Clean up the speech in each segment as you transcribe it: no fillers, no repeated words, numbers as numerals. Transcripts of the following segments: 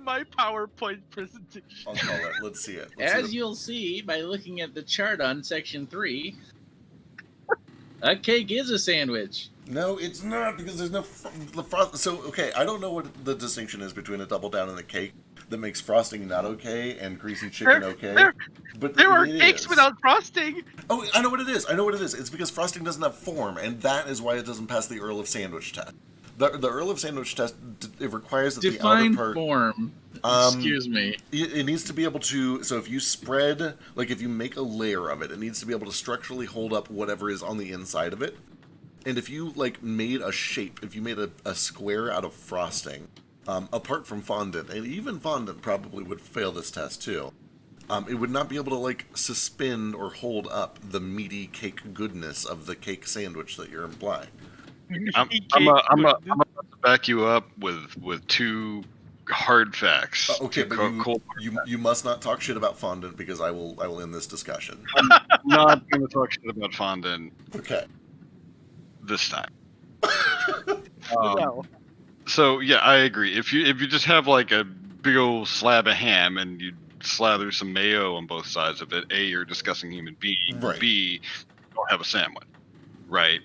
My PowerPoint presentation. I'll call it. Let's see it. Let's see You'll see by looking at the chart on section 3, a cake is a sandwich. No, it's not, because there's no so okay, I don't know what the distinction is between a double down and a cake, that makes frosting not okay and greasy chicken okay. But There are it cakes is. without frosting. Oh, I know what it is. I know what it is. It's because frosting doesn't have form, and that is why it doesn't pass the Earl of Sandwich test. The Earl of Sandwich test, it requires that Define the outer part... form. Excuse me. It needs to be able to... So if you spread... Like, if you make a layer of it, it needs to be able to structurally hold up whatever is on the inside of it. And if you, like, made a shape, if you made a square out of frosting, apart from fondant, and even fondant probably would fail this test, too, it would not be able to, like, suspend or hold up the meaty cake goodness of the cake sandwich that you're implying. I'm about to back you up with two hard facts. Okay, but you must not talk shit about fondant because I will end this discussion. I'm not going to talk shit about fondant. Okay. This time. No. So yeah, I agree. If you just have like a big old slab of ham and you slather some mayo on both sides of it, A, you're a disgusting human being. Right. B, you don't have a sandwich. Right.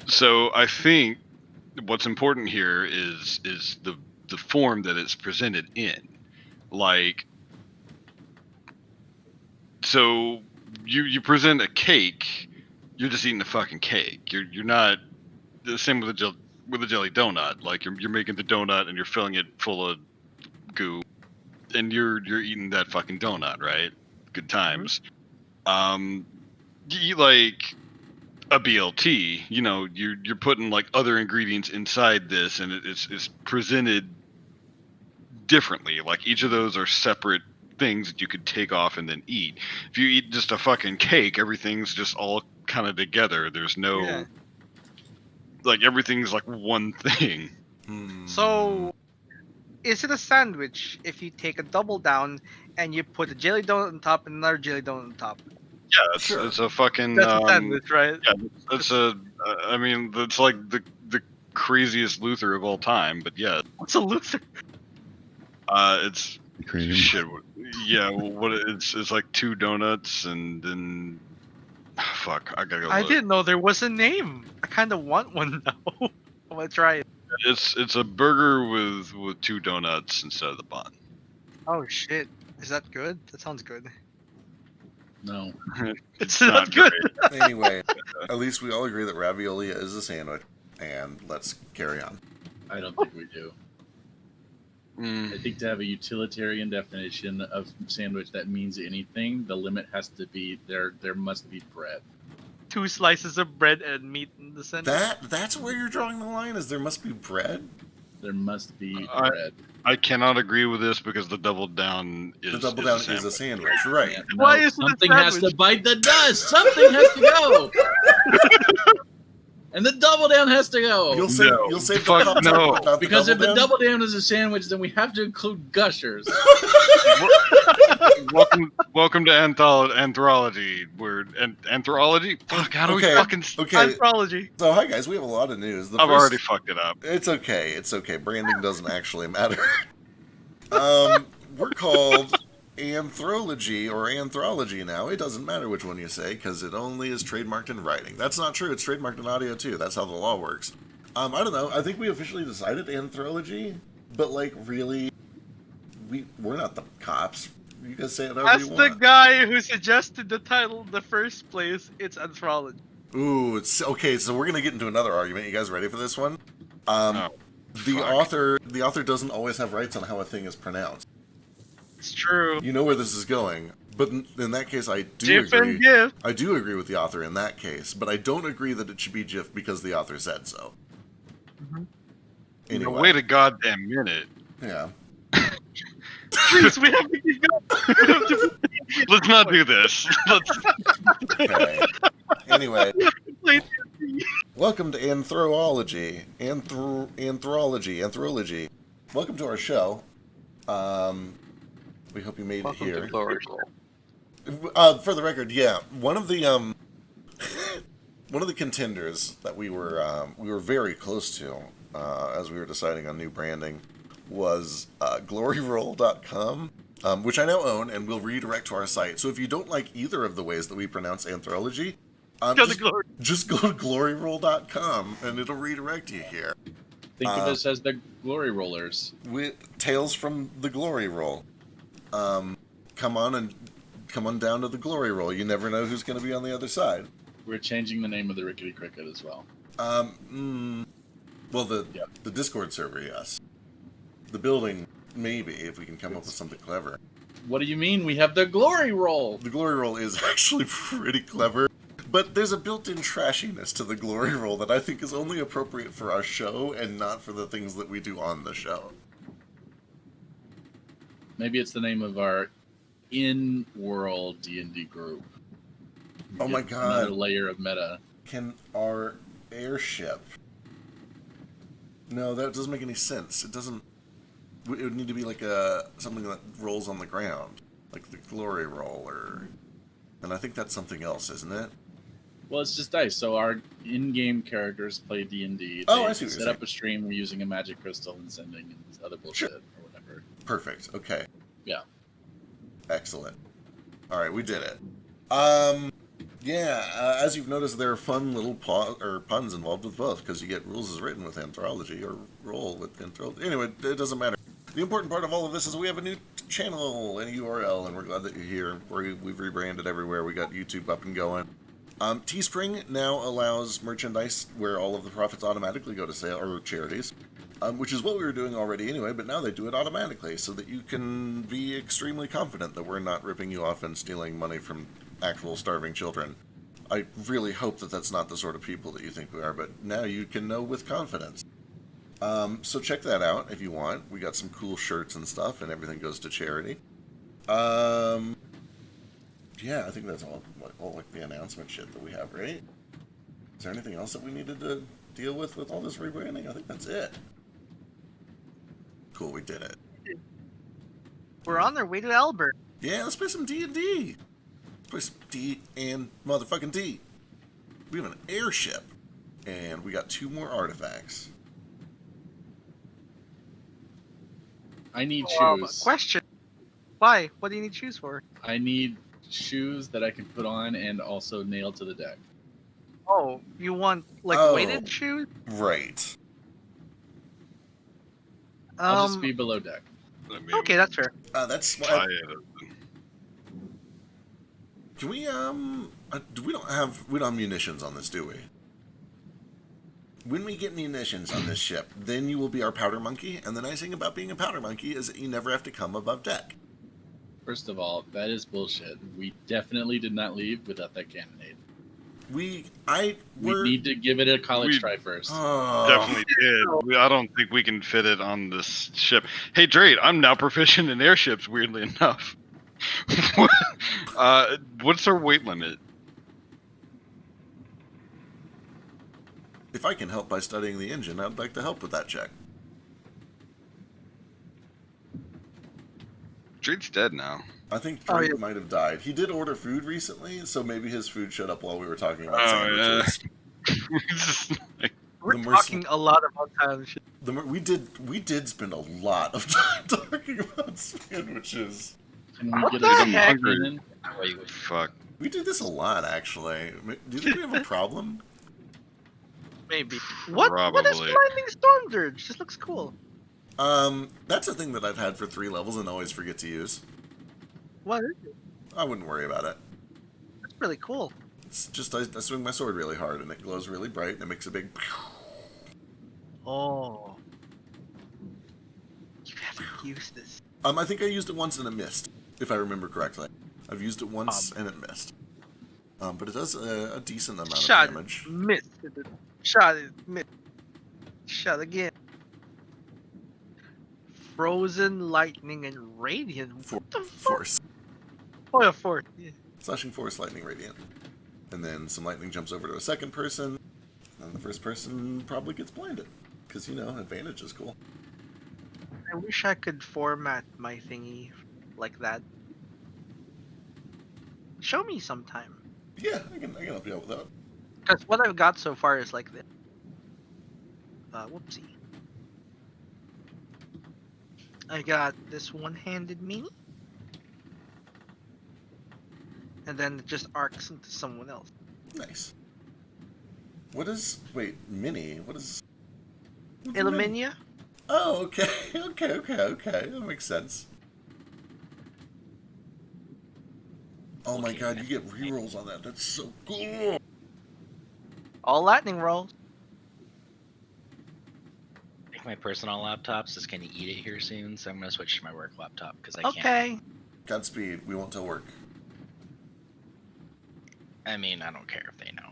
So I think what's important here is the form that it's presented in. Like, so you present a cake, you're just eating a fucking cake. You're not the same with a jelly donut. Like you're making the donut and you're filling it full of goo, and you're eating that fucking donut, right? Good times. You eat like a BLT, you know, you're putting like other ingredients inside this, and it's presented differently. Like each of those are separate things that you could take off and then eat. If you eat just a fucking cake, everything's just all kind of together. There's no like everything's like one thing. So, is it a sandwich if you take a double down and you put a jelly donut on top and another jelly donut on top? Yeah, it's a fucking. That's a sandwich, right? Yeah, it's a. I mean, it's like the craziest Luther of all time. But yeah, What's a Luther? It's shit. Yeah, it's like two donuts and then. Fuck, I gotta go. I look. didn't know there was a name. I kind of want one now. I'm gonna try it. It's a burger with two donuts instead of the bun. Oh shit, is that good? That sounds good. No. It's not good. great. Anyway, at least we all agree that ravioli is a sandwich, and let's carry on. I don't think we do. I think to have a utilitarian definition of sandwich that means anything, the limit has to be there must be bread. 2 slices of bread and meat in the center. That's where you're drawing the line. Is there must be bread? There must be bread. I cannot agree with this because the double down is The double down is a sandwich, right? Yeah, Why is it a something has sandwich? to bite the dust. Something has to go. And the double down has to go. You'll save No. the Fuck Pop-Tart, no. but not Because if the down? double down is a sandwich, then we have to include gushers. Welcome to Anthrology. Anthrology? Fuck, how do we Okay, fucking... okay. Anthropology. So hi guys, we have a lot of news. I've already fucked it up. It's okay. It's okay. Branding doesn't actually matter. We're called Anthrology or Anthrology now. It doesn't matter which one you say because it only is trademarked in writing. That's not true. It's trademarked in audio too. That's how the law works. I don't know. I think we officially decided Anthrology, but like really, we're not the cops. You guys say it however As you the want. guy who suggested the title in the first place, it's anthropology. Ooh, it's okay. So we're gonna get into another argument. You guys ready for this one? The fuck. the author doesn't always have rights on how a thing is pronounced. It's true. You know where this is going, but in that case, I do Jif agree. and Gif. I do agree with the author in that case, but I don't agree that it should be GIF because the author said so. Anyway, Wait a goddamn minute. yeah. Please, we have to keep going. Let's not do this. Okay. Anyway, Play welcome to Anthrology. Anthrology. Welcome to our show. We hope you made it here. For the record, yeah, one of the contenders that we were very close to as we were deciding on new branding was gloryroll.com, which I now own and will redirect to our site. So if you don't like either of the ways that we pronounce Anthrology, Go to glory. just go to gloryroll.com and it'll redirect you here. Think of us as the glory rollers. With Tales from the Glory Roll. Come on down to the Glory Roll. You never know who's going to be on the other side. We're changing the name of the Rickety Cricket as well. Well, the Discord server, yes. The building, maybe, if we can come up with something clever. What do you mean? We have the glory roll. The Glory Roll is actually pretty clever, but there's a built-in trashiness to the Glory Roll that I think is only appropriate for our show and not for the things that we do on the show. Maybe it's the name of our in-world D&D group. Oh my Get god. Another layer of meta. Can our airship... No, that doesn't make any sense. It doesn't... It would need to be like something that rolls on the ground. Like the Glory Roll, or... And I think that's something else, isn't it? Well, it's just dice. So our in-game characters play D&D. Oh, They I see what you're set up a stream using a magic crystal and sending and other bullshit or whatever. Perfect. Okay. Yeah. Excellent. All right, we did it. Yeah. As you've noticed, there are fun little puns involved with both, because you get rules as written with Anthropology or roll with Anthropology. Anyway, it doesn't matter. The important part of all of this is we have a new channel and a URL, and we're glad that you're here. We've rebranded everywhere. We got YouTube up and going. Teespring now allows merchandise where all of the profits automatically go to sale or charities, which is what we were doing already anyway, but now they do it automatically so that you can be extremely confident that we're not ripping you off and stealing money from actual starving children. I really hope that that's not the sort of people that you think we are, but now you can know with confidence. So check that out if you want. We got some cool shirts and stuff, and everything goes to charity. Yeah, I think that's all like the announcement shit that we have, right? Is there anything else that we needed to deal with all this rebranding? I think that's it. Cool, we did it. We're on our way to Albert. Yeah, let's play some D&D. Let's play some D and motherfucking D. We have an airship, and we got 2 more artifacts. I need shoes. Question. Why? What do you need shoes for? I need shoes that I can put on and also nail to the deck. Oh, you want like Oh. weighted shoes? Right. I'll just be below deck. I mean, Okay, that's fair. That's try why. it. Can we we don't have munitions on this, do we? When we get munitions on this ship, then you will be our powder monkey, and the nice thing about being a powder monkey is that you never have to come above deck. First of all, that is bullshit. We definitely did not leave without that cannonade. We need to give it a college try first. Definitely did. I don't think we can fit it on this ship. Hey, Drake, I'm now proficient in airships, weirdly enough. What's our weight limit? If I can help by studying the engine, I'd like to help with that check. Drake's dead now. I think Drake might have died. He did order food recently, so maybe his food showed up while we were talking about sandwiches. Yeah. We're talking a lot about time shit. We did spend a lot of time talking about sandwiches. Can we What get the a heck? hungry? Fuck. We do this a lot, actually. Do you think we have a problem? Maybe. What is Probably. Lightning Storm Dirge? This looks cool. That's a thing that I've had for 3 levels and always forget to use. What is it? I wouldn't worry about it. That's really cool. It's just I swing my sword really hard and it glows really bright and it makes a big... Oh. You haven't used this. I think I used it once and it missed, if I remember correctly. I've used it once and it missed. But it does a decent amount of damage. Missed. Shot it. Missed. Shot again. Frozen, lightning, and radiant. What the fuck? Force. Oh, yeah, force. Yeah. Slashing force, lightning, radiant. And then some lightning jumps over to a second person, and the first person probably gets blinded. Because, you know, advantage is cool. I wish I could format my thingy like that. Show me sometime. Yeah, I can help you out with that. Because what I've got so far is like this. Whoopsie. I got this one-handed mini. And then it just arcs into someone else. Nice. What is... Wait, mini? What is... What do you mean? Illumina? Oh, okay, okay. That makes sense. Oh my god, you get rerolls on that. That's so cool. All lightning rolls. I think my personal laptop's just gonna eat it here soon, so I'm gonna switch to my work laptop because I can't. Okay. Godspeed. We won't tell work. I mean, I don't care if they know.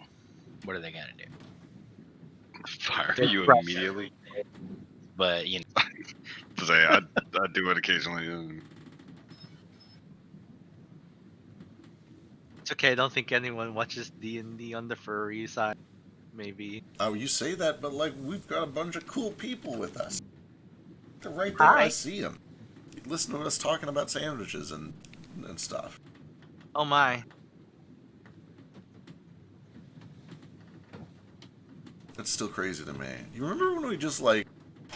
What are they gonna do? Fire They're you pressure. immediately. But you know, To say I do it occasionally. It's okay. I don't think anyone watches D&D on the furry side. Maybe. Oh, you say that, but like we've got a bunch of cool people with us. They're right there. Hi. I see them. Listen to us talking about sandwiches and stuff. Oh my. That's still crazy to me. You remember when we just like,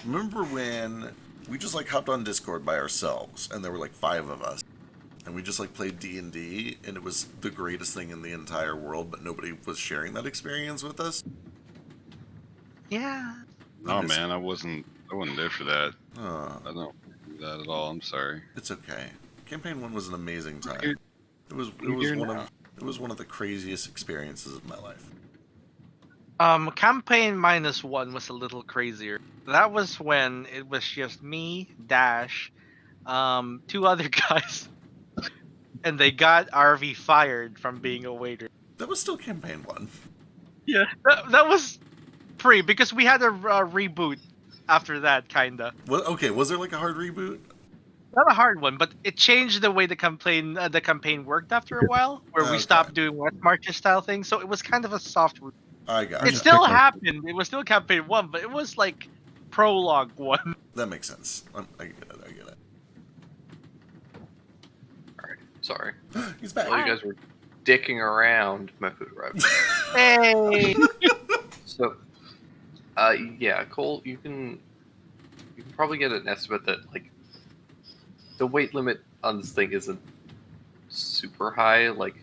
remember when we just like hopped on Discord by ourselves and there were like 5 of us and we just like played D&D and it was the greatest thing in the entire world, but nobody was sharing that experience with us? Yeah. Oh man, I wasn't there for that. Oh, I don't do that at all. I'm sorry. it's okay. Campaign 1 was an amazing time. You're- It was you're one of the craziest experiences of my life. Campaign -1 was a little crazier. That was when it was just me, Dash, 2 other guys, and they got RV fired from being a waiter. That was still campaign 1. Yeah, that was free because we had a reboot after that, kinda. Well, okay, was there like a hard reboot? Not a hard one, but it changed the way the campaign worked after a while, where we Okay. stopped doing West Marches style things. So it was kind of a soft. I got It it. still happened. It was still campaign 1, but it was like prologue 1. That makes sense. I get it. I get it. Alright, sorry. He's back. While you guys were dicking around, my food arrived. Hey. So, yeah, Cole, you can probably get an estimate that like the weight limit on this thing isn't super high. Like,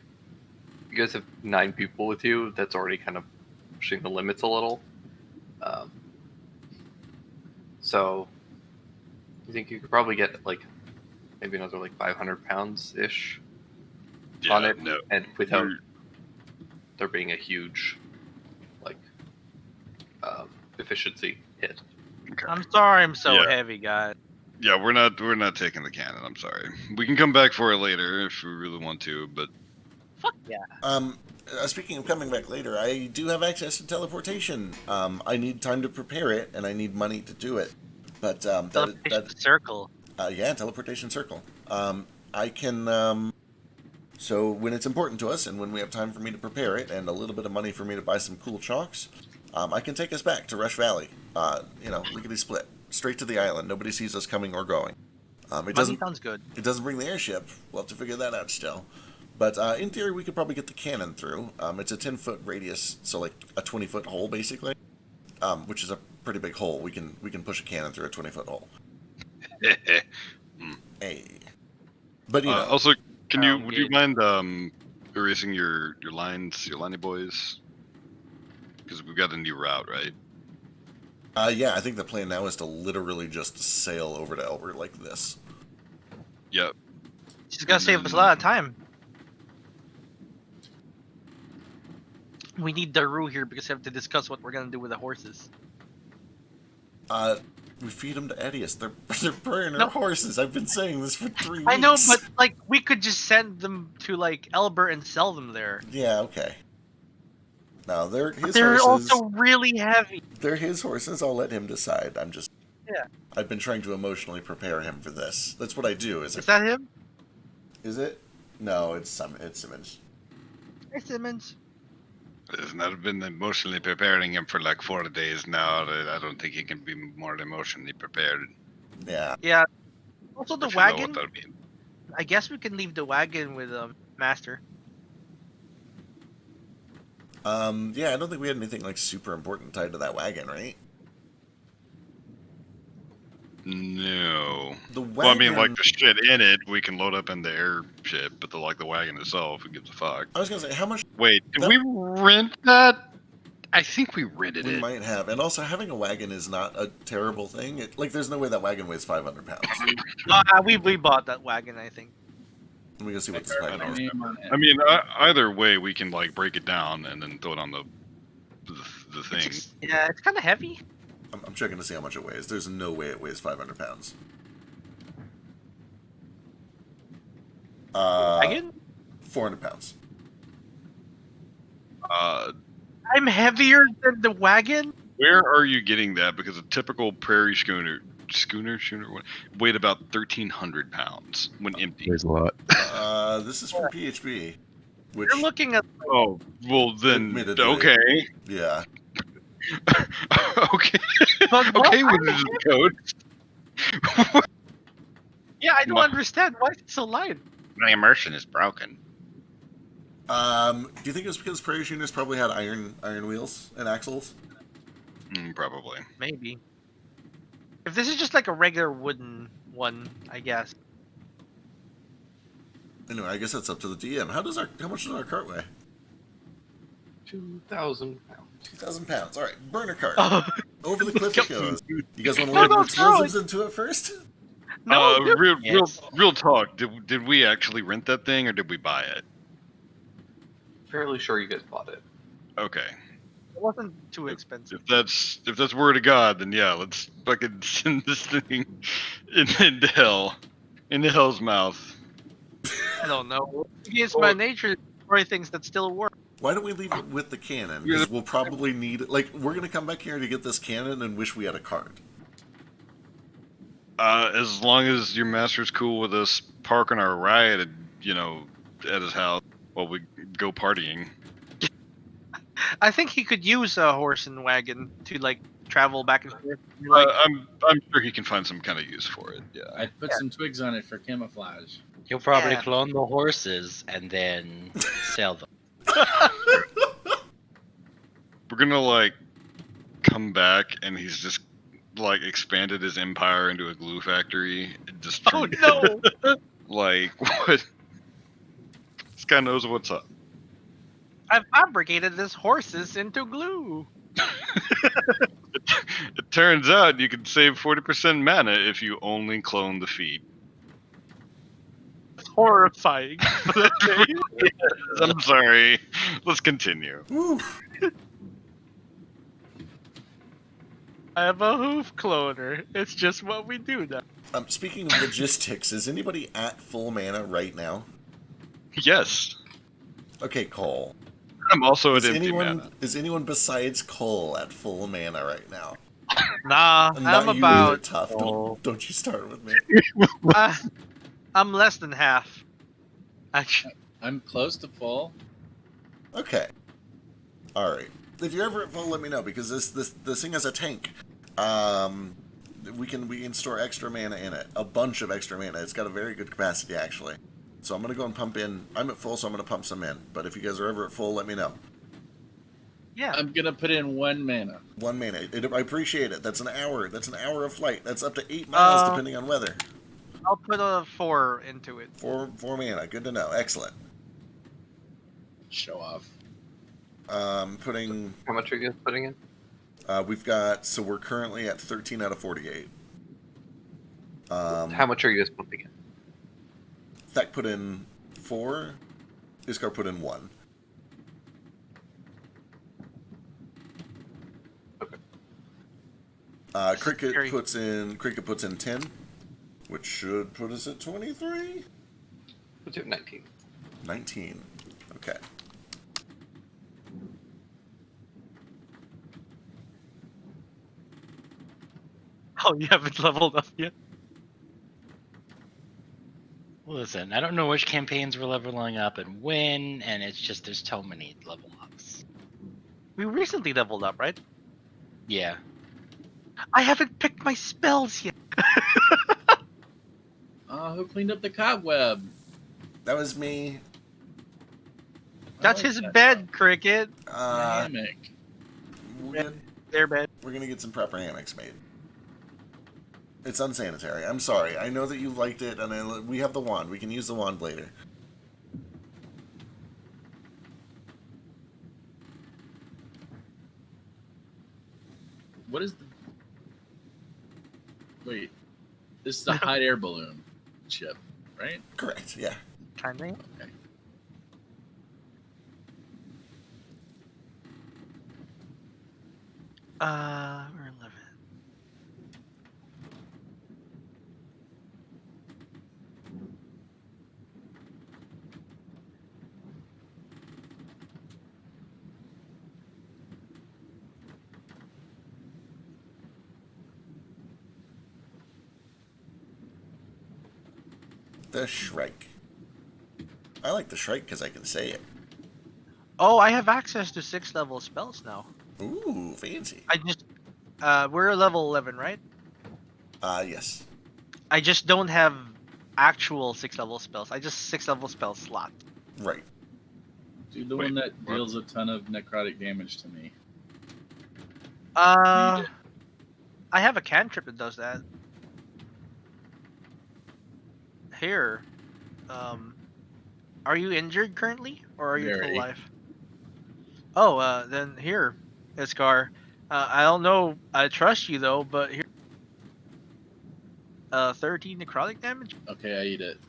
you guys have 9 people with you. That's already kind of pushing the limits a little. So, you think you could probably get like maybe another like 500 pounds ish Yeah, on it, no. and without We're- there being a huge like efficiency hit. Okay. I'm sorry, I'm so Yeah. heavy, guys. Yeah, we're not taking the cannon. I'm sorry. We can come back for it later if we really want to, but Fuck yeah. Speaking of coming back later, I do have access to teleportation. I need time to prepare it, and I need money to do it. But Teleportation circle. yeah, teleportation circle. I can. So when it's important to us, and when we have time for me to prepare it, and a little bit of money for me to buy some cool chalks, I can take us back to Rush Valley. Lickety split, straight to the island. Nobody sees us coming or going. It Money doesn't. sounds good. It doesn't bring the airship. We'll have to figure that out still. But in theory, we could probably get the cannon through. It's a 10-foot radius, so like a 20-foot hole, basically, which is a pretty big hole. We can push a cannon through a 20-foot hole. Hey. But you know, also, would you good. mind erasing your lines, your liney boys? Because we've got a new route, right? yeah, I think the plan now is to literally just sail over to Elbert like this. Yep. She's gonna save us a lot of time. We need Daru here because we have to discuss what we're gonna do with the horses. We feed them to Edius. They're burning our No. horses. I've been saying this for 3 weeks. I know, but like we could just send them to like Elbert and sell them there. Yeah, okay. No, they're his They're horses. also really heavy. They're his horses. I'll let him decide. Yeah. I've been trying to emotionally prepare him for this. That's what I do. Is that him? Is it? No, it's Simmons. Hey, Simmons. Isn't that been emotionally preparing him for like 4 days now? I don't think he can be more emotionally prepared. Yeah. Yeah. Also, the Which you know what wagon. that would mean. I guess we can leave the wagon with Master. Yeah, I don't think we had anything like super important tied to that wagon, right? No. The wagon. Well, I mean, like the shit in it, we can load up in the airship, but the wagon itself, who gives a fuck? I was gonna say, how much? Wait, did That- we rent that I think we rented We it. might have, and also having a wagon is not a terrible thing. There's no way that wagon weighs 500 pounds. We bought that wagon, I think. Let me go see I what this carved wagon my is. name on it. I mean, either way, we can like break it down and then throw it on the thing. Yeah, it's kind of heavy. I'm checking to see how much it weighs. There's no way it weighs 500 pounds. Wagon? 400 pounds. I'm heavier than the wagon. Where are you getting that? Because a typical prairie schooner weighed about 1,300 pounds when empty. There's a lot. This is from PHB, which You're looking at Oh, well then, Admittedly. okay. yeah. Okay. But what? Okay, Wizards of the Code. Yeah, I don't understand why it's so light. My immersion is broken. Do you think it was because Prairie Schooners probably had iron wheels and axles? Probably. Maybe. If this is just like a regular wooden one, I guess. Anyway, I guess that's up to the DM. How much does our cart weigh? 2,000 pounds. 2,000 pounds. All right, burner cart. Oh, Over the cliff it goes. You guys want to No, load no, explosives into it first? no, dude. Real talk. Did we actually rent that thing or did we buy it? Fairly sure you guys bought it. Okay. It wasn't too expensive. If that's word of God, then yeah, let's fucking send this thing into hell, into hell's mouth. I don't know. Against my nature, destroy things that still work. Why don't we leave it with the cannon? Because we'll probably need it. Like, we're going to come back here to get this cannon and wish we had a cart. As long as your master's cool with us parking our ride, at his house while we go partying. I think he could use a horse and wagon to like travel back and forth. Like, I'm sure he can find some kind of use for it. Yeah. I put some twigs on it for camouflage. You'll probably Yeah. clone the horses and then sell them. We're gonna like come back and he's just like expanded his empire into a glue factory and just oh turned no! like what? This guy knows what's up. I've fabricated this horses into glue. It turns out you can save 40% mana if you only clone the feet. It's horrifying. I'm sorry. Let's continue. Woo. I have a hoof cloner. It's just what we do now. Speaking of logistics, is anybody at full mana right now? Yes. Okay, Cole. I'm also at Is empty anyone mana. besides Cole at full mana right now? Nah, Not I'm you either, about. tough. Don't you start with me. I'm less than half. Actually, I'm close to full. Okay. All right. If you're ever at full, let me know because this thing has a tank. We can store extra mana in it, a bunch of extra mana. It's got a very good capacity actually. So I'm gonna go and pump in. I'm at full, so I'm gonna pump some in. But if you guys are ever at full, let me know. yeah. I'm gonna put in 1 mana. 1 mana. I appreciate it. That's an hour. That's an hour of flight. That's up to 8 miles depending on weather. I'll put a 4 into it. 4 mana. Good to know. Excellent. Show off. Putting. How much are you guys putting in? We've got. So we're currently at 13 out of 48. How much are you guys pumping in? Thack put in 4. Iskar put in 1. Okay. Cricket puts in 10, which should put us at 23. Let's do 19. 19. Okay. Oh, you haven't leveled up yet? Listen, I don't know which campaigns we're leveling up and when, and it's just there's so many level ups. We recently leveled up, right? Yeah. I haven't picked my spells yet. Who cleaned up the cobweb? That was me. That's his bed, Cricket. Hammock. Their bed. We're gonna get some proper hammocks made. It's unsanitary. I'm sorry. I know that you liked it, and we have the wand. We can use the wand later. What is the? Wait, this is a hot air balloon ship, right? Correct. Yeah. Kind of. Okay. We're 11. The Shrike. I like the Shrike because I can say it. Oh, I have access to 6th level spells now. Ooh, fancy. I just, we're level 11, right? Yes. I just don't have actual 6th level spells. I just 6th level spell slot. Right. Dude, the Wait, one that what? deals a ton of necrotic damage to me. I have a cantrip that does that. Here, are you injured currently, or are you Very. full life? Oh, then here, Iskar. I don't know. I trust you though, but here, 13 necrotic damage. Okay, I eat it.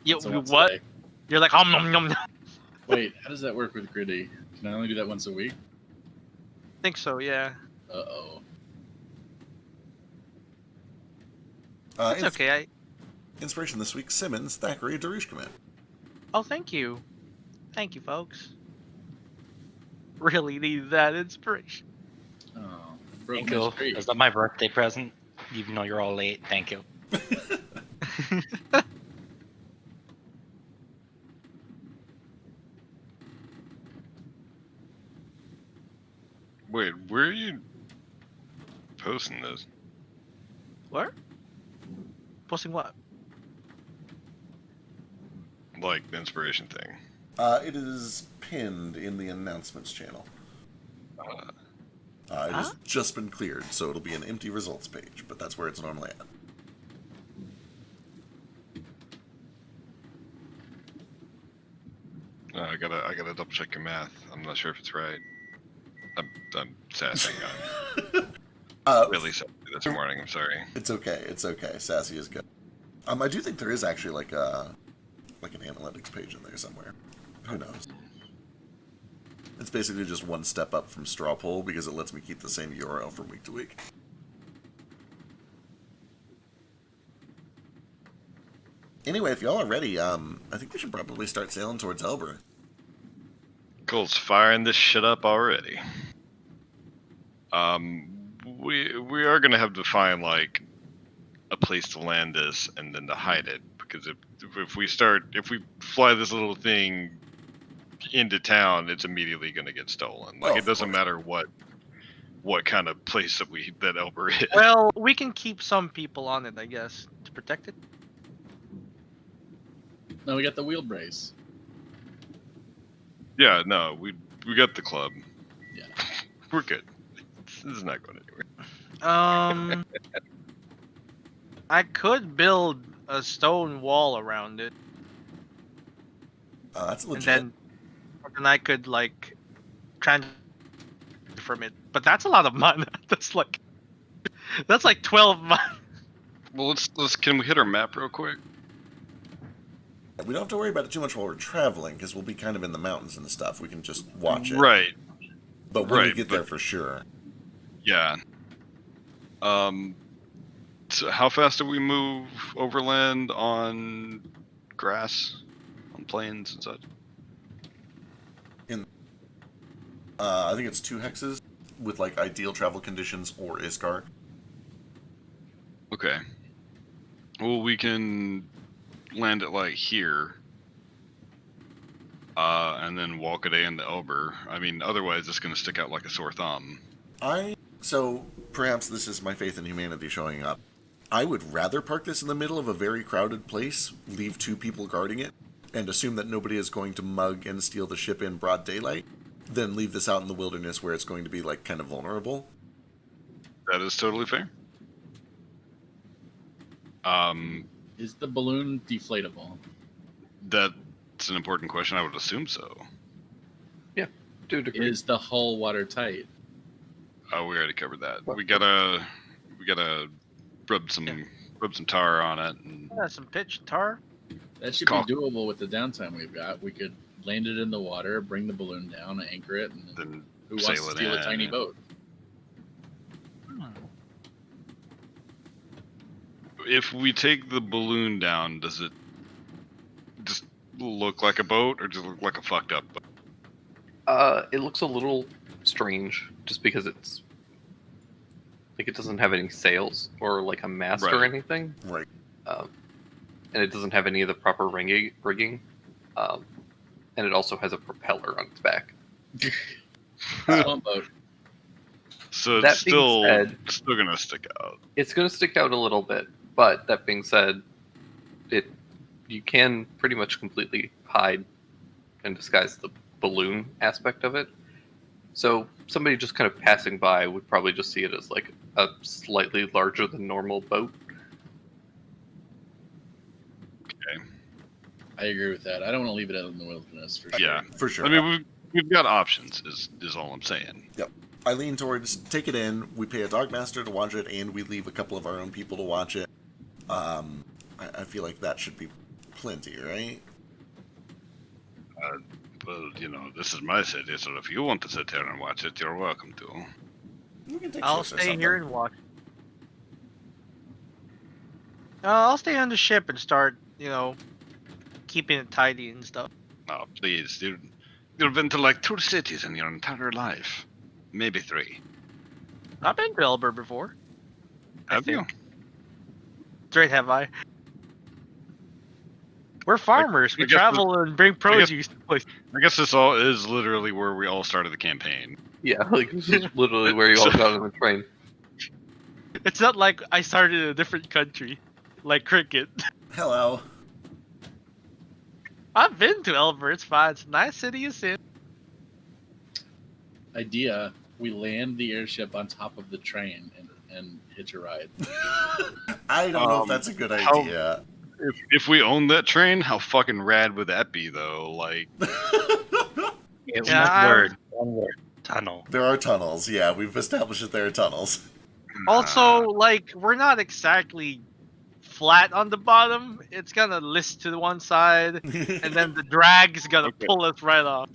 You, Once a what? day. You're like, nom nom nom. Wait, how does that work with Gritty? Can I only do that once a week? Think so, yeah. Uh-oh. It's okay. Inspiration this week: Simmons, Thackeray, Darush Command. Oh, thank you, folks. Really need that inspiration. Oh, broke Thank my you. streak. Is that my birthday present? Even though you're all late, thank you. Wait, where are you posting this? What? Posting what? Like the inspiration thing. It is pinned in the announcements channel. It has just been cleared, so it'll be an empty results page, but that's where it's normally at. I gotta double check your math. I'm not sure if it's right. I'm sassing. I'm really sassy this morning. I'm sorry. It's okay. It's okay. Sassy is good. I do think there is actually like an analytics page in there somewhere. Who knows? It's basically just one step up from straw poll because it lets me keep the same URL from week to week. Anyway, if y'all are ready, I think we should probably start sailing towards Elber. Cole's firing this shit up already. We are gonna have to find like a place to land this and then to hide it, because if we fly this little thing into town, it's immediately gonna get stolen. Like, Oh, it doesn't of matter what kind of place that Elber is. Well, we can keep some people on it, I guess, to protect it. No, we got the wheel brace. Yeah, no, we got the club. Yeah. We're good. This is not going anywhere. I could build a stone wall around it, That's legit. and then I could like transfer from it. But that's a lot of mana. That's like 12 mana. Well, can we hit our map real quick? We don't have to worry about it too much while we're traveling because we'll be kind of in the mountains and stuff. We can just watch it. Right. But when we right, get there for sure. Yeah. So how fast do we move overland on grass, on plains and such? I think it's 2 hexes with like ideal travel conditions or Iskar. Okay. Well, we can land it like here, and then walk a day into Elber. I mean, otherwise it's going to stick out like a sore thumb. So perhaps this is my faith in humanity showing up. I would rather park this in the middle of a very crowded place, leave 2 people guarding it, and assume that nobody is going to mug and steal the ship in broad daylight, than leave this out in the wilderness where it's going to be like kind of vulnerable. That is totally fair. Is the balloon deflatable? That's an important question. I would assume so. To a degree. Is the hull watertight? Oh, we already covered that. What? We gotta rub some tar on it. And Yeah, some pitch and tar. That should Cock. be doable with the downtime we've got. We could land it in the water, bring the balloon down, anchor it, and then then who wants sail to it steal a in, tiny yeah. boat? If we take the balloon down, does it just look like a boat, or does it look like a fucked up boat? It looks a little strange just because it's like it doesn't have any sails or like a mast or Right. anything, Right. and it doesn't have any of the proper rigging, and it also has a propeller on its back. Swamp boat. So That it's being still said- still gonna stick out. It's going to stick out a little bit, but that being said, you can pretty much completely hide and disguise the balloon aspect of it. So somebody just kind of passing by would probably just see it as like a slightly larger than normal boat. I agree with that. I don't want to leave it out in the wilderness for sure. Yeah. For sure. I mean, we've got options. Is all I'm saying. I lean towards take it in. We pay a dogmaster to watch it, and we leave a couple of our own people to watch it. I feel like that should be plenty, right? Well, this is my city, so if you want to sit here and watch it, you're welcome to. We can take I'll shifts or stay something. here and watch. I'll stay on the ship and start, keeping it tidy and stuff. Oh, please, you've been to like 2 cities in your entire life, maybe 3. I've been to Elber before. I Have you? think. Straight have I? We're farmers. We I guess travel and bring produce to places. I guess this all is literally where we all started the campaign. Yeah, like this is literally where you all got on the train. It's not like I started in a different country, like Cricket. Hello. I've been to Elber. It's fine. It's a nice city it's in. Idea: we land the airship on top of the train and hitch a ride. I don't know if Um, that's a good how- idea. If we owned that train, how fucking rad would that be, though? Like, One word. Tunnel. There are tunnels. Yeah, we've established that there are tunnels. Also, like, we're not exactly flat on the bottom. It's gonna list to the one side, and then the drag's gonna Okay. pull us right off.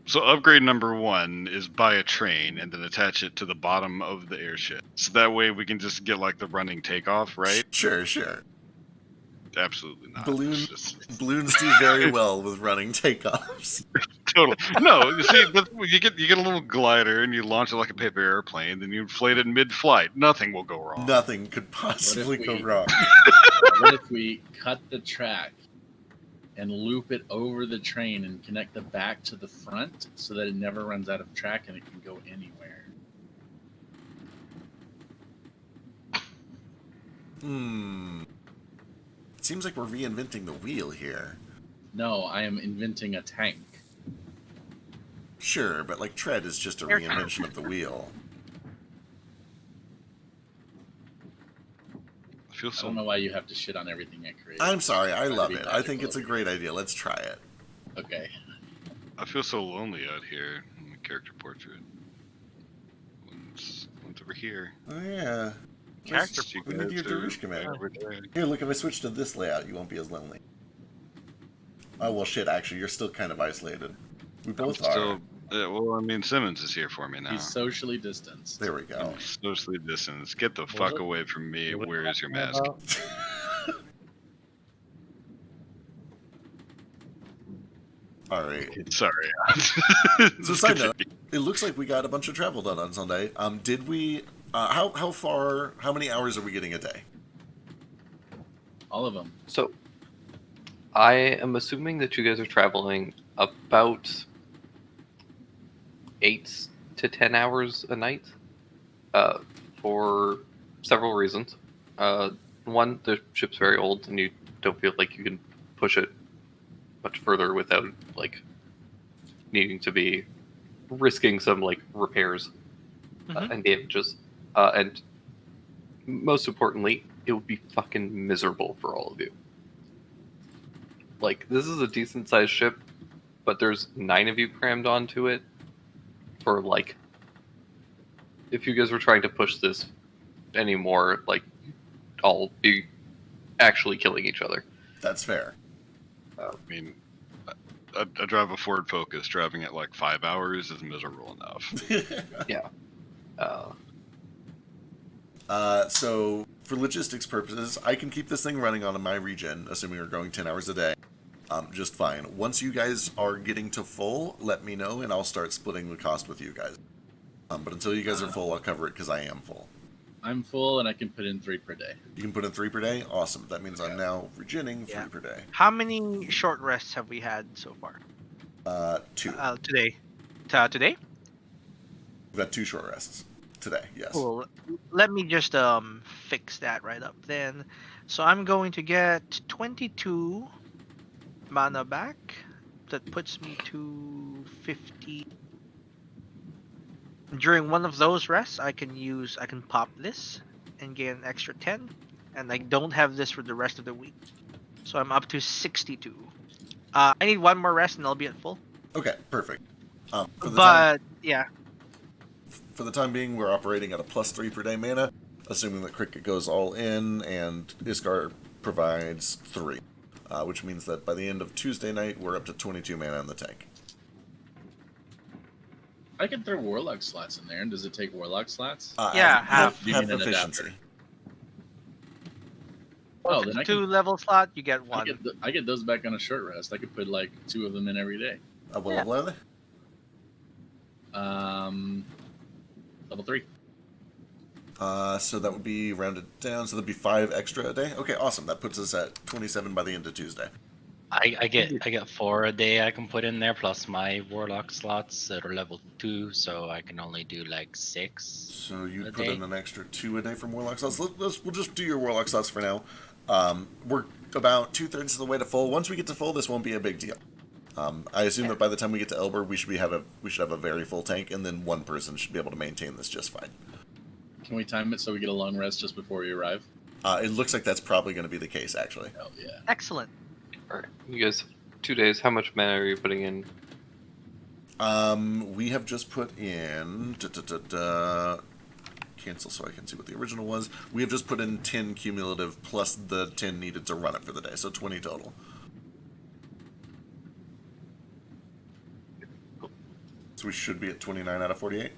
so upgrade number 1 is buy a train and then attach it to the bottom of the airship. So that way we can just get like the running takeoff, right? Sure, sure. Absolutely not. Balloon- It's just- Balloons do very well with running takeoffs. Totally. No, you see, but you get a little glider and you launch it like a paper airplane, then you inflate it mid-flight. Nothing will go wrong. Nothing could possibly go we- wrong. What if we cut the track and loop it over the train and connect the back to the front so that it never runs out of track and it can go anywhere? It seems like we're reinventing the wheel here. No, I am inventing a tank. Sure, but like tread is just a Air reinvention of the wheel. I feel I so. don't know why you have to shit on everything I create. I'm sorry, I love be it. I think it's a magical. great idea. Let's try it. Okay. I feel so lonely out here in my character portrait. One's over here. Oh yeah. Character We need your Darush command. over there. Here, look, if I switch to this layout, you won't be as lonely. Oh well, shit. Actually, you're still kind of isolated. We both are. Still, well, I mean, Simmons is here for me now. He's socially distanced. There we go. I'm socially distanced. Get the Was fuck it? away from me. What Where is your talking mask? about? All right. Sorry. So, side note, it looks like we got a bunch of travel done on Sunday. Did we? How far? How many hours are we getting a day? All of them. So, I am assuming that you guys are traveling about 8 to 10 hours a night, for several reasons. One, the ship's very old, and you don't feel like you can push it much further without like needing to be risking some like repairs and damages. And most importantly, it would be fucking miserable for all of you. Like, this is a decent sized ship, but there's 9 of you crammed onto it for like if you guys were trying to push this anymore, like, all be actually killing each other. That's fair. I mean, I drive a Ford Focus. Driving it like 5 hours is miserable enough. So for logistics purposes, I can keep this thing running on my regen, assuming we're going 10 hours a day. Just fine. Once you guys are getting to full, let me know, and I'll start splitting the cost with you guys. But until you guys are full, I'll cover it because I am full. I'm full, and I can put in 3 per day. You can put in 3 per day? Awesome. That means I'm now regenning 3 per day. How many short rests have we had so far? 2. Today. Today? We've got 2 short rests today, yes. Cool. Let me just fix that right up then. So I'm going to get 22 mana back. That puts me to 50. During one of those rests, I can pop this and get an extra 10, and I don't have this for the rest of the week. So I'm up to 62. I need one more rest and I'll be at full. Okay, perfect. For the time being, we're operating at a +3 per day mana, assuming that Cricket goes all in and Iskar provides 3, which means that by the end of Tuesday night, we're up to 22 mana in the tank. I can throw Warlock slots in there, and does it take Warlock slots? Half You mean an efficiency. adapter? Oh, then I can. 2 level slot, you get 1. I get those back on a short rest. I could put like 2 of them in every day. What level are they? Level 3. So that would be rounded down, so that'd be 5 extra a day. Okay, awesome. That puts us at 27 by the end of Tuesday. I get 4 a day I can put in there, plus my Warlock slots that are level 2, so I can only do like 6. So you a put day. in an extra 2 a day from Warlock slots. We'll just do your Warlock slots for now. We're about 2/3 of the way to full. Once we get to full, this won't be a big deal. I assume that by the time we get to Elber, we should have a very full tank, and then one person should be able to maintain this just fine. Can we time it so we get a long rest just before we arrive? It looks like that's probably going to be the case, actually. Oh yeah. Excellent. Alright, you guys, 2 days, how much mana are you putting in? We have just put in... Cancel so I can see what the original was. We have just put in 10 cumulative plus the 10 needed to run it for the day, so 20 total. So we should be at 29 out of 48.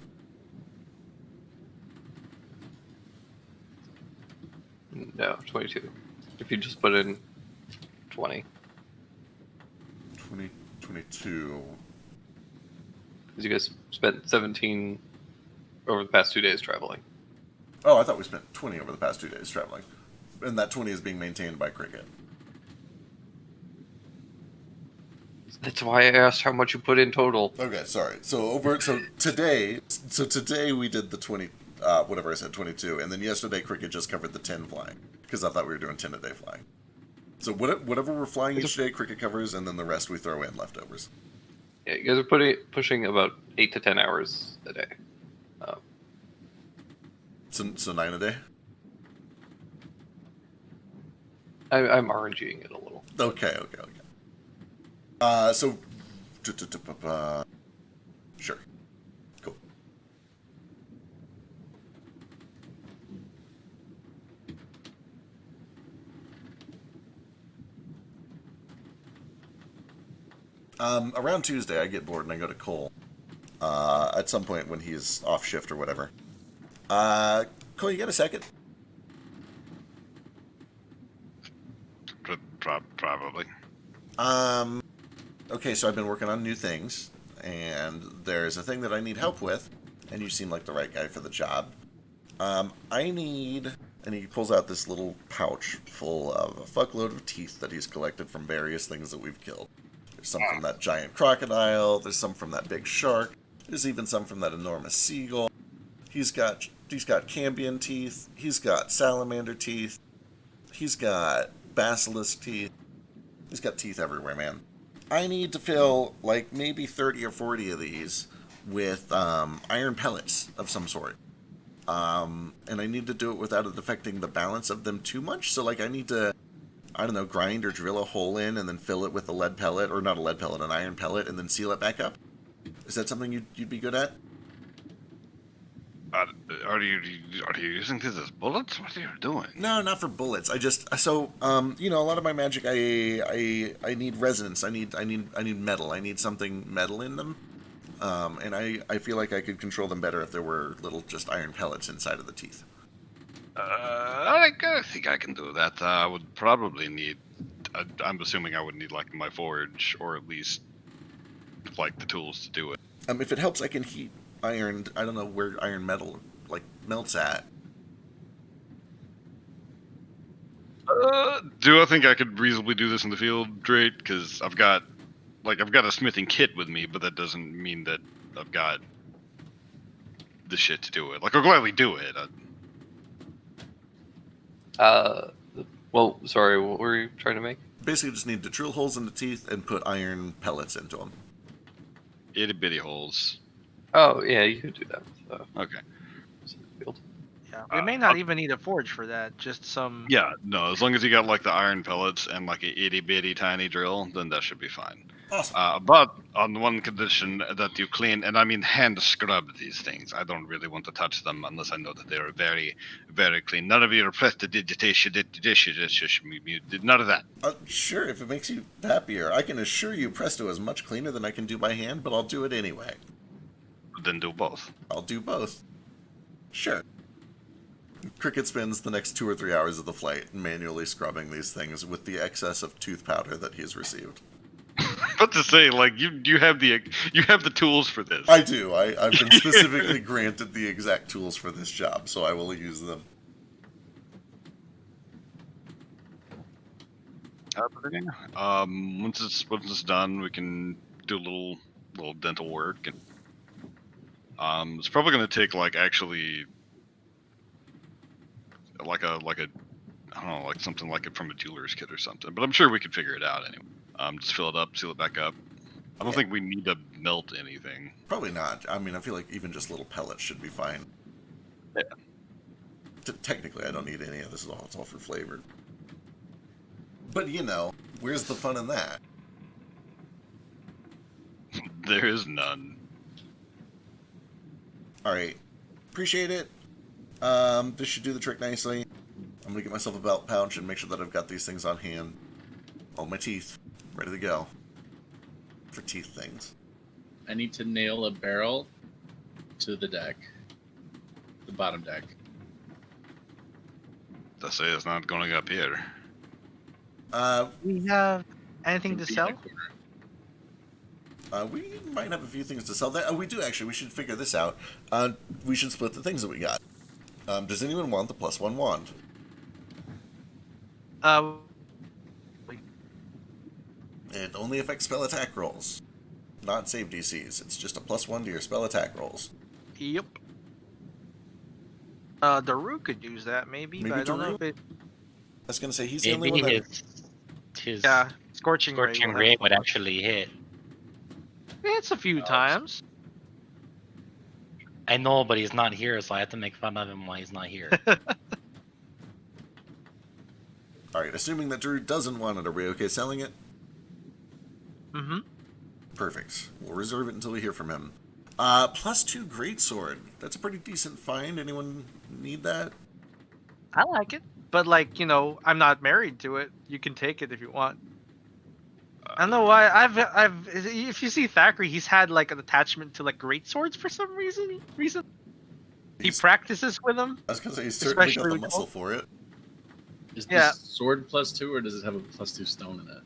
No, 22. If you just put in 20. 22. Because you guys spent 17 over the past 2 days traveling. Oh, I thought we spent 20 over the past 2 days traveling. And that 20 is being maintained by Cricket. That's why I asked how much you put in total. Okay, sorry. So today we did the 20, whatever I said, 22, and then yesterday Cricket just covered the 10 flying, because I thought we were doing 10 a day flying. So whatever we're flying each day, Cricket covers, and then the rest we throw in leftovers. Yeah, you guys are pushing about 8 to 10 hours a day. So 9 a day? I'm RNGing it a little. Okay. So... Sure. Cool. Around Tuesday, I get bored and I go to Cole. At some point when he's off shift or whatever. Cole, you got a second? Probably. Okay, so I've been working on new things, and there's a thing that I need help with, and you seem like the right guy for the job. I need... And he pulls out this little pouch full of a fuckload of teeth that he's collected from various things that we've killed. There's some from that giant crocodile, there's some from that big shark, there's even some from that enormous seagull. He's got cambion teeth, he's got salamander teeth, he's got basilisk teeth, he's got teeth everywhere, man. I need to fill, like, maybe 30 or 40 of these with iron pellets of some sort. And I need to do it without it affecting the balance of them too much. So, like, I need to, I don't know, grind or drill a hole in and then fill it with a lead pellet, or not a lead pellet, an iron pellet, and then seal it back up. Is that something you'd be good at? Are you using this as bullets? What are you doing? No, not for bullets. I just a lot of my magic, I need resonance. I need metal. I need something metal in them. And I feel like I could control them better if there were little just iron pellets inside of the teeth. I think I can do that. I would probably need. I'm assuming I would need like my forge, or at least like the tools to do it. If it helps, I can heat iron. I don't know where iron metal like melts at. Do I think I could reasonably do this in the field, Drake? Because I've got a smithing kit with me, but that doesn't mean that I've got the shit to do it. Like, I'll gladly do it. Well, sorry, what were you trying to make? Basically, just need to drill holes in the teeth and put iron pellets into them. Itty bitty holes. Oh, yeah, you could do that. Okay. Field. Yeah, we may not even need a forge for that. Just some. Yeah, no, as long as you got like the iron pellets and like a itty bitty tiny drill, then that should be fine. Awesome. But on one condition, that you clean, and I mean hand scrub these things. I don't really want to touch them unless I know that they are very, very clean. None of your prestidigitation, none of that. Sure, if it makes you happier. I can assure you Presto is much cleaner than I can do by hand, but I'll do it anyway. Then do both. I'll do both. Sure. Cricket spends the next 2 or 3 hours of the flight manually scrubbing these things with the excess of tooth powder that he's received. But to say, like, you have the tools for this. I do. I've been specifically granted the exact tools for this job, so I will use them. Once it's done, we can do a little dental work, and it's probably going to take like actually like a I don't know, like something like it from a jeweler's kit or something. But I'm sure we could figure it out anyway. Just fill it up, seal it back up. I don't think we need to melt anything. Probably not. I mean, I feel like even just little pellets should be fine. Yeah. Technically, I don't need any of this. It's all for flavor. But, where's the fun in that? There is none. Alright. Appreciate it. This should do the trick nicely. I'm going to get myself a belt pouch and make sure that I've got these things on hand. All my teeth. Ready to go. For teeth things. I need to nail a barrel to the deck. The bottom deck. To say it's not going up here. We have anything to Be sell? in the corner. We might have a few things to sell. We do actually. We should figure this out. We should split the things that we got. Does anyone want the +1 wand? It only affects spell attack rolls, not save DCs. It's just a +1 to your spell attack rolls. Yep. Daru could use that maybe, Maybe but I don't know Daru? if it. I was gonna say he's the only Maybe one that. his Yeah, scorching scorching will ray have- would actually hit. It's a few times. I know, but he's not here, so I have to make fun of him while he's not here. All right, assuming that Drew doesn't want it, are we okay selling it? Mm-hmm. Perfect. We'll reserve it until we hear from him. +2 greatsword. That's a pretty decent find. Anyone need that? I like it, but I'm not married to it. You can take it if you want. I don't know why. If you see Thackeray, he's had like an attachment to like great swords for some reason. He practices with them. I was gonna say he's certainly got Especially the with muscle gold. for it. Is Yeah. this sword +2, or does it have a +2 stone in it?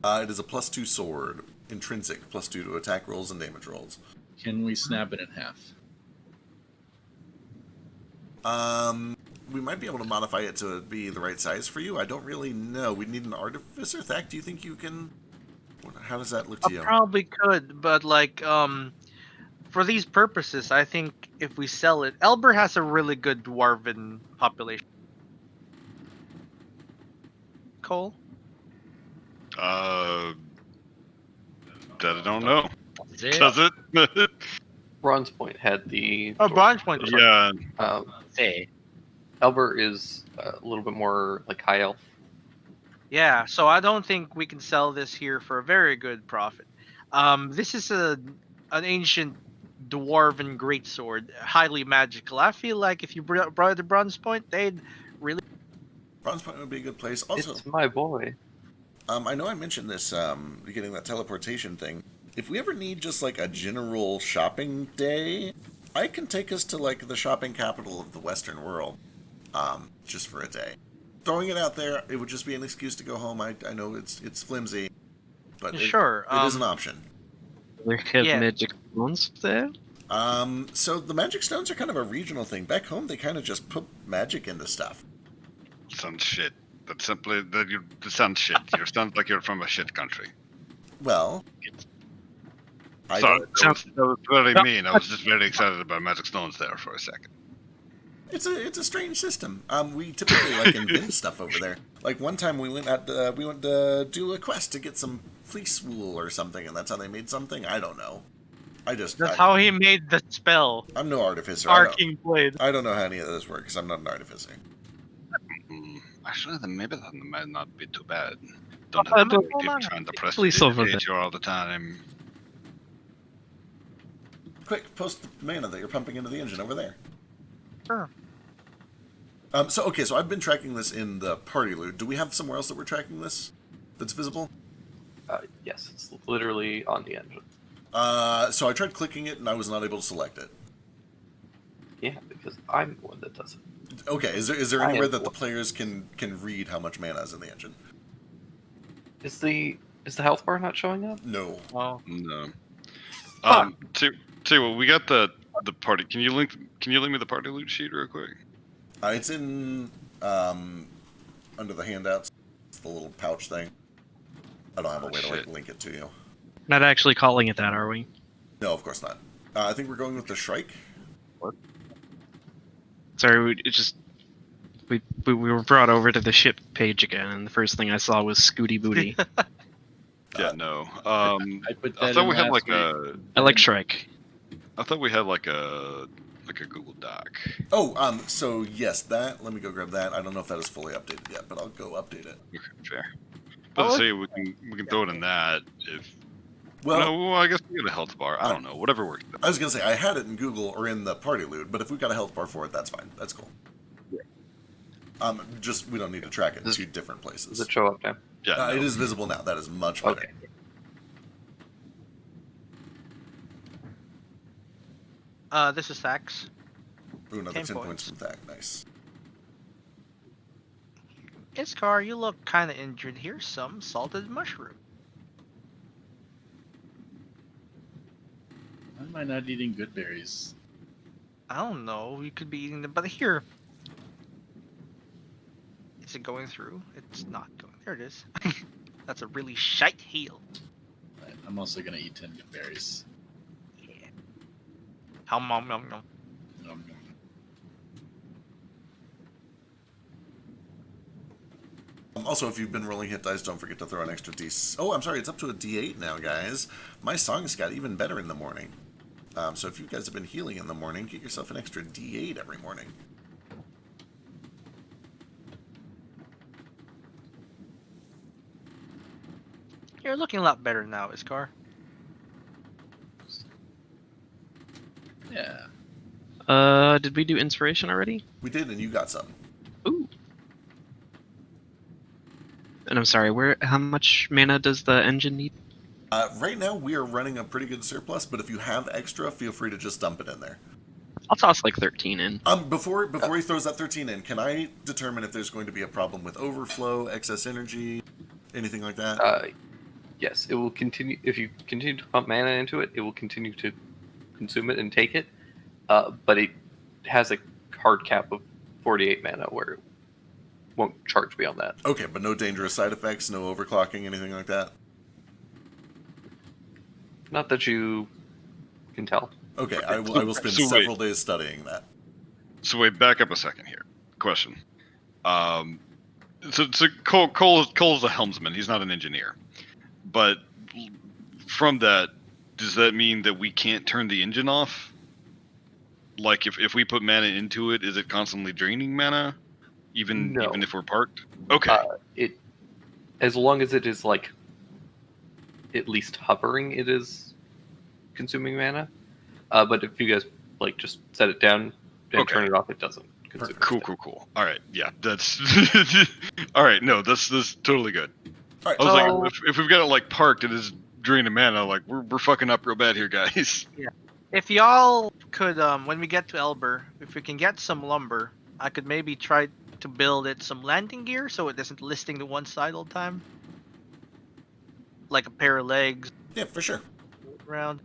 It is a +2 sword, intrinsic, +2 to attack rolls and damage rolls. Can we snap it in half? We might be able to modify it to be the right size for you. I don't really know. We need an artificer. Thack, do you think you can? How does that look to I you? probably could, but for these purposes, I think if we sell it, Elber has a really good dwarven population. Cole? That I don't know. Is it? Does it? Bronze Point had the. Oh, Bronze Point. was Yeah. Say, Albert is a little bit more like high elf. Yeah, so I don't think we can sell this here for a very good profit. This is an ancient dwarven greatsword, highly magical. I feel like if you brought the bronze point, they'd really. Bronze Point would be a good place. Also, It's my boy. I know I mentioned this, getting that teleportation thing. If we ever need just like a general shopping day, I can take us to like the shopping capital of the Western world, just for a day. Throwing it out there, it would just be an excuse to go home. I know it's flimsy, but Sure. it is an option. They have Yeah. magic stones there. So the magic stones are kind of a regional thing. Back home, they kind of just put magic into stuff. Sounds shit. That's simply that sounds shit. You sound like you're from a shit country. Well, I Sorry, don't. that was very mean. I was just very excited about magic stones there for a second. It's a strange system. We typically like invent stuff over there. Like one time we went to do a quest to get some fleece wool or something, and that's how they made something. I don't know. That's how he made the spell. I'm no artificer. Arcing blade. I don't know how any of this works. I'm not an artificer. Actually, then maybe that might not be too bad. Don't I have to don't- keep trying to press Fleece over the page all the time. Quick, post the mana that you're pumping into the engine over there. Sure. So I've been tracking this in the party loot. Do we have somewhere else that we're tracking this? That's visible? Yes, it's literally on the engine. So I tried clicking it and I was not able to select it. Yeah, because I'm the one that does it. Okay, is there I anywhere have that the one. players can read how much mana is in the engine? Is the health bar not showing up? No. Oh. No. Fuck. Tell you what, we got the party. Can you link me the party loot sheet real quick? It's in under the handouts. It's the little pouch thing. I don't have a way to like Shit. link it to you. Not actually calling it that, are we? No, of course not. I think we're going with the Shrike. Sorry, we were brought over to the ship page again, and the first thing I saw was Scooty Booty. Yeah, no. I put that I thought in we had last like week. I like Shrike. I thought we had like a Google Doc. Oh, so yes, that. Let me go grab that. I don't know if that is fully updated yet, but I'll go update it. Okay, fair. But Oh, say we can throw it in that if. Well, No, I guess we get a health bar. I don't know. Whatever works. I was gonna say I had it in Google or in the party loot, but if we've got a health bar for it, that's fine. That's cool. Just we don't need to track it in Does- two different Does places. it show up now? Yeah. No. It is visible now. That is much better. Okay. This is Thax. Ooh, another 10 10 points points. from that. Nice. Iskar, you look kind of injured. Here's some salted mushroom. Why am I not eating good berries? I don't know. You could be eating them, but here. Is it going through? It's not going. There it is. That's a really shite heal. I'm also gonna eat 10 good berries. Yeah. Hum nom nom nom. Nom, nom. Also, if you've been rolling hit dice, don't forget to throw an extra D. Oh, I'm sorry, it's up to a D8 now, guys. My songs got even better in the morning. So if you guys have been healing in the morning, get yourself an extra D8 every morning. You're looking a lot better now, Iskar. Yeah. Did we do inspiration already? We did, and you got some. Ooh. And I'm sorry, how much mana does the engine need? Right now, we are running a pretty good surplus, but if you have extra, feel free to just dump it in there. I'll toss like 13 in. Before he throws that 13 in, can I determine if there's going to be a problem with overflow, excess energy, anything like that? Yes, it will continue. If you continue to pump mana into it, it will continue to consume it and take it. But it has a hard cap of 48 mana where it won't charge beyond that. Okay, but no dangerous side effects, no overclocking, anything like that? Not that you can tell. Okay, I will spend So wait. several days studying that. So wait, back up a second here. Question. So Cole's a helmsman. He's not an engineer. But from that, does that mean that we can't turn the engine off? Like if we put mana into it, is it constantly draining mana? Even No. if we're parked? Okay. It, as long as it is like at least hovering, it is consuming mana. But if you guys like just set it down and Okay. turn it off, it doesn't consume Cool, anything. cool. All right, yeah, that's all right. No, that's totally good. All right. I was So- like, if we've got it like parked, it is draining mana. Like we're fucking up real bad here, guys. If y'all could, when we get to Elber, if we can get some lumber, I could maybe try to build it some landing gear so it isn't listing to one side all the time. Like a pair of legs Yeah, for sure. around.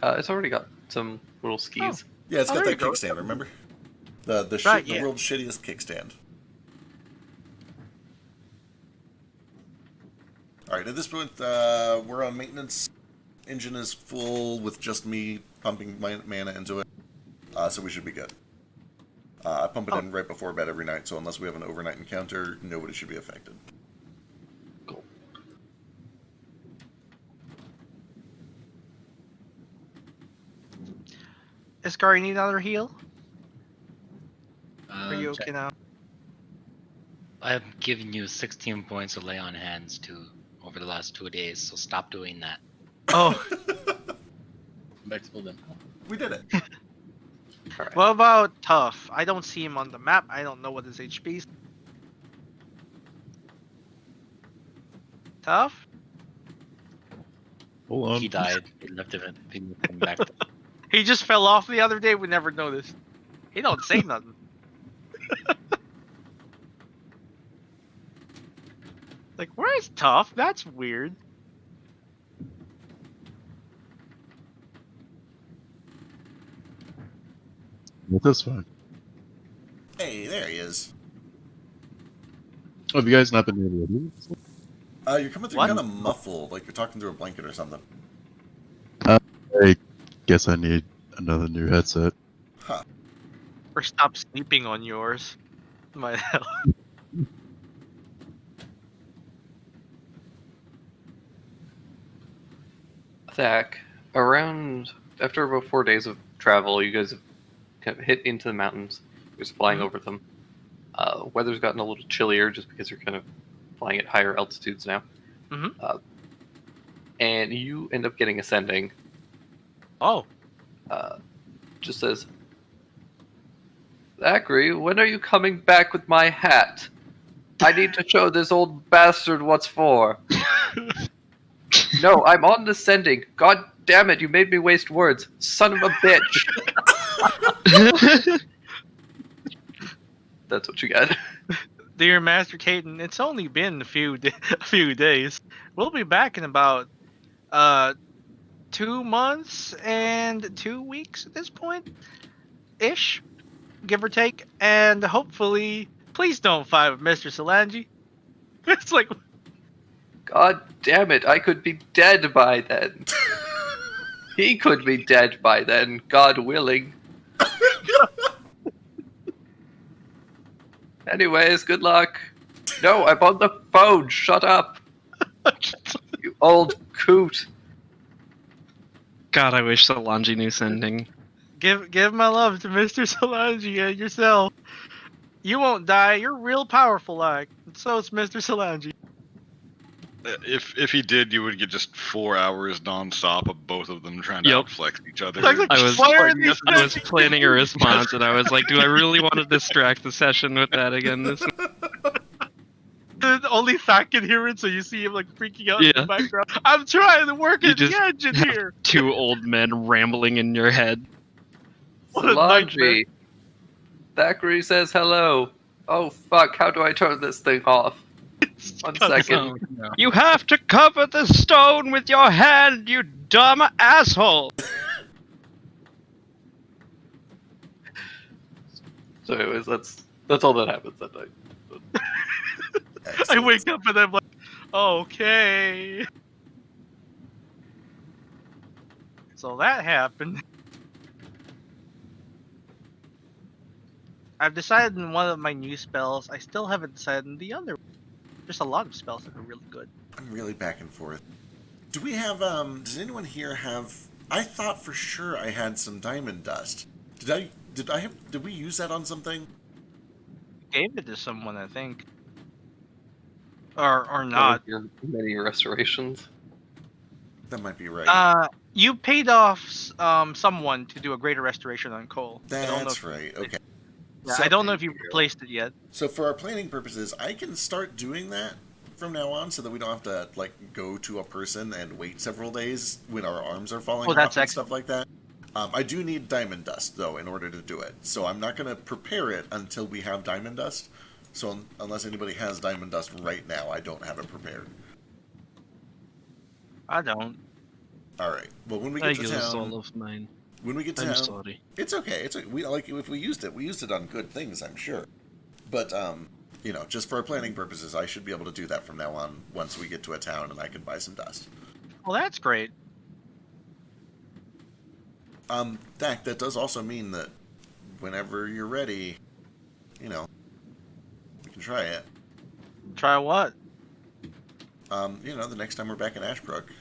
It's already got some little skis. Yeah, it's Oh, got there that you go. kickstand. Remember the Right, the yeah. world's shittiest kickstand. All right, at this point, we're on maintenance. Engine is full with just me pumping my mana into it, so we should be good. I pump it in right before bed every night, so unless we have an overnight encounter, nobody should be affected. Cool. Iskar, you need another heal? Are you check. okay now? I've given you 16 points of lay on hands too over the last 2 days, so stop doing that. Oh, Back to building. We did it. All right. what about Tough? I don't see him on the map. I don't know what his HP is. Tough? Hold on. He died. He left it. He didn't come back. He just fell off the other day. We never noticed. He don't say nothing. Like, where's Tough? That's weird. That's fine. Hey, there he is. Oh, have you guys not been able to move? You're coming through What? kind of muffled, like you're talking through a blanket or something. I guess I need another new headset. Huh. Or stop sleeping on yours. Might help. Zach, around after about 4 days of travel, you guys have kind of hit into the mountains. You're just flying over them. Weather's gotten a little chillier just because you're kind of flying at higher altitudes now. Mhm. And you end up getting ascending. Oh, Just says, Zachary, when are you coming back with my hat? I need to show this old bastard what's for. No, I'm on descending. God damn it, you made me waste words. Son of a bitch. That's what you got. dear Master Caden, it's only been a few days. We'll be back in about 2 months and 2 weeks at this point, ish, give or take. And hopefully, please don't fight with Mr. Solangi. It's like, God damn it, I could be dead by then. He could be dead by then, God willing. Anyways, good luck. No, I'm on the phone. Shut up. You old coot. God, I wish Solangi knew sending. give my love to Mr. Solangi and yourself. You won't die. You're real powerful, like. And so is Mr. Solangi. If he did, you would get just 4 hours nonstop of both of them trying to Yep. outflex each other. Like, I was- why are these I was planning a response, and I was like, do I really want to distract the session with that again? This only Thak can hear it, so you see him like freaking out in Yeah. the background. I'm trying to work You in the just engine here. two old men rambling in your head. What a nightmare. Solangi. Thackeray says hello. Oh fuck, how do I turn this thing off? 1 second. You have to cover the stone with your hand, you dumb asshole! So anyways, that's all that happens that night. I Excellent. wake up and I'm like, okay. So that happened. I've decided in one of my new spells. I still haven't decided in the other. There's a lot of spells that are really good. I'm really back and forth. Do we have, does anyone here have, I thought for sure I had some diamond dust. Did we use that on something? Gave it to someone, I think. Or not. Your many restorations. That might be right. You paid off someone to do a greater restoration on Cole. I don't know. That's right. Okay. Yeah, So- I don't know if you replaced it yet. So for our planning purposes, I can start doing that from now on, so that we don't have to like go to a person and wait several days when our arms are falling Oh, off that's and stuff like that. I do need diamond dust though in order to do it, so I'm not going to prepare it until we have diamond dust. So unless anybody has diamond dust right now, I don't have it prepared. I don't. All right. Well, when we I get to used all town, of mine. when we get to I'm town, sorry. it's okay. We like if we used it on good things, I'm sure. But you know, just for planning purposes, I should be able to do that from now on. Once we get to a town, and I can buy some dust. Well, that's great. Dak, that does also mean that whenever you're ready, you know, we can try it. Try what? You know, the next time we're back in Ashbrook.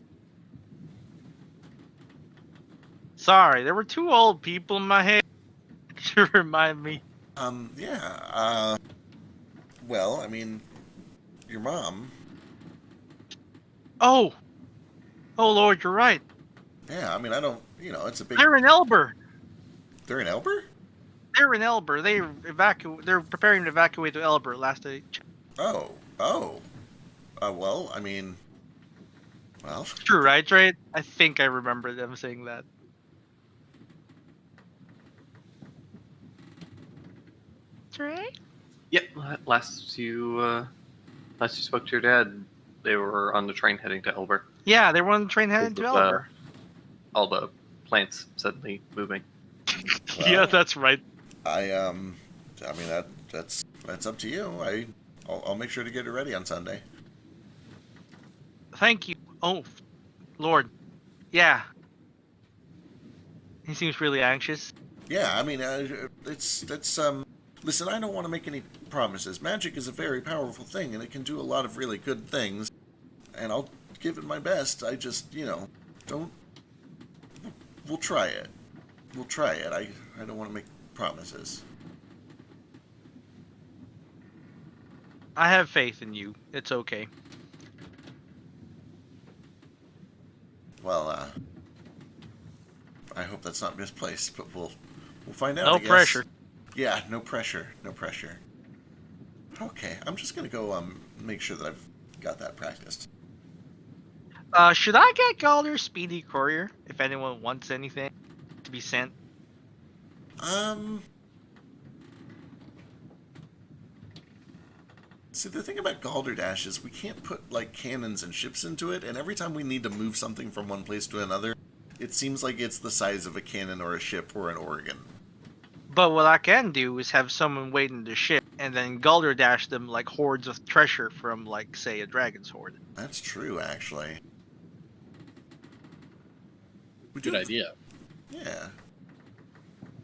Sorry, there were two old people in my head. To remind me. Yeah. Well, I mean, your mom. Oh. Oh Lord, you're right. Yeah, I mean, I don't. You know, it's a big. They're in Elber. They're in Elber? They're in Elber. They're preparing to evacuate to Elber last day. Oh. Well, I mean. Well. True, right, Trey? I think I remember them saying that. Trey? Yep. Last you spoke to your dad, they were on the train heading to Elber. Yeah, they were on the train heading to Because of, Elber. All the plants suddenly moving. Yeah, that's right. I mean that's up to you. I'll make sure to get it ready on Sunday. Thank you. Oh, Lord. Yeah. He seems really anxious. Yeah, I mean it's listen, I don't want to make any promises. Magic is a very powerful thing, and it can do a lot of really good things. And I'll give it my best. I just, you know, don't. We'll try it. We'll try it. I don't want to make promises. I have faith in you. It's okay. Well, I hope that's not misplaced, but we'll find out. No I guess. pressure. Yeah, no pressure. No pressure. Okay, I'm just gonna go make sure that I've got that practiced. Should I get Galder's speedy courier if anyone wants anything to be sent? See, the thing about Galderdash is we can't put like cannons and ships into it, and every time we need to move something from one place to another, it seems like it's the size of a cannon or a ship or an organ. But what I can do is have someone wait in the ship and then Galderdash them like hordes of treasure from, like, say, a dragon's horde. That's true, actually. Good idea. Yeah.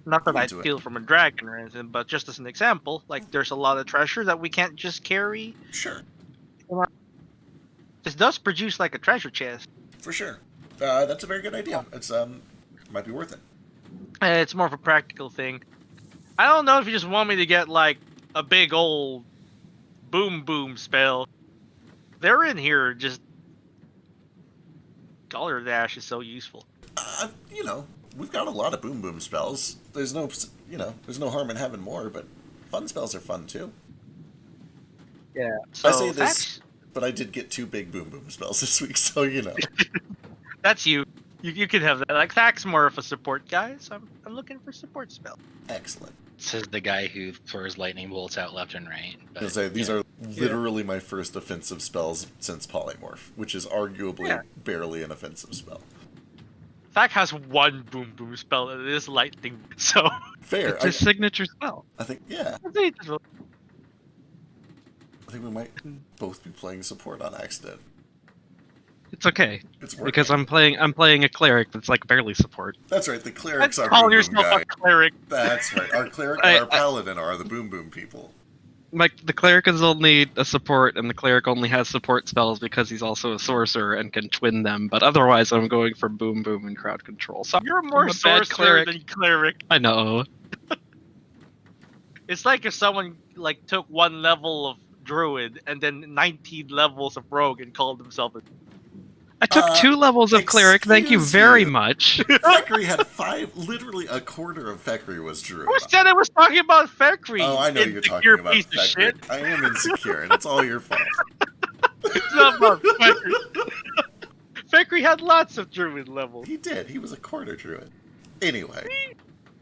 Not that I'm I into it. steal from a dragon or anything, but just as an example, like, there's a lot of treasure that we can't just carry. Sure. This does produce, like, a treasure chest. For sure. That's a very good idea. It's might be worth it. It's more of a practical thing. I don't know if you just want me to get, like, a big old boom spell. They're in here just... Galderdash is so useful. You know, we've got a lot of boom spells. There's no, you know, there's no harm in having more, but fun spells are fun too. Yeah. So I say this, that's, but I did get 2 big boom spells this week, so you know. that's you. You can have that. Like, Thak's more of a support guy, so I'm looking for support spell. Excellent. Says the guy who throws lightning bolts out left and right. But, I say these yeah. are literally my first offensive spells since Polymorph, which is arguably barely an offensive spell. Thak has one boom spell, and it is lightning. So Fair. It's his signature spell. I think, yeah. I think we might both be playing support on accident. It's okay It's working. because I'm playing a cleric that's like barely support. That's right. The clerics are call boom yourself guy. a cleric. That's right. Our cleric and our paladin are the boom people. Like the cleric is only a support, and the cleric only has support spells because he's also a sorcerer and can twin them. But otherwise, I'm going for boom and crowd control. So You're more I'm a bad sorcerer than cleric. I know. It's like if someone like took 1 level of druid and then 19 levels of rogue and called themselves a... I took 2 levels of cleric. Thank you excuse very you. much. Fekri had 5. Literally a quarter of Fekri was Druid. Who said I was talking about Fekri? Oh, I know you're talking Insecure about piece of Fekri. shit. I am insecure, and it's all your fault. It's not about Fekri. Fekri had lots of druid levels. He did. He was a quarter Druid. Anyway.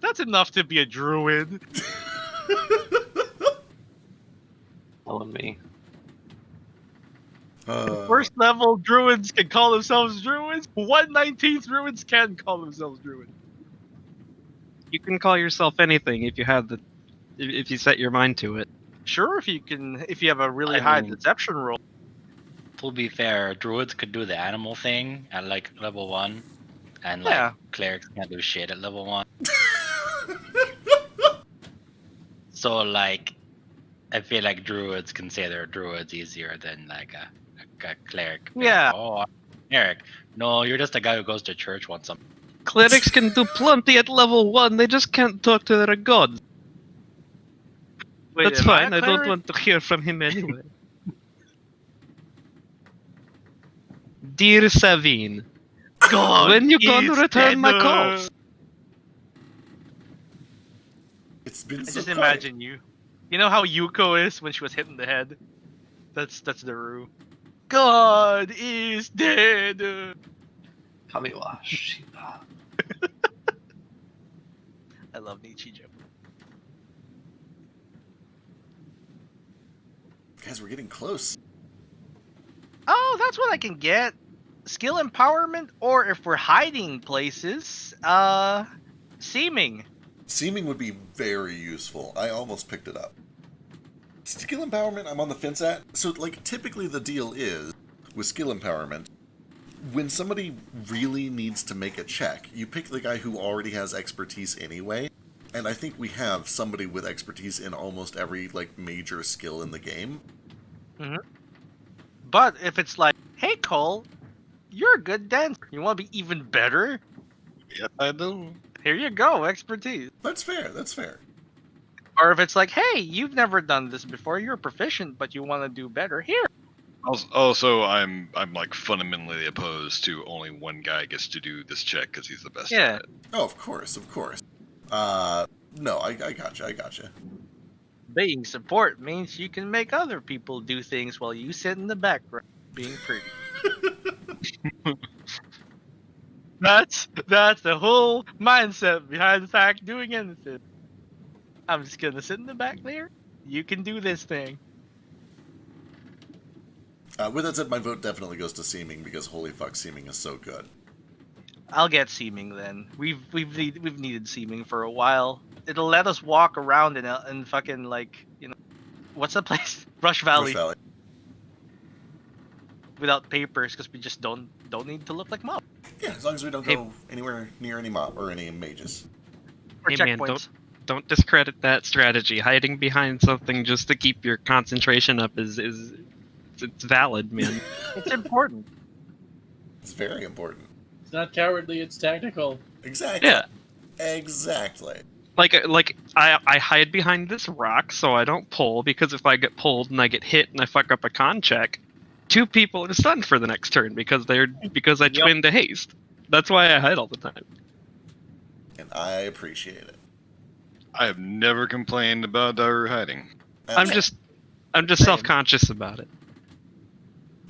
That's enough to be a druid. Telling me. First level druids can call themselves druids. 1/19th druids can call themselves druids. You can call yourself anything if you have if you set your mind to it. Sure, if you have a really I high mean- deception roll. To be fair, druids could do the animal thing at like level 1, and like Yeah. clerics can't do shit at level 1. So like, I feel like druids can say they're druids easier than like a cleric. Being, Yeah. Oh, I'm a cleric. No, you're just a guy who goes to church once a month. Clerics can do plenty at level 1, they just can't talk to their gods. Wait, That's am I a fine, I don't cleric? want to hear from him anyway. Dear Savine, God, when you gonna he's return my dead. calls? It's been I so just quiet. imagine you. You know how Yuko is when she was hit in the head? That's the Rue. God is dead. Kamiwa Shiba. I love Nichijou. Guys, we're getting close. Oh, that's what I can get. Skill empowerment, or if we're hiding places, seeming. Seeming would be very useful. I almost picked it up. Skill empowerment, I'm on the fence at. So, like, typically the deal is, with skill empowerment, when somebody really needs to make a check, you pick the guy who already has expertise anyway. And I think we have somebody with expertise in almost every, like, major skill in the game. But if it's like, hey Cole, you're a good dancer. You want to be even better? Yes, I do. Here you go, expertise. That's fair, that's fair. Or if it's like, hey, you've never done this before. You're proficient, but you want to do better. Here. Also, I'm like fundamentally opposed to only one guy gets to do this check because he's the best. Yeah. At it. Oh, of course, of course. No, I gotcha. Being support means you can make other people do things while you sit in the background being pretty. That's the whole mindset behind the fact doing anything. I'm just gonna sit in the back there. You can do this thing. With that said, my vote definitely goes to Seeming because holy fuck, Seeming is so good. I'll get seeming then. We've needed seeming for a while. It'll let us walk around in fucking like, you know, what's that place? Rush Valley, Rush Valley. without papers because we just don't need to look like mobs Yeah, as long as we don't Hey. go anywhere near any mob or any mages. or Hey, man, checkpoints. Don't discredit that strategy. Hiding behind something just to keep your concentration up is it's valid, man. It's important. It's very important. It's not cowardly, it's tactical. Exactly. Yeah. Exactly. Like I hide behind this rock so I don't pull, because if I get pulled and I get hit and I fuck up a con check, 2 people are stunned for the next turn because I Yep. twin to haste. That's why I hide all the time. And I appreciate it. I have never complained about Daru hiding. I'm Okay, just Same. self-conscious about it.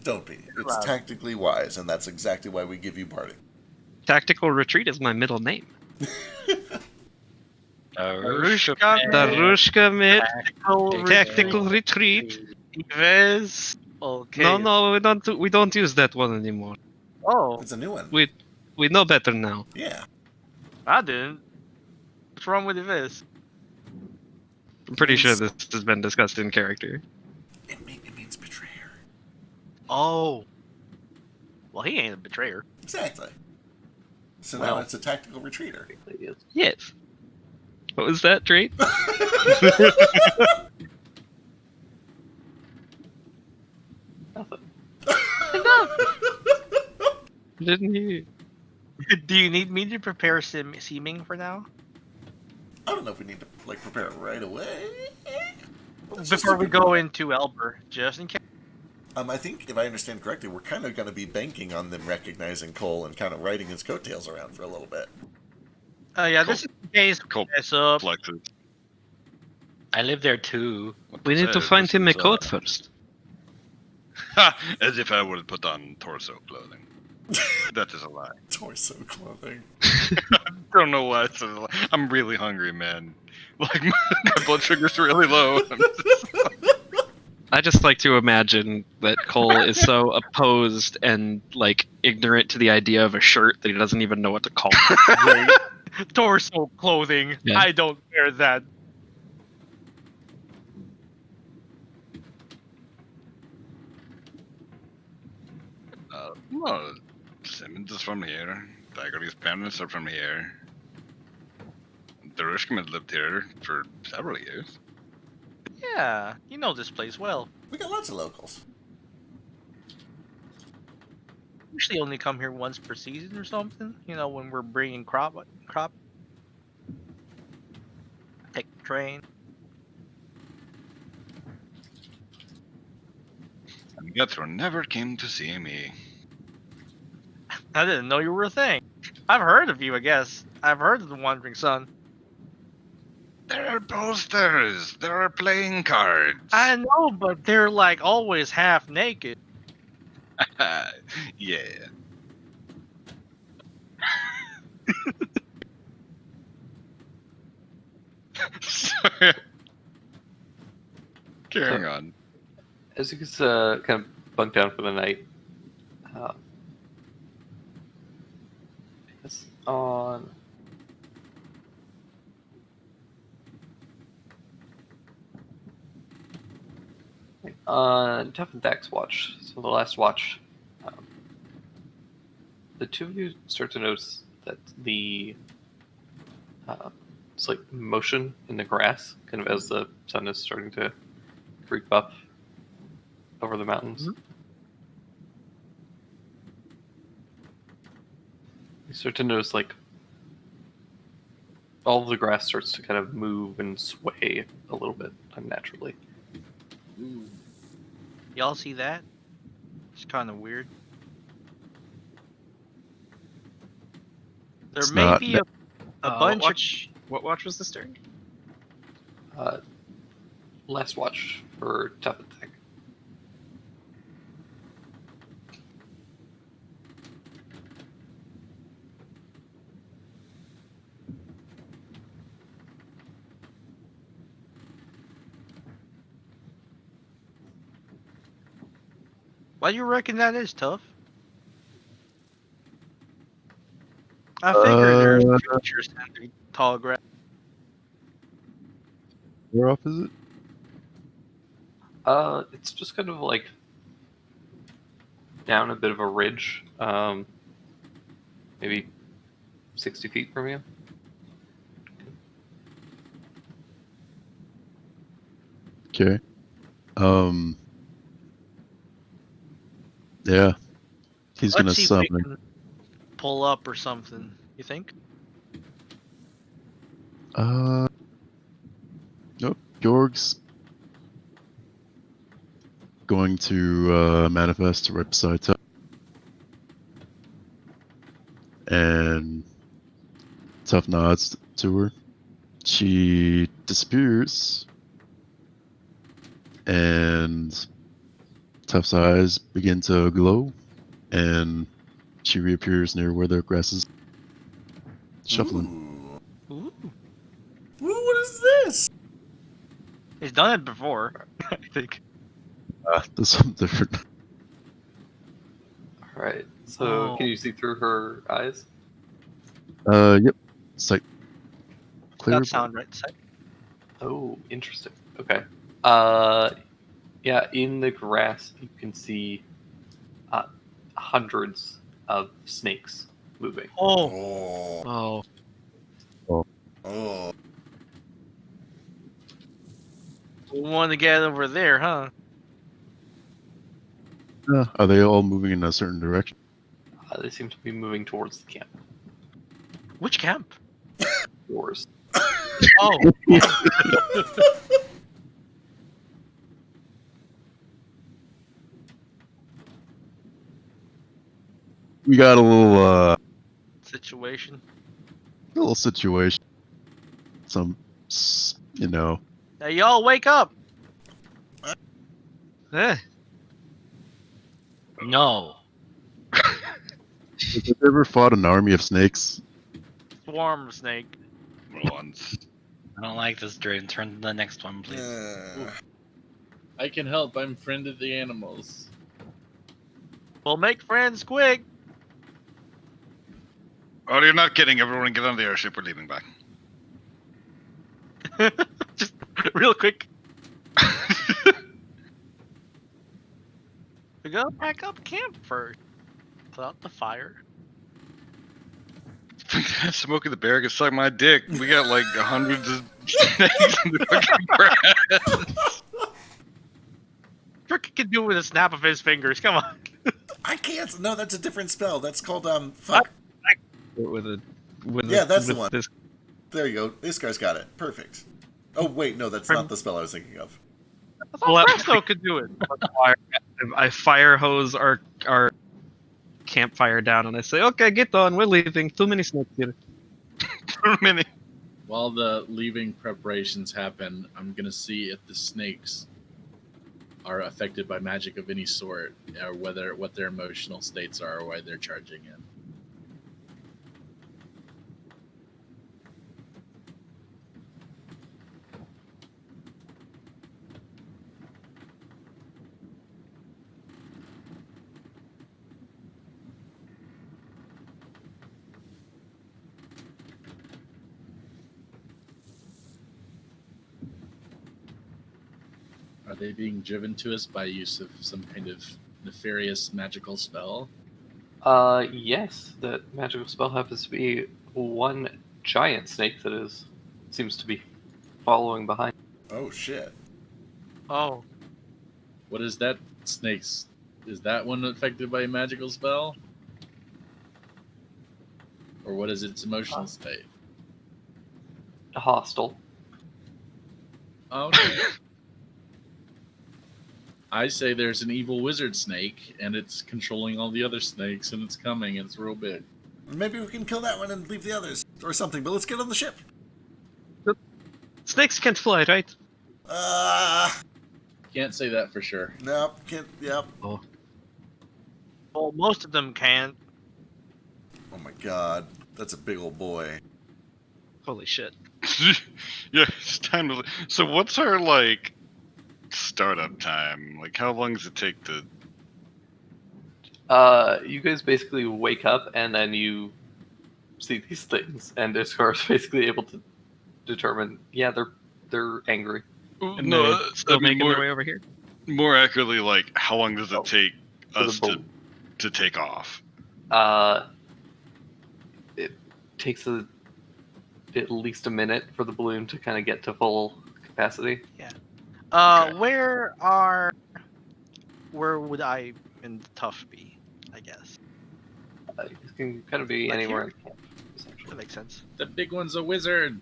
Don't be. It's Wow. tactically wise, and that's exactly why we give you party. Tactical retreat is my middle name. Darushka Darushka mit Tactical tactical retreat. Viz. Okay. No, we don't use that one anymore. Oh, It's a new one. We know better now. Yeah. I didn't. What's wrong with Viz? I'm pretty sure this has been discussed in character. It means betrayer. Oh. Well, he ain't a betrayer. Exactly. So Well. now it's a tactical retreater. Yes. What was that, Drake? Didn't you? Do you need me to prepare seeming for now? I don't know if we need to like prepare it right away. Let's just Before we keep it go moving. into Elber, just in case. I think, if I understand correctly, we're kind of going to be banking on them recognizing Cole and kind of riding his coattails around for a little bit. Yeah, this is the case. Cole Mess up. flexes. I live there too. We need to Says find this him a is, coat first. As if I would put on torso clothing. That is a lie. Torso clothing. I don't know why I said a lie. I'm really hungry, man. Like, my blood sugar's really low. I just like to imagine that Cole is so opposed and like ignorant to the idea of a shirt that he doesn't even know what to call it. Torso clothing. Yeah. I don't wear that. Well, Simmons is from here. Daggerty's parents are from here. The Rishkman lived here for several years. Yeah, you know this place well. We got lots of locals. Usually only come here once per season or something. You know, when we're bringing crop. Take the train. And Gethro never came to see me. I didn't know you were a thing. I've heard of you, I guess. I've heard of the Wandering Sun. There are posters. There are playing cards. I know, but they're like always half naked. Yeah. Sorry. Carrying on. As you guys kind of bunk down for the night, it's on. On Tough and Thak's watch, so the last watch, the two of you start to notice that the it's like motion in the grass, kind of as the sun is starting to creep up over the mountains. You start to notice like all of the grass starts to kind of move and sway a little bit unnaturally. Y'all see that? It's kind of weird. There It's may not be a bunch What watch was this during? Last watch for Tough and Thak. Why do you reckon that is, Tough? I figure there's creatures in the tall grass. Where off is it? It's just kind of like down a bit of a ridge, maybe 60 feet from you. Okay. Yeah. He's gonna Let's see if we summon. can pull up or something. You think? Nope. Georg's going to manifest right beside Tuff. And Tuff nods to her. She disappears. And Tuff's eyes begin to glow. And she reappears near where the grass is shuffling. Ooh. Ooh. Ooh, what is this? He's done it before, I think. There's something different. Alright, so Oh. can you see through her eyes? Yep. Sight clear. That sound right. Side. Oh, interesting. Okay. Yeah, in the grass you can see hundreds of snakes moving. Oh, Oh. Oh, Oh. we want to get over there, huh? Are they all moving in a certain direction? They seem to be moving towards the camp. Which camp? Yours. Oh, we got a Situation. little situation. You know, Hey, y'all, wake up! Eh, No. have you ever fought an army of snakes? Swarm snake. Once. I don't like this dream. Turn to the next one, please. I can help. I'm friend of the animals. We'll make friends quick. Oh, you're not kidding. Everyone get on the airship. We're leaving back. Just real quick. We go back up camp first. Put out the fire. Smokey the Bear can suck my dick. We got like hundreds of snakes in the fucking grass. Trick can do it with a snap of his fingers. Come on. I can't. No, that's a different spell. That's called fuck. with Yeah, that's the with one. This, There you go. This guy's got it. Perfect. Oh wait, no, that's not the spell I was thinking of. I thought Presto could do it. I fire hose our campfire down, and I say, "Okay, get on. We're leaving. Too many snakes here." Too many. While the leaving preparations happen, I'm gonna see if the snakes are affected by magic of any sort, or what their emotional states are, or why they're charging in. Are they being driven to us by use of some kind of nefarious magical spell? Yes, that magical spell happens to be one giant snake that seems to be following behind. Oh shit. Oh, What is that snake's? Is that one affected by a magical spell? Or what is its emotional state? Hostile. Okay. I say there's an evil wizard snake, and it's controlling all the other snakes, and it's coming, and it's real big. Maybe we can kill that one and leave the others, or something. But let's get on the ship. Snakes can't fly, right? Can't say that for sure. No, can't. Yep. well, most of them can't. Oh my god, that's a big old boy. Holy shit! Yeah, it's time to. So, what's our like startup time? Like, how long does it take to? You guys basically wake up and then you see these things, and Iskar is basically able to determine. Yeah, they're angry. And No, they're still making their way over here. more accurately, like, how long does it Oh, take for the us boat. to take off? It takes at least a minute for the balloon to kind of get to full capacity. Okay. Where would I and Tough be? I guess It can kind of be Like anywhere here? in camp, essentially. that makes sense. The big one's a wizard.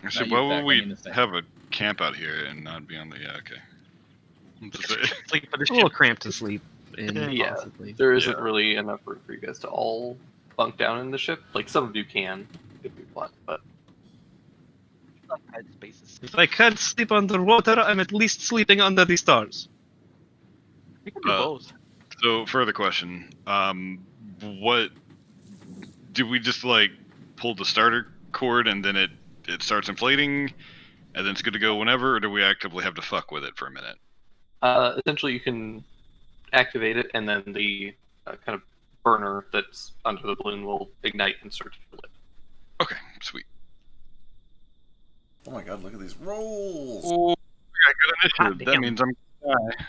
Actually, you why back, would I we mean the thing. have a camp out here and not be on the? Yeah, okay. I'm just saying. Sleep for the It's a little ship. cramped to sleep in, Yeah. possibly. There isn't Yeah. really enough room for you guys to all bunk down in the ship. Like some of you can, if you want, but Outside spaces. If I can't sleep underwater, I'm at least sleeping under the stars. We can do both. So, further question. What do we just like pull the starter cord and then it starts inflating, and then it's good to go whenever, or do we actively have to fuck with it for a minute? essentially you can activate it, and then the kind of burner that's under the balloon will ignite and start to fill it. Okay, sweet. Oh my god, look at these rolls. Oh, we got good initiative. That damn. means I'm gonna die.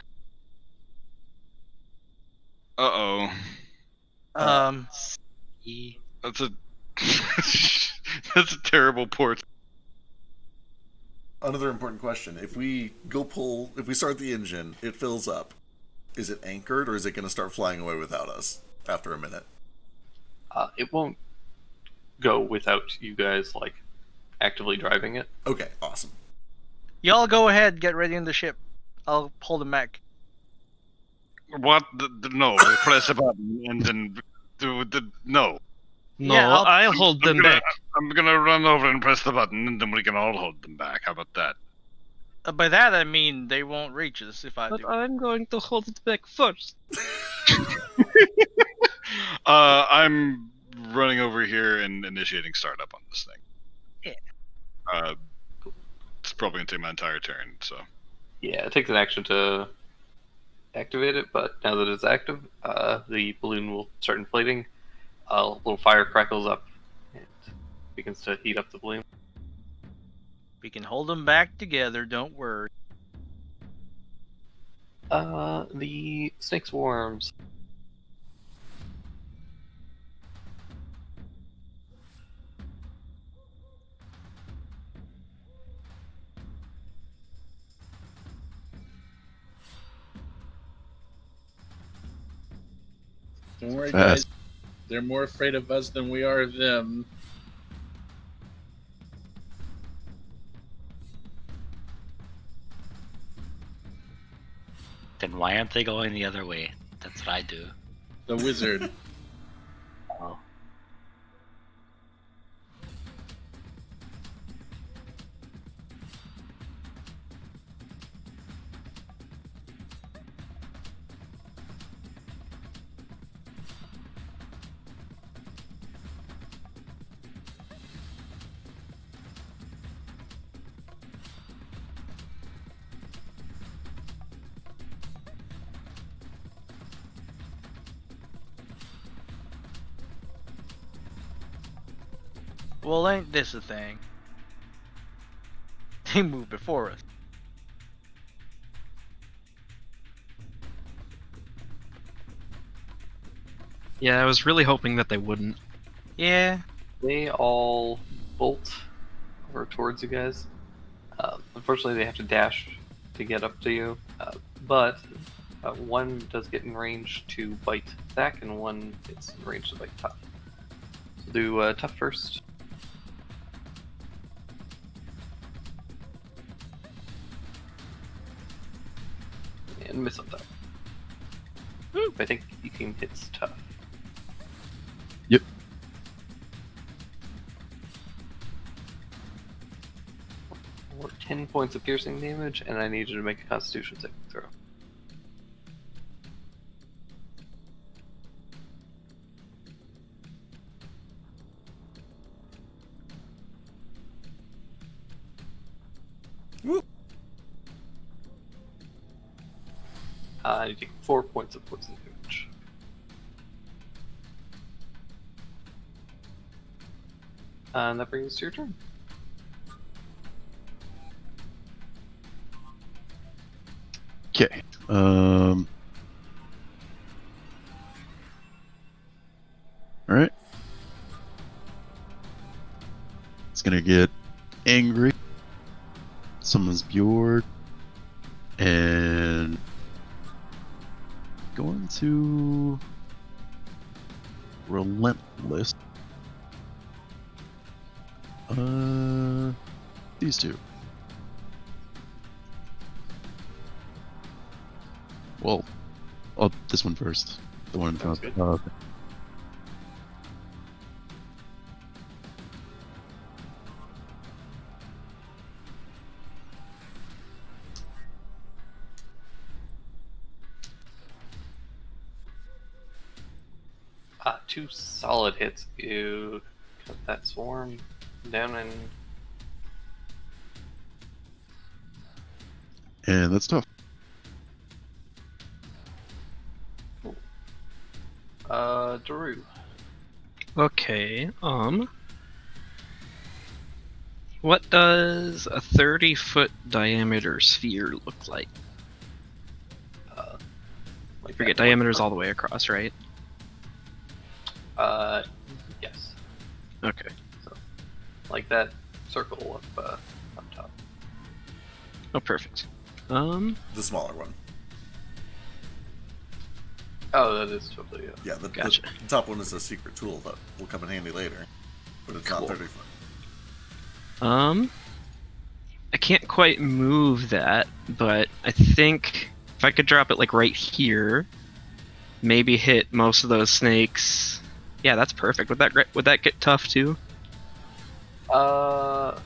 Uh-oh. That's a that's a terrible port. Another important question. If we start the engine, it fills up. Is it anchored, or is it going to start flying away without us after a minute? It won't go without you guys like actively driving it. Okay, awesome. Y'all go ahead, get ready in the ship. I'll pull the mech. What? No, press a button and then do the no. No, Yeah, I'll hold them back. I'm gonna run over and press the button, and then we can all hold them back. How about that? By that I mean they won't reach us if I But do. I'm going to hold it back first. I'm running over here and initiating startup on this thing. Yeah. It's probably gonna take my entire turn. So Yeah, it takes an action to activate it, but now that it's active, the balloon will start inflating. A little fire crackles up and begins to heat up the balloon. We can hold them back together. Don't worry. The snake swarms. Don't worry, Fast. guys. They're more afraid of us than we are of them. Then why aren't they going the other way? That's what I do. The wizard. Oh. Well, ain't this a thing? They move before us. Yeah, I was really hoping that they wouldn't. Yeah. They all bolt over towards you guys. Unfortunately, they have to dash to get up to you, but one does get in range to bite Zach, and one gets in range to bite Tough. So do Tough first. And miss on Tough. I think the team hits Tough. Yep. Or 10 points of piercing damage, and I need you to make a Constitution saving throw. Woo. You take 4 points of poison damage. And that brings us to your turn. Okay. All right. It's gonna get angry. Summons Bjorg, and going to relentless. These two. Well, this one first. The one in Sounds front. good. Okay. Two solid hits. You cut that swarm down And that's tough. Daru. Okay, what does a 30-foot diameter sphere look like? Like Forget that. diameter's all the way across, right? Yes. Okay. Like that circle up top. Oh, perfect. The smaller one. Oh, that is totally it. Yeah, the Gotcha. top one is a secret tool that will come in handy later. But it's Cool. not 30 foot. I can't quite move that, but I think if I could drop it like right here, maybe hit most of those snakes. Yeah, that's perfect. Would that get tough too? He'll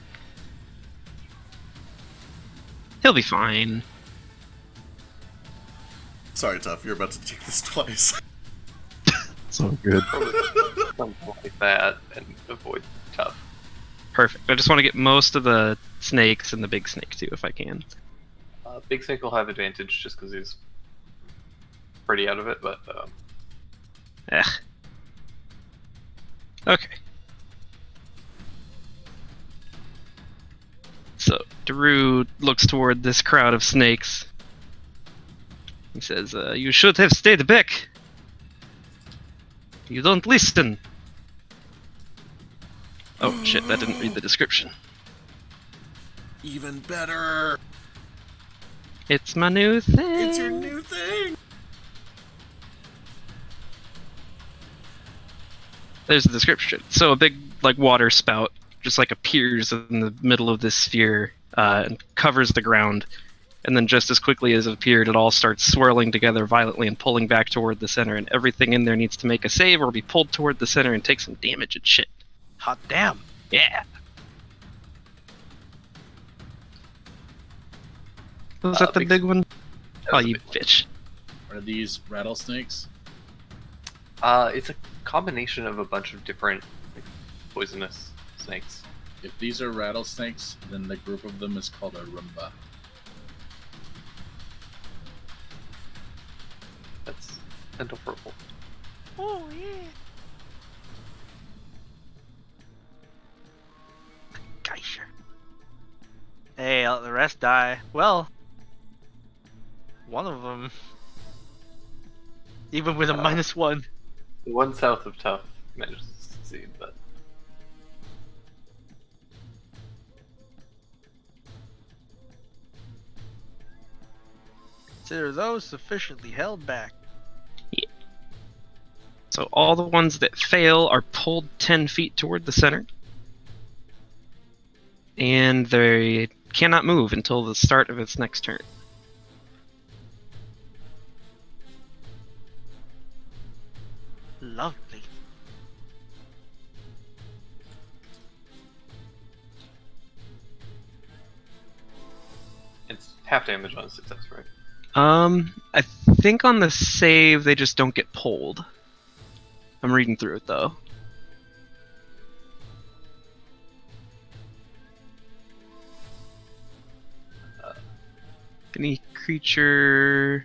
be fine. Sorry, Tough, you're about to take this twice. It's all good. Something like that and avoid tough. Perfect. I just want to get most of the snakes and the big snake too, if I can. Big Snake will have advantage just because he's pretty out of it, but Okay. So Daru looks toward this crowd of snakes. He says, "You should have stayed back. You don't listen." Oh shit! That didn't read the description. Even better. It's my new thing. It's your new thing. There's the description. So a big like water spout just like appears in the middle of this sphere and covers the ground. And then just as quickly as it appeared, it all starts swirling together violently and pulling back toward the center. And everything in there needs to make a save or be pulled toward the center and take some damage and shit. Hot damn. Yeah. Was that the big one? Oh, you bitch. Are these rattlesnakes? it's a combination of a bunch of different like, poisonous snakes. If these are rattlesnakes, then the group of them is called a Roomba. That's mental purple. Oh, yeah. Geyser. Hey, let the rest die. Well, one of them. Even with a -1. The one south of Tough managed to succeed, but Consider those sufficiently held back. So all the ones that fail are pulled 10 feet toward the center. And they cannot move until the start of its next turn. Lovely. it's half damage on a success, right? I think on the save they just don't get pulled. I'm reading through it though. Any creature.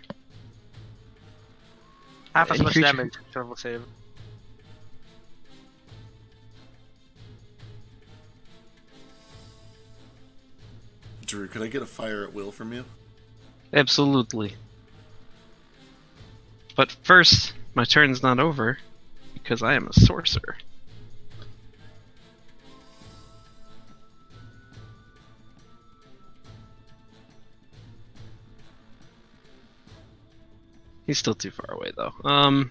Half as Any much creature- damage. Travel save. Drew, can I get a fire at will from you? Absolutely. But first, my turn's not over because I am a sorcerer. He's still too far away though.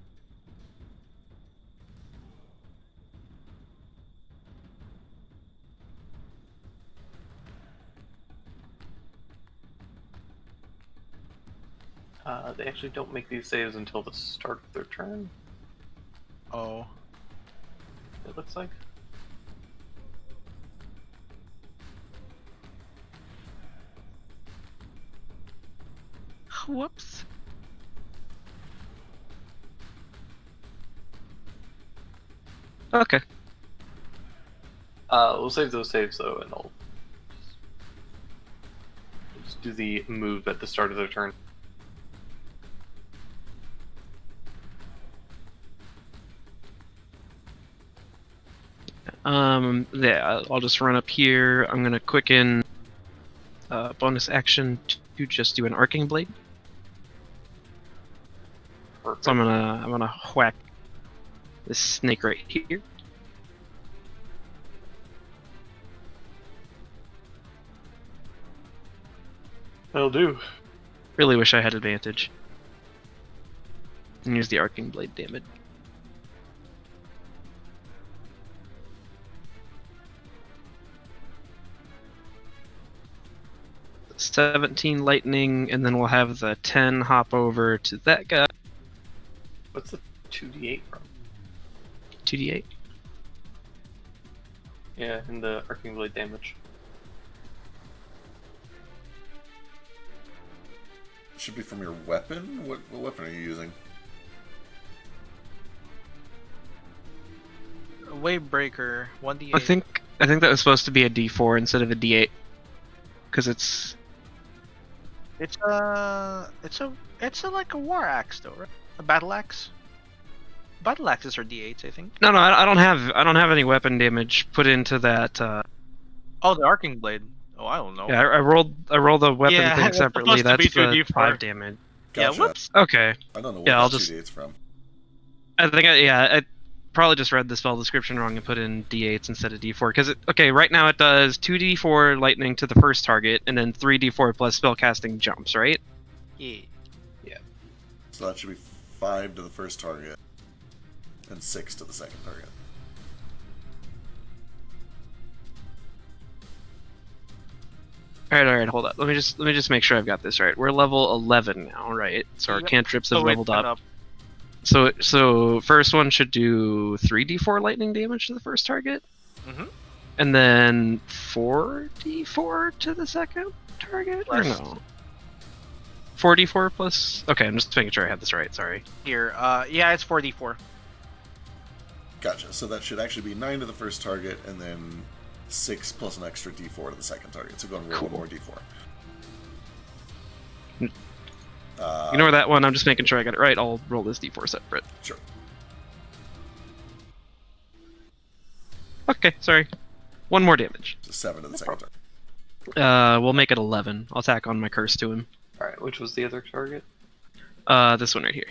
They actually don't make these saves until the start of their turn, Oh. it looks like. Whoops. Okay. We'll save those saves though, and I'll just do the move at the start of their turn. Yeah, I'll just run up here. I'm gonna quicken bonus action to just do an arcing blade. Perfect. So I'm gonna whack this snake right here. That'll do. Really wish I had advantage. And use the arcing blade damage. $17 lightning, and then we'll have the 10 hop over to that guy. What's the 2d8 from? 2d8. Yeah, in the arcing blade damage. Should be from your weapon? What weapon are you using? Wavebreaker 1d8. I think that was supposed to be a d4 instead of a d8, because it's It's a like a war axe though, right? A battle axe. Battle axes are d8s, I think. no. I don't have any weapon damage put into that. Oh, the arcing blade. Oh, I don't know. Yeah, I rolled the weapon Yeah, thing that's separately. supposed to That's be the 2d4. 5 damage. Gotcha. Yeah, whoops. Okay. I don't know what Yeah, I'll that just- 2d8's from. I think I probably just read the spell description wrong and put in d8s instead of d4 because right now it does 2d4 lightning to the first target and then 3d4 plus spellcasting jumps, right? Yeah. So that should be 5 to the first target, and 6 to the second target. All right, hold up. Let me just make sure I've got this right. We're level 11 now, right? So our Yep. cantrips have So leveled it went up. So first one should do 3d4 lightning damage to the first target. Mhm. And then 4d4 to the second target? Or Plus- no? 4d4 plus... Okay, I'm just making sure I had this right, sorry. Here, yeah, it's 4d4. Gotcha. So that should actually be 9 to the first target, and then 6 plus an extra d4 to the second target. So go and roll Cool. one more d4. Ignore that one, I'm just making sure I got it right. I'll roll this d4 separate. Sure. Okay, sorry. One more damage. So 7 to the second target. We'll make it 11. I'll tack on my curse to him. Alright, which was the other target? This one right here.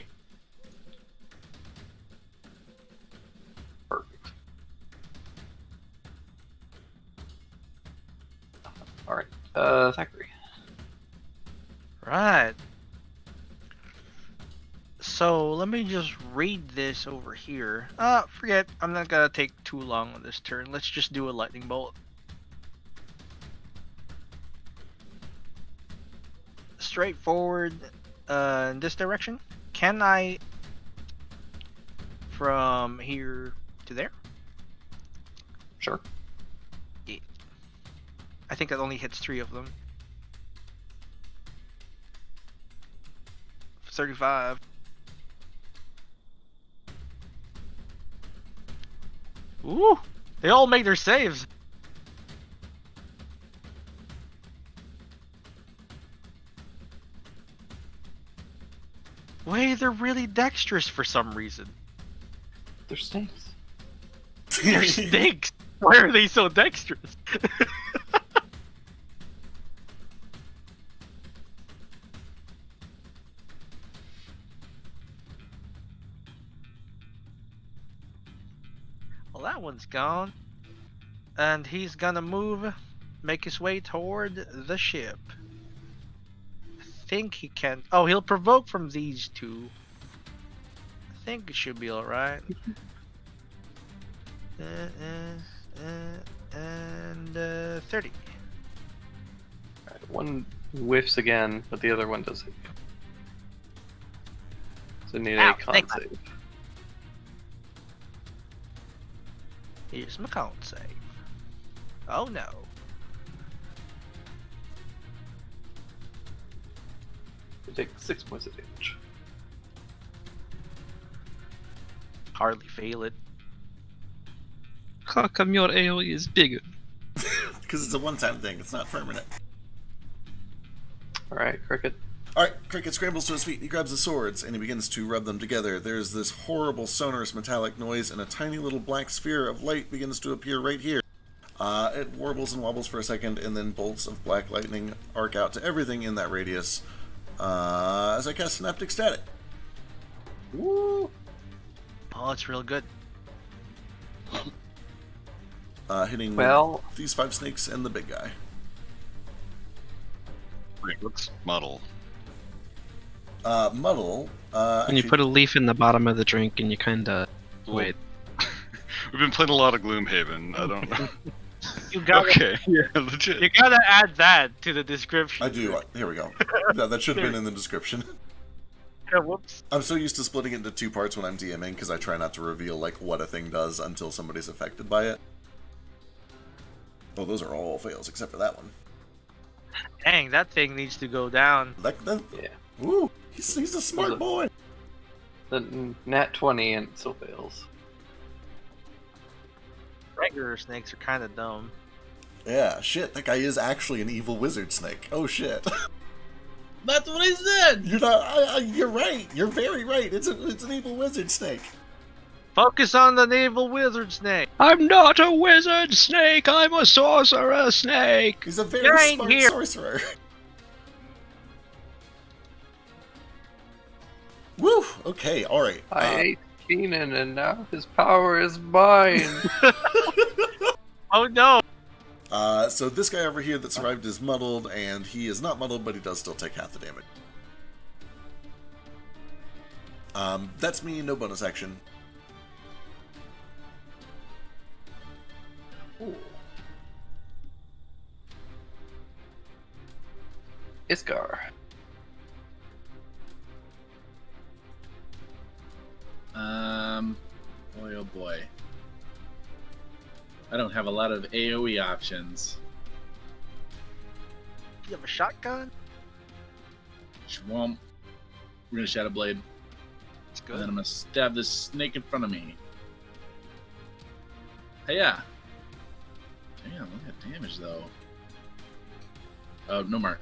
Perfect. Alright, Thackeray. Right. So let me just read this over here. Forget. I'm not gonna take too long on this turn. Let's just do a lightning bolt. Straight forward, in this direction. Can I, from here to there? Sure. I think that only hits 3 of them. 35. Ooh! They all make their saves! Wait, they're really dexterous for some reason. They're snakes. They're snakes! Why are they so dexterous? Well, that one's gone. And he's gonna move, make his way toward the ship. I think he can. Oh, he'll provoke from these two. I think it should be alright. And 30. Alright, one whiffs again, but the other one does hit you. So need Ow, a con thank save. Here's my con save. Oh no. You take 6 points of damage. Hardly fail it. How come your AoE is bigger? Because it's a one-time thing. It's not permanent. Alright, Cricket. Alright, Cricket scrambles to his feet. He grabs the swords, and he begins to rub them together. There's this horrible sonorous metallic noise, and a tiny little black sphere of light begins to appear right here. It warbles and wobbles for a second, and then bolts of black lightning arc out to everything in that radius. As I cast Synaptic Static. Woo! Oh, it's real good. Hitting Well, these 5 snakes and the big guy. Wait, let's muddle. Muddle. And you actually- put a leaf in the bottom of the drink and you kinda... Wait. We've been playing a lot of Gloomhaven. I don't know. You gotta, Okay, yeah, legit. you gotta add that to the description. I do. Here we go. That should have been in the description. Whoops. I'm so used to splitting it into two parts when I'm DMing because I try not to reveal like what a thing does until somebody's affected by it. Oh, those are all fails except for that one. Dang, that thing needs to go down. Yeah. Ooh, he's a smart boy. The nat 20 and it still fails. Regular snakes are kind of dumb. Yeah, shit, that guy is actually an evil wizard snake. Oh shit. That's what I said. You're not. You're right. You're very right. It's an evil wizard snake. Focus on the naval wizard snake. I'm not a wizard snake. I'm a sorcerer snake. He's a You very ain't smart here. sorcerer. Woo. Okay. All right. I ate Keenan and now his power is mine. Oh no. So this guy over here that survived is muddled, and he is not muddled, but he does still take half the damage. That's me. No bonus action. Ooh. Iskar. Boy, oh boy. I don't have a lot of AoE options. You have a shotgun? Schwamp. We're gonna Shadow Blade. It's And good. then I'm gonna stab this snake in front of me. Hey, yeah. Damn, look at that damage though. No mark.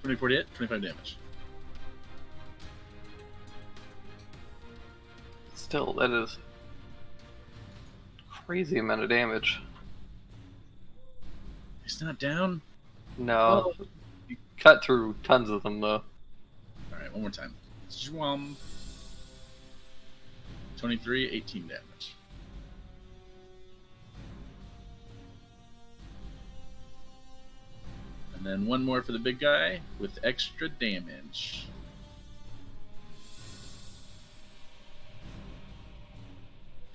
24 to hit, 25 damage. Still, that is crazy amount of damage. He's not down? No. You cut through tons of them though. Alright, one more time. Schwam. 23, 18 damage. And then one more for the big guy with extra damage.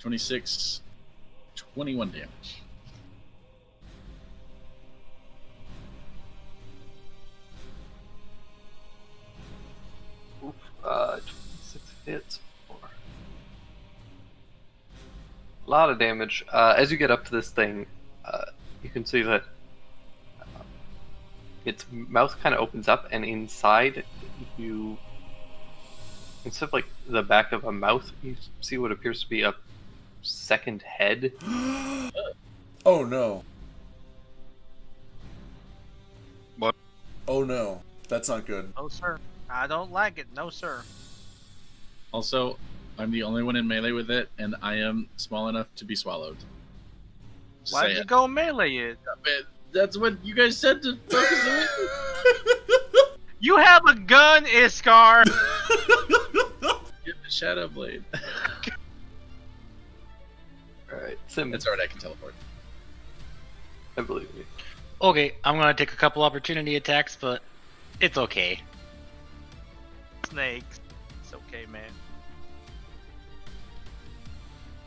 $26, 21 damage. Oof. 26 hits. A lot of damage. As you get up to this thing, you can see that its mouth kind of opens up, and inside, instead of like the back of a mouth, you see what appears to be a second head. Oh no. What? Oh no. That's not good. No sir. I don't like it. No sir. Also, I'm the only one in melee with it, and I am small enough to be swallowed. Just Why'd say you it. go melee it? That's what you guys said to focus on. You have a gun, Iskar! Get the Shadow Blade. Alright, Sim, It's alright, I can teleport. I believe you. Okay, I'm gonna take a couple opportunity attacks, but it's okay. Snakes. It's okay, man.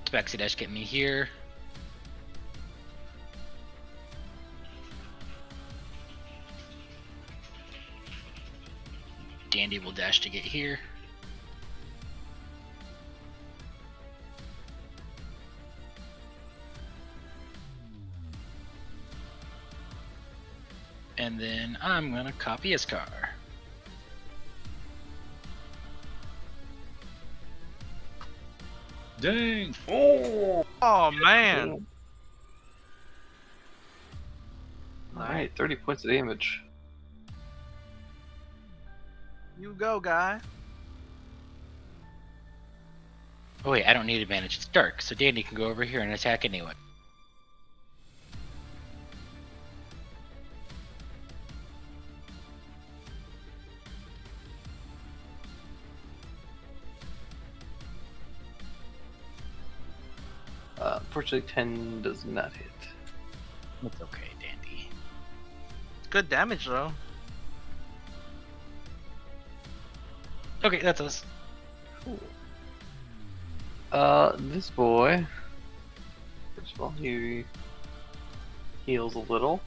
Spexy Dash get me here. Dandy will dash to get here. And then I'm gonna copy his car. Dang! Oh. Oh man. Alright, 30 points of damage. You go, guy. Oh wait, I don't need advantage. It's dark, so Dandy can go over here and attack anyway. Unfortunately, 10 does not hit. It's okay, Dandy. Good damage though. Okay, that's us. Cool. This boy. First of all, he heals a little.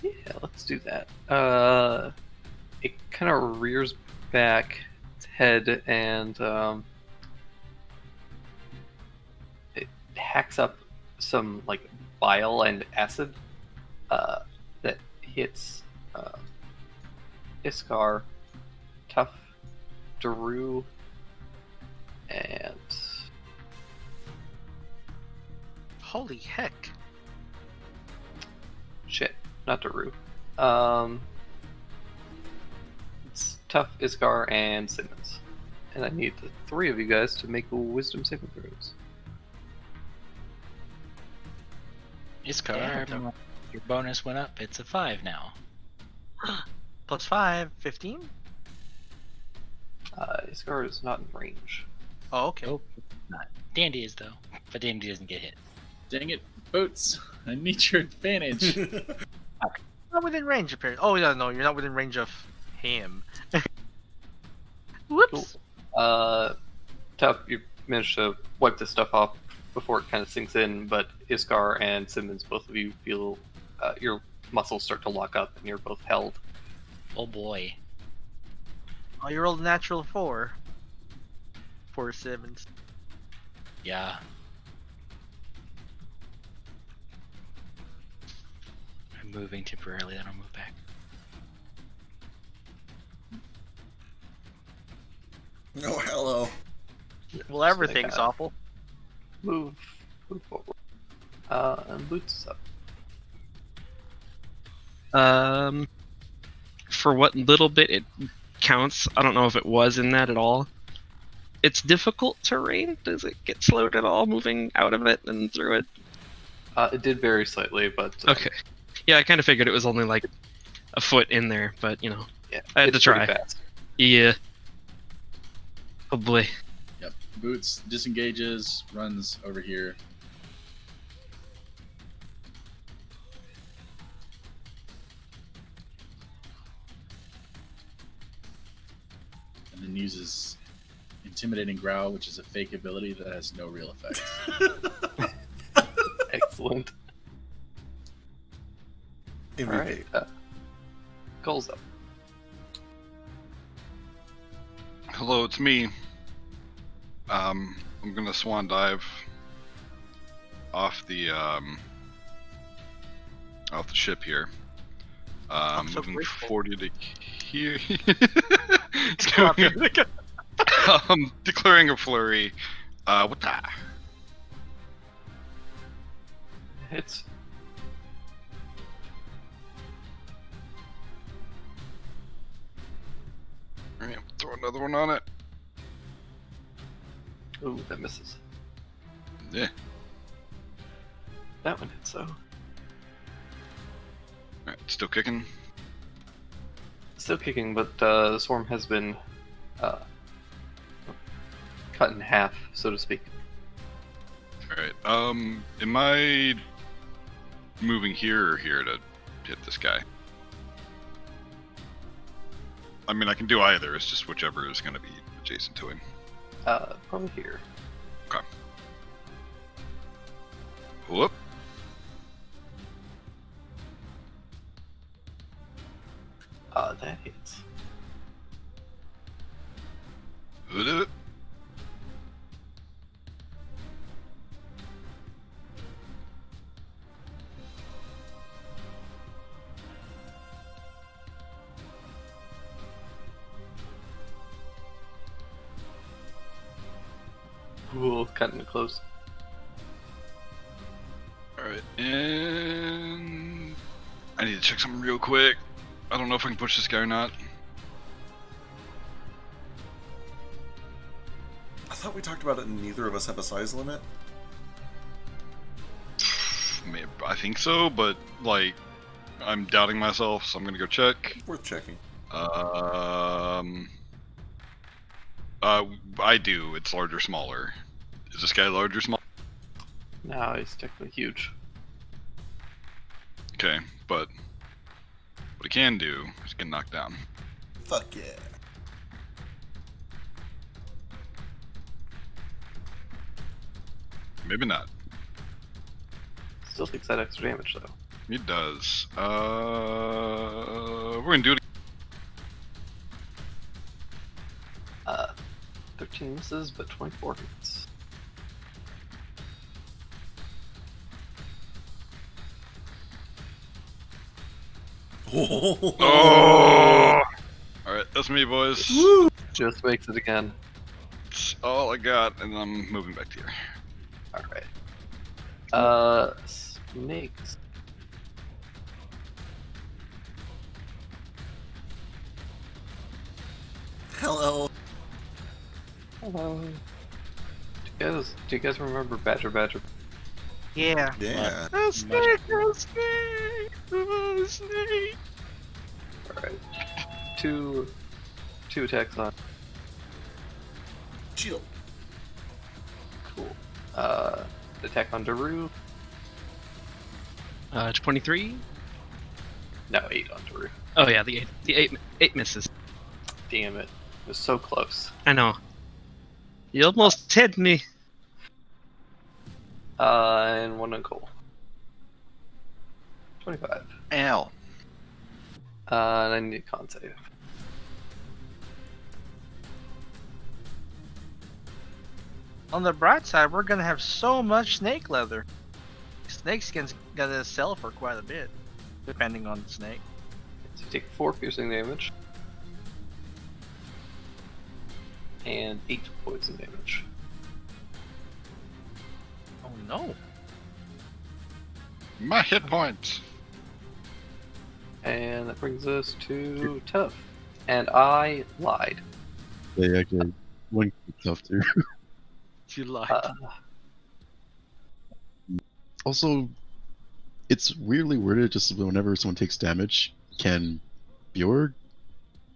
Yeah, let's do that. It kind of rears back its head and it hacks up some like bile and acid that hits Iskar, Tough, Daru, and Holy heck. shit, not Daru. It's Tough, Iskar, and Simmons. And I need the 3 of you guys to make wisdom saving throws. Iskar, Damn. your bonus went up. It's a 5 now. Plus 5, 15? Iskar is not in range. Oh, okay. Nope, not. Dandy is though, but Dandy doesn't get hit. Dang it, Boots! I need your advantage. Not within range, apparently. Oh, yeah, no, you're not within range of him. Whoops. Tough, you managed to wipe this stuff off before it kind of sinks in, but Iskar and Simmons, both of you feel your muscles start to lock up and you're both held. Oh boy. Oh, you rolled a natural 4. For Simmons. Yeah. I'm moving temporarily, then I'll move back. Oh, hello. Well, everything's got- awful. Move forward. And Boots is up. For what little bit it counts, I don't know if it was in that at all. It's difficult terrain. Does it get slowed at all moving out of it and through it? It did vary slightly, but Okay. Yeah, I kind of figured it was only like a foot in there, but you know, yeah, I had it's to pretty try. fast. Yeah. Oh boy. Yep. Boots disengages, runs over here. And then uses Intimidating Growl, which is a fake ability that has no real effect. Excellent. MVP. All right. Goals up. Hello, it's me. I'm gonna swan dive off the ship here. I'm so Moving grateful. 40 to here. Copy. Declaring a flurry. What the? Hits. Alright, throw another one on it. Ooh, that misses. Yeah. That one hits though. Alright, still kicking. Still kicking, but the swarm has been cut in half, so to speak. Alright, am I moving here or here to hit this guy? I mean, I can do either, it's just whichever is gonna be adjacent to him. Probably here. Whoop. That hits. Whoop. Ooh, cutting it close. Alright, and I need to check something real quick. I don't know if I can push this guy or not. I thought we talked about it and neither of us have a size limit. I think so, but like, I'm doubting myself, so I'm gonna go check. Worth checking. I do. It's larger, smaller. Is this guy larger, small? No, he's technically huge. Okay, but what he can do is get knocked down. Fuck yeah. Maybe not. Still takes that extra damage though. He does. We're gonna do it. 13 misses, but 24 hits. Oh! Alright, that's me, boys. Just makes it again. That's all I got, and I'm moving back to here. Alright. Snakes. Hello. Hello. Do you guys remember Badger? Yeah. Yeah. A snake, a snake, a snake. Alright. Two attacks on. Shield. Cool. Attack on Daru. 23. No, 8 on Daru. Oh yeah, the eight misses. Damn it. It was so close. I know. You almost hit me. And 1 on Cole. 25. Ow. And I need a con save. On the bright side, we're gonna have so much snake leather. Snake skin's gonna sell for quite a bit, depending on the snake. So you take 4 piercing damage. And 8 poison damage. Oh no. My hit points. And that brings us to Tough. And I lied. They actually one tough too. You lied. Also, it's weirdly worded. Just whenever someone takes damage, can Bjorg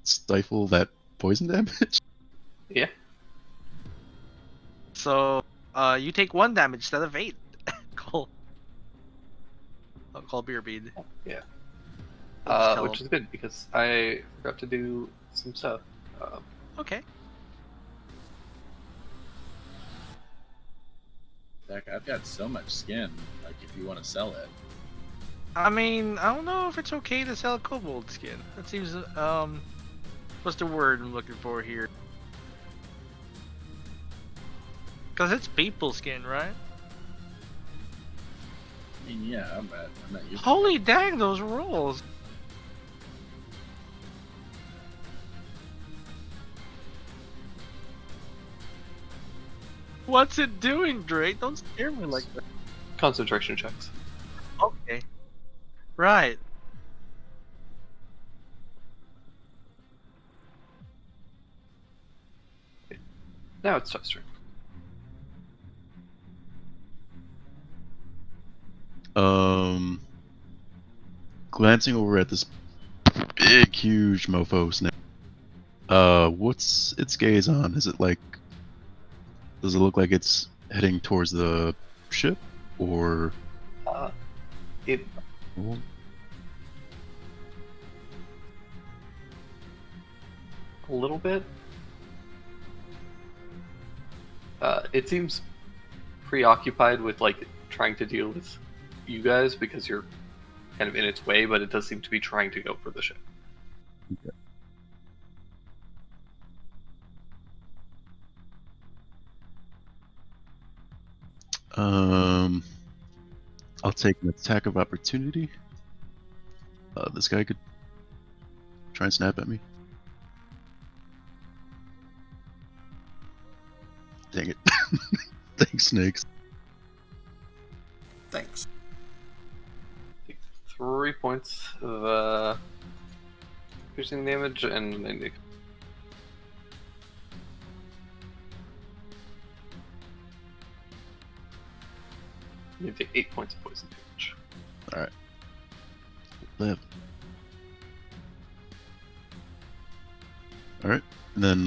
stifle that poison damage? Yeah. So, you take 1 damage instead of 8. Cole. I'll call Beer Bead. Yeah. Just tell Which him. is good because I forgot to do some stuff. Okay. Heck, I've got so much skin. Like, if you want to sell it, I mean, I don't know if it's okay to sell a kobold skin. That seems, what's the word I'm looking for here? Because it's people skin, right? I mean, yeah, I'm not used to Holy dang, those rolls! What's it doing, Drake? Don't scare me like that. Concentration checks. Okay. Right. Now it's Toug's turn. Glancing over at this big, huge mofo snake. What's its gaze on? Is it like? Does it look like it's heading towards the ship, or? It a little bit. It seems preoccupied with like trying to deal with you guys because you're kind of in its way, but it does seem to be trying to go for the ship. Okay. I'll take an attack of opportunity. This guy could try and snap at me. Dang it. Thanks, snakes. Thanks. 3 points of piercing damage and you take 8 points of poison damage. Alright. Live. Alright. And then,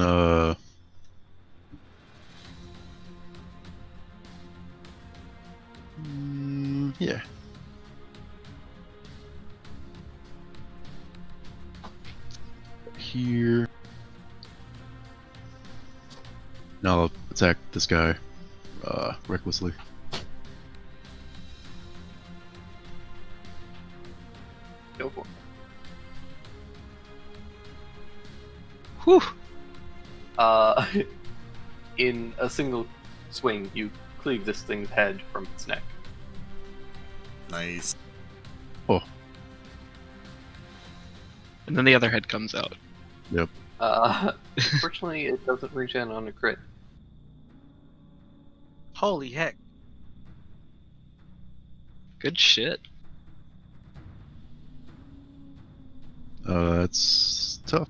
yeah. Here. Now I'll attack this guy, recklessly. Go for it. Whew. In a single swing, you cleave this thing's head from its neck. Nice. And then the other head comes out. Unfortunately, it doesn't regen on a crit. Holy heck. Good shit. That's tough.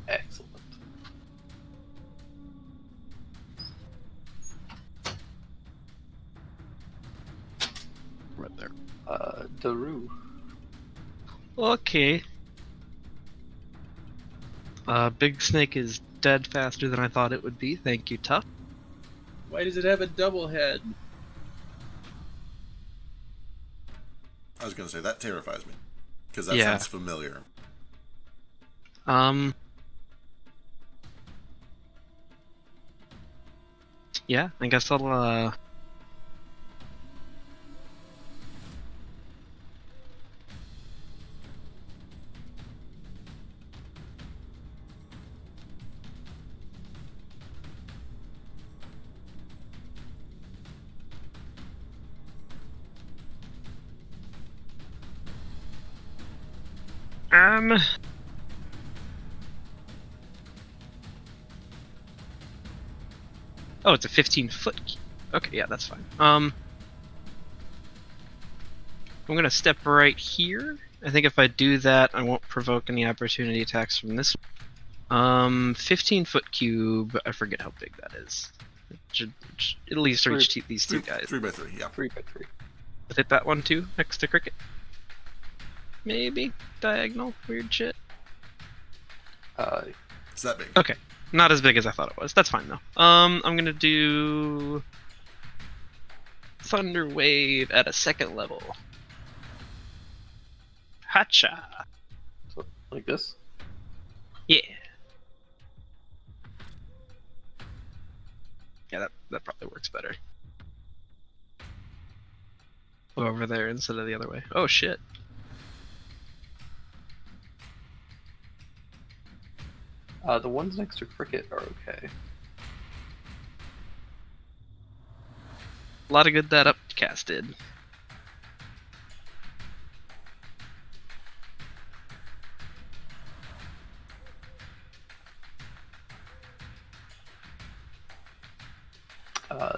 Excellent. Right there. Daru. Okay. Big Snake is dead faster than I thought it would be. Thank you, Tough. Why does it have a double head? I was gonna say that terrifies me because that Yeah. sounds familiar. Yeah, I guess I'll, Oh, it's a 15-foot. Okay, yeah, that's fine. I'm gonna step right here. I think if I do that, I won't provoke any opportunity attacks from this. 15-foot cube. I forget how big that is. It should at least reach these two guys. 3x3, yeah. 3x3. Hit that one too, next to Cricket. Maybe diagonal. Weird shit. It's that big. Okay, not as big as I thought it was. That's fine though. I'm gonna do Thunder Wave at a 2nd level. Hacha. So, like this? Yeah. Yeah, that probably works better. Go over there instead of the other way. Oh shit. The ones next to Cricket are okay. A lot of good that upcast did.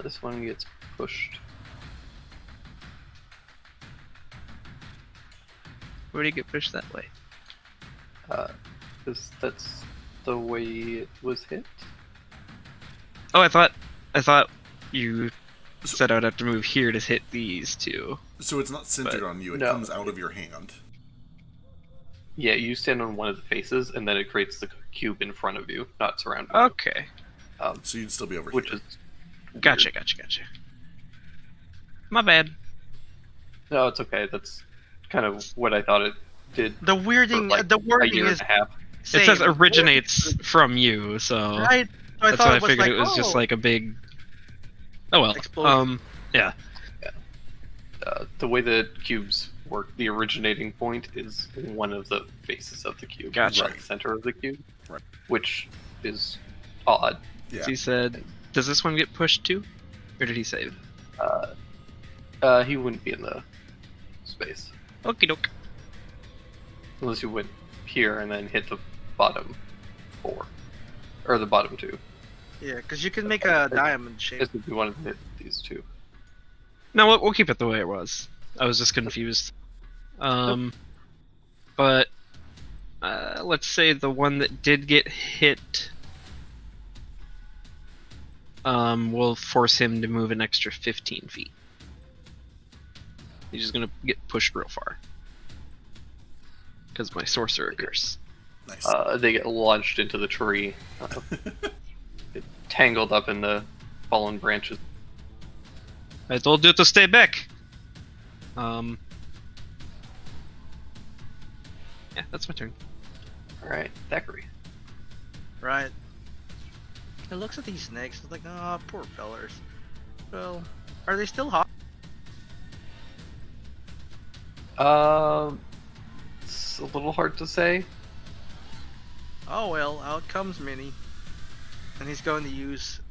This one gets pushed. Where do you get pushed that way? Because that's the way it was hit. Oh, I thought you said I'd have to move here to hit these two. So it's not centered But- on you, it No. comes out of your hand. Yeah, you stand on one of the faces, and then it creates the cube in front of you, not surrounding you. Okay. So you'd still be over Which here. is Gotcha. weird. My bad. No, it's okay. That's kind of what I thought it did. The weirding, for, like, the a wording year is and a half. It says same. originates from you, so Right. So I that's thought why I it was figured like, it was just oh, like a big. Oh well. Explosion. Yeah. The way the cubes work, the originating point is one of the faces of the cube, Gotcha. not the center of the cube, Right. which is odd. Yeah. So he said, "Does this one get pushed too, or did he save?" He wouldn't be in the space Okie doke. unless you went here and then hit the bottom 4 or the bottom 2. Yeah, because you can make a diamond shape. If you wanted to hit these 2. No, we'll keep it the way it was. I was just confused. But let's say the one that did get hit, will force him to move an extra 15 feet. He's just gonna get pushed real far because my sorcerer curse. Nice. They get launched into the tree, get tangled up in the fallen branches. I told you to stay back. Yeah, that's my turn. All right, Thackeray. Right. It looks at these snakes. It's like, oh, poor fellers. Well, are they still hot? It's a little hard to say. Oh well, out comes Mini. And he's going to use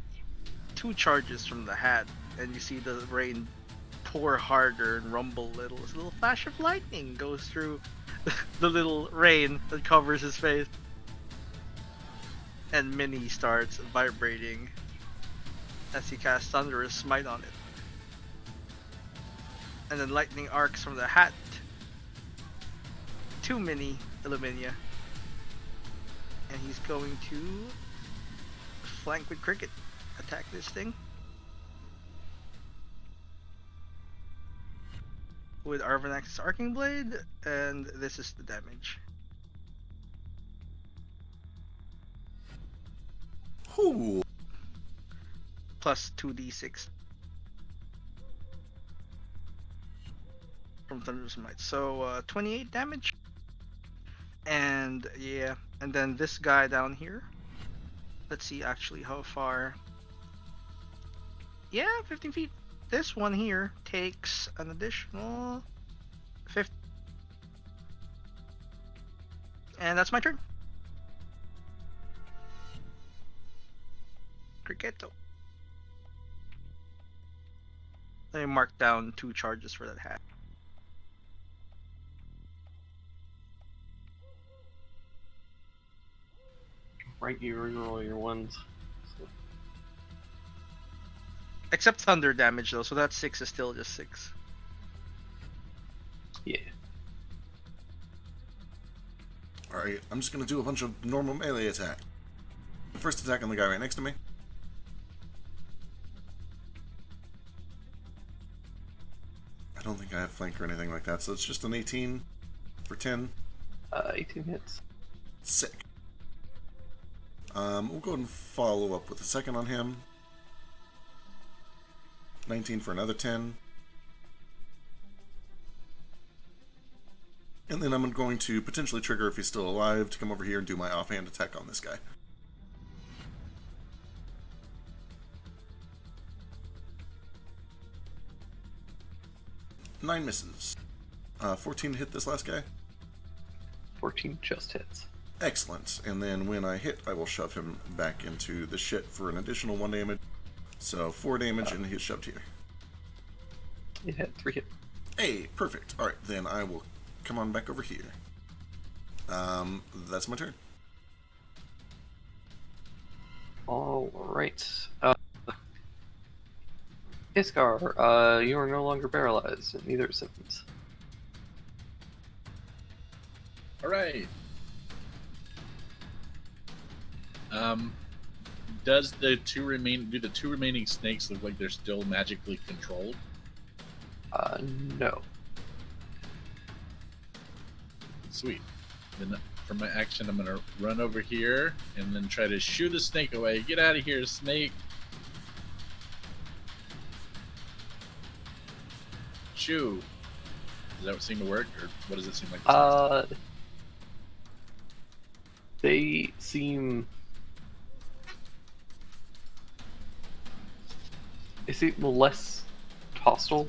2 charges from the hat. And you see the rain pour harder and rumble a little. This little flash of lightning goes through the little rain that covers his face. And Mini starts vibrating as he casts Thunderous Smite on it. And then lightning arcs from the hat to Mini Illuminia. And he's going to flank with Cricket. Attack this thing. With Arvanax's Arcing Blade, and this is the damage. Ooh. Plus 2d6 from Thunderous Smite. So 28 damage. And yeah, and then this guy down here. Let's see actually how far. Yeah, 15 feet. This one here takes an additional 50. And that's my turn. Cricketto. Let me mark down 2 charges for that hat. Right, you reroll your ones. Except thunder damage though, so that 6 is still just 6. Yeah. Alright, I'm just gonna do a bunch of normal melee attack. First attack on the guy right next to me. I don't think I have flank or anything like that, so it's just an 18 for 10. 18 hits. Sick. We'll go ahead and follow up with a second on him. 19 for another 10. And then I'm going to potentially trigger, if he's still alive, to come over here and do my offhand attack on this guy. Nine misses. 14 to hit this last guy. 14 just hits. Excellent. And then when I hit, I will shove him back into the shit for an additional 1 damage. So 4 damage, and he's shoved here. It had 3 hits. Hey, perfect. Alright, then I will come on back over here. That's my turn. Alright. Iskar, you are no longer paralyzed, and neither is Symptoms. Alright. Do the two remaining snakes look like they're still magically controlled? No. Sweet. Then for my action, I'm gonna run over here and then try to shoo the snake away. Get out of here, snake! Shoo. Does that seem to work, or what does it seem like? They seem less hostile.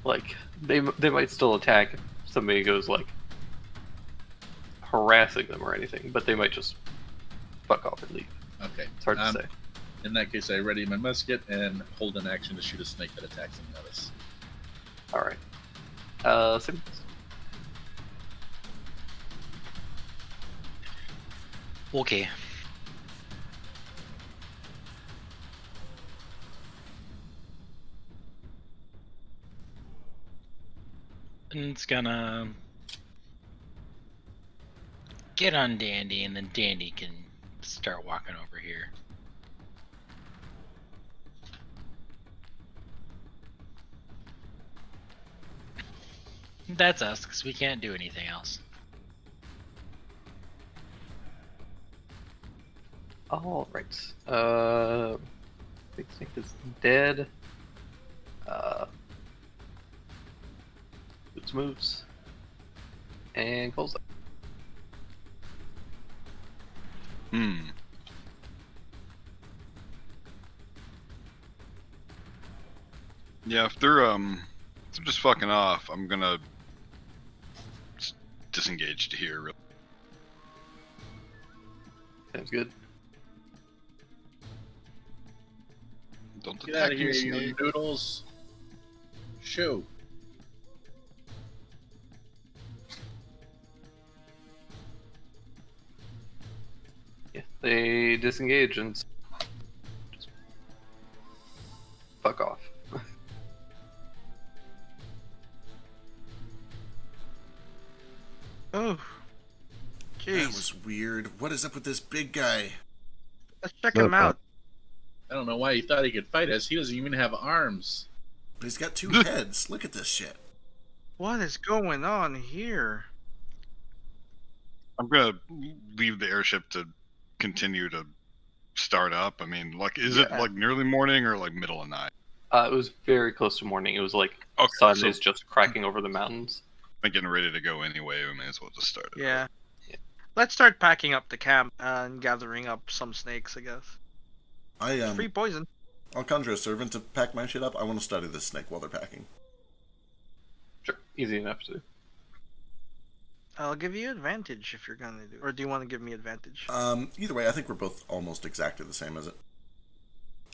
Like they might still attack if somebody goes like harassing them or anything, but they might just fuck off and leave. Okay. It's hard to say. In that case, I ready my musket and hold an action to shoot a snake that attacks any of us. Alright. Symptoms. Okay. And it's gonna get on Dandy, and then Dandy can start walking over here. That's us, because we can't do anything else. Alright. Big Snake is dead. Boots moves. And calls up. Yeah, if they're just fucking off, I'm gonna disengage to here. Sounds good. Don't Get out attack of here, me, you snake. noodles. Shoo. Yeah, they disengage and just fuck off. Oh, That jeez. was weird. What is up with this big guy? Let's check No him out. I don't know why he thought he could fight us. He doesn't even have arms. But he's got 2 heads. Look at this shit. What is going on here? I'm gonna leave the airship to continue to start up. I mean, like, is it Yeah. like nearly morning or like middle of night? It was very close to morning. It was like Okay, sun so is just cracking over the mountains. I'm getting ready to go anyway. We may as well just start it. Yeah. Let's start packing up the camp and gathering up some snakes, I guess. Free poison. I'll conjure a servant to pack my shit up. I want to study this snake while they're packing. Sure, easy enough to do. I'll give you advantage if you're gonna do. Or do you want to give me advantage? Either way, I think we're both almost exactly the same, is it?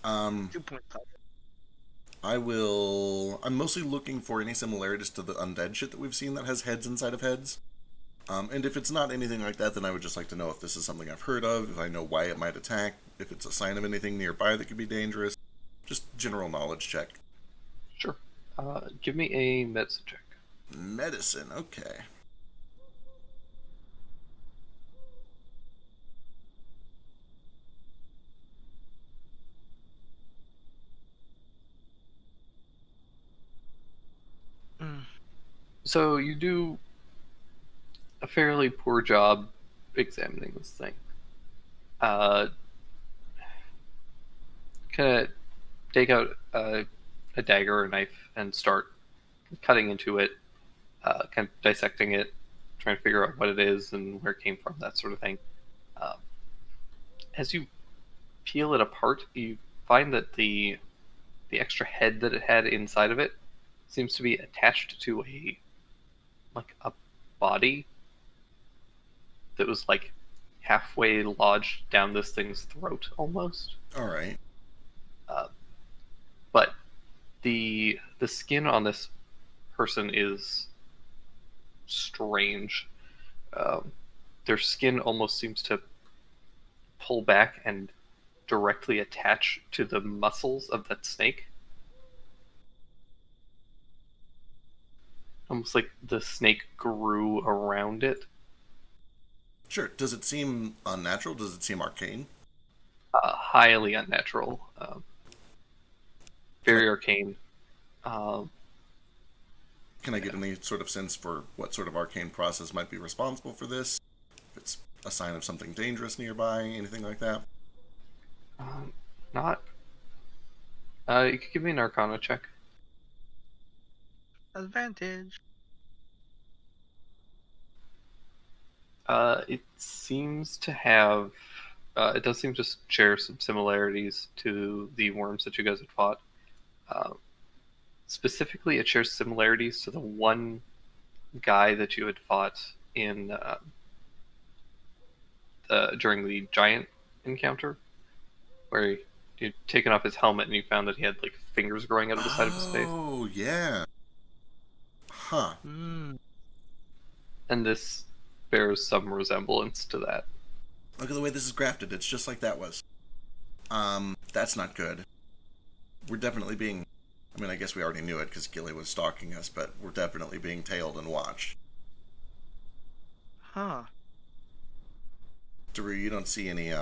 2.5. I'm mostly looking for any similarities to the undead shit that we've seen that has heads inside of heads. And if it's not anything like that, then I would just like to know if this is something I've heard of, if I know why it might attack, if it's a sign of anything nearby that could be dangerous. Just general knowledge check. Sure. Give me a medicine check. Medicine, okay. So you do a fairly poor job examining this thing. Kind of take out a dagger or a knife and start cutting into it, kind of dissecting it, trying to figure out what it is and where it came from, that sort of thing. As you peel it apart, you find that the extra head that it had inside of it seems to be attached to a body that was like halfway lodged down this thing's throat almost. Alright. But the skin on this person is strange. Their skin almost seems to pull back and directly attach to the muscles of that snake. Almost like the snake grew around it. Sure. Does it seem unnatural? Does it seem arcane? Highly unnatural. Very arcane. Can I get any sort of sense for what sort of arcane process might be responsible for this? If it's a sign of something dangerous nearby, anything like that? Not. You could give me an Arcana check. Advantage. It seems to have. It does seem to share some similarities to the worms that you guys had fought. Specifically, it shares similarities to the one guy that you had fought in during the giant encounter, where you'd taken off his helmet and you found that he had like fingers growing out of the side of his face. Oh, yeah. Huh. Mm. And this bears some resemblance to that. Look at the way this is grafted. It's just like that was. That's not good. We're definitely being... I mean, I guess we already knew it because Gilly was stalking us, but we're definitely being tailed and watched. Huh. Daru, you don't see any,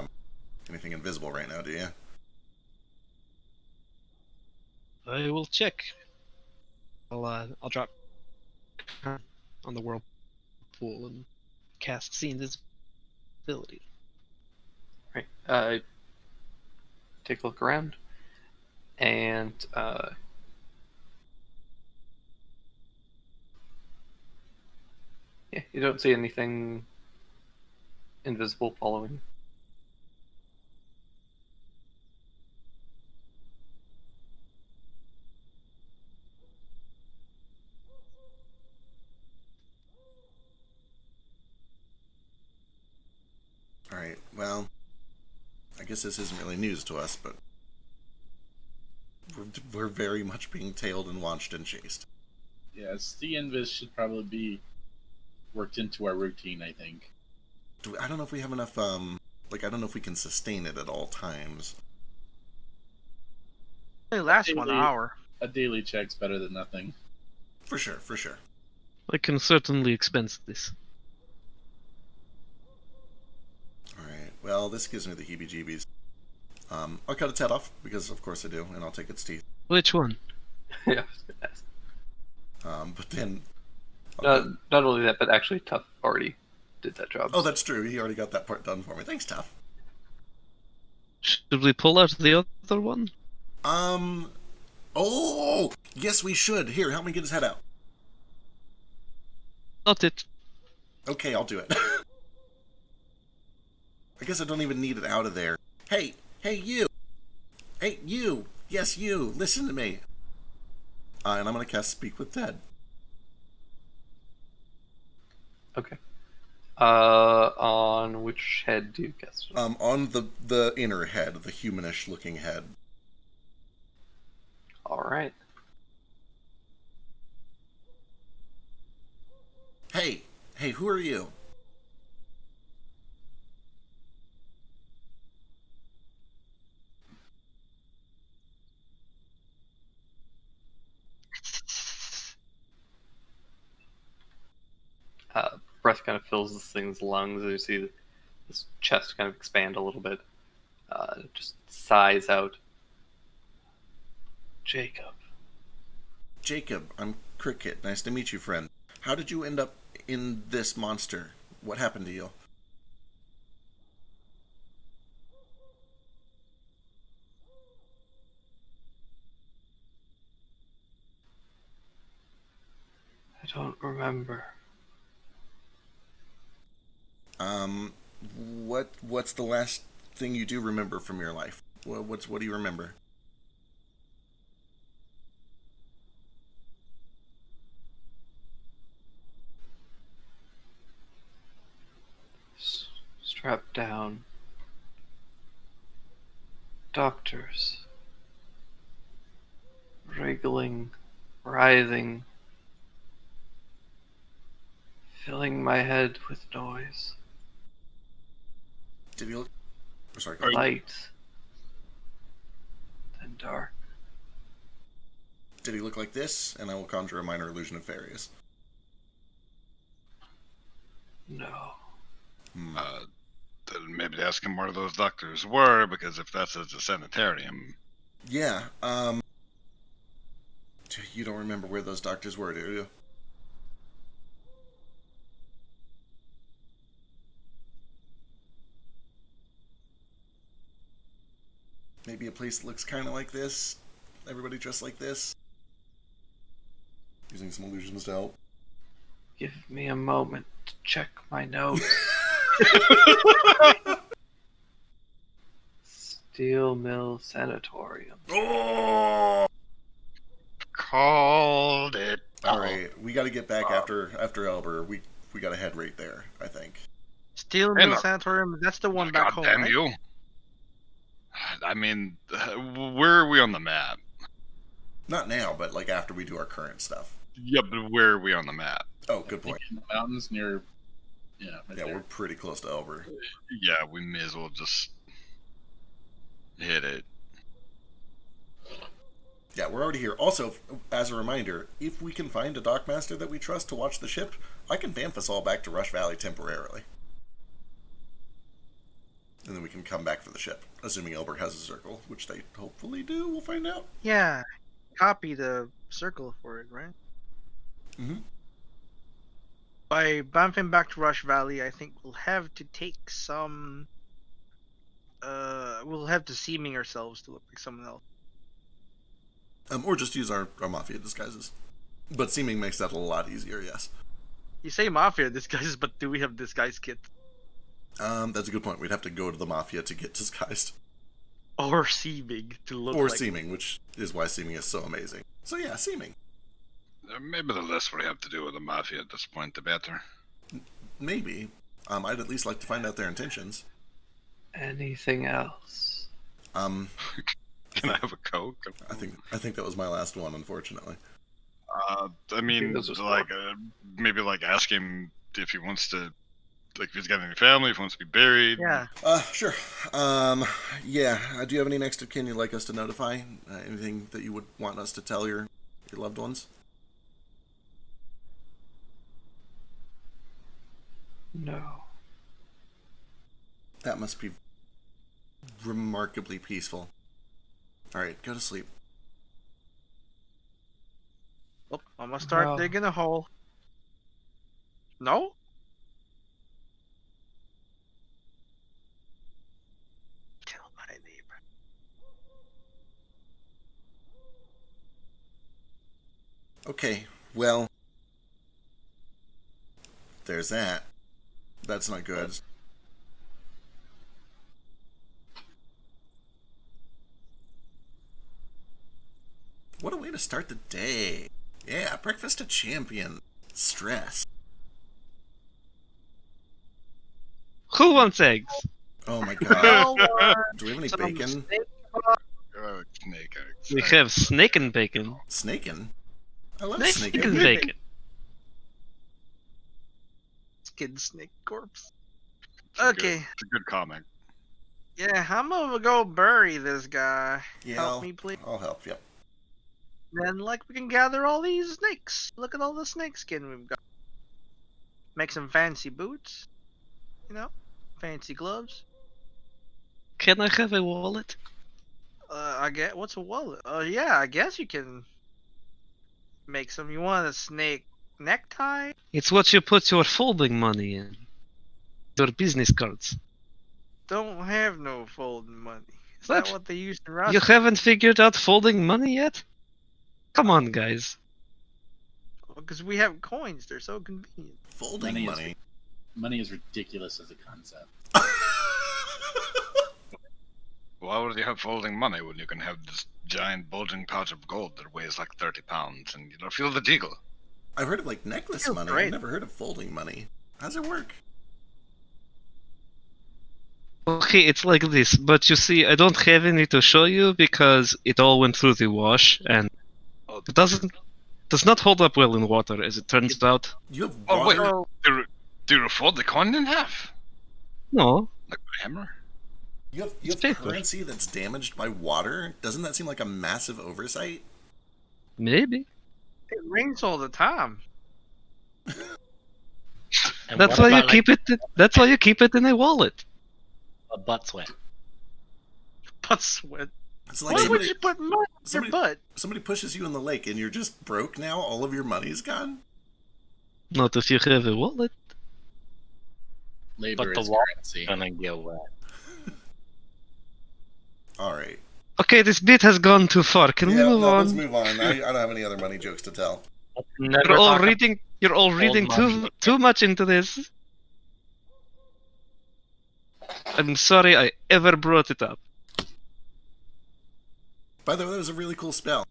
anything invisible right now, do you? I will check. I'll drop on the whirlpool and cast see invisibility. Right. Take a look around, and yeah, you don't see anything invisible following. well, I guess this isn't really news to us, but we're very much being tailed and watched and chased. Yes, the invis should probably be worked into our routine, I think. I don't know if we have enough, I don't know if we can sustain it at all times. It lasts 1 Daily- hour. A daily check's better than nothing. For sure, for sure. I can certainly expense this. Alright, well, this gives me the heebie-jeebies. I'll cut its head off, because of course I do, and I'll take its teeth. Which one? Yeah. I was gonna ask. But then... Not only that, but actually, Tough already did that job. Oh, that's true. He already got that part done for me. Thanks, Tough. Should we pull out the other one? Oh! Yes, we should. Here, help me get his head out. Not it. Okay, I'll do it. I guess I don't even need it out of there. Hey, you! Hey, you! Yes, you! Listen to me! And I'm gonna cast Speak with Dead. Okay. On which head do you cast it? On the inner head, the humanish looking head. Alright. Hey, who are you? Breath kind of fills this thing's lungs as you see this chest kind of expand a little bit. It just sighs out. Jacob. Jacob, I'm Cricket. Nice to meet you, friend. How did you end up in this monster? What happened to you? I don't remember. What's the last thing you do remember from your life? What do you remember? Strapped down. Doctors. Wriggling, writhing, filling my head with noise. Did you look? Oh, sorry. Light. Then dark. Did he look like this? And I will conjure a minor illusion of Farius. No. Then maybe ask him where those doctors were, because if that's a sanitarium. Yeah, you don't remember where those doctors were, do you? Maybe a place that looks kind of like this. Everybody dressed like this. Using some illusions to help. Give me a moment to check my notes. Steel Mill Sanatorium. Oh! Called it. All right, we got to get back after Elber. We got to head right there, I think. Steel And Mill our- Sanatorium, that's the one back God home, damn right? you. I mean, where are we on the map? Not now, but like after we do our current stuff. Yeah, but where are we on the map? Oh, good point. In the mountains near. Yeah, right Yeah, there. we're pretty close to Elber. Yeah, we may as well just hit it. Yeah, we're already here. Also, as a reminder, if we can find a dockmaster that we trust to watch the ship, I can vamp us all back to Rush Valley temporarily. And then we can come back for the ship, assuming Elberg has a circle, which they hopefully do. We'll find out. Yeah. Copy the circle for it, right? Mhm. By bumping back to Rush Valley, I think we'll have to take some. We'll have to seeming ourselves to look like someone else. Or just use our Mafia disguises. But seeming makes that a lot easier, yes. You say Mafia disguises, but do we have disguise kit? That's a good point. We'd have to go to the Mafia to get disguised. Or seeming to look Or like. seeming, which is why seeming is so amazing. So yeah, seeming. Maybe the less we have to do with the Mafia at this point, the better. Maybe. I'd at least like to find out their intentions. Anything else? Um, Can I have a Coke? I think that was my last one, unfortunately. I mean, those are like, maybe like ask him if he wants to, like, if he's got any family, if he wants to be buried. Yeah. Sure. Yeah. Do you have any next of kin you'd like us to notify? Anything that you would want us to tell your loved ones? No. That must be remarkably peaceful. All right, go to sleep. Oh, I'm gonna start Well- digging a hole. No? Kill my neighbor. Okay, well, there's that. That's not good. What a way to start the day. Yeah, breakfast of champion. Stress. Who wants eggs? Oh my god. Well, Do we have any some bacon? snake- Snake eggs. We have snake and bacon. Snakin'? I love Snake snakin'. Snake and bacon. Skin snake corpse. It's a Okay. It's a good comic. Yeah, I'm gonna go bury this guy. Yeah, Help me, please. I'll help, yep. Then, like, we can gather all these snakes. Look at all the snake skin we've got. Make some fancy boots. You know? Fancy gloves. Can I have a wallet? I get what's a wallet? Yeah, I guess you can make some. You want a snake necktie? It's what you put your folding money in. Your business cards. Don't have no folding money. Is What? that what they use in You Russia? haven't figured out folding money yet? Come on, guys. Because we have coins. They're so convenient. Folding Money is- money. Money is ridiculous as a concept. Why would you have folding money when you can have this giant bulging pouch of gold that weighs like 30 pounds and you don't feel the jiggle? I've heard of like necklace Feels money. great. I've never heard of folding money. How's it work? Okay, it's like this, but you see, I don't have any to show you because it all went through the wash and it does not hold up well in water, as it turns out. You have Oh, wait. water? So, Do you fold the coin in half? No, Like with a hammer? You have It's paper. currency that's damaged by water? Doesn't that seem like a massive oversight? maybe. it rains all the time. And That's what why you about, keep it. That's why you keep it in a wallet. a butt sweat. Butt sweat. It's like Why would somebody, you put money in your somebody- butt? somebody pushes you in the lake and you're just broke now? All of your money's gone? Not if you have a wallet. Labor But the is wall- currency. Gonna get wet. Alright. Okay, this bit has gone too far. Can we move Let's on? move on. I don't have any other money jokes to tell. Never You're all talk reading. You're all reading money. too much into this. I'm sorry I ever brought it up. By the way, that was a really cool spell.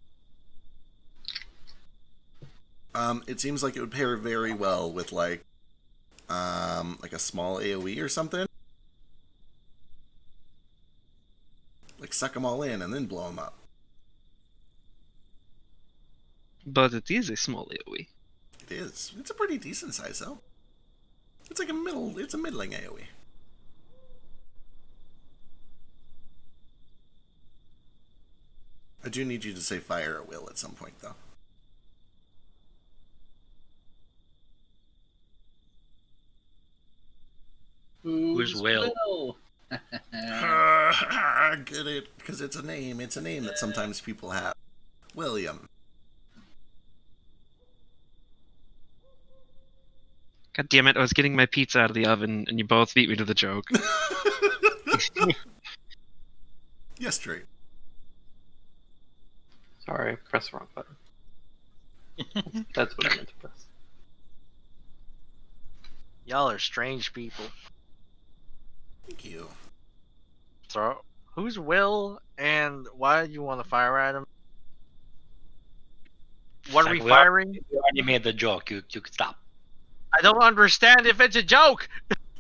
It seems like it would pair very well with like a small AoE or something. Like suck them all in and then blow them up. But it is a small AoE. It is. It's a pretty decent size though. It's like a middle. It's a middling AoE. I do need you to say fire at will at some point though. Who's Will? Get it? Because it's a name. It's a name that sometimes people have. William. God damn it! I was getting my pizza out of the oven, and you both beat me to the joke. Yes, Trey. Sorry, I pressed the wrong button. That's what I meant to press. Y'all are strange people. Thank you. So, who's Will, and why do you want to fire at him? What are we Like, firing? You already made the joke. You could stop. I don't understand if it's a joke.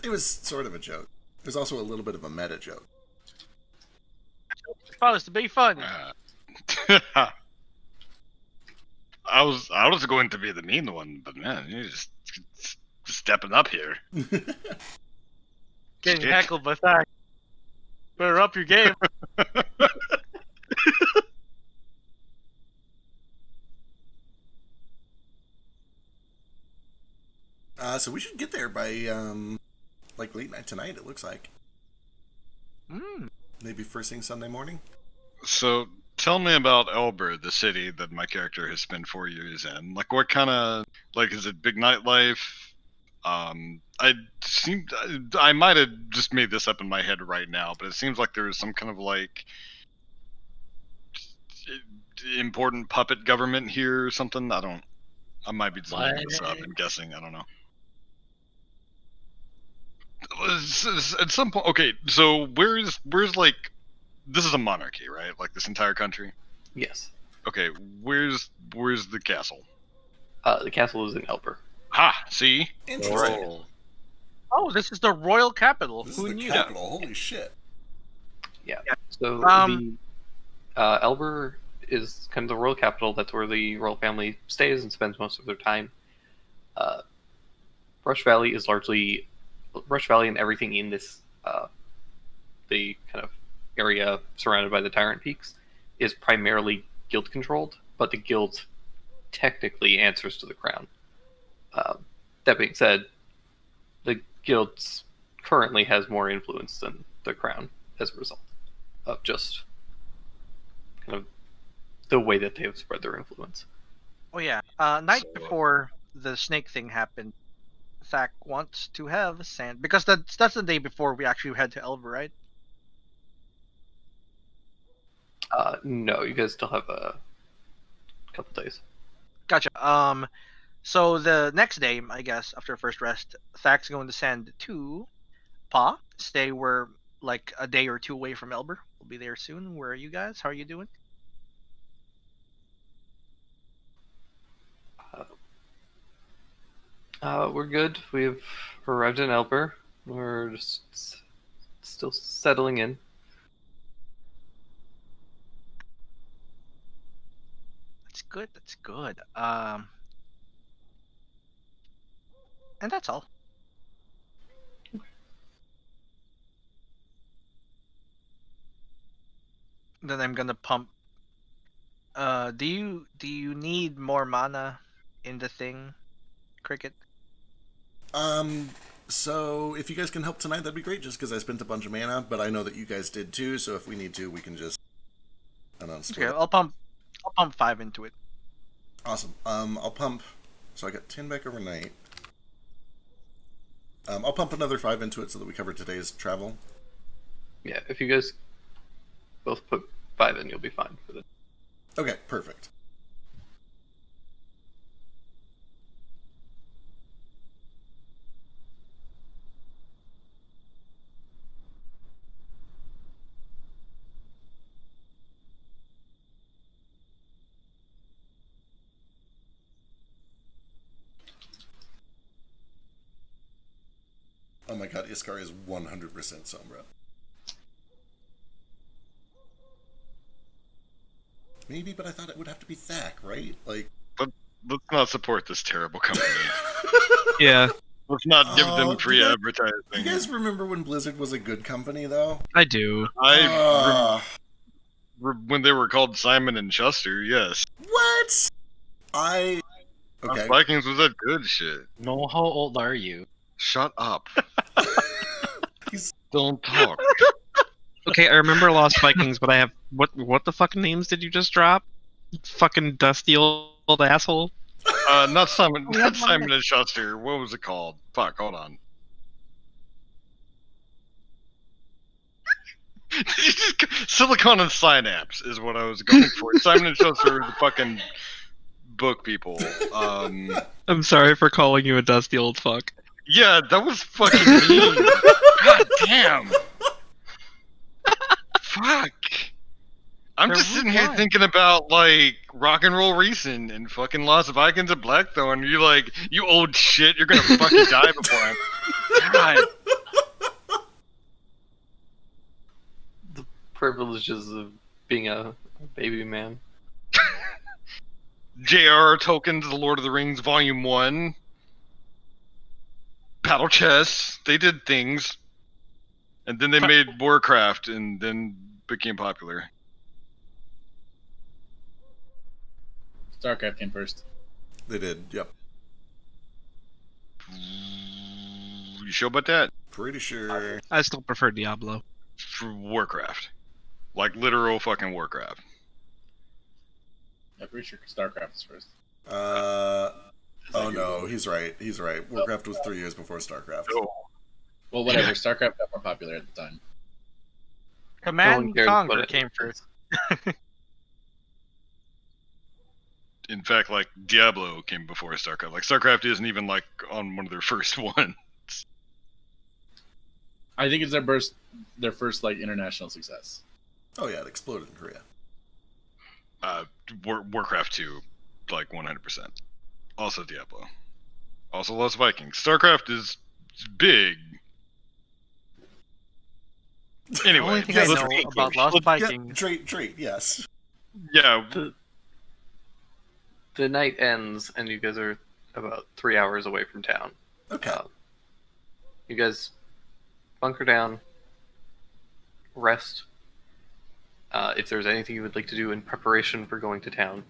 It was sort of a joke. There's also a little bit of a meta joke. It's supposed to be fun. I was going to be the mean one, but man, you're just stepping up here. Getting Shit. heckled by that. Better up your game. So we should get there by like late night tonight. It looks like maybe first thing Sunday morning. So tell me about Elber, the city that my character has spent 4 years in. Like, what kind of, like, is it big nightlife? I might have just made this up in my head right now, but it seems like there is some kind of like important puppet government here or something. I might be just making this up and guessing. I don't know. At some point, okay. So where's like, this is a monarchy, right? Like this entire country. Yes. Okay, where's the castle? The castle is in Elber. Ha! See? Interesting. Oh, this is the royal capital. This Who is the knew? capital. Holy shit. Yeah. So Um, Elber is kind of the royal capital. That's where the royal family stays and spends most of their time. Rush Valley is largely Rush Valley and everything in this the kind of area surrounded by the Tyrant Peaks is primarily guild controlled, but the guild technically answers to the crown. That being said, the guild currently has more influence than the crown as a result of just kind of the way that they have spread their influence. Oh yeah. Night before the snake thing happened, Thak wants to have sand because that's the day before we actually head to Elver, right? No, you guys still have a couple days. Gotcha. So the next day, I guess, after first rest, Thak's going to send to Pa. Stay where like a day or two away from Elber. We'll be there soon. Where are you guys? How are you doing? We're good. We've arrived in Elber. We're just still settling in. That's good. That's good. And that's all. Then I'm gonna pump. Do you need more mana in the thing, Cricket? So if you guys can help tonight, that'd be great. Just because I spent a bunch of mana, but I know that you guys did too. So if we need to, we can just. Okay, I'll pump 5 into it. Awesome. I'll pump. So I got 10 back overnight. I'll pump another 5 into it so that we cover today's travel. Yeah, if you guys both put 5 in, you'll be fine with it. Okay, perfect. Oh my god, Iskar is 100% Sombra. Maybe, but I thought it would have to be Thak, right? Like, Let's not support this terrible company. Yeah, Let's not give them free you advertising. guys remember when Blizzard was a good company, though? I do. When they were called Simon and Schuster, yes. What? Okay. Vikings was that good shit. No, how old are you? Shut up. Don't talk. Okay, I remember Lost Vikings, but I have what the fucking names did you just drop? Fucking dusty old asshole. Not Simon and Schuster. What was it called? Fuck, hold on. Silicon and Synapse is what I was going for. Simon and Schuster are the fucking book people. I'm sorry for calling you a dusty old fuck. Yeah, that was fucking mean. God damn. Fuck. I'm just sitting here thinking about, like, Rock and Roll Racing and fucking Lost Vikings of Blackthorn. You're like, you old shit, you're gonna fucking die before I'm... God. privileges of being a baby man. J.R.R. Tolkien to the Lord of the Rings Volume 1. Battle chess. They did things. And then they made Warcraft and then became popular. StarCraft came first. They did. Yep. You sure about that? Pretty sure. I still prefer Diablo. For Warcraft. Like literal fucking Warcraft. I'm pretty sure StarCraft is first. Oh no, he's right. He's right. Warcraft was 3 years before StarCraft. Oh. Well, whatever. StarCraft got more popular at the time. Command and cares about Conquer it. came first. In fact, like Diablo came before StarCraft. Like StarCraft isn't even like on one of their first ones. I think it's their first like international success. Oh yeah, it exploded in Korea. Warcraft 2, like 100%. Also Diablo. Also Lost Vikings. StarCraft is big. Anyway, The only thing yes, I let's know be about clear. Lost Yeah, Vikings. Trait, yes. yeah, The night ends, and you guys are about 3 hours away from town. Okay. You guys bunker down, rest. If there's anything you would like to do in preparation for going to town,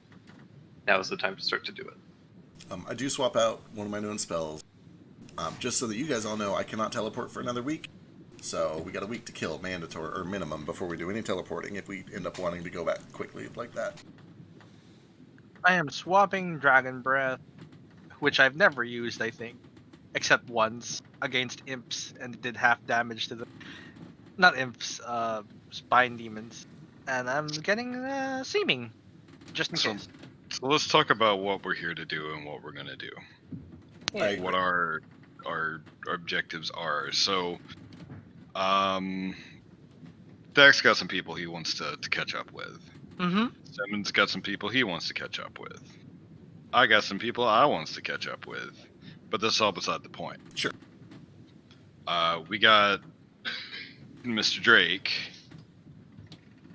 now is the time to start to do it. I do swap out one of my known spells, just so that you guys all know I cannot teleport for another week. So we got a week to kill, mandatory or minimum, before we do any teleporting. If we end up wanting to go back quickly like that. I am swapping Dragon Breath, which I've never used, I think, except once against imps, and it did half damage to the, not imps, spine demons. And I'm getting Seeming, just in case. so let's talk about what we're here to do and what we're gonna do. I agree. What our objectives are. So, Dax got some people he wants to catch up with. Mm-hmm. Simmons got some people he wants to catch up with. I got some people I wants to catch up with. But that's all beside the point. Sure. We got Mr. Drake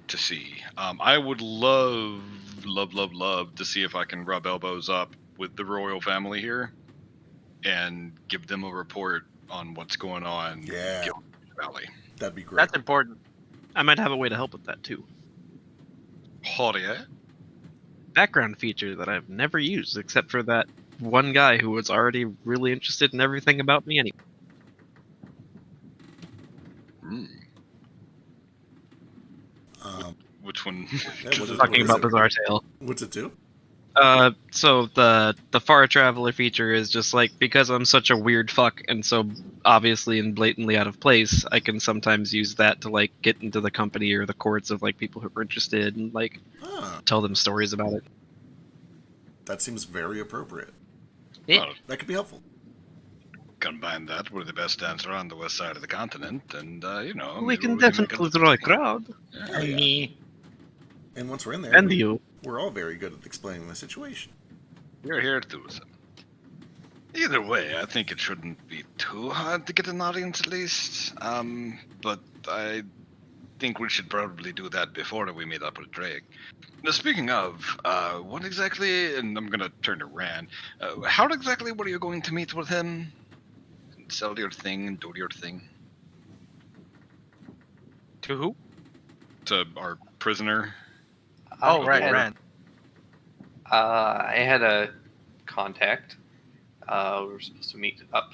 to see. I would love to see if I can rub elbows up with the royal family here and give them a report on what's going on Yeah. in Gilbert Valley. That'd be great. That's important. I might have a way to help with that too. Oh, yeah? Background feature that I've never used, except for that one guy who was already really interested in everything about me anyway. Which one? Yeah, what is- Talking about it? Bizarre Tale. What's it do? So the Far Traveler feature is just like, because I'm such a weird fuck and so obviously and blatantly out of place, I can sometimes use that to like get into the company or the courts of like people who are interested and like Ah, tell them stories about it. that seems very appropriate. Yeah. Well, That could be helpful. combine that with the best dancer on the west side of the continent, and you know, We maybe can make definitely a- draw a crowd. Oh, yeah. Me. And once we're in there, And you. we're all very good at explaining the situation. You're here to do it. Either way, I think it shouldn't be too hard to get an audience at least. But I think we should probably do that before we meet up with Drake. Now, speaking of, what exactly, and I'm gonna turn to Rand, how exactly were you going to meet with him? Sell your thing and do your thing? To who? To our prisoner? Oh, right, And, Rand. I had a contact. We were supposed to meet up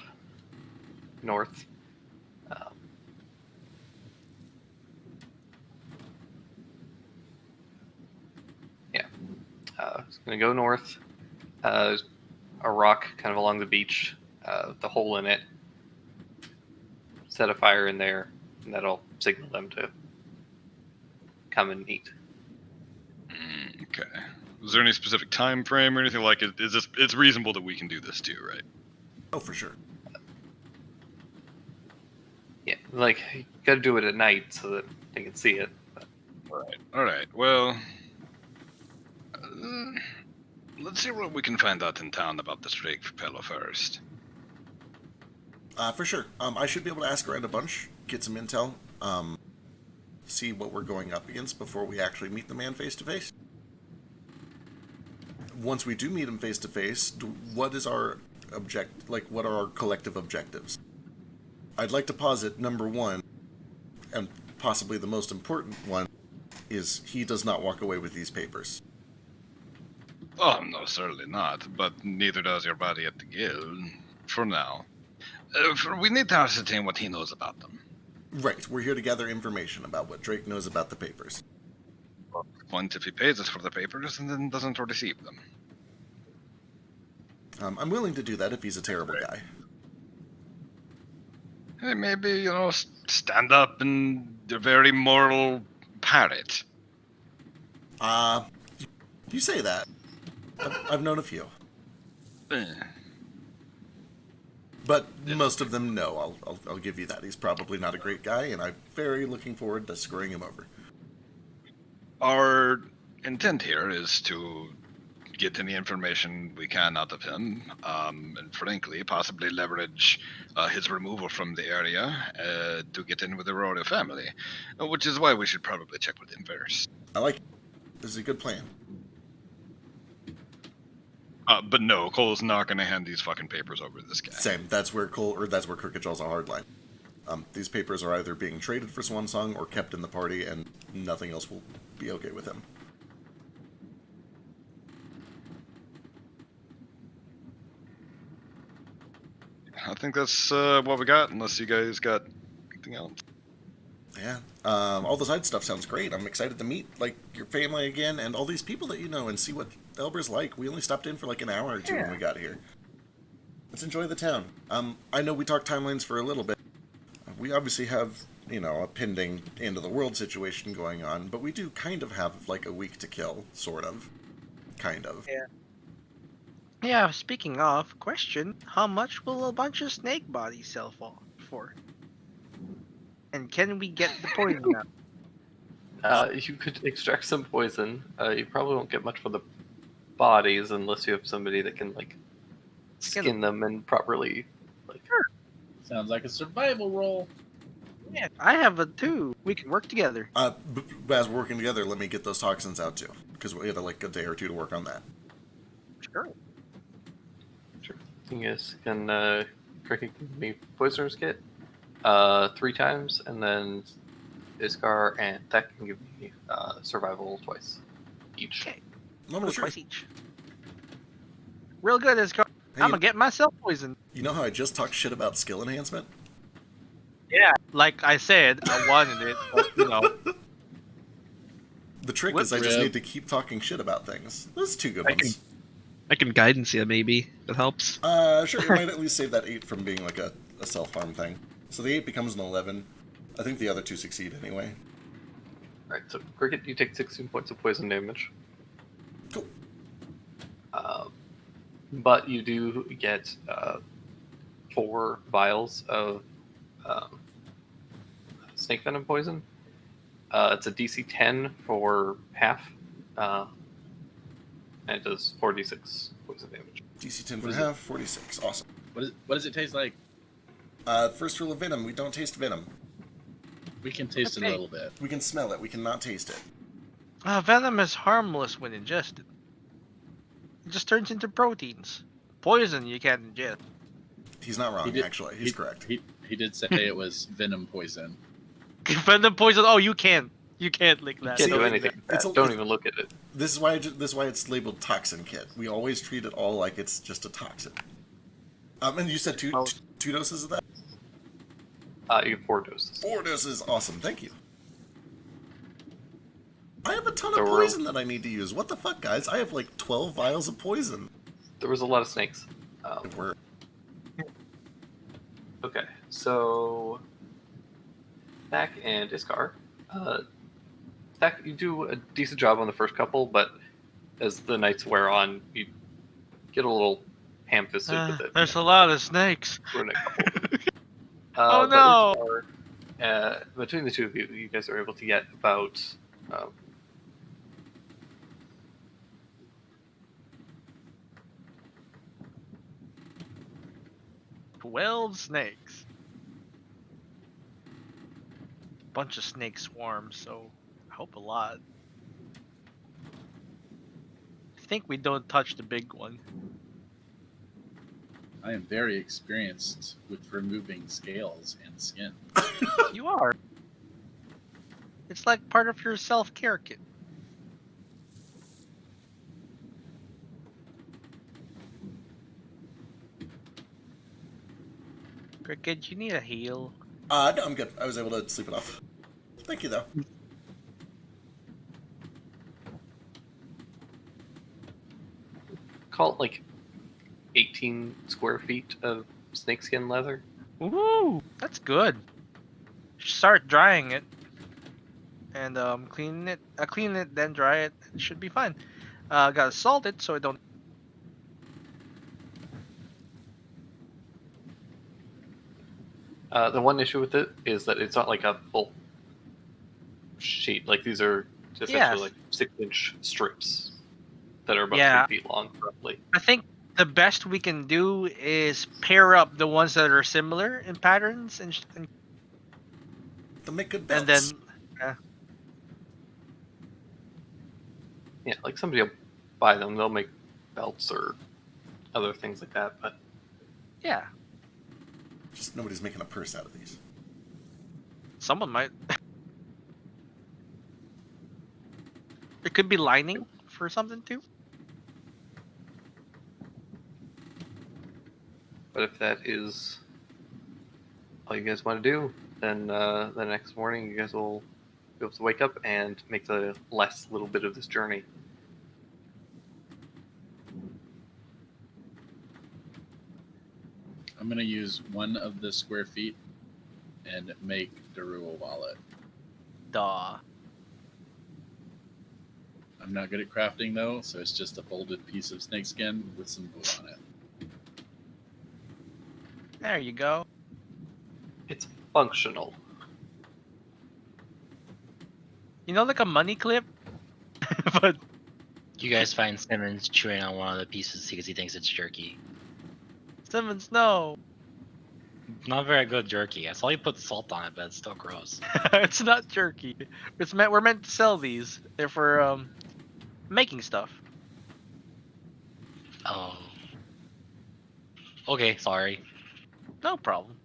north. I was going to go north. There's a rock kind of along the beach, with a hole in it. Set a fire in there, and that'll signal them to come and meet. Okay. Is there any specific time frame or anything like it? Is this? It's reasonable that we can do this too, right? Oh, for sure. Yeah, like, you gotta do it at night so that they can see it. All right. Well, let's see what we can find out in town about this Drake fellow first. For sure. I should be able to ask around a bunch, get some intel. see what we're going up against before we actually meet the man face to face. Once we do meet him face to face, what is our what are our collective objectives? I'd like to posit number one, and possibly the most important one, is he does not walk away with these papers. Oh, no, certainly not. But neither does your buddy at the guild. For now. We need to ascertain what he knows about them. Right, we're here to gather information about what Drake knows about the papers. Point if he pays us for the papers and then doesn't receive them. I'm willing to do that if he's a terrible guy. Hey, maybe, stand up and a very moral parrot. You say that. I've known a few. But most of them, no. I'll give you that. He's probably not a great guy, and I'm very looking forward to screwing him over. Our intent here is to get any information we can out of him, and frankly, possibly leverage his removal from the area to get in with the royal family, which is why we should probably check with him first. I like it. This is a good plan. But no, Cole's not going to hand these fucking papers over to this guy. Same. That's where Crooked draws a hard line. These papers are either being traded for Swan Song or kept in the party, and nothing else will be okay with him. I think that's what we got, unless you guys got anything else. Yeah. All the side stuff sounds great. I'm excited to meet, your family again and all these people that you know and see what Elber's like. We only stopped in for an hour or two when we got here. Let's enjoy the town. I know we talked timelines for a little bit. We obviously have, a pending end of the world situation going on, but we do kind of have, a week to kill, sort of. Kind of. Yeah. Yeah, speaking of, question, how much will a bunch of snake bodies sell for? And can we get the poison out? You could extract some poison. You probably won't get much for the bodies unless you have somebody that can skin them and properly Sounds like a survival roll. Yeah, I have a two. We can work together. As we're working together, let me get those toxins out too, because we had a day or two to work on that. Sure. Thing is, can Cricket give me poisoner's kit 3 times, and then Iskar and Tech can give me survival twice each. Okay. Moment of Twice truth. each. Real good, Iskar. Hey, I'm gonna get myself poisoned. You know how I just talked shit about skill enhancement? Yeah, like I said, I wanted it, but The trick is I just need to keep talking shit about things. Those 2 good ones. I can guidance you, maybe. That helps. Sure, it might at least save that 8 from being a self-harm thing. So the 8 becomes an 11. I think the other 2 succeed anyway. Alright, so Cricket, you take 16 points of poison damage. Cool. But you do get 4 vials of snake venom poison. It's a DC 10 for half, and it does 4d6 poison damage. DC 10 for half, 46. Awesome. What does it taste like? First rule of Venom, we don't taste Venom. We can taste it a little bit. We can smell it, we cannot taste it. venom is harmless when ingested. It just turns into proteins. Poison you can't ingest. He's not wrong, actually. He's correct. He did say it was venom poison. Venom poison. Oh, you can't lick that. Can't do anything with that. Don't even look at it. This is why it's labeled toxin kit. We always treat it all like it's just a toxin. And you said two doses of that? You have 4 doses. 4 doses, awesome. Thank you. I have a ton of poison that I need to use. What the fuck, guys? I have 12 vials of poison. There was a lot of snakes. Okay, so Thack and Iskar. Thack, you do a decent job on the first couple, but as the nights wear on, you get a little ham-fisted with it. There's a lot of snakes. Ruin a couple. Oh no! Iskar, between the 2 of you, you guys are able to get about 12 snakes. bunch of snake swarms, so I hope a lot. I think we don't touch the big one. I am very experienced with removing scales and skin. You are. It's like part of your self-care kit. Cricket, you need a heal. No, I'm good. I was able to sleep it off. Thank you, though. Call it like 18 square feet of snakeskin leather. Ooh, that's good. Start drying it, and clean it, then dry it. It should be fine. Gotta salt it so it don't. The one issue with it is that it's not like a full sheet. Like these are essentially Yes. like 6-inch strips that are about Yeah. 3 feet long, roughly. I think the best we can do is pair up the ones that are similar in patterns and They'll make good belts. and then Yeah, like somebody will buy them. They'll make belts or other things like that. But yeah, Just nobody's making a purse out of these. someone might. There could be lining for something too. But if that is all you guys want to do, then the next morning you guys will be able to wake up and make the last little bit of this journey. I'm gonna use one of the square feet and make Daru a wallet. Duh. I'm not good at crafting though, so it's just a folded piece of snakeskin with some glue on it. There you go. It's functional. You know, like a money clip, but You guys find Simmons chewing on one of the pieces because he thinks it's jerky. Simmons, no. Not very good jerky. I saw you put salt on it, but it's still gross. It's not jerky. We're meant to sell these. They're for making stuff. Oh. Okay, sorry. No problem.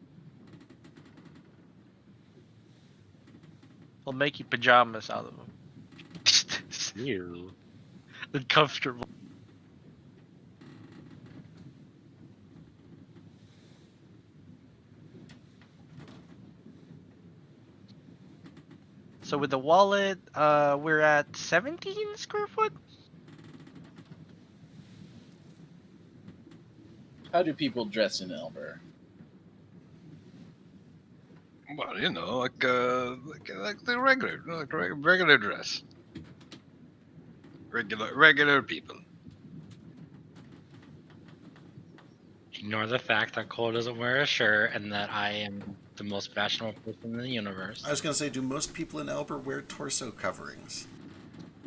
We'll make you pajamas out of them. You. Uncomfortable. So with the wallet, we're at 17 square foot. How do people dress in Elber? Well, you know, like the regular dress. Regular people. Ignore the fact that Cole doesn't wear a shirt and that I am the most fashionable person in the universe. I was going to say, do most people in Elber wear torso coverings?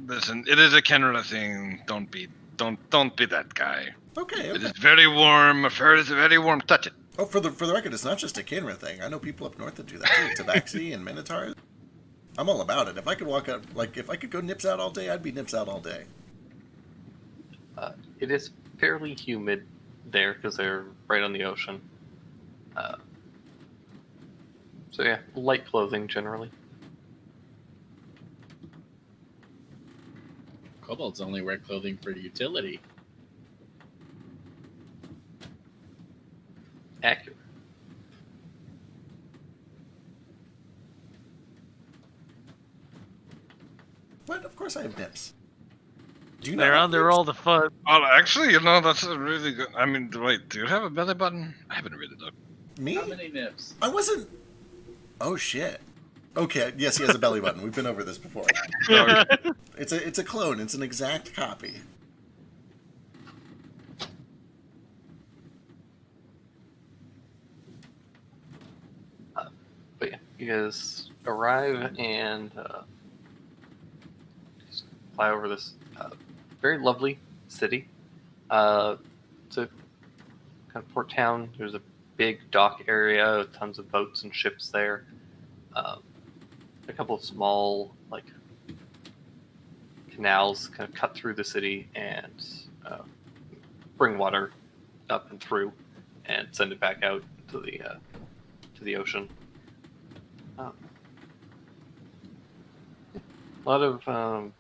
Listen, it is a Canada thing. Don't be that guy. Okay, It okay. is very warm. I've heard it's very warm. Touch it. Oh, for the record, it's not just a Kinra thing. I know people up north that do that too. Tabaxi and Minotaurs. I'm all about it. If I could walk out, like, if I could go nips out all day, I'd be nips out all day. It is fairly humid there because they're right on the ocean. So yeah, light clothing generally. Kobolds only wear clothing for utility. Accurate. But of course I have nips. Do you They're not have under nips? all the fun. Well, actually, you know, that's a really good. I mean, wait, do you have a belly button? I haven't really looked. Me? How many nips? I wasn't. Oh shit. Okay, yes, he has a belly button. We've been over this before. It's a clone. It's an exact copy. But yeah, you guys arrive and just fly over this very lovely city. It's a kind of port town. There's a big dock area, tons of boats and ships there. a couple of small like canals kind of cut through the city and bring water up and through and send it back out to the ocean. A lot of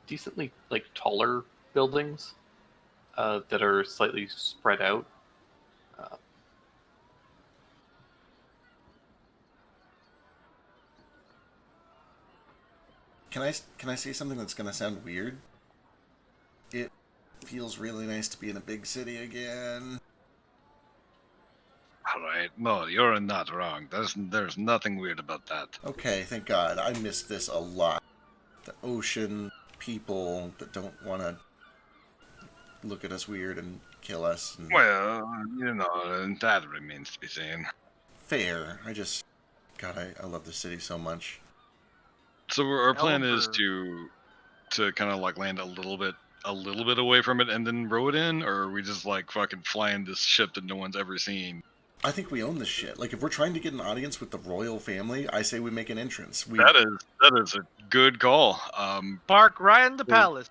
decently like taller buildings that are slightly spread out. Can I say something that's gonna sound weird? It feels really nice to be in a big city again. All right, no, you're not wrong. There's nothing weird about that. Okay, thank God. I missed this a lot. The ocean, people that don't want to look at us weird and kill us. And Well, that remains to be seen. fair. God, I love the city so much. So our plan is Elber- to kind of like land a little bit away from it and then row it in, or are we just like fucking flying this ship that no one's ever seen? I think we own this shit. Like, if we're trying to get an audience with the royal family, I say we make an entrance. That is a good call. Park right in the palace.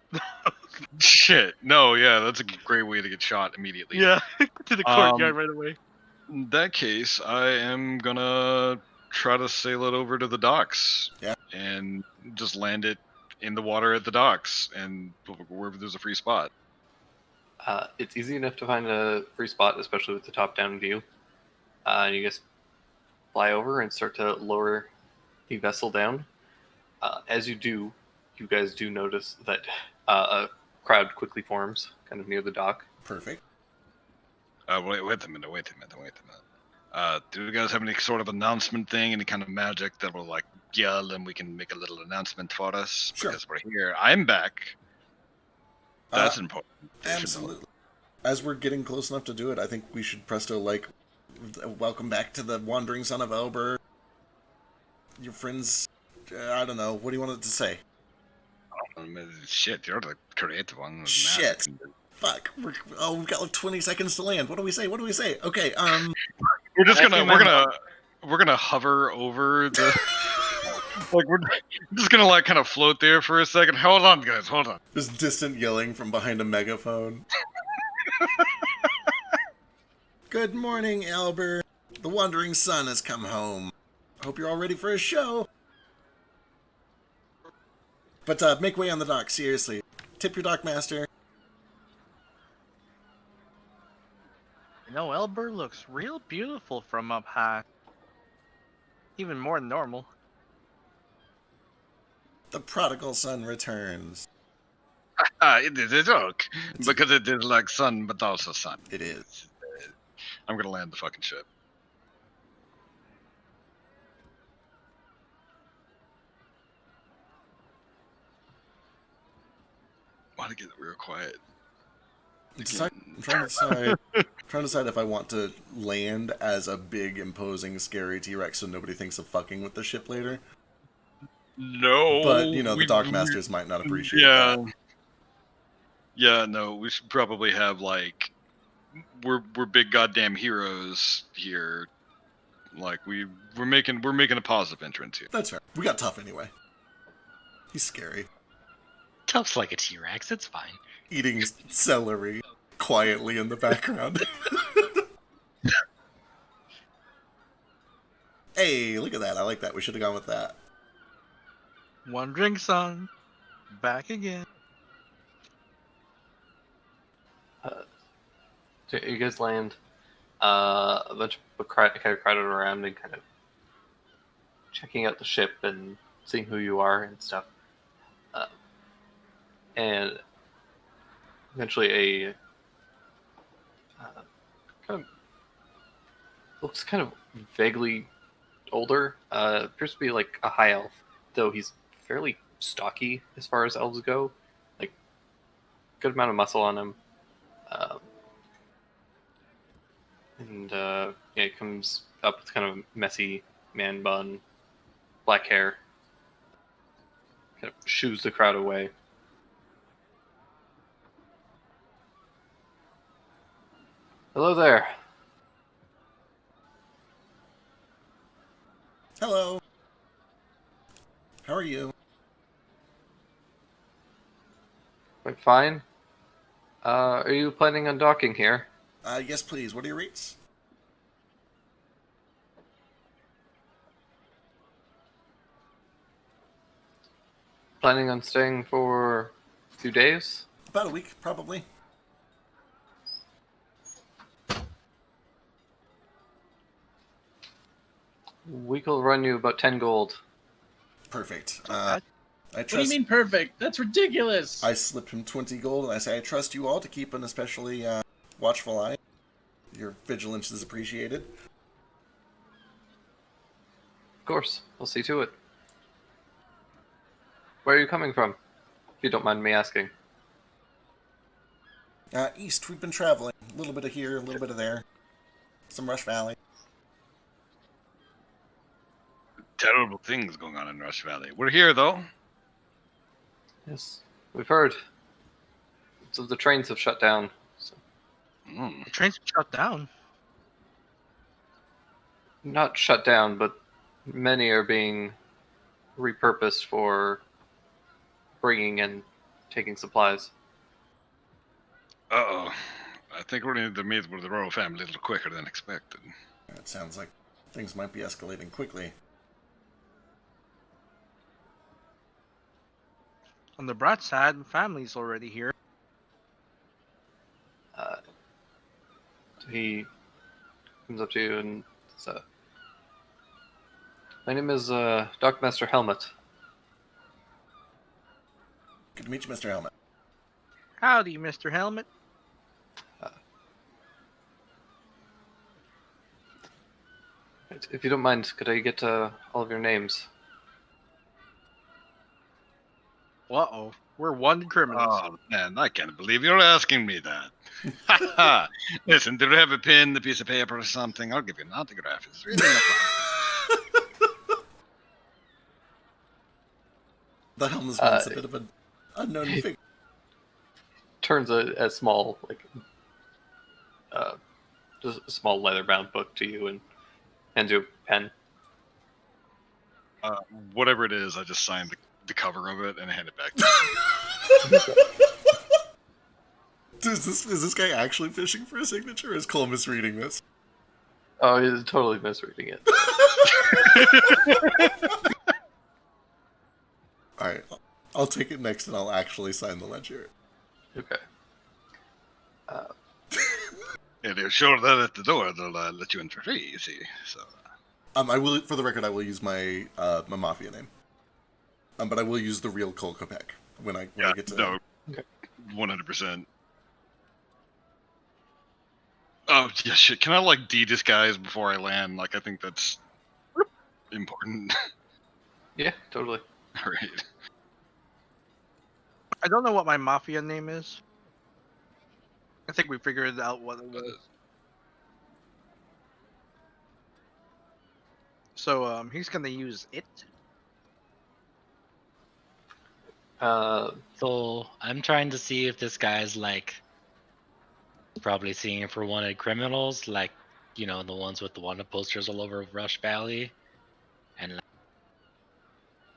Shit. No, yeah, that's a great way to get shot immediately. Yeah, to the courtyard right away. In that case, I am gonna try to sail it over to the docks. Yeah. And just land it in the water at the docks and wherever there's a free spot. It's easy enough to find a free spot, especially with the top-down view. You guys fly over and start to lower the vessel down. As you do, you guys do notice that a crowd quickly forms kind of near the dock. Perfect. Wait a minute. Do you guys have any sort of announcement thing, any kind of magic that will like yell and we can make a little announcement for us? Sure. Because we're here. I'm back. That's important. Absolutely. As we're getting close enough to do it, I think we should presto like, welcome back to the Wandering Son of Elber. Your friends, I don't know, what do you want it to say? Shit, you're the creative one. Shit. Fuck. We've got like 20 seconds to land. What do we say? Okay, We're just Actually, we're gonna hover over the like we're just gonna like kind of float there for a second. Hold on, guys, hold on. just distant yelling from behind a megaphone. Good morning, Elber. The Wandering Son has come home. Hope you're all ready for a show. But make way on the dock, seriously. Tip your dock master. You know, Elber looks real beautiful from up high. Even more than normal. The prodigal son returns. It is a joke because it is like sun, but also sun. It is. I'm gonna land the fucking ship. Want to get real quiet. I'm trying to decide if I want to land as a big, imposing, scary T-Rex so nobody thinks of fucking with the ship later. No, But, the dock masters might not appreciate yeah. that. Yeah, no, we should probably have like we're big goddamn heroes here. Like we're making a positive entrance here. That's fair. We got Tough anyway. He's scary. Tough's like a T-Rex. It's fine. Eating celery quietly in the background. Hey, look at that. I like that. We should have gone with that. Wandering Son, back again. So you guys land. A bunch of kind of crowded around and kind of checking out the ship and seeing who you are and stuff. And eventually a kind of looks kind of vaguely older. Appears to be like a high elf, though he's fairly stocky as far as elves go. Like, good amount of muscle on him. He comes up with kind of messy man bun, black hair. Kind of shoos the crowd away. Hello there. Hello. How are you? Quite fine. Are you planning on docking here? Yes, please. What are your rates? Planning on staying for a few days? About a week, probably. We will run you about 10 gold. Perfect. bad. I What do you trust. mean perfect? That's ridiculous. I slip him 20 gold, and I say I trust you all to keep an especially watchful eye. Your vigilance is appreciated. Of course, I'll see to it. Where are you coming from? If you don't mind me asking. East, we've been traveling. A little bit of here, a little bit of there. Some Rush Valley. Terrible things going on in Rush Valley. We're here though. Yes, we've heard. So the trains have shut down. So. Mm. The trains are shut down. Not shut down, but many are being repurposed for bringing and taking supplies. Uh-oh. I think we're going to need to meet with the royal family a little quicker than expected. It sounds like things might be escalating quickly. On the Brat side, family's already here. He comes up to you and says, "My name is Dockmaster Helmet. Good to meet you, Mr. Helmet. Howdy, Mr. Helmet. If you don't mind, could I get all of your names?" Uh-oh. We're one criminals. Oh, man, I can't believe you're asking me that. Ha ha! Listen, do you have a pen, a piece of paper, or something? I'll give you an autograph. It's really no problem. The helmsman's a bit of an unknown figure. Turns a small, like, just a small leather-bound book to you and hands you a pen. Whatever it is, I just signed the cover of it and hand it back to you. Is this guy actually fishing for a signature, or is Cole misreading this? Oh, he's totally misreading it. Alright, I'll take it next and I'll actually sign the ledger. Okay. And they're sure that at the door they'll let you in for free, you see. So I will, for the record, I will use my my mafia name. But I will use the real Cole Kopek when I get to. no, Okay. 100%. Oh yeah, shit. Can I like de-disguise before I land? Like I think that's important. Yeah, totally. All right. I don't know what my mafia name is. I think we figured out what it was. So he's gonna use it. So I'm trying to see if this guy's like probably seeing it for wanted criminals, like the ones with the wanted posters all over Rush Valley, and like,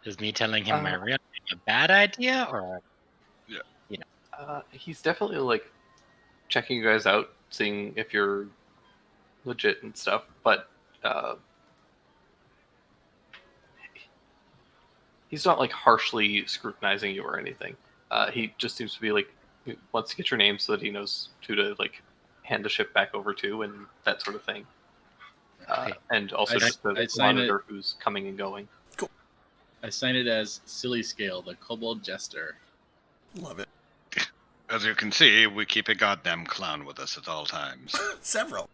is me telling him my real name a bad idea, or he's definitely like checking you guys out, seeing if you're legit and stuff, but he's not like harshly scrutinizing you or anything. He just seems to be like, he wants to get your name so that he knows who to like hand the ship back over to and that sort of thing. And also just the monitor who's coming and going. Cool. I sign it as Silly Scale, the Kobold Jester. Love it. As you can see, we keep a goddamn clown with us at all times. Several.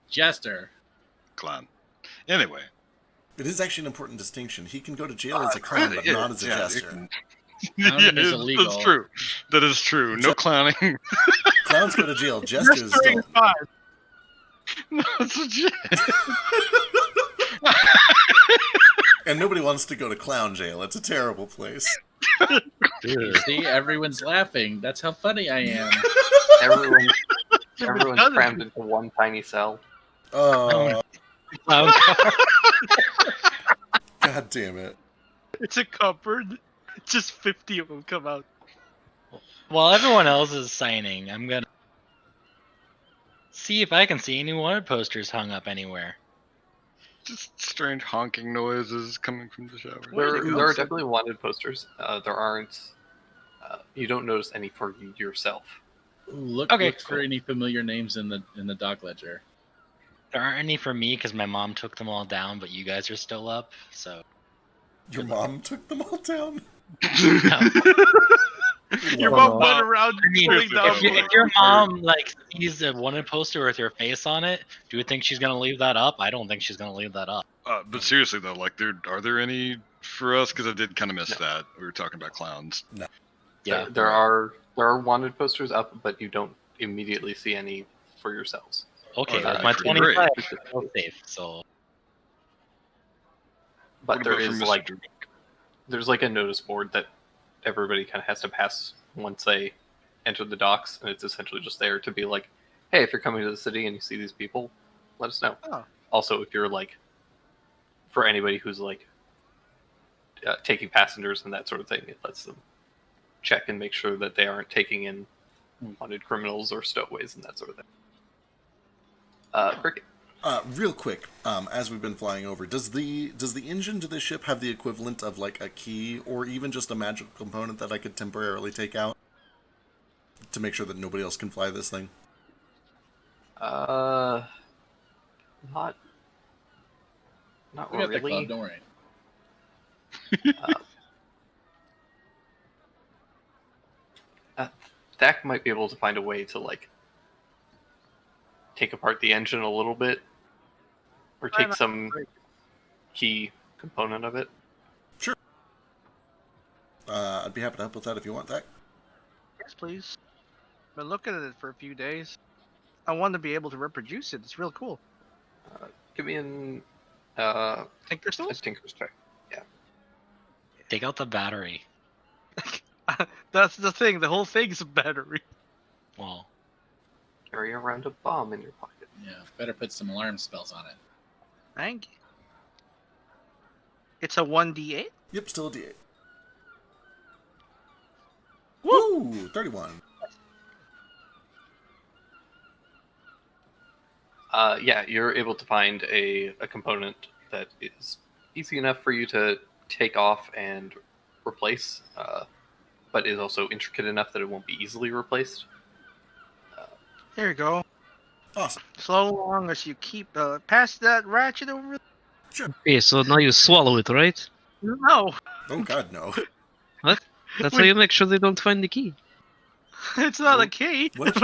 Jester. Clown. Anyway. It is actually an important distinction. He can go to jail as a clown, but not as a jester. Clowning is illegal. That's true. That is true. No clowning. Clowns go to jail. Jesters don't. No, it's legit. And nobody wants to go to clown jail. It's a terrible place. See, everyone's laughing. That's how funny I am. Everyone's crammed into one tiny cell. clown car. God damn it. It's a cupboard. Just 50 of them come out. While everyone else is signing, I'm gonna see if I can see any wanted posters hung up anywhere. Just strange honking noises coming from the shower. Way to go, There are son. definitely wanted posters. There aren't. You don't notice any for yourself. Look, Okay, look for cool. any familiar names in the doc ledger. There aren't any for me because my mom took them all down, but you guys are still up. So Your mom took them all down? Your Well, mom went around I mean, pulling down. if your mom like sees a wanted poster with your face on it, do you think she's gonna leave that up? I don't think she's gonna leave that up. But seriously though, like, are there any for us? Because I did kind of miss No. that. We were talking about clowns. Yeah. There are wanted posters up, but you don't immediately see any for yourselves. Okay, Oh, with my that'd be great. 25, it's still safe. So But What there about for is Mr. like Drake? there's like a notice board that everybody kind of has to pass once they enter the docks, and it's essentially just there to be like, hey, if you're coming to the city and you see these people, let us know. Oh. Also, if you're like, for anybody who's like taking passengers and that sort of thing, it lets them check and make sure that they aren't taking in wanted criminals or stowaways and that sort of thing. Cricket. Real quick, as we've been flying over, does the engine to this ship have the equivalent of like a key or even just a magical component that I could temporarily take out to make sure that nobody else can fly this thing? Not We got the really. club, don't worry. Dak might be able to find a way to like take apart the engine a little bit, or Why take not? some key component of it. I'd be happy to help with that if you want that. Yes, please. Been looking at it for a few days. I want to be able to reproduce it. It's real cool. Give me an Tinker's a tools? tinker's check. take out the battery. That's the thing. The whole thing's a battery. Well, Carry around a bomb in your pocket. Yeah, better put some alarm spells on it. Thank you. It's a 1d8? Yep, still a D8. Woo! 31. Yeah, you're able to find a component that is easy enough for you to take off and replace, but is also intricate enough that it won't be easily replaced. There you go. Awesome. So long as you keep pass that ratchet over. Okay, so now you swallow it, right? No, Oh god, no. That's how you make sure they don't find the key. it's not a key. What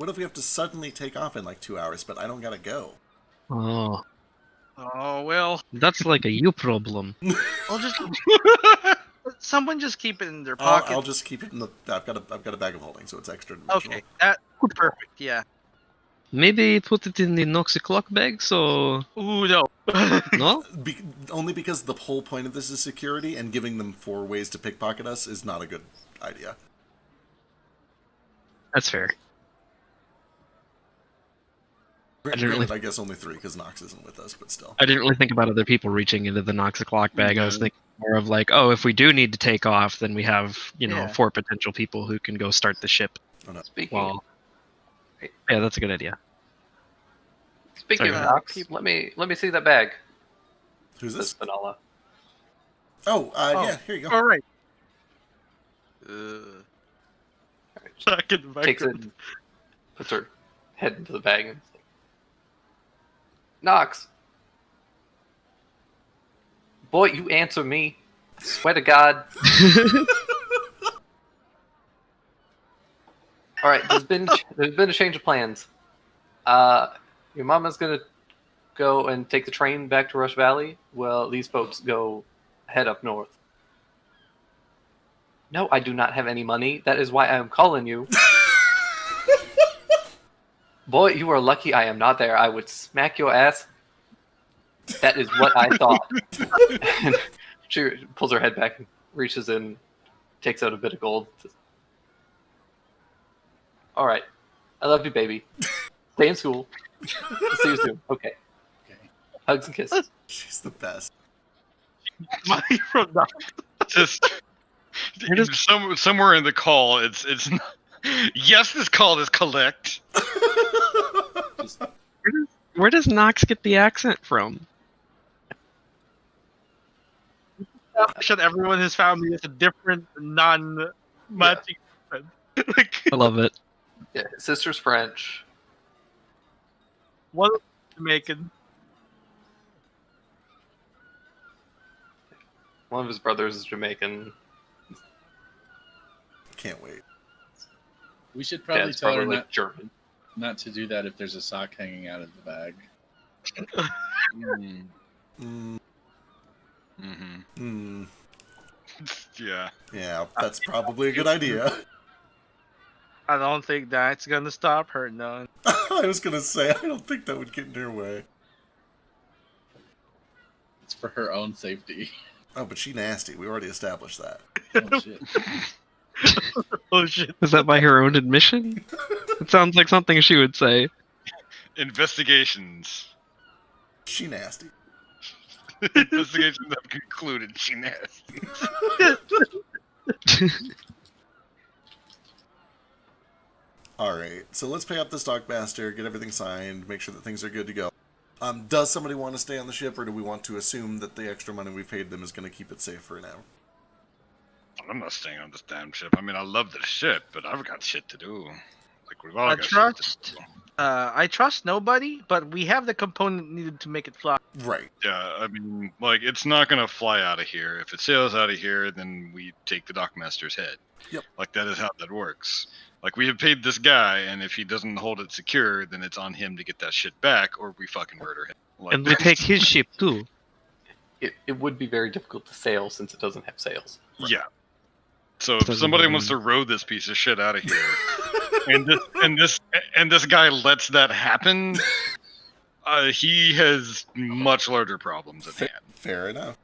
if we have to suddenly take off in like 2 hours, but I don't gotta go? Oh, Oh well. that's like a you problem. I'll just. Someone just keep it in their I'll, pocket. I'll just keep it in the. I've got a bag of holding, so it's extra dimensional. Okay, that perfect. Yeah. Maybe put it in the Noxy clock bag, so... Ooh no. No? Only because the whole point of this is security, and giving them 4 ways to pickpocket us is not a good idea. That's fair. didn't really- Granted, I guess only 3 because Nox isn't with us, but still. I didn't really think about other people reaching into the Noxy clock bag. I was No. thinking more of like, oh, if we do need to take off, then we have, Yeah. 4 potential people who can go start the ship. Speaking Well, yeah, that's a good idea. speaking of sorry. Nox, let me see that bag. Who's This this? vanilla. Oh, Oh. yeah, here you go. All right. Alright, Back in the takes it, microphone. puts her head into the bag, and it's like, Nox, boy, you answer me. Swear to God. All right, there's been a change of plans. Your mama's gonna go and take the train back to Rush Valley. Well, these folks go head up north. No, I do not have any money. That is why I am calling you. Boy, you are lucky I am not there. I would smack your ass. That is what I thought. And she pulls her head back and reaches in, takes out a bit of gold. All right. I love you, baby. Stay in school. See you soon. Okay. Okay. Hugs and kisses. She's the best. Money from the Just somewhere in the call, it's not, yes, this call is collect. Where does Knox get the accent from? should everyone in his family is a different non-matching friend. Like I love it. Yeah, his sister's French. one Jamaican. One of his brothers is Jamaican. Can't wait. We should probably Dad's tell her probably not, like German. not to do that if there's a sock hanging out of the bag. Mm, Mm, mm-hmm. mm, Yeah. yeah, that's probably a good idea. I don't think that's gonna stop her. No. I was gonna say, I don't think that would get in her way. It's for her own safety. Oh, but she nasty. We already established that. Oh shit. Oh shit. Is that by her own admission? It sounds like something she would say. Investigations. She nasty. Investigations have concluded she nasty. Alright, so let's pay up this Dockmaster, get everything signed, make sure that things are good to go. Does somebody want to stay on the ship, or do we want to assume that the extra money we paid them is going to keep it safe for now? I'm not staying on this damn ship. I mean, I love the ship, but I've got shit to do. Like, we've all I got shit to trust. do. I trust nobody, but we have the component needed to make it fly. Right. Yeah, I mean, like, it's not gonna fly out of here. If it sails out of here, then we take the Dockmaster's head. Yep. Like, that is how that works. Like, we have paid this guy, and if he doesn't hold it secure, then it's on him to get that shit back, or we fucking murder him. Like, And we take his ship too. It would be very difficult to sail since it doesn't have sails. yeah. So if Doesn't somebody matter. wants to row this piece of shit out of here, and this guy lets that happen, he has much larger problems at hand. Fair enough.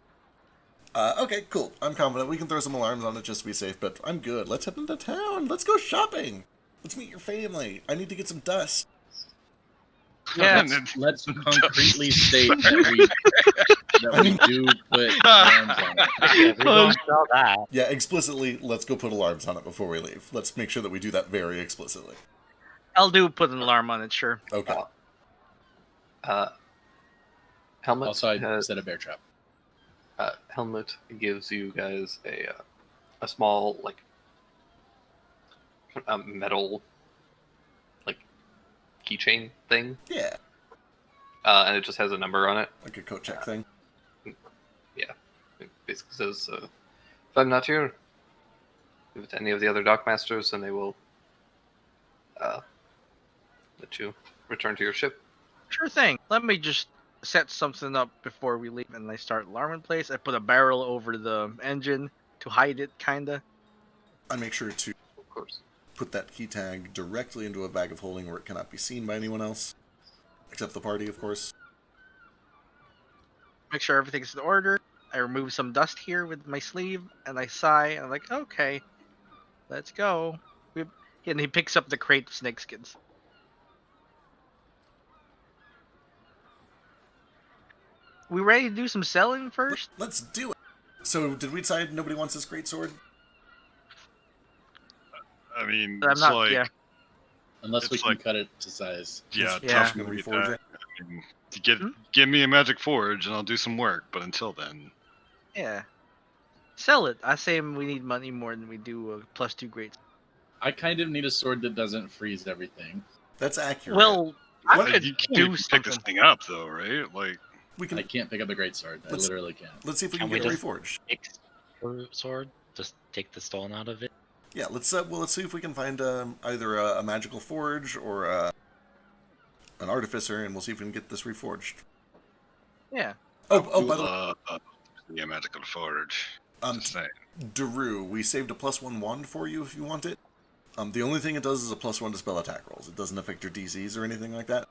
Okay, cool. I'm confident we can throw some alarms on it just to be safe, but I'm good. Let's head into town. Let's go shopping. Let's meet your family. I need to get some dust. Yeah. And then- Let's concretely state that we do put alarms on it. Yeah, we don't sell that. Yeah, explicitly, let's go put alarms on it before we leave. Let's make sure that we do that very explicitly. I'll do put an alarm on it, sure. Okay. Helmet Also, I has, set a bear trap. Helmet gives you guys a small metal keychain thing, Yeah, and it just has a number on it. like a coat check thing. It basically says, "If I'm not here, give it to any of the other Dockmasters, and they will let you return to your ship." Sure thing. Let me just set something up before we leave, and I start alarm in place. I put a barrel over the engine to hide it, kinda. I make sure to Of course. put that key tag directly into a bag of holding where it cannot be seen by anyone else. Except the party, of course. Make sure everything's in order. I remove some dust here with my sleeve, and I sigh, and I'm like, okay, let's go. And he picks up the crate of snakeskins. We ready to do some selling first? Let's do it. So, did we decide nobody wants this great sword? I mean, I'm it's not. like, Yeah. Unless we It's can like- cut it to size. yeah, Yeah. Josh can Gonna read reforge that. it? I mean, to Hmm? give me a magic forge, and I'll do some work. But until then, Yeah. Sell it. I say we need money more than we do a +2 great. I kind of need a sword that doesn't freeze everything. That's accurate. Well, I What? could you can't do even pick this something. thing up, though, right? Like, we can. I can't pick up the great sword. I Let's- literally can't. Let's see if we Can can we get it just- reforged. Take sword, just take the stone out of it. Yeah, let's see if we can find either a magical forge or an artificer, and we'll see if we can get this reforged. Yeah. Oh, by the way, yeah, magical forge. um, Just saying. Daru, we saved a +1 wand for you if you want it. The only thing it does is a +1 to spell attack rolls. It doesn't affect your DCs or anything like that.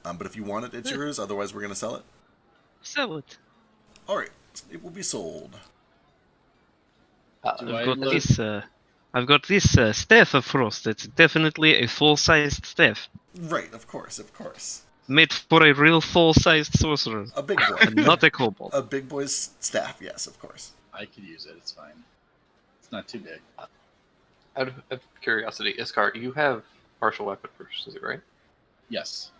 But if you want it, it's yours. Otherwise, we're gonna sell it. Sell it. All right, it will be sold. Do I I've got look- this. I've got this staff of frost. It's definitely a full-sized staff. Right, of course, of course. Made for a real full-sized sorcerer, A big boy. and not a kobold. A big boy's staff, yes, of course. I could use it. It's fine. It's not too big. Out of curiosity, Iskar, you have partial weapon proficiency, right? Yes.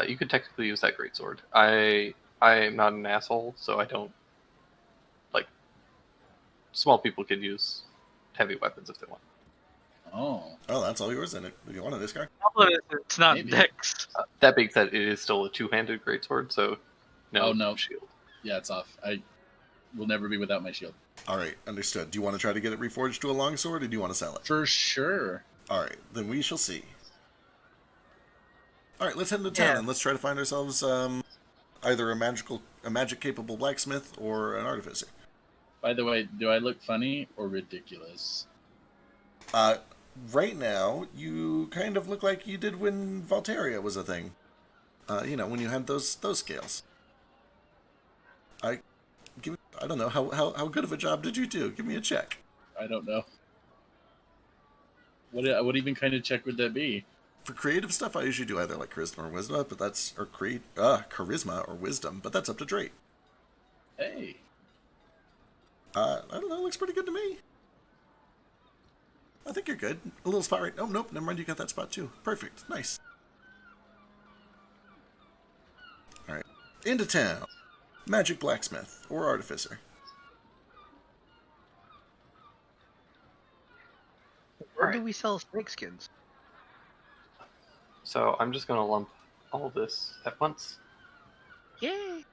You could technically use that greatsword. I am not an asshole, so I don't like. Small people could use heavy weapons if they want. Oh. Oh, that's all yours then. If you want it, this guy. Problem is, it's not Maybe. Dex. That being said, it is still a two-handed greatsword, so no, Oh, no. shield. Yeah, it's off. I will never be without my shield. All right, understood. Do you want to try to get it reforged to a longsword, or do you want to sell it? For sure. All right, then we shall see. All right, let's head into town Yeah. and let's try to find ourselves either a magic capable blacksmith or an artificer. By the way, do I look funny or ridiculous? Right now, you kind of look like you did when Valteria was a thing. When you had those scales. I don't know how good of a job did you do? Give me a check. I don't know. What even kind of check would that be? For creative stuff, I usually do either like charisma or wisdom, but that's charisma or wisdom, but that's up to Drake. Hey. I don't know. Looks pretty good to me. I think you're good. A little spot right. Oh, nope. Never mind. You got that spot too. Perfect. Nice. All right. Into town. Magic blacksmith or artificer. Where do we sell snakeskins? So I'm just gonna lump all this at once. Yay!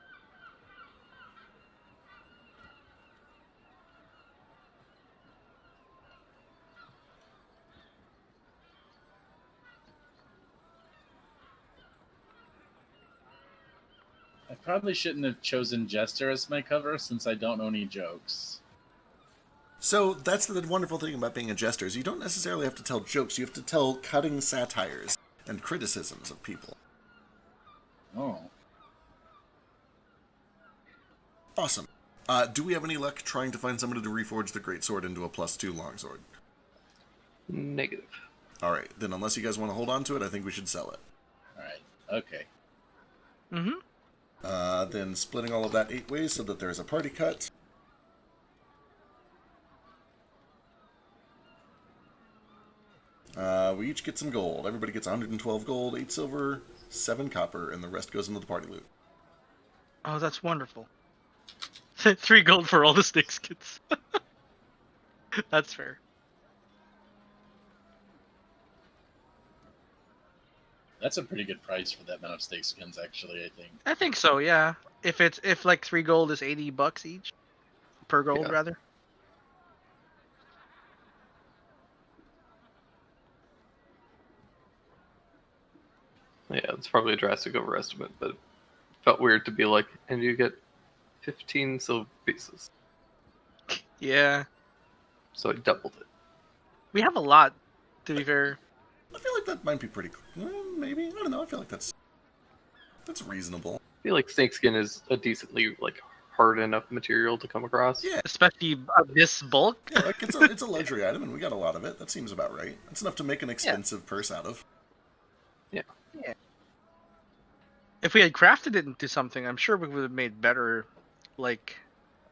I probably shouldn't have chosen Jester as my cover since I don't know any jokes. So that's the wonderful thing about being a jester is you don't necessarily have to tell jokes. You have to tell cutting satires and criticisms of people. Oh. Awesome. Do we have any luck trying to find somebody to reforge the greatsword into a +2 longsword? Negative. All right. Then unless you guys want to hold on to it, I think we should sell it. Alright. Okay. Mm-hmm. Then splitting all of that 8 ways so that there's a party cut. We each get some gold. Everybody gets 112 gold, 8 silver, 7 copper, and the rest goes into the party loot. Oh, that's wonderful. 3 gold for all the snakeskins. That's fair. That's a pretty good price for that amount of stake skins, actually, I think. I think so, yeah. If like 3 gold is $80 each per gold, Yeah. rather. Yeah, it's probably a drastic overestimate, but it felt weird to be like, and you get 15 silver pieces. Yeah, So I doubled it. we have a lot. To be fair, I feel like that might be pretty cool. Maybe. I don't know. I feel like that's reasonable. I feel like snakeskin is a decently like hard enough material to come across. Yeah. especially this bulk. Yeah, like it's a luxury item, and we got a lot of it. That seems about right. It's enough to make an expensive purse out of. If we had crafted it into something, I'm sure we would have made better, like,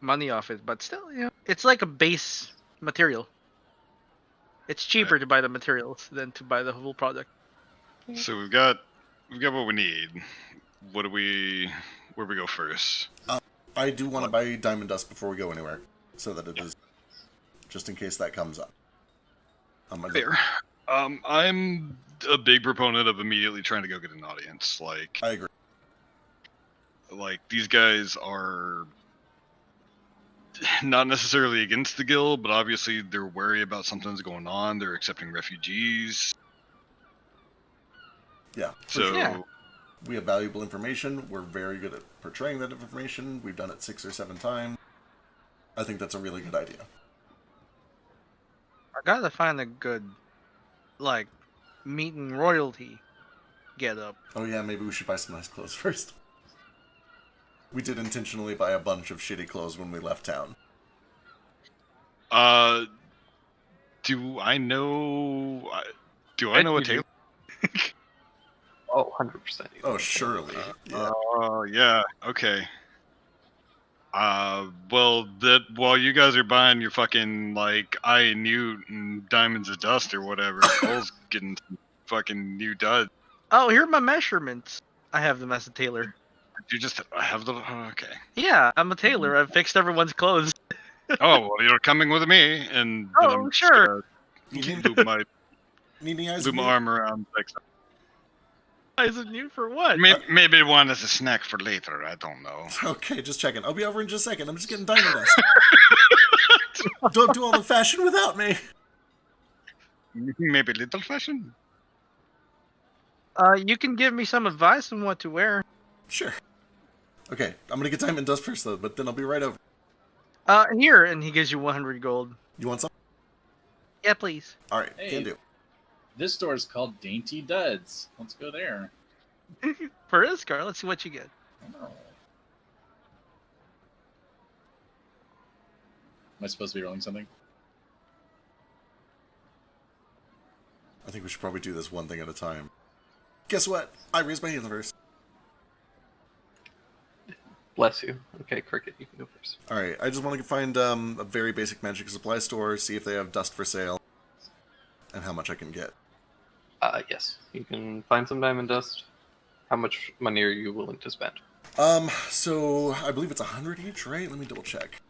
money off it. But still, it's like a base material. It's cheaper to buy the materials than to buy the whole product. So we've got what we need. Where we go first? I do want to buy diamond dust before we go anywhere, so that it is just in case that comes up. Fair. I'm a big proponent of immediately trying to go get an audience. I agree. Like these guys are not necessarily against the guild, but obviously they're wary about something's going on. They're accepting refugees. Yeah. for So sure. Yeah. We have valuable information. We're very good at portraying that information. We've done it 6 or 7 times. I think that's a really good idea. I gotta find a good, like, meeting royalty get up. Oh yeah, maybe we should buy some nice clothes first. We did intentionally buy a bunch of shitty clothes when we left town. do I know? Do I know a tailor? Oh, 100%. Oh, surely. Yeah. Oh yeah. Okay. Well, that while you guys are buying your fucking like Newt and Diamonds of Dust or whatever, Cole's getting some fucking new duds. Oh, here are my measurements. I have them as a tailor. You just have the okay. Yeah, I'm a tailor. I've fixed everyone's clothes. Oh well, you're coming with me, and then Oh, I'm just sure. gonna loop my Needing eyes loop of my Newt? arm around. Like, Eyes of Newt for what? maybe one as a snack for later. I don't know. Okay, just checking. I'll be over in just a second. I'm just getting diamond dust. Don't do all the fashion without me. Maybe little fashion. You can give me some advice on what to wear. Sure. Okay, I'm gonna get diamond dust first though, but then I'll be right over. Here, and he gives you 100 gold. You want some? Yeah, please. All right, Hey. can do. This store is called Dainty Duds. Let's go there. For Iskar, let's see what you get. Oh. Am I supposed to be rolling something? I think we should probably do this one thing at a time. Guess what? I raised my hand first. Bless you. Okay, Cricket, you can go first. All right, I just want to find a very basic magic supply store, see if they have dust for sale, and how much I can get. Yes, you can find some diamond dust. How much money are you willing to spend? So I believe it's 100 each, right? Let me double check.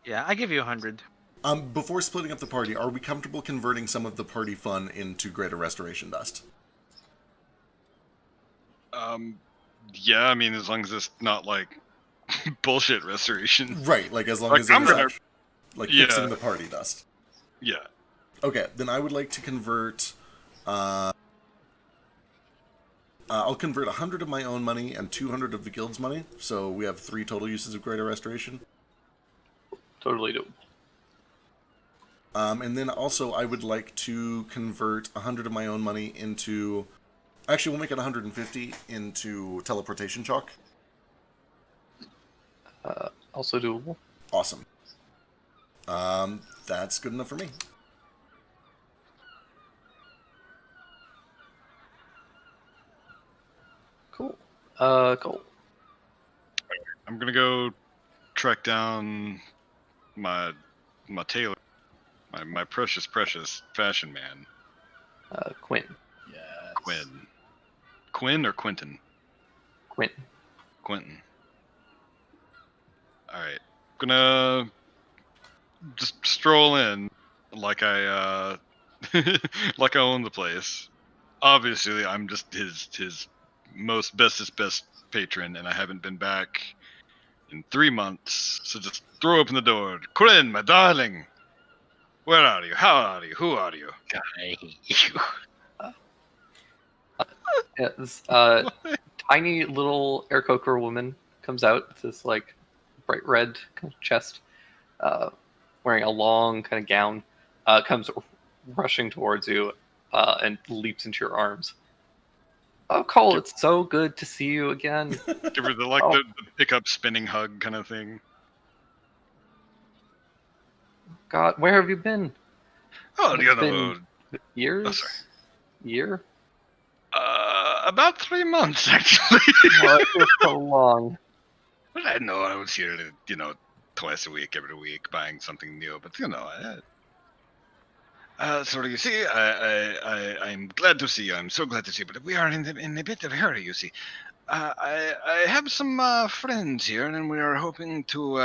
Yeah, I give you 100. Before splitting up the party, are we comfortable converting some of the party fun into greater restoration dust? Yeah, I mean, as long as it's not like bullshit restoration. Right, like as long Like, as I'm it's gonna- like Yeah. fixing the party dust. Yeah. Okay, then I would like to convert. I'll convert 100 of my own money and 200 of the guild's money, so we have 3 total uses of greater restoration. Totally doable. And then also I would like to convert 100 of my own money into. Actually, we'll make it 150 into teleportation chalk. Also doable. Awesome. That's good enough for me. Cool. Cool. I'm gonna go track down my tailor, my precious fashion man, Quinn. Yes. Quinn or Quentin? Quinn. Quentin. All right, gonna just stroll in like I like I own the place. Obviously, I'm just his most bestest best patron, and I haven't been back in 3 months. So just throw open the door. Quinn, my darling, where are you? How are you? Who are you? I hate you. Yeah, this tiny little Aarakocra woman comes out with this like bright red kind of chest, wearing a long kind of gown, comes rushing towards you and leaps into your arms. Oh, Cole, it's so good to see you again. Give her the Oh. the pickup spinning hug kind of thing. God, where have you been? Oh, It's you know, been years? Oh, sorry. Year? about 3 months actually. Oh, it feels so long. But I know I was here, twice a week, every week, buying something new. But so you see, I'm glad to see you. I'm so glad to see you. But we are in a bit of a hurry, you see. I have some friends here, and we are hoping to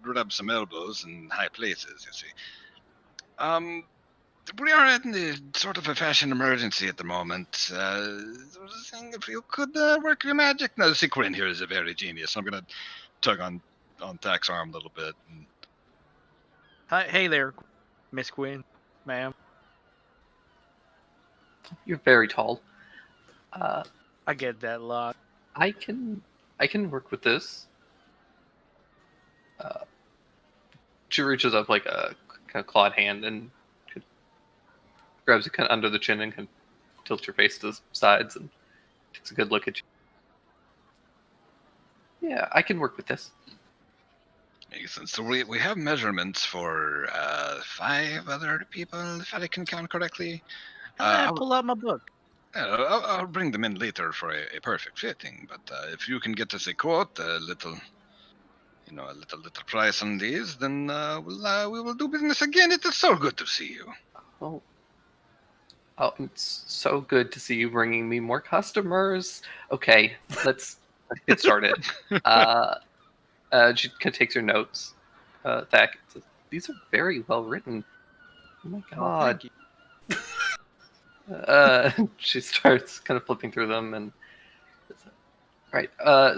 rub some elbows in high places, you see. We are in the sort of a fashion emergency at the moment. I was saying if you could work your magic. Now, see, Quinn here is a very genius. So I'm going to tug on Tak's arm a little bit. And Hi, hey there, Miss Quinn, ma'am. You're very tall. I get that a lot. I can work with this. She reaches up like a kind of clawed hand and grabs you kind of under the chin and kind of tilts your face to the sides and takes a good look at you. Yeah, I can work with this. excellent. So we have measurements for 5 other people, if I can count correctly. I I would- pull out my book. I'll bring them in later for a perfect fitting. But if you can get us a quote, a little price on these, then we will do business again. It is so good to see you. Oh, it's so good to see you bringing me more customers. Okay, let's get started. She kind of takes her notes back. These are very well written. Oh my Oh, god. thank you. She starts kind of flipping through them and. Right.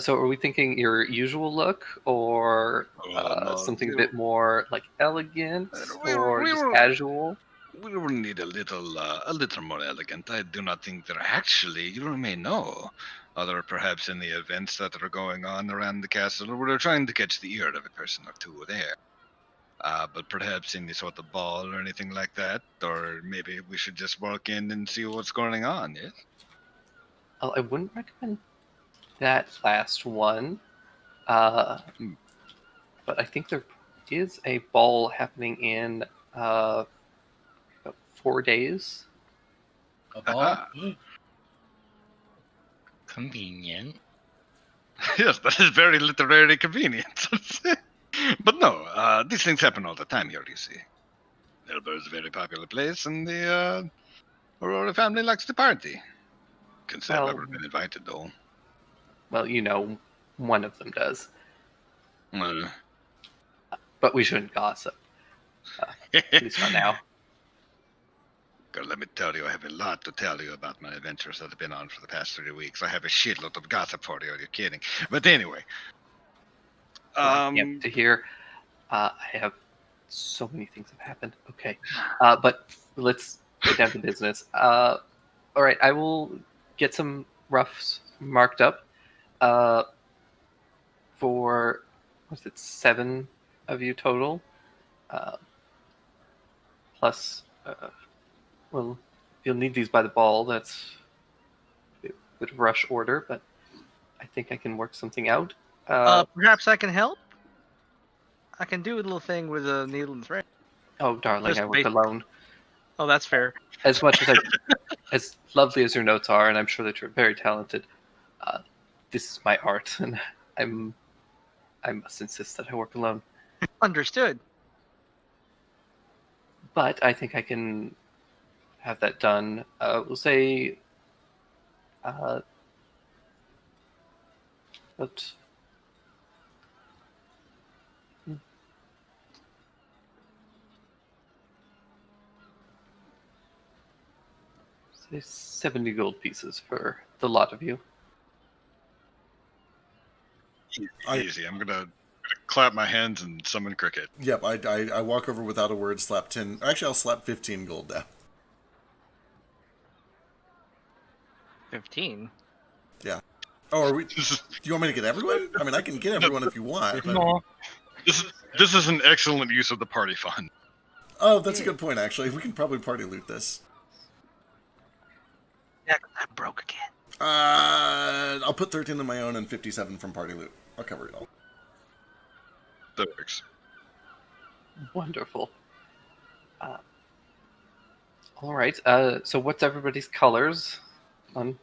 So are we thinking your usual look, or No, something a bit more like elegant, or we just were- casual? We will need a little more elegant. I do not think there actually, you may know, other perhaps in the events that are going on around the castle. We're trying to catch the ear of a person or two there. But perhaps any sort of ball or anything like that, or maybe we should just walk in and see what's going on. Yes. Oh, I wouldn't recommend that last one, but I think there is a ball happening in about 4 days. A ball? Ah. Convenient. Yes, that is very literary convenient. But no, these things happen all the time here, you see. Elber is a very popular place, and the Aurora family likes to party. Can't say I've Well- ever been invited, though. Well, one of them does, Well, but we shouldn't gossip. At least not now. God, let me tell you, I have a lot to tell you about my adventures that have been on for the past 3 weeks. I have a shitload of gossip for you. Are you kidding? But anyway. Yep, to hear. I have so many things have happened. Okay, but let's get down to business. All right, I will get some roughs marked up. For what's it, 7 of you total, plus. Well, you'll need these by the ball. That's a bit of rush order, but I think I can work something out. Perhaps I can help. I can do a little thing with a needle and thread. Oh, darling, just I work basic. alone. Oh, that's fair. As much as as lovely as your notes are, and I'm sure that you're very talented, this is my art, and I must insist that I work alone. Understood. But I think I can have that done. We'll say, but say 70 gold pieces for the lot of you. Easy. I'm gonna clap my hands and summon cricket. Yep, I walk over without a word, slap 10. Actually, I'll slap 15 gold down. 15. Oh, are we? This is Do you want me to get everyone? I mean, I can get everyone if you want. But... No. this is an excellent use of the party fund. Oh, that's a good point, actually. We can probably party loot this. Yeah, 'cause I'm broke again. I'll put 13 of my own and 57 from party loot. I'll cover it all. That works. Wonderful. All right. So what's everybody's colors? On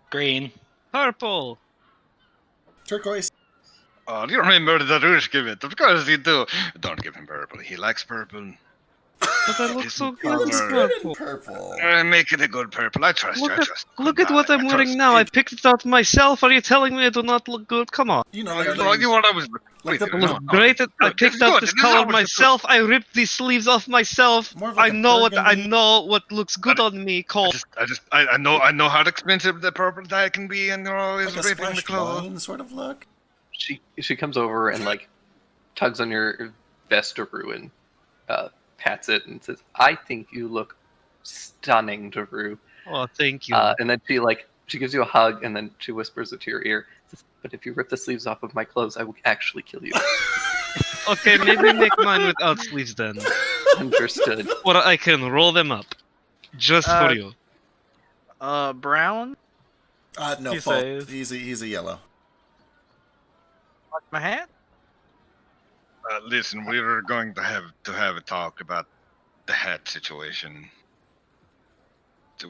Green. Purple. Turquoise. Oh, do you remember the Rouge give it? Of course you do. Don't give him purple. He likes purple. But I look so It good looks in good purple. in purple. Make it a good purple. I trust you. I trust you. Look at what I'm wearing now. I picked it out myself. Are you telling me I do not look good? Come on. You know, You like, know what I was. like the- I look great. I picked out this color myself. I ripped these sleeves off myself. More of like I a know burgundy. what looks good on me. Cole. I know how expensive the purple dye can be, and you're always like a ripping the splashed clothes. wine sort of look. she comes over and like tugs on your vest or ruin, pats it and says, "I think you look stunning, Daru." Oh, thank you. And then she gives you a hug and then she whispers it to your ear. Says, "But if you rip the sleeves off of my clothes, I will actually kill you." Okay, maybe make mine without sleeves then. Understood. Or I can roll them up. Just for you. Brown. No, He fault. says. He's a yellow. Like my hat. Listen, we were going to have a talk about the hat situation.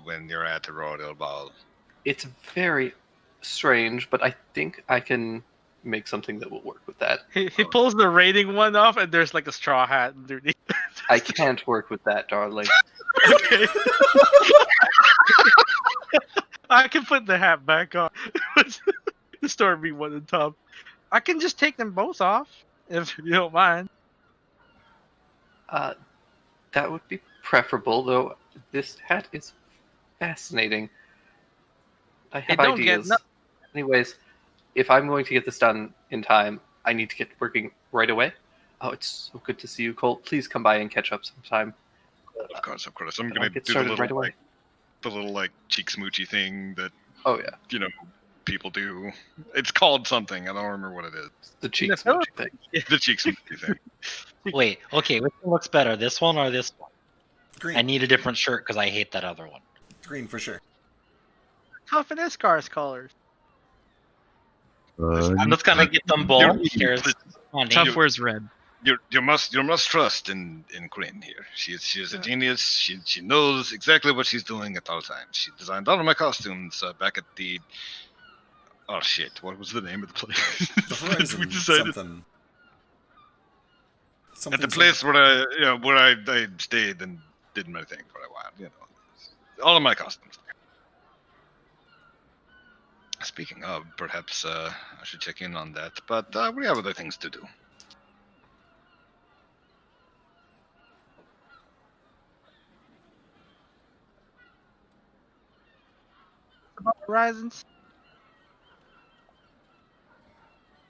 when you're at the rodeo ball? It's very strange, but I think I can make something that will work with that. He pulls the rating one off, and there's like a straw hat underneath. I can't work with that, darling. Okay. I can put the hat back on. The Stormy one on top. I can just take them both off if you don't mind. That would be preferable, though. This hat is fascinating. I have don't get ideas. Anyways, if I'm going to get this done in time, I need to get working right away. Oh, it's so good to see you, Colt. Please come by and catch up sometime. Of course. I'm I'll gonna get do the started little right away. like the little like cheek smoochy thing that Oh yeah, people do. It's called something. I don't remember what it is. the cheek The smooching thing. The cheek smoochy thing. Wait, okay, which one looks better, this one or this one? Green. I need a different shirt because I hate that other one. Green for sure. Tough and Iscar's colors. I'm just gonna get them both. Here's on, Tough Dave. wears red. You must trust in Quinn here. She is a genius. She knows exactly what she's doing at all times. She designed all of my costumes back at the. Oh shit! What was the name of the place? The Horizon we decided something. at the place where I stayed and did my thing for a while. All of my costumes. Speaking of, perhaps I should check in on that. But we have other things to do. About Horizons.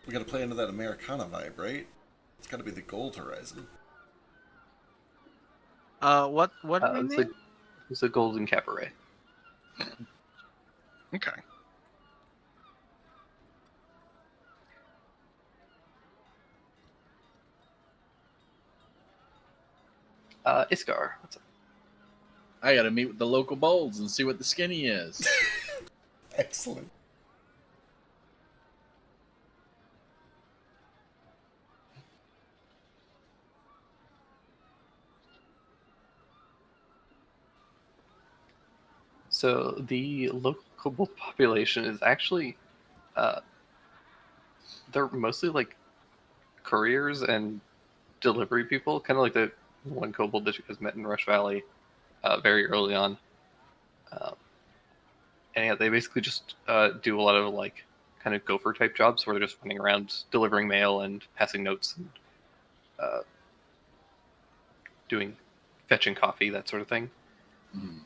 We gotta play into that Americana vibe, right? It's gotta be the Gold Horizon. What It's a golden cabaret. Okay. Iskar, what's up? I gotta meet with the local bolds and see what the skinny is. Excellent. So the local kobold population is actually, they're mostly like couriers and delivery people, kind of like the one kobold that you guys met in Rush Valley very early on. And yeah, they basically just do a lot of like kind of gopher type jobs where they're just running around delivering mail and passing notes and doing fetching coffee, that sort of thing. Hmm.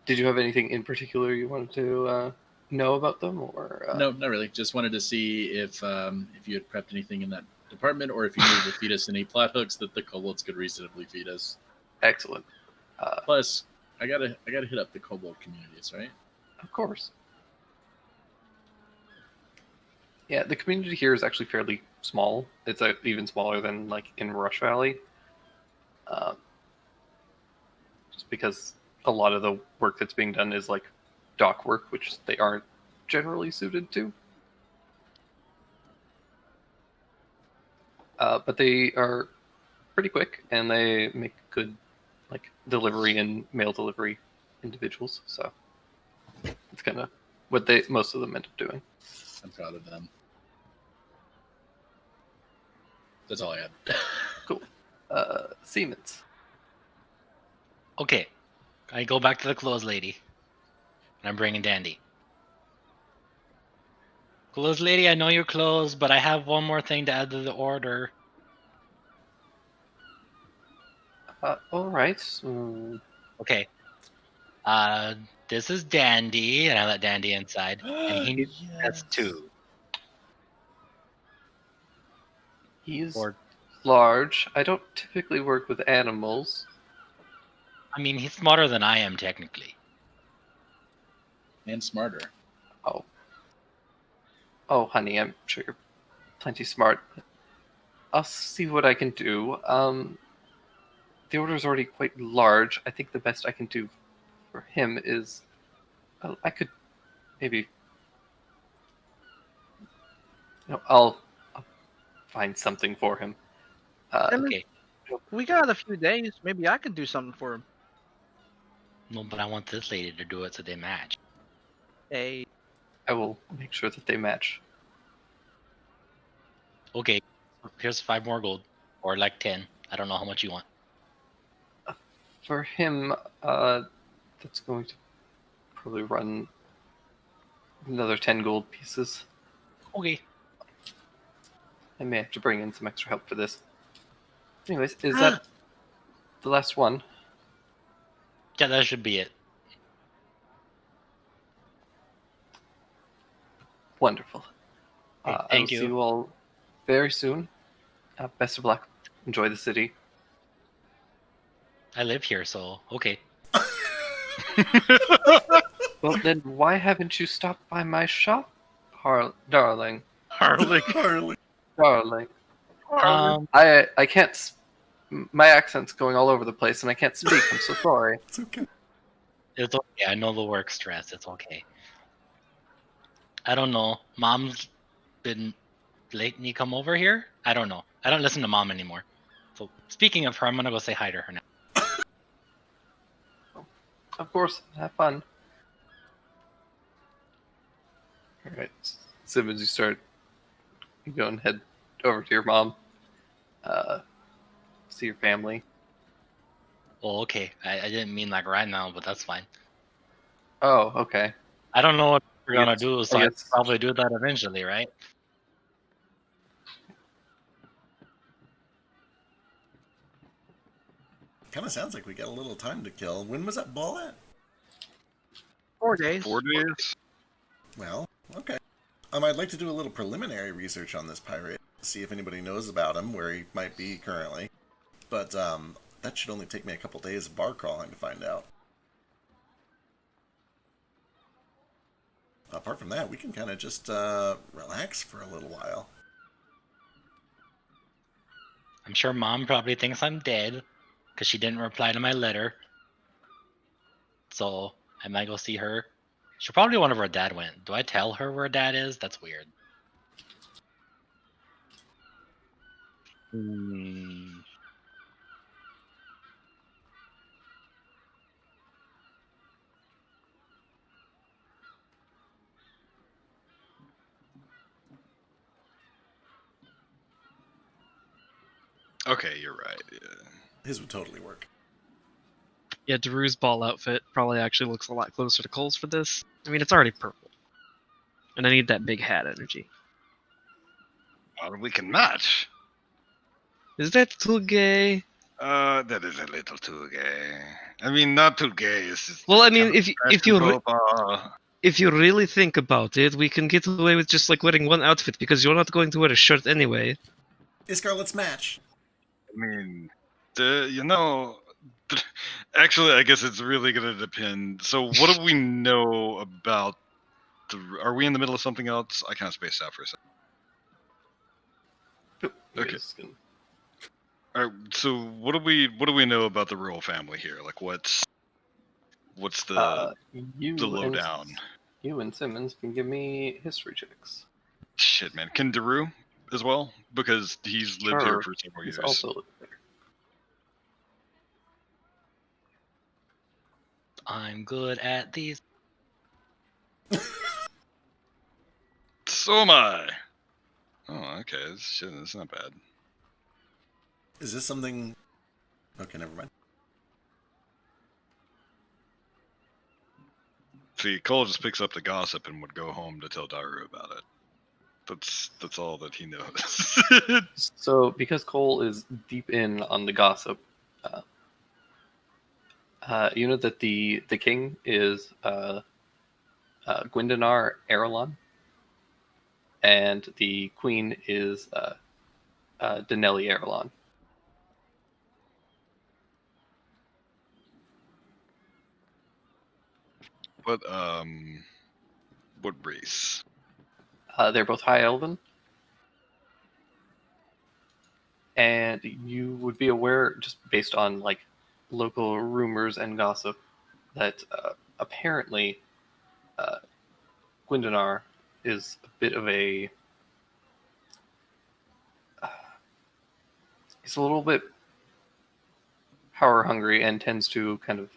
Did you have anything in particular you wanted to know about them, or No, not really. Just wanted to see if you had prepped anything in that department, or if you needed to feed us any plot hooks that the kobolds could reasonably feed us. Excellent. Plus, I gotta hit up the kobold communities, right? Of course. Yeah, the community here is actually fairly small. It's even smaller than like in Rush Valley. Just because a lot of the work that's being done is like dock work, which they aren't generally suited to. But they are pretty quick, and they make good like delivery and mail delivery individuals. So it's kind of what most of them end up doing. I'm proud of them. That's all I had. Cool. Siemens. Okay, I go back to the clothes lady, and I'm bringing Dandy. Clothes lady, I know you're closed, but I have one more thing to add to the order. All right. Okay. This is Dandy, and I let Dandy inside, and he has two. He's Or, large. I don't typically work with animals. I mean, he's smarter than I am technically. And smarter. Oh, honey, I'm sure you're plenty smart. I'll see what I can do. The order's already quite large. I think the best I can do for him is I could maybe I'll find something for him. Okay. We got a few days. Maybe I could do something for him. No, but I want this lady to do it so they match. Hey, I will make sure that they match. Okay, here's 5 more gold, or like 10. I don't know how much you want. For him, that's going to probably run another 10 gold pieces. Okay. I may have to bring in some extra help for this. Anyways, is that the last one? Yeah, that should be it. Wonderful. Hey, I will thank see you. you all very soon. Best of luck. Enjoy the city. I live here, so okay. Well, then why haven't you stopped by my shop, darling? Harley. Harley. Darling. Um, I can't. My accent's going all over the place, and I can't speak. I'm so sorry. It's okay. it's okay. I know the work stress. It's okay. I don't know. Mom's been letting you come over here. I don't know. I don't listen to mom anymore. So speaking of her, I'm gonna go say hi to her now. Of course, have fun. All right, Simmons, you go and head over to your mom. See your family. Oh, okay. I didn't mean like right now, but that's fine. Oh, okay. I don't know what we're gonna Yes, do, so I I guess- probably do that eventually, right? Kind of sounds like we got a little time to kill. When was that ball at? 4 days. 4 days. Well, okay. I'd like to do a little preliminary research on this pirate, see if anybody knows about him, where he might be currently. But that should only take me a couple days of bar crawling to find out. Apart from that, we can kind of just relax for a little while. I'm sure mom probably thinks I'm dead because she didn't reply to my letter. So I might go see her. She'll probably wonder where dad went. Do I tell her where dad is? That's weird. Hmm. Okay, you're right. Yeah. His would totally work. Yeah, Daru's ball outfit probably actually looks a lot closer to Cole's for this. I mean, it's already purple. And I need that big hat energy. Well, we can match. Is that too gay? That is a little too gay. I mean, not too gay. It's just Well, I mean, kind of if you really think about it, we can get away with just like wearing one outfit because you're not going to wear a shirt anyway. Iskar, let's match. I mean, actually, I guess it's really gonna depend. So, what do we know about Are we in the middle of something else? I kind of spaced out for a second. Okay. Yes, can- All right. So, what do we know about the royal family here? Like, what's the you lowdown? You and Simmons can give me history checks. Shit, man. Can Daru as well? Because he's lived here Sure, for several He's years. also lived there. I'm good at these. So am I. Oh, okay. That's not bad. Is this something... Okay, never mind. See, Cole just picks up the gossip and would go home to tell Daru about it. That's all that he knows. So, because Cole is deep in on the gossip, you know that the king is Gwyndanar Arelon, and the queen is Denelli Arelon. What race? They're both High Elven, and you would be aware, just based on like local rumors and gossip, that apparently Gwyndanar is a bit of a he's a little bit power hungry and tends to kind of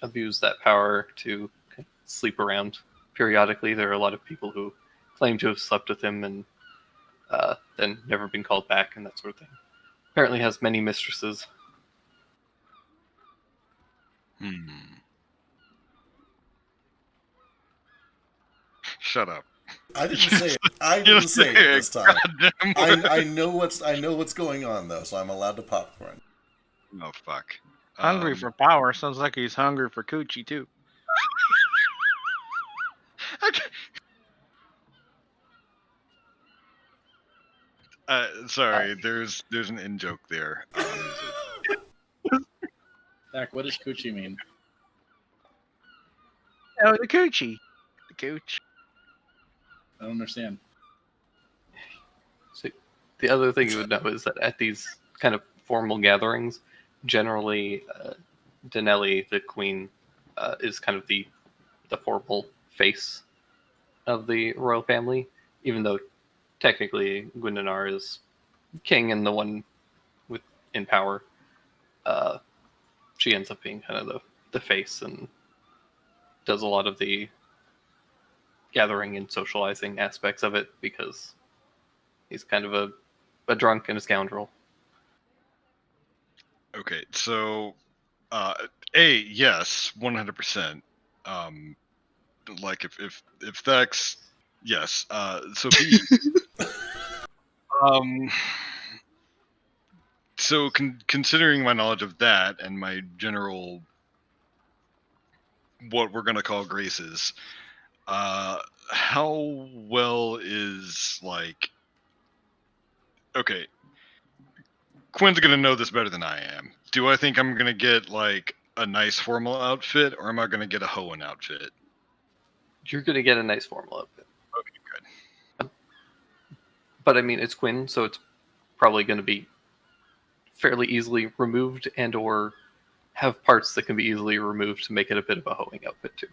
abuse that power to sleep around periodically. There are a lot of people who claim to have slept with him and then never been called back and that sort of thing. Apparently has many mistresses. Shut up. I didn't say it. I You didn't say it this time. Goddamn I know what's going on though, so I'm allowed to popcorn. Oh fuck. Hungry for power. Sounds like he's hungry for coochie too. Sorry, there's an in joke there. Zach, what does coochie mean? Oh, the coochie. The cooch. I don't understand. So the other thing you would know is that at these kind of formal gatherings, generally Denelli, the queen, is kind of the formal face of the royal family, even though technically Gwyndanar is king and the one in power. She ends up being kind of the face and does a lot of the gathering and socializing aspects of it because he's kind of a drunk and a scoundrel. Okay, so yes, 100%. Like if that's yes. So B. So considering my knowledge of that and my general what we're gonna call graces, how well is like okay. Quinn's gonna know this better than I am. Do I think I'm gonna get like a nice formal outfit, or am I gonna get a Hoenn outfit? You're going to get a nice formal outfit. Okay, good. But I mean, it's Quinn, so it's probably going to be fairly easily removed and or have parts that can be easily removed to make it a bit of a hoeing outfit too.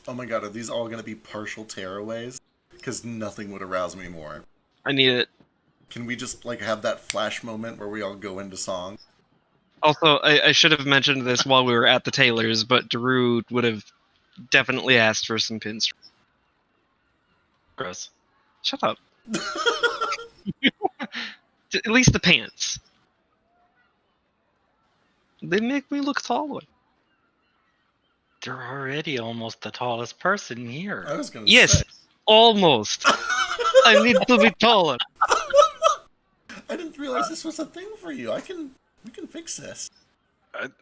Oh my god, are these all going to be partial tearaways? Because nothing would arouse me more. I need it. Can we just like have that flash moment where we all go into song? Also, I should have mentioned this while we were at the tailors, but Daru would have definitely asked for some pinstripes. Gross. Shut up. At least the pants. They make me look taller. They're already almost the tallest person I here. was going to Yes, say. almost. I need to be taller. I didn't realize this was a thing for you. We can fix this.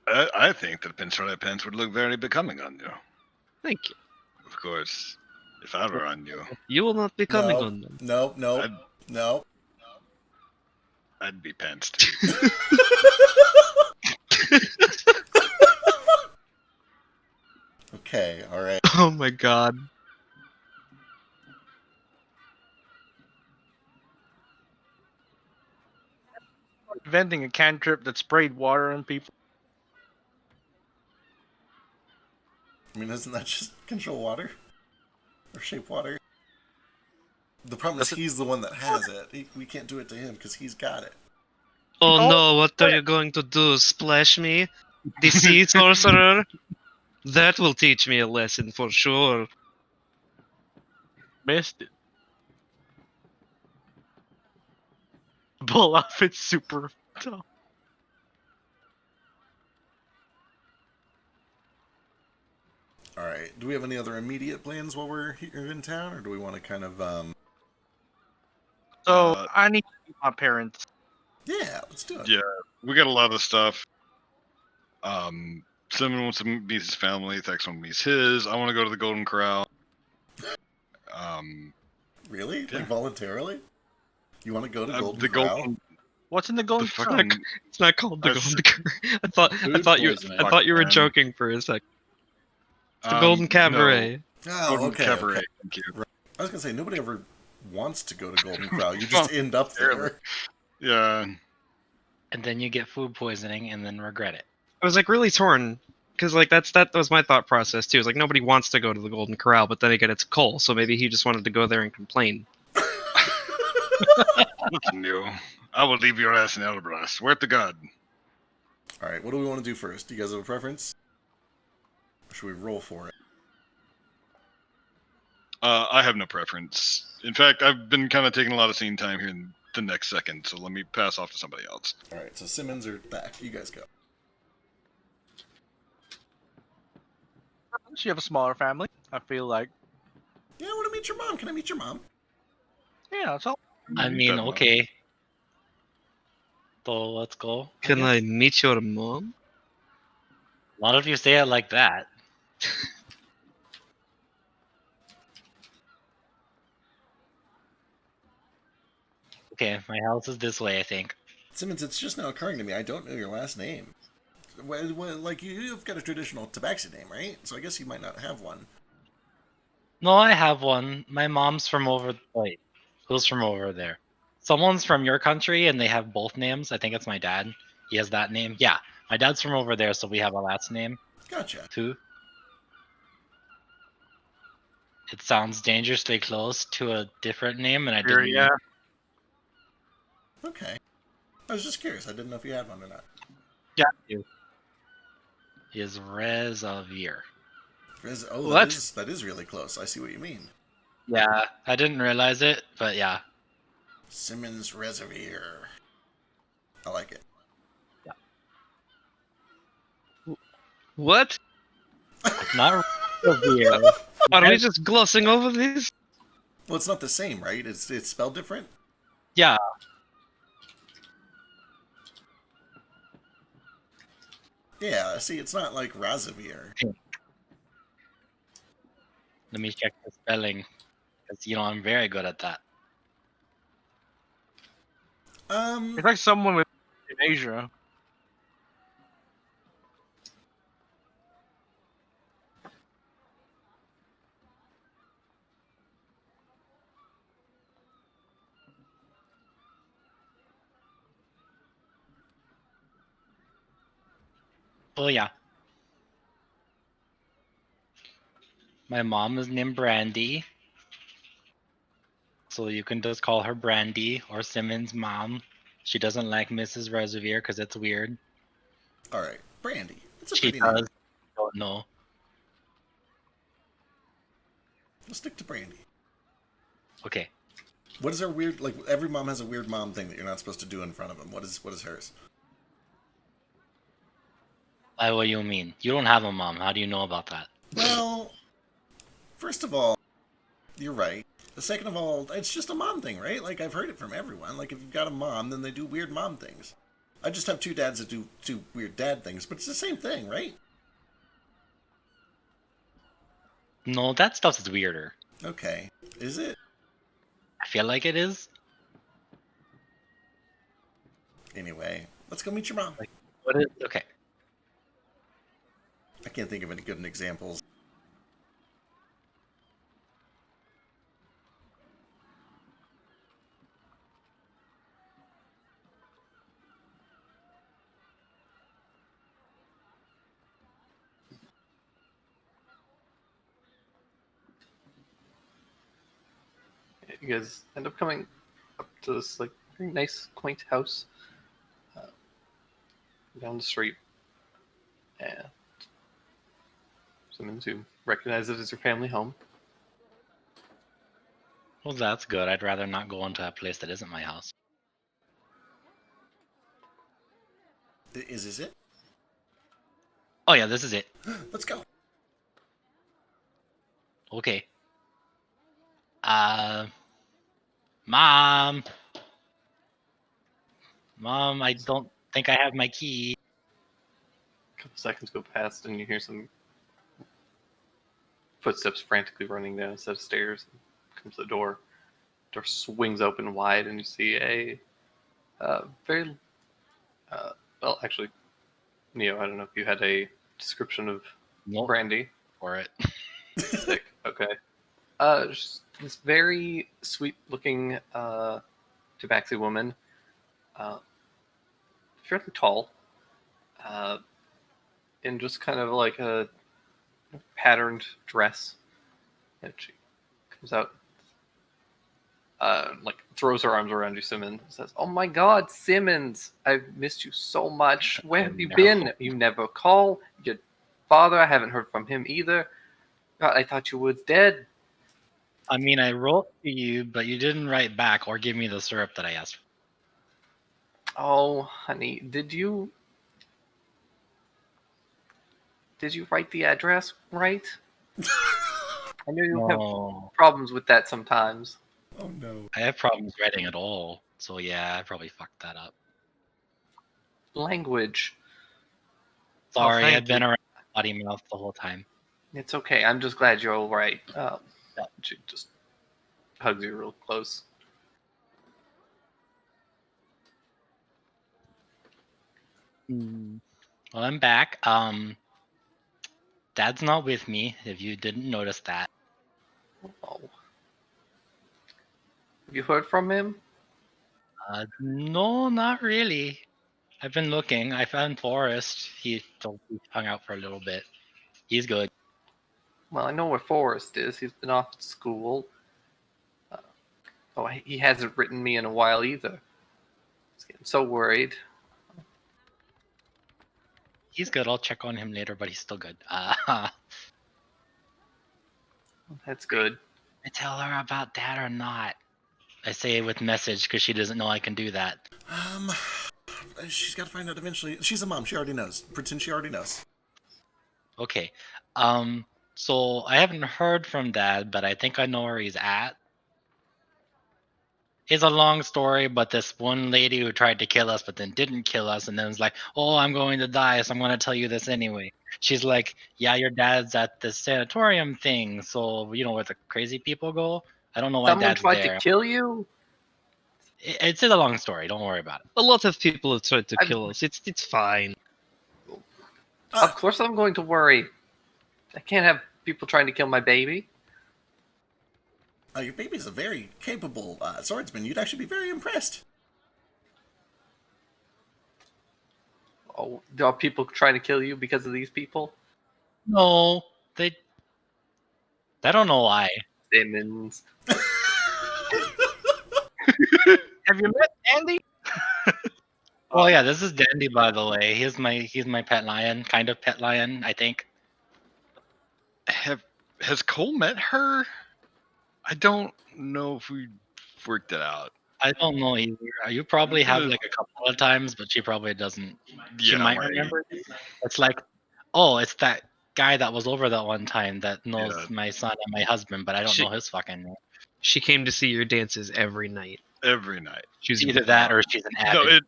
I think that pinstripe pants would look very becoming on you. Thank you. Of course, if I were on you, You will not be coming No. on them. No. I'd be pants too. Okay, alright. Oh my god. Inventing a cantrip that sprayed water on people. I mean, doesn't that just control water? Or shape water? The problem is he's the one that has it. We can't do it to him because he's got it. Oh Oh, no, what are you going to do? Splash me? The sea sorcerer? That will teach me a lesson for sure. Missed it. Bull outfit's super tough. Alright, do we have any other immediate plans while we're here in town? Or do we want to kind of, So I need to meet my parents. Yeah, let's do it. Yeah, we got a lot of stuff. Simon wants to meet his family. Thex wants to meet his. I want to go to the Golden Corral. Really? Yeah. Like voluntarily? You want to go to Golden the Corral? Golden. What's in the golden The crown? fucking. It's not called the That's- Golden Curry. I thought you were man. joking for a second. The um, Golden Cabaret. Oh, No, Golden okay. Cabaret. okay. Thank you. I was gonna say nobody ever wants to go to Golden Corral. You just end up there. Yeah. And then you get food poisoning and then regret it. I was like really torn because like that was my thought process too. It's like nobody wants to go to the Golden Corral, but then again it's Cole, so maybe he just wanted to go there and complain. That's new. I will leave your ass in Elbrus. Swear to God. All right, what do we want to do first? Do you guys have a preference? Or should we roll for it? I have no preference. In fact, I've been kind of taking a lot of scene time here in the next second, so let me pass off to somebody else. All right, so Simmons are back. You guys go. You have a smaller family. I feel like, Yeah, I want to meet your mom. Can I meet your mom? yeah, that's all. I You mean, bet, Mom. okay. So let's go. Can guess. I meet your mom? A lot of you say it like that. Okay, my house is this way, I think. Simmons, it's just now occurring to me. I don't know your last name. Like you've got a traditional Tabaxi name, right? So I guess you might not have one. No, I have one. My mom's from over. Wait, who's from over there? Someone's from your country, and they have both names. I think it's my dad. He has that name. Yeah, my dad's from over there, so we have a last name Gotcha. too. It sounds dangerously close to a different name, and I didn't. Yeah. Okay. I was just curious. I didn't know if you had one or not. Is Rezavir. Oh, What? that is really close. I see what you mean. Yeah, I didn't realize it, but yeah. Simmons Reservoir. I like it. What? Not Rezavir. Are we just glossing over this? Well, it's not the same, right? It's spelled different. Yeah, Yeah. See, it's not like Razavir. let me check the spelling, because I'm very good at that. It's like someone with in Asia. Oh yeah. My mom is named Brandy, so you can just call her Brandy or Simmons' mom. She doesn't like Mrs. Reservoir because it's weird. All right, Brandy. It's a She pretty does. name. Don't know. We'll stick to Brandy. Okay. What is our weird? Like every mom has a weird mom thing that you're not supposed to do in front of them. What is hers? What do you mean? You don't have a mom. How do you know about that? Well, first of all, you're right. The second of all, it's just a mom thing, right? Like I've heard it from everyone. Like if you've got a mom, then they do weird mom things. I just have two dads that do weird dad things, but it's the same thing, right? No, that stuff is weirder. Okay. Is it? I feel like it is. Anyway, let's go meet your mom. What is okay? I can't think of any good examples. You guys end up coming up to this like very nice, quaint house down the street, and Simmons, who recognize it as your family home. Well, that's good. I'd rather not go into a place that isn't my house. Is this it? Oh yeah, this is it. Let's go. Okay. Mom. Mom, I don't think I have my key. A couple seconds go past, and you hear some footsteps frantically running down a set of stairs. Comes to the door. Door swings open wide, and you see a very well, actually, Neo. I don't know if you had a description of Nope. Brandy. For it. Sick. Okay. Just this very sweet-looking Tabaxi woman, fairly tall, in just kind of like a patterned dress, and she comes out. like throws her arms around you, Simmons. Says, "Oh my God, Simmons, I've missed you so much. Where have you been? You never call. Your father, I haven't heard from him either. God, I thought you was dead." I mean, I wrote to you, but you didn't write back or give me the syrup that I asked for. Oh, honey, did you write the address right? I know you have No, problems with that sometimes. Oh no. I have problems writing at all. So yeah, I probably fucked that up. Language. Sorry, thank I've been you. around potty mouth the whole time. It's okay. I'm just glad you're all right. She just hugs you real close. Well, I'm back. Dad's not with me, if you didn't notice that. Oh. Have you heard from him? No, not really. I've been looking. I found Forrest. He hung out for a little bit. He's good. Well, I know where Forrest is. He's been off at school. He hasn't written me in a while either. I was getting so worried. He's good. I'll check on him later, but he's still good. That's good. I tell her about Dad or not? I say it with message because she doesn't know I can do that. She's got to find out eventually. She's a mom. She already knows. Pretend she already knows. Okay. So I haven't heard from Dad, but I think I know where he's at. It's a long story, but this one lady who tried to kill us but then didn't kill us and then was like, "Oh, I'm going to die, so I'm going to tell you this anyway." She's like, "Yeah, your dad's at this sanatorium thing, so you know where the crazy people go." I don't know why Someone Dad's tried there. to kill you? It's a long story. Don't worry about it. A lot of people have tried to kill us. It's fine. Of course I'm going to worry. I can't have people trying to kill my baby. Your baby's a very capable swordsman. You'd actually be very impressed. Oh, are people trying to kill you because of these people? No, I don't know why. Simmons. Have you met Andy? Oh yeah, this is Dandy, by the way. He's my pet lion, kind of pet lion, I think. Has Cole met her? I don't know if we worked it out. I don't know either. You probably have like a couple of times, but she probably doesn't. She Yeah, might like- remember. It's like, oh, it's that guy that was over that one time that knows Yeah. my son and my husband, but I don't know his fucking name. She came to see your dances every night. Every night. She was Either that or she's an No, avid.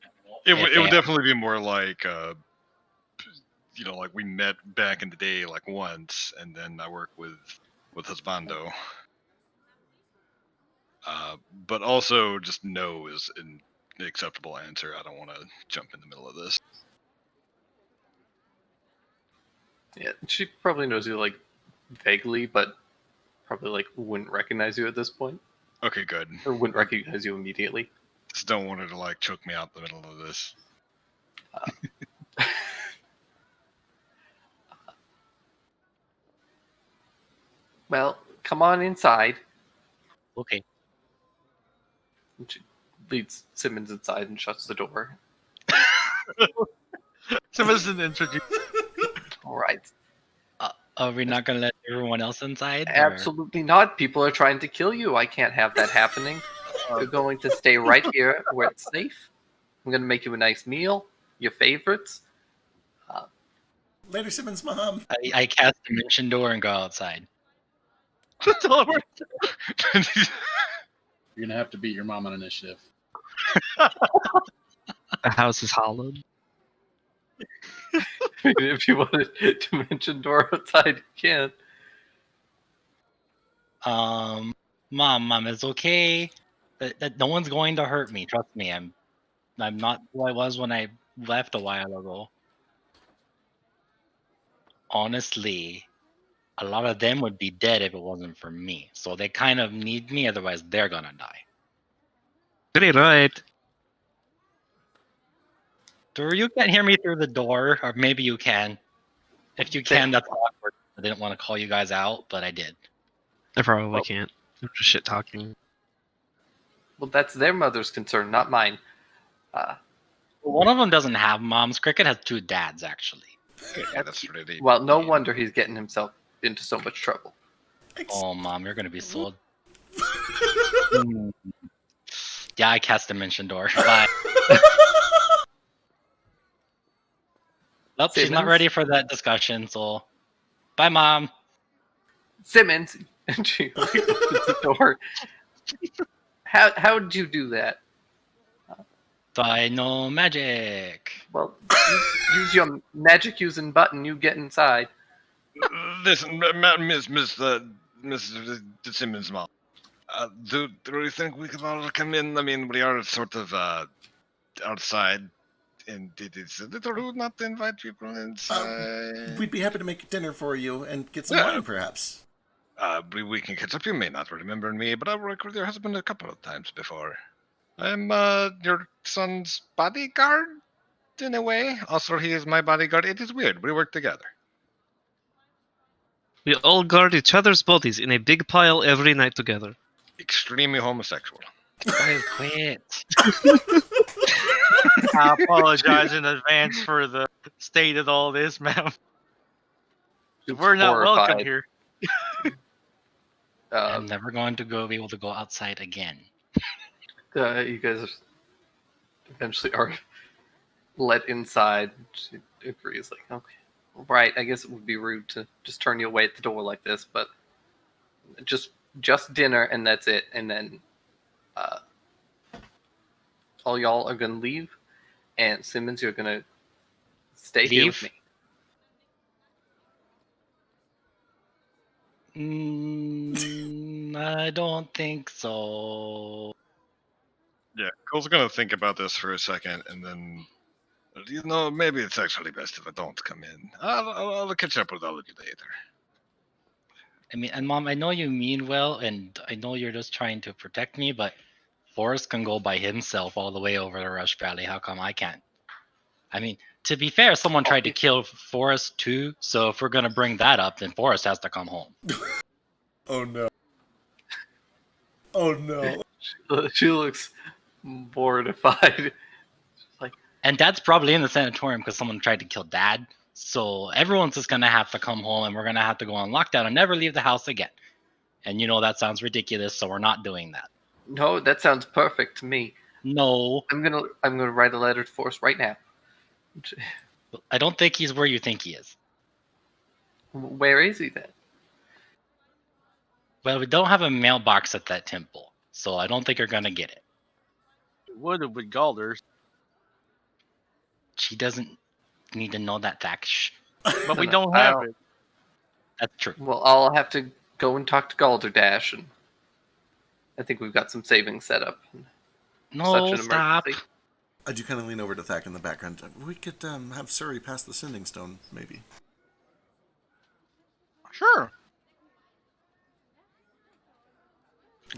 it would definitely be more like, like we met back in the day, like once, and then I work with Husbando. But also, just no is an acceptable answer. I don't want to jump in the middle of this. Yeah, she probably knows you like vaguely, but probably like wouldn't recognize you at this point, Okay, good. or wouldn't recognize you immediately. Just don't want her to like choke me out in the middle of this. Well, come on inside. Okay. And she leads Simmons inside and shuts the door. Simmons didn't introduce. All right. Are we not gonna let everyone else inside? or- Absolutely not. People are trying to kill you. I can't have that happening. You're going to stay right here where it's safe. I'm going to make you a nice meal, your favorites. Later, Simmons' mom. I cast Dimension Door and go outside. You're gonna have to beat your mom on initiative. The house is hollowed. If you wanted to mention door outside, you can. Mom, it's okay. That no one's going to hurt me. Trust me. I'm not who I was when I left a while ago. Honestly, a lot of them would be dead if it wasn't for me. So they kind of need me, otherwise they're gonna die. Pretty right. You can't hear me through the door, or maybe you can. If you can, that's awkward. I didn't want to call you guys out, but I did. I probably can't. I'm just shit talking. Well, that's their mother's concern, not mine. One of them doesn't have moms. Cricket has 2 dads, actually. That's really. Well, no wonder he's getting himself into so much trouble. Oh, Mom, you're gonna be sold. Yeah, I cast Dimension Door. Bye. Nope, she's not Simmons? ready for that discussion, so bye, Mom. Simmons, and she like, opens the door. How did you do that? Dino magic. Well, use your magic using button. You get inside. Listen, Miss Simmons' mom. Do you think we could all come in? I mean, we are sort of outside, and it is a little rude not to invite people inside. We'd be happy to make dinner for you and get some Yeah. wine, perhaps. We can catch up. You may not remember me, but I've worked with your husband a couple of times before. I'm your son's bodyguard, in a way. Also, he is my bodyguard. It is weird. We work together. We all guard each other's bodies in a big pile every night together. Extremely homosexual. Guys, quit. I apologize in advance for the state of all this, ma'am. We're not welcome horrified. here. I'm never going to be able to go outside again. You guys eventually are let inside. She agrees, like, okay, right. I guess it would be rude to just turn you away at the door like this, but just dinner and that's it. And then all y'all are gonna leave, and Simmons, you're gonna stay here with Leave? me. I don't think so. Yeah, Cole's gonna think about this for a second, and then, maybe it's actually best if I don't come in. I'll catch up with all of you later. I mean, and Mom, I know you mean well, and I know you're just trying to protect me, but Forrest can go by himself all the way over to Rush Valley. How come I can't? I mean, to be fair, someone tried to kill Forrest too, so if we're gonna bring that up, then Forrest has to come home. Oh no. Oh no. She looks mortified. Like, And Dad's probably in the sanatorium because someone tried to kill Dad. So everyone's just gonna have to come home, and we're gonna have to go on lockdown and never leave the house again. And that sounds ridiculous, so we're not doing that. no, that sounds perfect to me. No, I'm gonna write a letter to Forrest right now. I don't think he's where you think he is. Where is he then? Well, we don't have a mailbox at that temple, so I don't think you're gonna get it. It would have with Galders, She doesn't need to know that fact. Shh. but we No, don't I have don't- it. That's true. Well, I'll have to go and talk to Galderdash, and I think we've got some savings set up. No, Such an stop. emergency. I do kind of lean over to Thack in the background. We could have Suri pass the sending stone, maybe. Sure.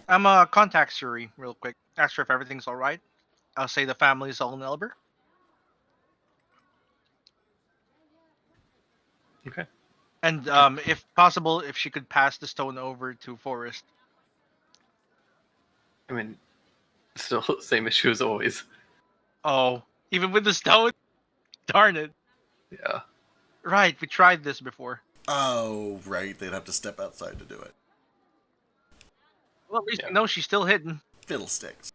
I'm contact Suri real quick. Ask her if everything's all right. I'll say the family's all in Elber. Okay. And if possible, if she could pass the stone over to Forrest. I mean, still same issue as always. Oh, even with the stone? Darn it. Yeah. Right, we tried this before. Oh, right. They'd have to step outside to do it. Well, at least Yeah. we know she's still hidden. Fiddlesticks.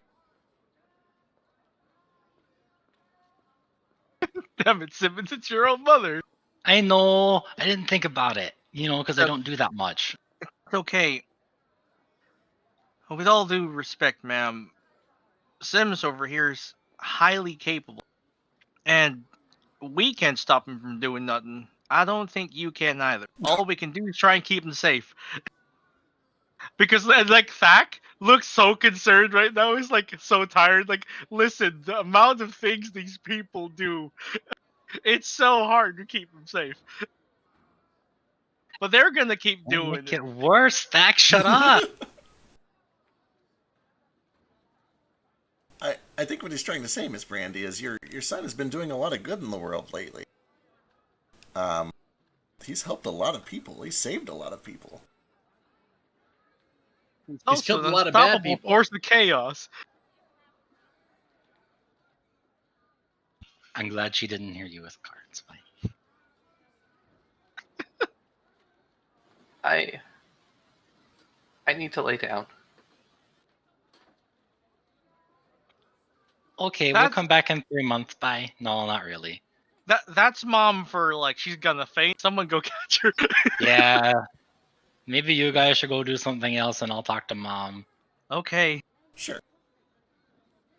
Damn it, Simmons, it's your own mother. I know. I didn't think about it, because I don't do that much. It's okay. With all due respect, ma'am, Sims over here is highly capable. And we can't stop him from doing nothing. I don't think you can either. All we can do is try and keep him safe. Because, like, Thack looks so concerned right now. He's, like, so tired. Like, listen, the amount of things these people do, it's so hard to keep them safe. But they're gonna keep Don't doing make it. it worse, Thack. Shut up. I think what he's trying to say, Miss Brandy, is your son has been doing a lot of good in the world lately. He's helped a lot of people. He's saved a lot of people. He's killed a lot of bad Unstoppable people. Force of chaos. I'm glad she didn't hear you with cards. Fine. I need to lay down. Okay, we'll That's- come back in 3 months. Bye. No, not really. That's mom for like she's gonna faint. Someone go catch her. Yeah. Maybe you guys should go do something else and I'll talk to mom. Okay. Sure.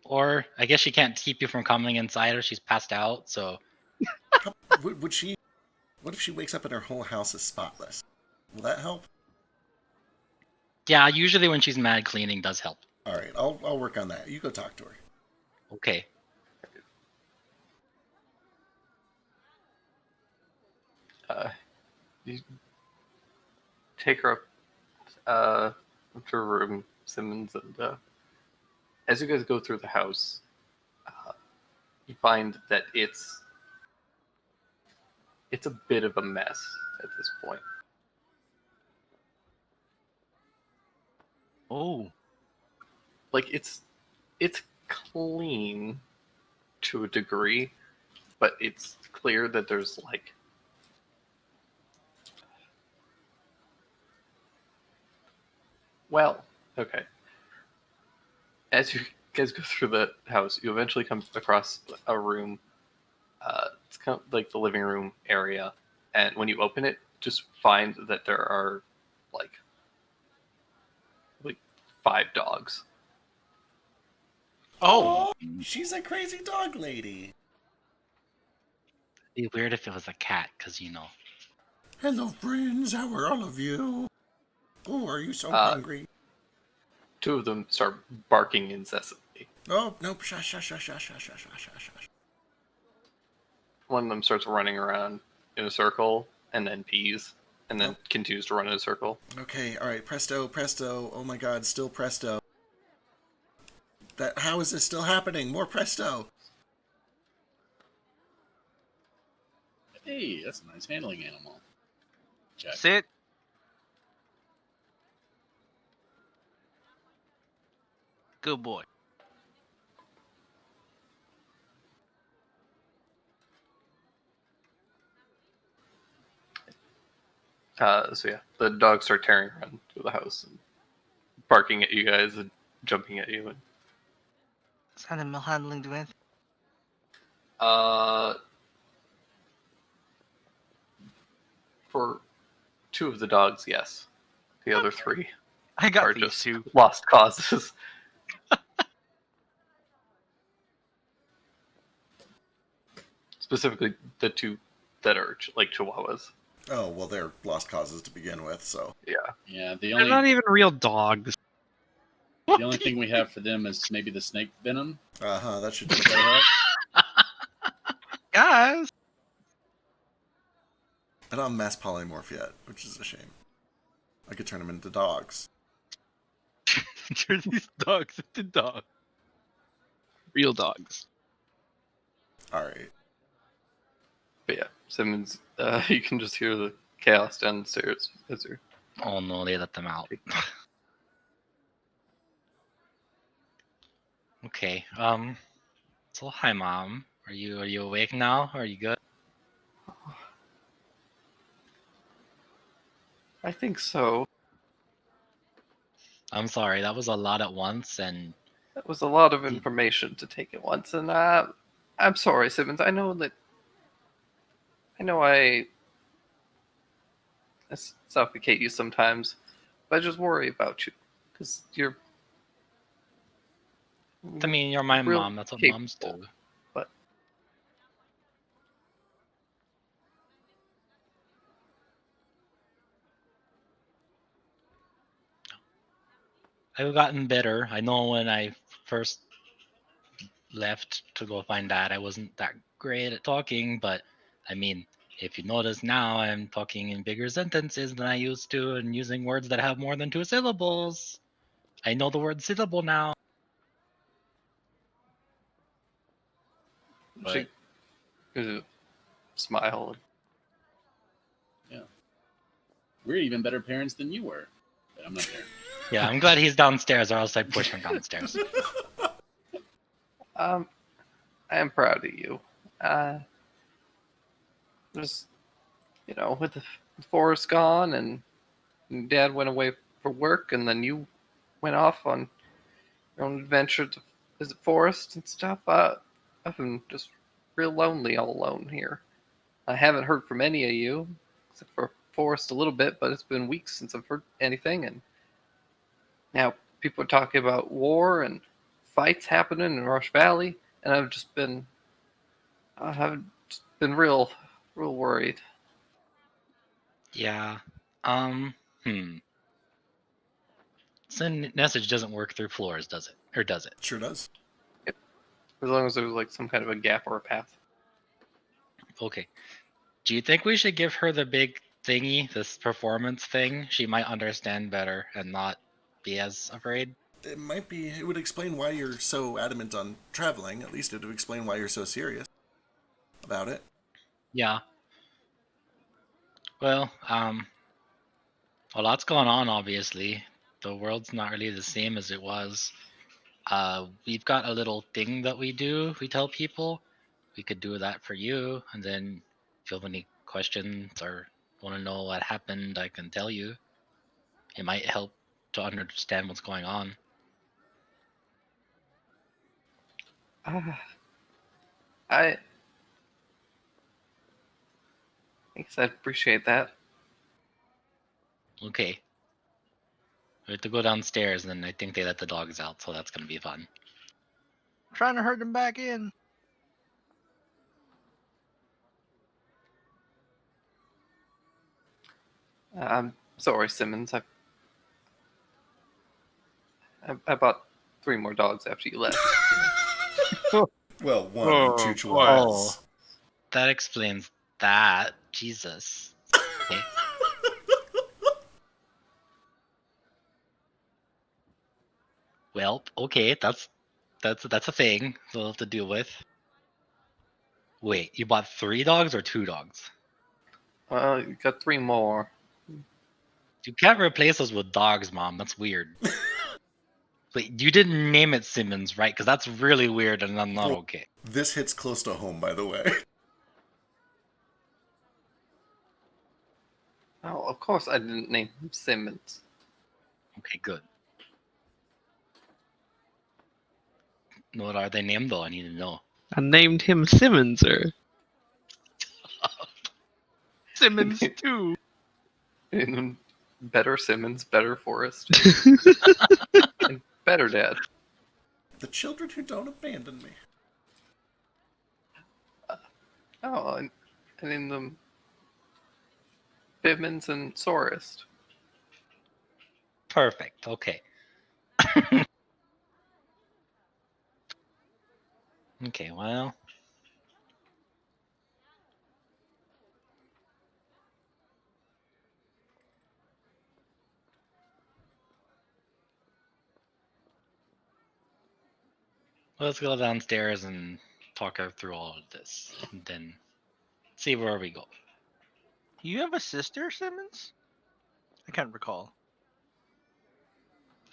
Or I guess she can't keep you from coming inside her. She's passed out, so Would she? What if she wakes up and her whole house is spotless? Will that help? yeah, usually when she's mad, cleaning does help. All right, I'll work on that. You go talk to her. Okay. You take her up to her room, Simmons, and as you guys go through the house, you find that it's a bit of a mess at this point. Oh. Like it's clean to a degree, but it's clear that there's like okay. As you guys go through the house, you eventually come across a room. It's kind of like the living room area, and when you open it, just find that there are like 5 dogs. Oh. She's a crazy dog lady. It'd be weird if it was a cat, because Hello, friends. How are all of you? Oh, are you so Uh, hungry? 2 of them start barking incessantly. Oh, nope. Shush, shush, shush, shush, shush, shush, shush, shush, shush. One of them starts running around in a circle and then pees and then continues to run in a circle. Okay, all right. Presto, presto. Oh my God, still presto. How is this still happening? More presto. Hey, that's a nice handling animal. Check. Sit. Good boy. So yeah, the dogs start tearing around through the house and barking at you guys and jumping at you. And Does animal handling do anything? For 2 of the dogs, yes. The other 3 I got are these just 2. lost causes. Specifically, the 2 that are like Chihuahuas. Oh, well, they're lost causes to begin with, so. Yeah. Yeah, the They're not only even real dogs. the only thing we have for them is maybe the snake venom. Uh-huh, that should do Is that right? Guys. I don't have mass polymorph yet, which is a shame. I could turn them into dogs. Turn these dogs into dogs. Real dogs. All right. But yeah, Simmons, you can just hear the chaos downstairs as you're oh no, they let them out. Okay. So hi, mom. Are you awake now? Are you good? I think so. I'm sorry, that was a lot at once, and That was a lot of information to take at once, and I'm sorry, Simmons. I know I suffocate you sometimes, but I just worry about you because you're. I mean, you're my real mom. That's what moms capable, do. But I've gotten better. I know when I first left to go find Dad, I wasn't that great at talking, but I mean, if you notice now, I'm talking in bigger sentences than I used to and using words that have more than 2 syllables. I know the word syllable now. she smile. We're even better parents than you were. But I'm not there. Yeah, I'm glad he's downstairs, or else I'd push him downstairs. I am proud of you. Just, with the forest gone and Dad went away for work, and then you went off on your own adventure to visit Forest and stuff. I've been just real lonely all alone here. I haven't heard from any of you, except for Forest a little bit, but it's been weeks since I've heard anything, and now people are talking about war and fights happening in Rush Valley, and I've been real worried. Yeah. Hmm. So message doesn't work through floors, does it? Or does it? Sure does. As long as there's like some kind of a gap or a path. Okay. Do you think we should give her the big thingy, this performance thing? She might understand better and not be as afraid. It might be. It would explain why you're so adamant on traveling. At least it would explain why you're so serious about it. Yeah. Well, a lot's going on, obviously. The world's not really the same as it was. We've got a little thing that we do. We tell people we could do that for you, and then if you have any questions or want to know what happened, I can tell you. It might help to understand what's going on. I guess I'd appreciate that. Okay. We have to go downstairs, and then I think they let the dogs out, so that's gonna be fun. Trying to herd them back in. I'm sorry, Simmons. I bought 3 more dogs after you left. Well, one, Oh, 2 boy. chihuahuas. That explains that. Jesus. Okay. Well, okay, that's a thing we'll have to deal with. Wait, you bought 3 dogs or 2 dogs? You got 3 more. You can't replace us with dogs, Mom. That's weird. Wait, you didn't name it Simmons, right? Because that's really weird and I'm not Well- okay. This hits close to home, by the way. Oh, of course I didn't name him Simmons. Okay, good. What are they named though? I need to know. I named him Simmons, or Simmons too. And better Simmons, better Forest, and better Dad. The children who don't abandon me. Oh, and in them, Bivmans and Sorest. Perfect. Okay. Okay, well. Let's go downstairs and talk her through all of this, and then see where we go. You have a sister, Simmons? I can't recall.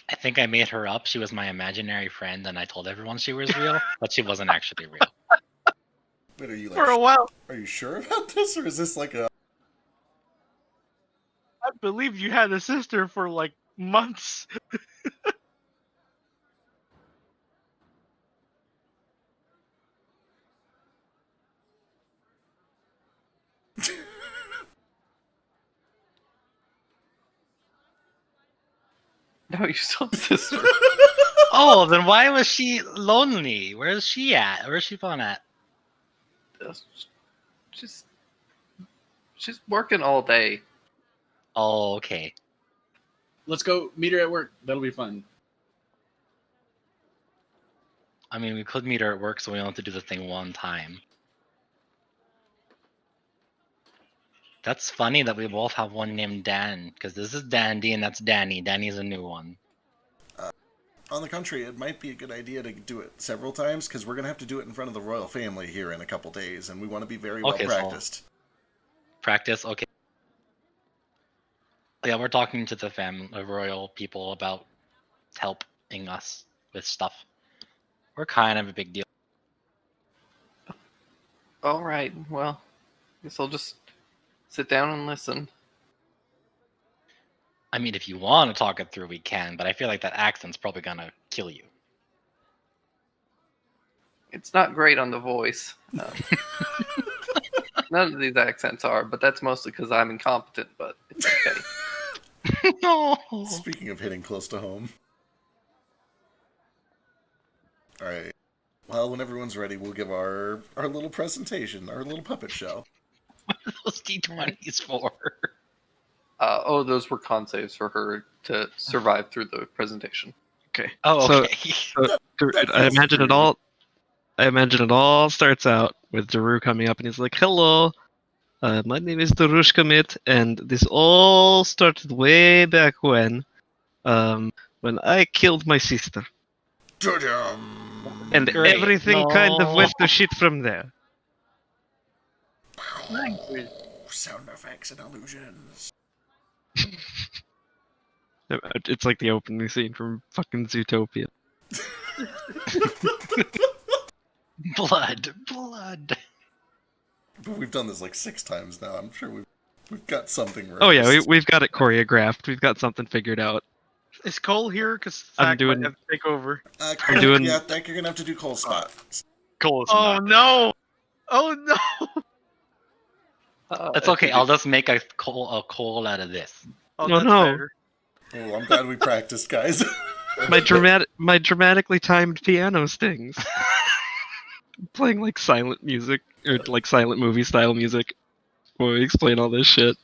I think I made her up. She was my imaginary friend, and I told everyone she was real, but she wasn't actually real. But are you For a like? while, Are you sure about this, or is this like a? I believed you had a sister for like months. No, you still have a sister. Oh, then why was she lonely? Where's she at? Where's she fun at? She's working all day. Oh, okay. Let's go meet her at work. That'll be fun. I mean, we could meet her at work, so we don't have to do the thing one time. That's funny that we both have one named Dan, because this is Dandy and that's Danny. Danny's a new one. On the contrary, it might be a good idea to do it several times, because we're going to have to do it in front of the royal family here in a couple days, and we want to be very well Okay, so- practiced. Practice, okay. Yeah, we're talking to the royal people about helping us with stuff. We're kind of a big deal. All right. Well, guess I'll just sit down and listen. I mean, if you want to talk it through, we can, but I feel like that accent's probably gonna kill you. It's not great on the voice. None of these accents are, but that's mostly because I'm incompetent. But it's okay. No. Speaking of hitting close to home. Alright. Well, when everyone's ready, we'll give our little presentation, our little puppet show. What are those D20s for? Those were con saves for her to survive through the presentation. Okay. Oh, So, okay. I imagine it all. I imagine it all starts out with Daru coming up and he's like, "Hello, my name is Darushka Mit, and this all started way back when I killed my sister, and Great. everything kind of No. went to shit from there." Sound effects and illusions. It's like the opening scene from fucking Zootopia. Blood. But we've done this like 6 times now. I'm sure we've got something right. Oh yeah, we've got it choreographed. We've got something figured out. Is Cole here? Because I'm doing- might have to take over. Cole, doing- Yeah, I think you're gonna have to do Cole's spot. Cole is Oh not no! Oh no! It's okay. I'll just make a coal out of this. Oh, No, that's no. better. Oh, I'm glad we practiced, guys. My dramatically timed piano stings. Playing like silent music or like silent movie style music when we explain all this shit.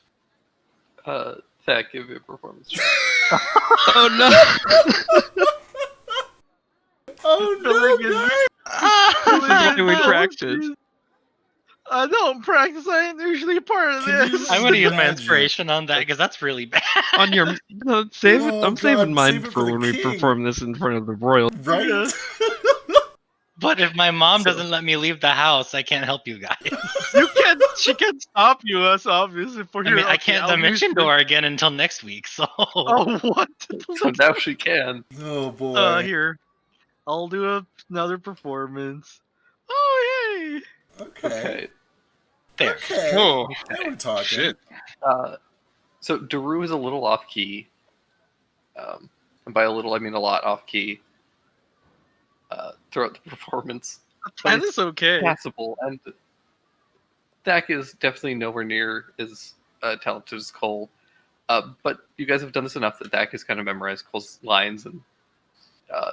Zach, give me a performance. Oh no! Oh no, guys! This is why we practice. I don't practice. I ain't usually a part of Can you this. I'm gonna use my Imagine. inspiration on that because that's really bad. On your no, save it. Oh, I'm saving God, mine save it for the when we king. perform this in front of the royal. Right? But if my mom So- doesn't let me leave the house, I can't help you guys. You can't. She can't stop you. That's obvious. If we're I here, mean, I okay, can't I'll dimension use door again until next week. So Oh what? So now she can. Oh boy. Here, I'll do another performance. Oh yay! Okay. there. Okay. Oh, Now we're talking. shit. So Daru is a little off key. And by a little, I mean a lot off key. Throughout the performance, but That it's is okay. passable, and Dak is definitely nowhere near as talented as Cole. But you guys have done this enough that Dak has kind of memorized Cole's lines and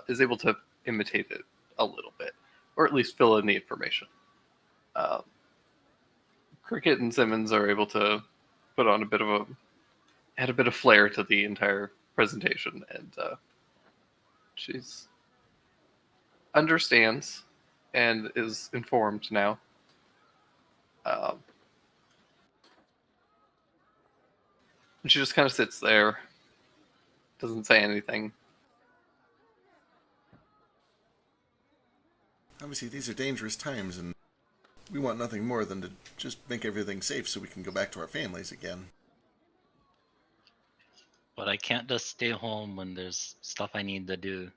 is able to imitate it a little bit, or at least fill in the information. Cricket and Simmons are able to put on add a bit of flair to the entire presentation, and she's understands and is informed now. And she just kind of sits there, doesn't say anything. Obviously, these are dangerous times, and we want nothing more than to just make everything safe so we can go back to our families again. But I can't just stay home when there's stuff I need to do.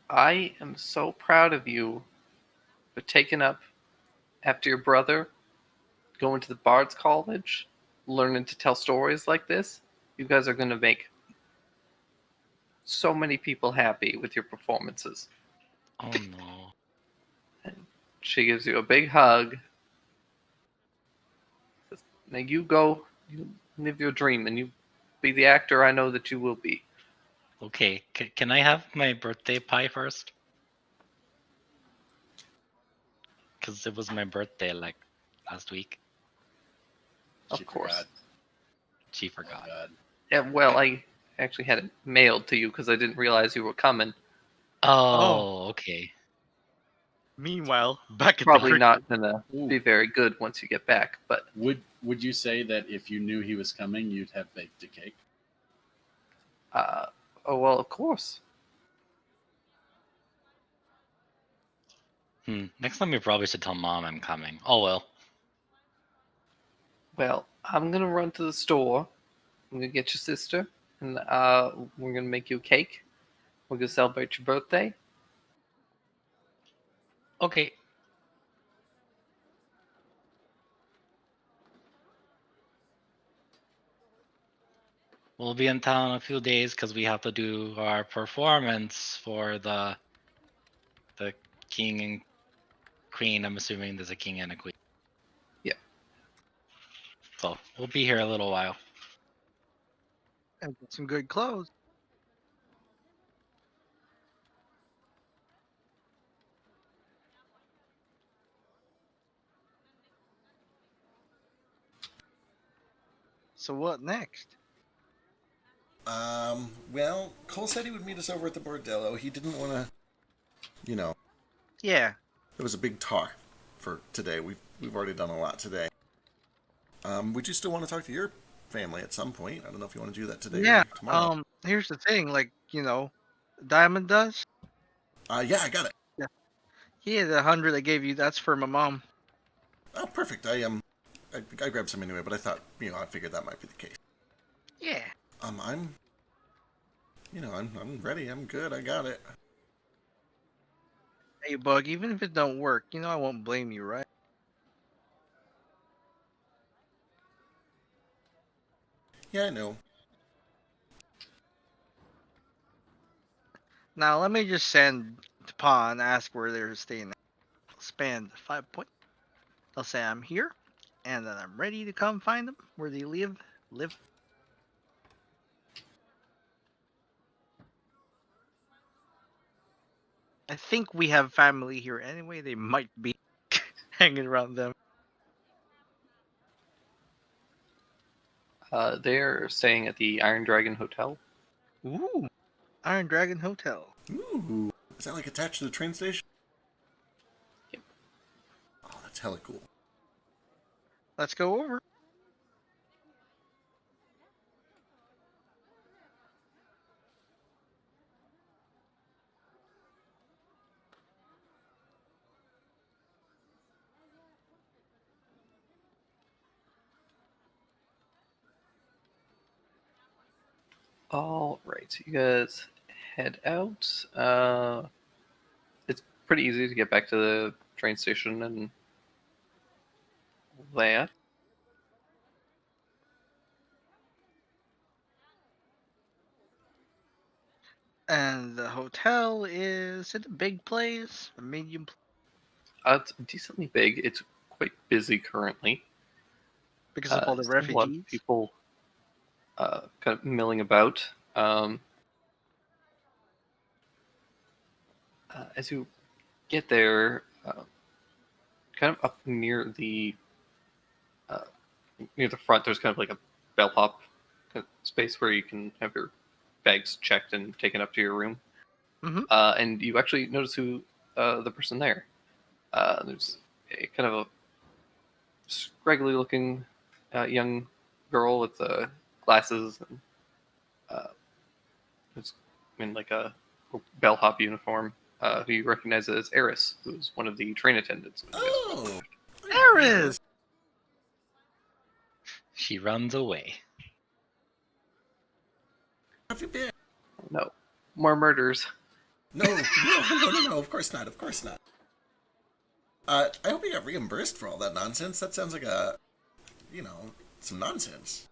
I am so proud of you for taking up after your brother, going to the Bard's College, learning to tell stories like this. You guys are going to make so many people happy with your performances. Oh no. She gives you a big hug. Says, now you go, you live your dream, and you be the actor I know that you will be. Okay, can I have my birthday pie first? Because it was my birthday like last week. Of She course. forgot. She Oh, forgot. God. Yeah, well, I actually had it mailed to you because I didn't realize you were coming. Oh, okay. Meanwhile, back at Probably the not gonna Ooh. be very good once you get back, but Would you say that if you knew he was coming, you'd have baked a cake? oh well, of course. Next time we probably should tell mom I'm coming. Oh well. Well, I'm gonna run to the store. I'm gonna get your sister, and we're gonna make you a cake. We're gonna celebrate your birthday, Okay. We'll be in town in a few days because we have to do our performance for the king and queen. I'm assuming there's a king and a queen. Yeah. So we'll be here a little while. And get some good clothes. So what next? Well, Cole said he would meet us over at the bordello. He didn't want to, you know, Yeah. it was a big talk for today. We've already done a lot today. Would you still want to talk to your family at some point? I don't know if you want to do that today Yeah. or tomorrow. Here's the thing, like, Diamond does. Yeah, I got it. Yeah, the 100 I gave you, that's for my mom. Oh, perfect. I grabbed some anyway, but I thought, I figured that might be the case. Yeah. I'm ready. I'm good. I got it. Hey, Bug, even if it don't work, I won't blame you, right? Yeah, I know. Now, let me just send to Pa and ask where they're staying. Spend 5 points. I'll say I'm here, and that I'm ready to come find them where they live. I think we have family here anyway. They might be hanging around them. They're staying at the Iron Dragon Hotel. Ooh, Iron Dragon Hotel. Ooh, is that like attached to the train station? Yep. Oh, that's hella cool. Let's go over. All right, you guys head out. It's pretty easy to get back to the train station and that. And the hotel is it a big place? A medium place? It's decently big. It's quite busy currently. Because of all the Still a lot of refugees? people kind of milling about. As you get there, kind of up near the front, there's kind of like a bellhop kind of space where you can have your bags checked and taken up to your room. Mhm. And you actually notice who the person there. There's a kind of a scraggly looking young girl with glasses and who's in like a bellhop uniform, who you recognize as Eris, who's one of the train attendants. Oh, Eris! She runs away. How have you been? No, more murders. No, of course not. Of course not. I hope you got reimbursed for all that nonsense. That sounds like some nonsense.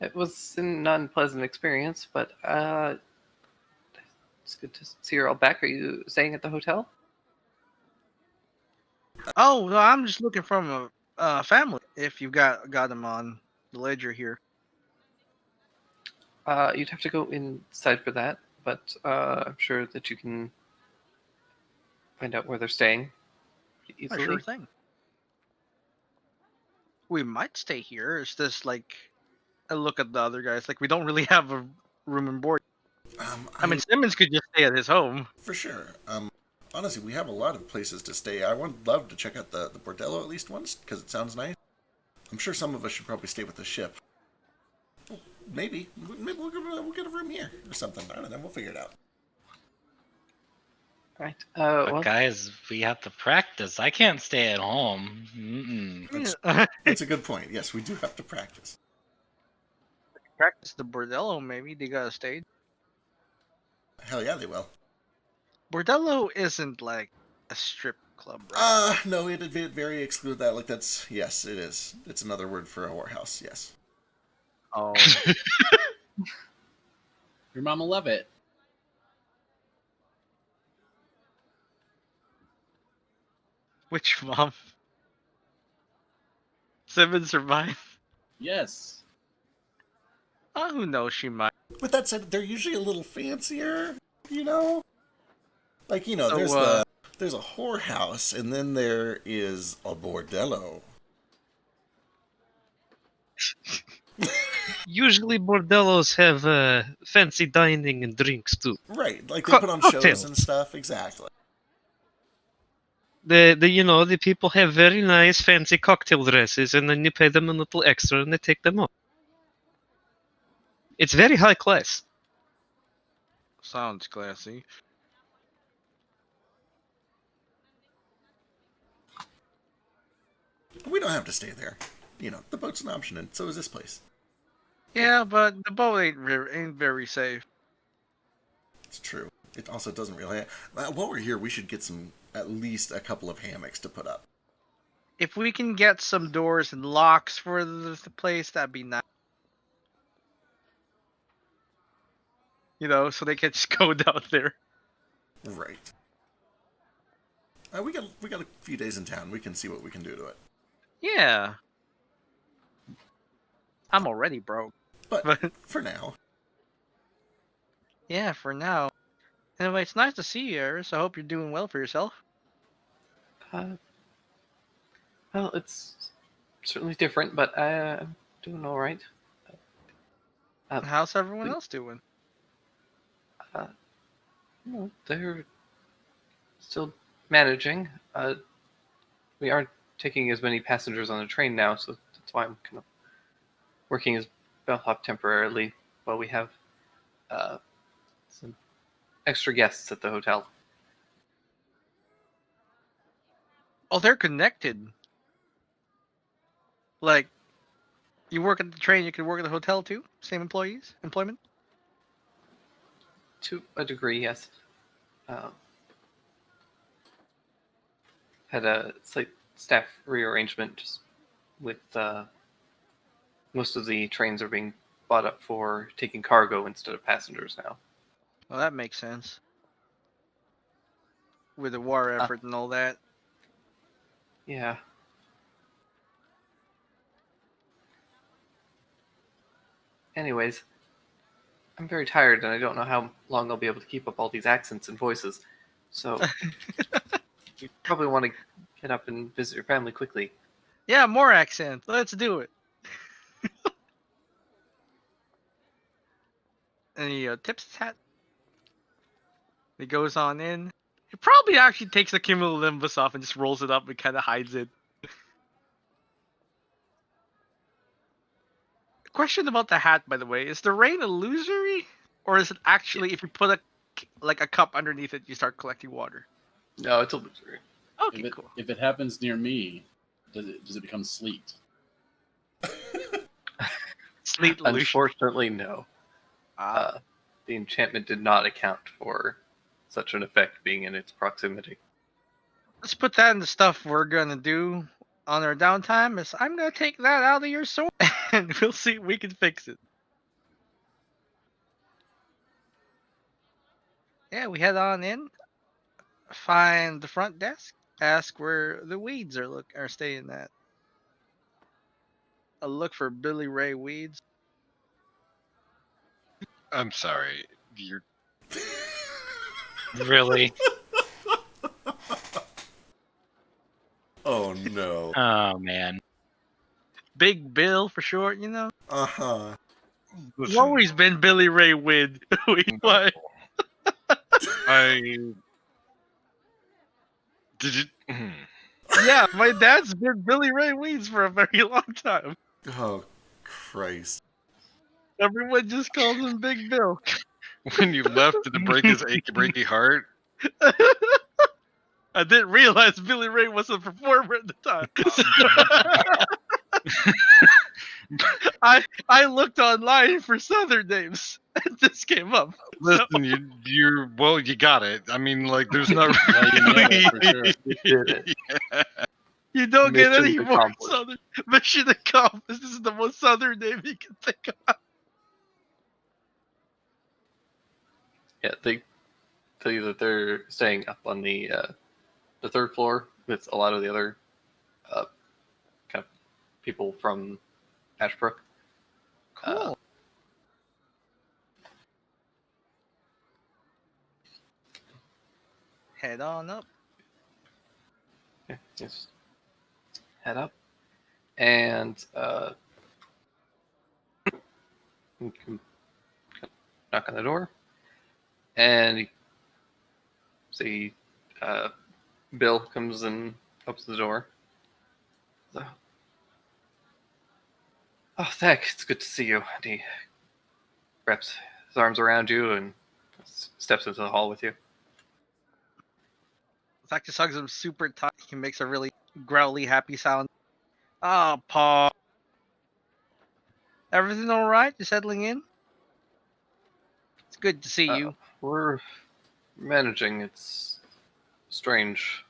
It was an unpleasant experience, but it's good to see you're all back. Are you staying at the hotel? Oh, no, I'm just looking from a family. If you got them on the ledger here. You'd have to go inside for that, but I'm sure that you can find out where they're staying pretty Oh, easily. sure thing. We might stay here. It's just like a look at the other guys. Like we don't really have a room and board. I mean, Simmons could just stay at his home. For sure. Honestly, we have a lot of places to stay. I would love to check out the bordello at least once, because it sounds nice. I'm sure some of us should probably stay with the ship. Well, maybe we'll get a room here or something. I don't know. We'll figure it out. Right. But Well, guys, we have to practice. I can't stay at home. Mm-mm. That's a good point. Yes, we do have to practice. Practice the bordello, maybe they got a stage. Hell yeah, they will. Bordello isn't like a strip club, right? No, it very exclude that. Like yes, it is. It's another word for a whorehouse. Yes. Oh, Your mama love it. which mom? Simmons or mine? Yes. Oh, who knows? She might. With that said, they're usually a little fancier. You know, like So, there's a whorehouse, and then there is a bordello. Usually bordellos have fancy dining and drinks too. Right, like they put on shows Cocktails. and stuff. Exactly. The people have very nice fancy cocktail dresses, and then you pay them a little extra, and they take them off. It's very high class. sounds classy. We don't have to stay there. You know, the boat's an option, and so is this place. Yeah, but the boat ain't very safe. It's true. It also doesn't really. While we're here, we should get at least a couple of hammocks to put up. If we can get some doors and locks for the place, that'd be nice. You know, so they can just go down there. Right. We got a few days in town. We can see what we can do to it. Yeah. I'm already broke. But for now, Yeah, for now. Anyway, it's nice to see you, Eris. I hope you're doing well for yourself. Well, it's certainly different, but I'm doing all right. How's everyone else doing? Well, they're still managing. We aren't taking as many passengers on the train now, so that's why I'm kind of working as bellhop temporarily while we have some extra guests at the hotel. Oh, they're connected. Like, you work at the train, you can work at the hotel too? Same employment? To a degree, yes. Had a slight staff rearrangement just with most of the trains are being bought up for taking cargo instead of passengers now. Well, that makes sense. With the war effort and all that. Yeah. Anyways, I'm very tired and I don't know how long I'll be able to keep up all these accents and voices. So you probably want to get up and visit your family quickly. Yeah, more accents. Let's do it. Any tips, hat? He goes on in. He probably actually takes the cumulonimbus off and just rolls it up and kind of hides it. Question about the hat, by the way. Is the rain illusory? Or is it actually, if you put a cup underneath it, you start collecting water? No, it's illusory. Okay, cool. If it happens near me, does it become sleet? Sleet illusion. Unfortunately, no. The enchantment did not account for such an effect being in its proximity. Let's put that in the stuff we're gonna do on our downtime. Is I'm gonna take that out of your sword and we'll see if we can fix it. Yeah, we head on in, find the front desk, ask where the Weeds are staying at. A look for Billy Ray Weeds. I'm sorry. You're Really? oh no. Oh man. Big Bill for short, you know. Uh-huh. He's always been Billy Ray Weed. Why? I did you? Yeah, my dad's been Billy Ray Weeds for a very long time. Oh, Christ. Everyone just calls him Big Bill. When you left, did it break his achy breaky heart? I didn't realize Billy Ray was a performer at the time. I looked online for southern names, and this came up. So, Listen, you got it. I mean, like, there's not Yeah, you nailed it for sure. You did it. you don't get Mission any more accomplished. southern. Mission accomplished. This is the most southern name you can think of. Yeah, they tell you that they're staying up on the third floor with a lot of the other kind of people from Ashbrook. Cool. Head on up. Yeah, just head up, and you can knock on the door, and you see Bill comes and opens the door. So, oh, thanks. It's good to see you. And he wraps his arms around you and steps into the hall with you. Zactus hugs him super tight. He makes a really growly, happy sound. Oh, Paul. Everything all right? You settling in? It's good to see you. We're managing. It's strange.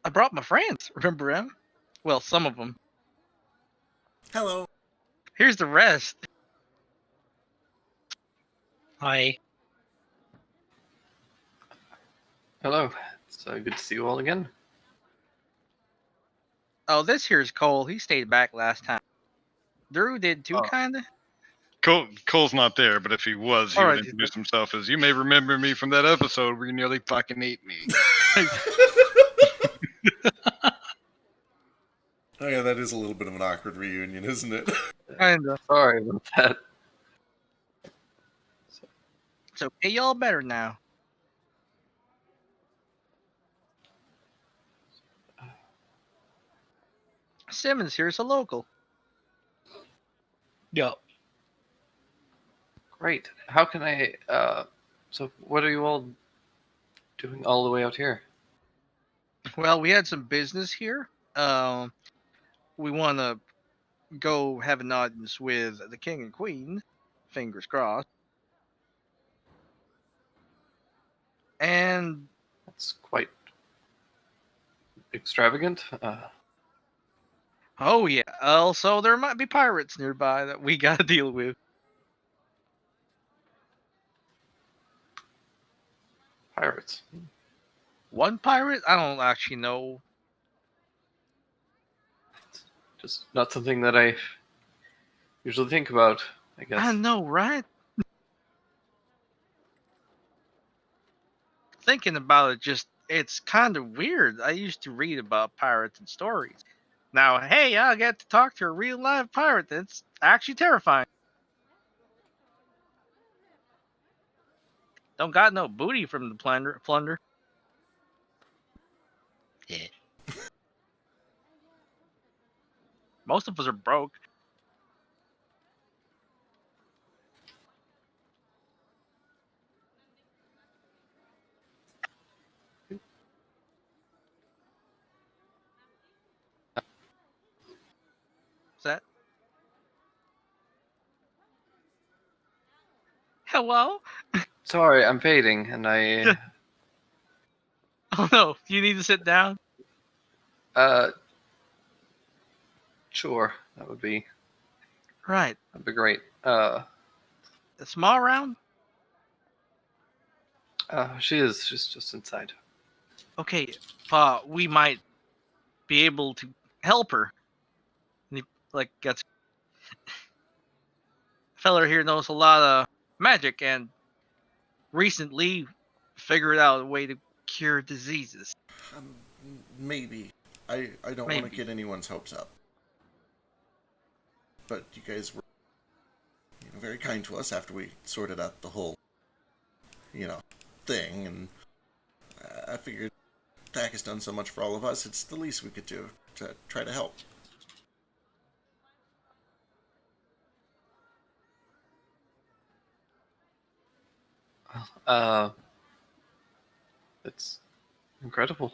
I brought my friends. Remember them? Well, some of them. Hello. Here's the rest. Hi. Hello. It's good to see you all again. Oh, this here's Cole. He stayed back last time. Drew did too, kinda. Cole's not there, but if he was, he All would right. introduce himself as, "You may remember me from that episode where you nearly fucking ate me." Oh yeah, that is a little bit of an awkward reunion, isn't it? Kinda. Sorry about that. It's okay, y'all better now. Simmons here's a local. Yup. Great. How can I? So, what are you all doing all the way out here? Well, we had some business here. We want to go have an audience with the king and queen. Fingers crossed. And That's quite extravagant. oh yeah, also there might be pirates nearby that we gotta deal with. Pirates. One pirate? I don't actually know. Just not something that I usually think about, I guess. I know, right? Thinking about it, just it's kind of weird. I used to read about pirates and stories. Now, hey, I get to talk to a real live pirate. That's actually terrifying. Don't got no booty from the plunder. Yeah. Most of us are broke. What's that? Hello? Sorry, I'm fading, and I. Oh no, you need to sit down. Sure, that'd be Right. great. A small round? She's just inside. Okay, we might be able to help her. And he, like, gets. Feller here knows a lot of magic and recently figured out a way to cure diseases. Maybe. I don't want to Maybe. get anyone's hopes up. But you guys were very kind to us after we sorted out the whole, thing, and I figured Dak has done so much for all of us, it's the least we could do to try to help. It's incredible.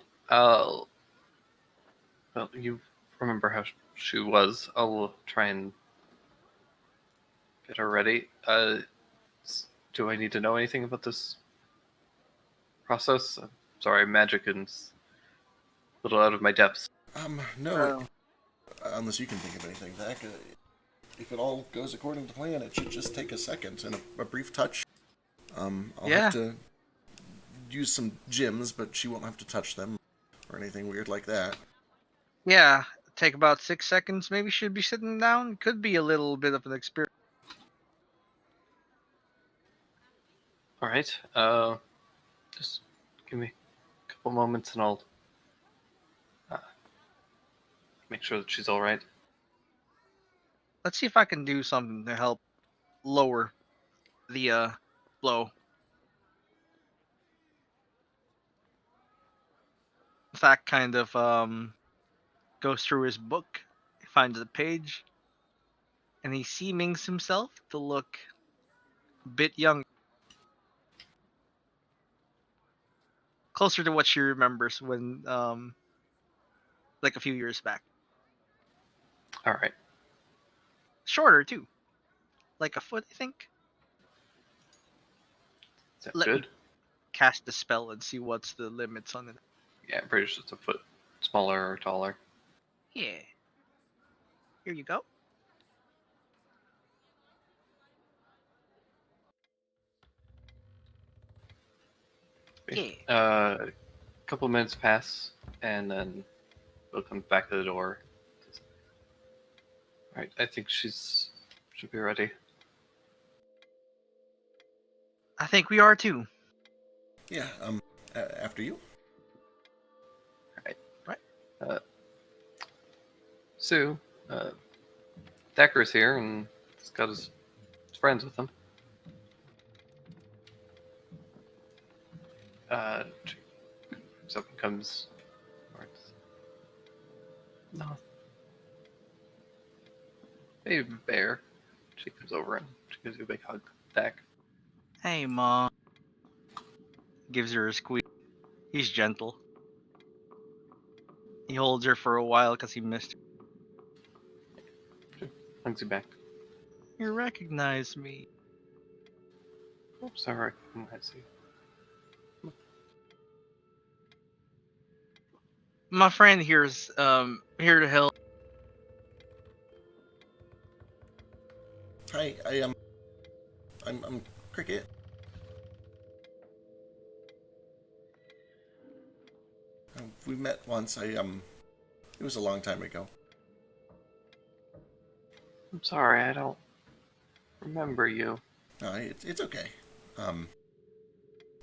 Well, you remember how she was. I'll try and get her ready. Do I need to know anything about this process? I'm sorry, magic is a little out of my depths. No. Unless you can think of anything, Zach. If it all goes according to plan, it should just take a second and a brief touch. I'll Yeah. have to use some gems, but she won't have to touch them or anything weird like that. Yeah, take about 6 seconds. Maybe should be sitting down. Could be a little bit of an experience. All right. Just give me a couple moments and I'll make sure that she's all right. Let's see if I can do something to help lower the flow. Zach kind of goes through his book, finds the page, and he seemings himself to look a bit younger. Closer to what she remembers when like a few years back. All right. Shorter too. Like a foot, I think. Is that Let me- good? Cast the spell and see what's the limits on it. Yeah, I'm pretty sure it's a foot smaller or taller. Yeah. Here you go. Okay. A couple minutes pass, and then Bill comes back to the door. All right, I think should be ready. I think we are too. Yeah, after you? Sue, Thacker's here, and he's got his friends with him. Someone comes. No. Hey, Bear. She comes over and she gives you a big hug. Thack. Hey, Mom. Gives her a squeeze. He's gentle. He holds her for a while because he missed her. Hugs you back. You recognize me. Oops, I recognize you. My friend here's here to help. Hi, I'm Cricket. We met once. It was a long time ago. I'm sorry, I don't remember you. No, it's okay.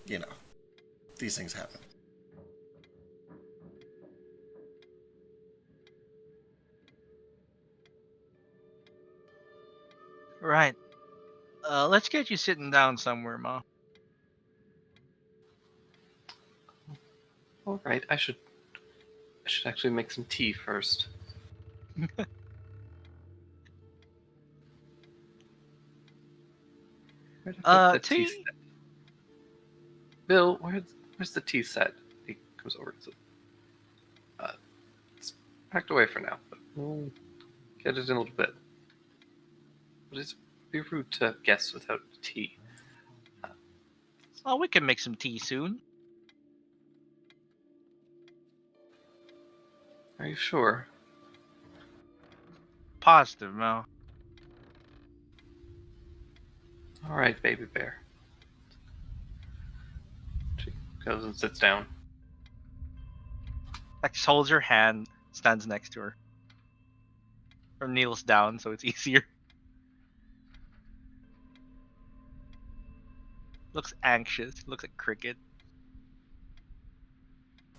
You know, these things happen. Right. Let's get you sitting down somewhere, Ma. All right, I should actually make some tea first. Where'd I put the tea? set? Bill, where's the tea set? He comes over. It's packed away for now, but we'll get it in a little bit. But it's be rude to guests without tea. Oh, we can make some tea soon. Are you sure? Positive, Mo. All right, baby bear. She goes and sits down. Like, just holds her hand, stands next to her. Or kneels down so it's easier. Looks anxious. Looks like Cricket.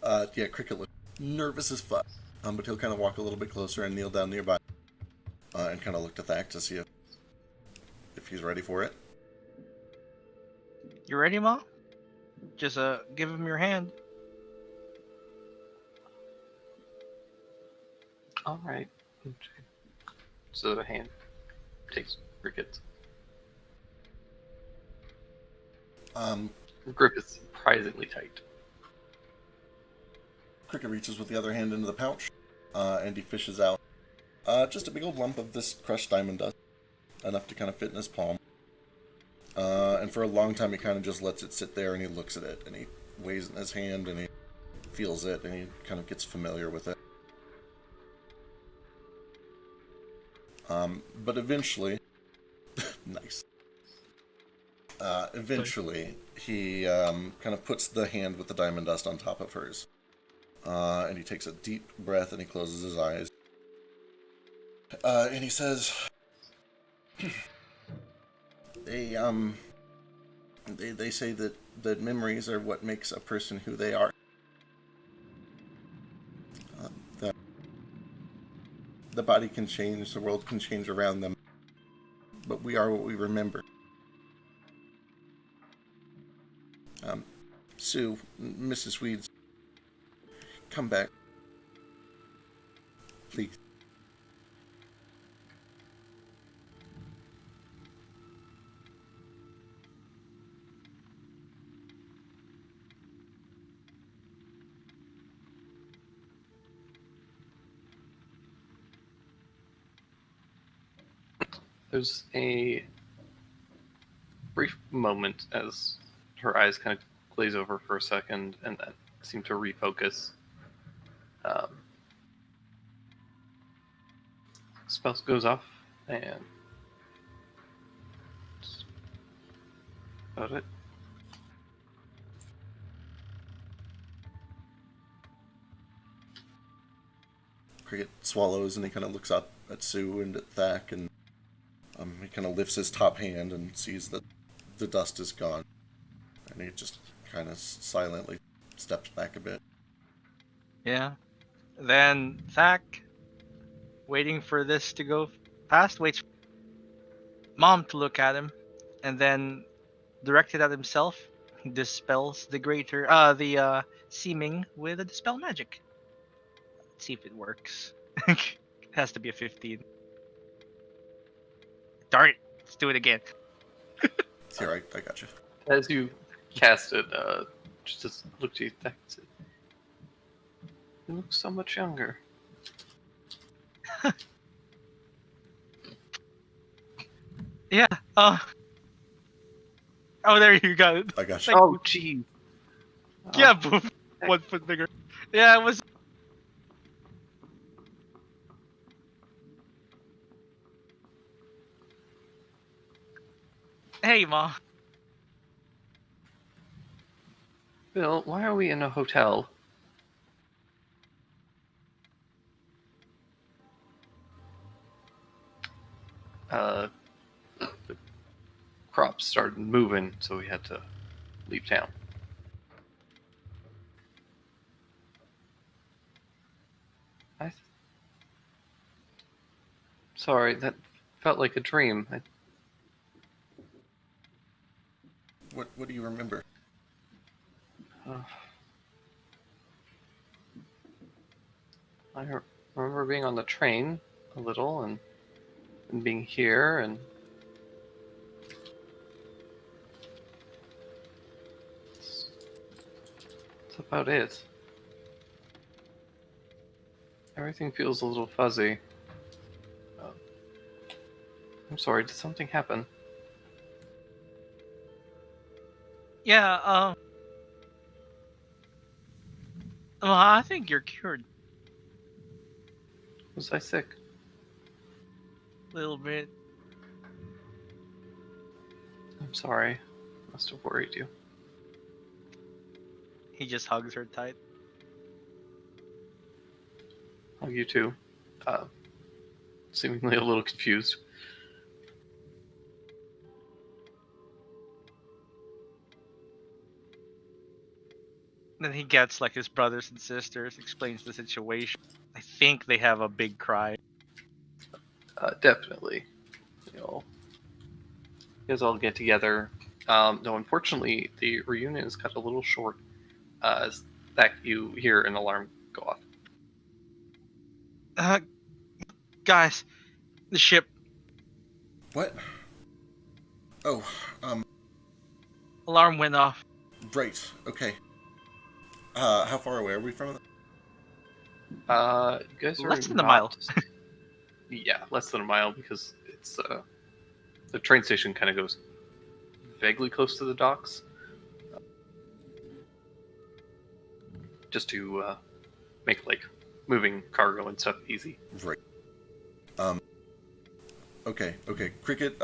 Yeah, Cricket looks nervous as fuck. But he'll kind of walk a little bit closer and kneel down nearby. And kind of look to Thack to see if he's ready for it. You ready, Ma? Just give him your hand. All right. So the hand takes Cricket's. Grip is surprisingly tight. Cricket reaches with the other hand into the pouch, and he fishes out just a big old lump of this crushed diamond dust, enough to kind of fit in his palm. And for a long time, he kind of just lets it sit there, and he looks at it, and he weighs it in his hand, and he feels it, and he kind of gets familiar with it. But eventually, nice. Eventually, he kind of puts the hand with the diamond dust on top of hers. And he takes a deep breath, and he closes his eyes. And he says, They say that memories are what makes a person who they are. The body can change, the world can change around them, but we are what we remember. Sue, Mrs. Weeds, come back. Please. There's a brief moment as her eyes kind of glaze over for a second and then seem to refocus. Spell goes off, and that's about it. Cricket swallows, and he kind of looks up at Sue and at Thack, and he kind of lifts his top hand and sees that the dust is gone. And he just kind of silently steps back a bit. Yeah. Then Thack, waiting for this to go past, waits for Mom to look at him, and then directed at himself, dispels the seeming with a dispel magic. Let's see if it works. It has to be a 15. Darn it! Let's do it again. Here, I got you. As you cast it, just looked at you and said, "You look so much younger." Yeah. Oh, there you go. I got you. Oh, gee. Yeah, boom. 1 foot bigger. Yeah, it was. Hey, Ma. Bill, why are we in a hotel? The crops started moving, so we had to leave town. Sorry, that felt like a dream. What do you remember? I remember being on the train a little and being here and that's about it. Everything feels a little fuzzy. I'm sorry, did something happen? Yeah, well, I think you're cured. Was I sick? A little bit. I'm sorry. Must have worried you. He just hugs her tight. Oh, you too. Seemingly a little confused. Then he gets like his brothers and sisters, explains the situation. I think they have a big cry. Definitely. You guys all get together. No, unfortunately, the reunion is cut a little short. As that you hear an alarm go off. Guys, the ship. What? Oh, Alarm went off. right. Okay. How far away are we from it? You guys are Less than a mile. Yeah, less than a mile because it's the train station kind of goes vaguely close to the docks, just to make like moving cargo and stuff easy. Right. Okay. Cricket,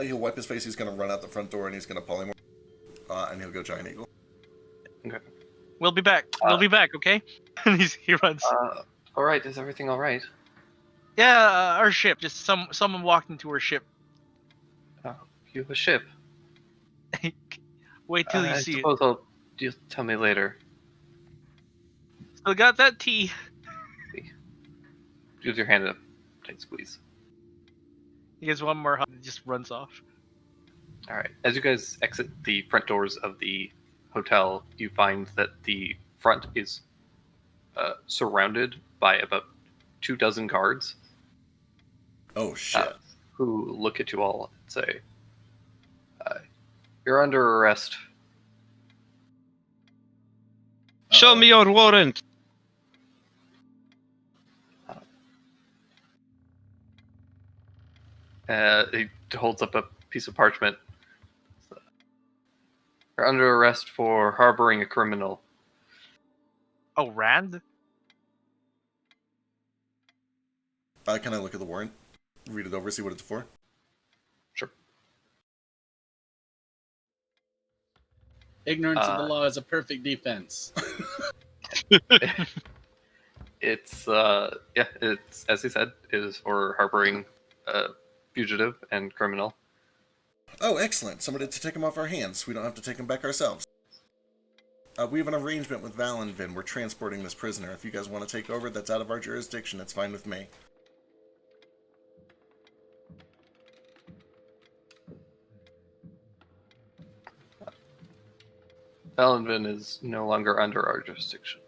he'll wipe his face. He's gonna run out the front door and he's gonna polymorph, and he'll go giant eagle. Okay. We'll be back. We'll be back, okay? And he runs. All right. Is everything all right? Yeah, our ship. Just someone walked into our ship. You have a ship. Wait till you I see it. suppose you'll tell me later. Still got that tea. Gives your hand a tight squeeze. He gets one more hug and just runs off. All right. As you guys exit the front doors of the hotel, you find that the front is surrounded by about 24 guards. Oh shit! Who look at you all and say, "You're under arrest." Show me your warrant. He holds up a piece of parchment. You're under arrest for harboring a criminal. Oh, Rand? Can I look at the warrant? Read it over, see what it's for? Sure. Ignorance of the law is a perfect defense. It's as he said, it is for harboring a fugitive and criminal. Oh, excellent. Somebody to take him off our hands. We don't have to take him back ourselves. We have an arrangement with Valenvin. We're transporting this prisoner. If you guys want to take over, that's out of our jurisdiction. It's fine with me. Valenvin is no longer under our jurisdiction.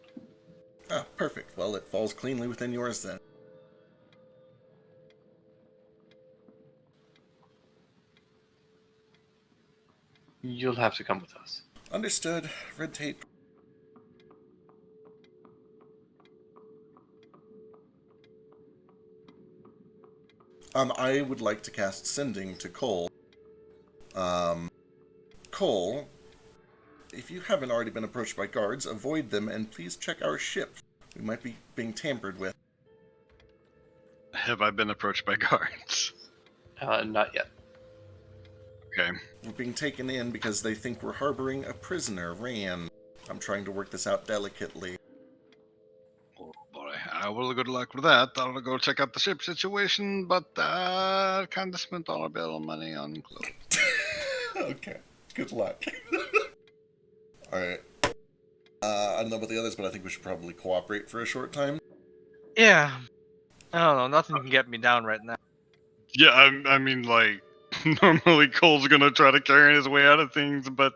Ah, perfect. Well, it falls cleanly within yours then. You'll have to come with us. Understood. Red tape. I would like to cast Sending to Cole. Cole, if you haven't already been approached by guards, avoid them and please check our ship. We might be being tampered with. Have I been approached by guards? Not yet. Okay. We're being taken in because they think we're harboring a prisoner, Rand. I'm trying to work this out delicately. Oh boy, I will good luck with that. I'll go check out the ship situation, but I kind of spent all our bill money on clothes. Okay, good luck. Alright. I don't know about the others, but I think we should probably cooperate for a short time. Yeah. I don't know. Nothing can get me down right now. Yeah, I mean, like, normally Cole's gonna try to carry his way out of things, but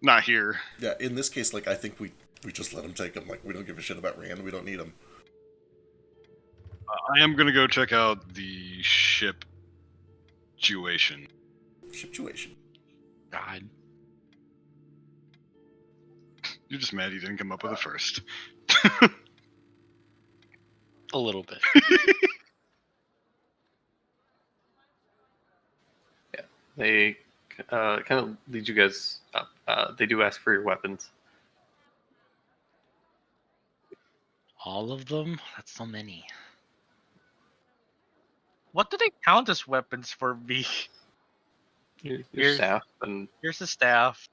not here. Yeah, in this case, like, I think we just let him take him. Like, we don't give a shit about Rand. We don't need him. I am gonna go check out the ship situation. Situation. God. You're just mad you didn't come up with it first. A little bit. Yeah, they kind of lead you guys up. They do ask for your weapons. All of them? That's so many. What do they count as weapons for me? Your Here's- staff and Here's the staff.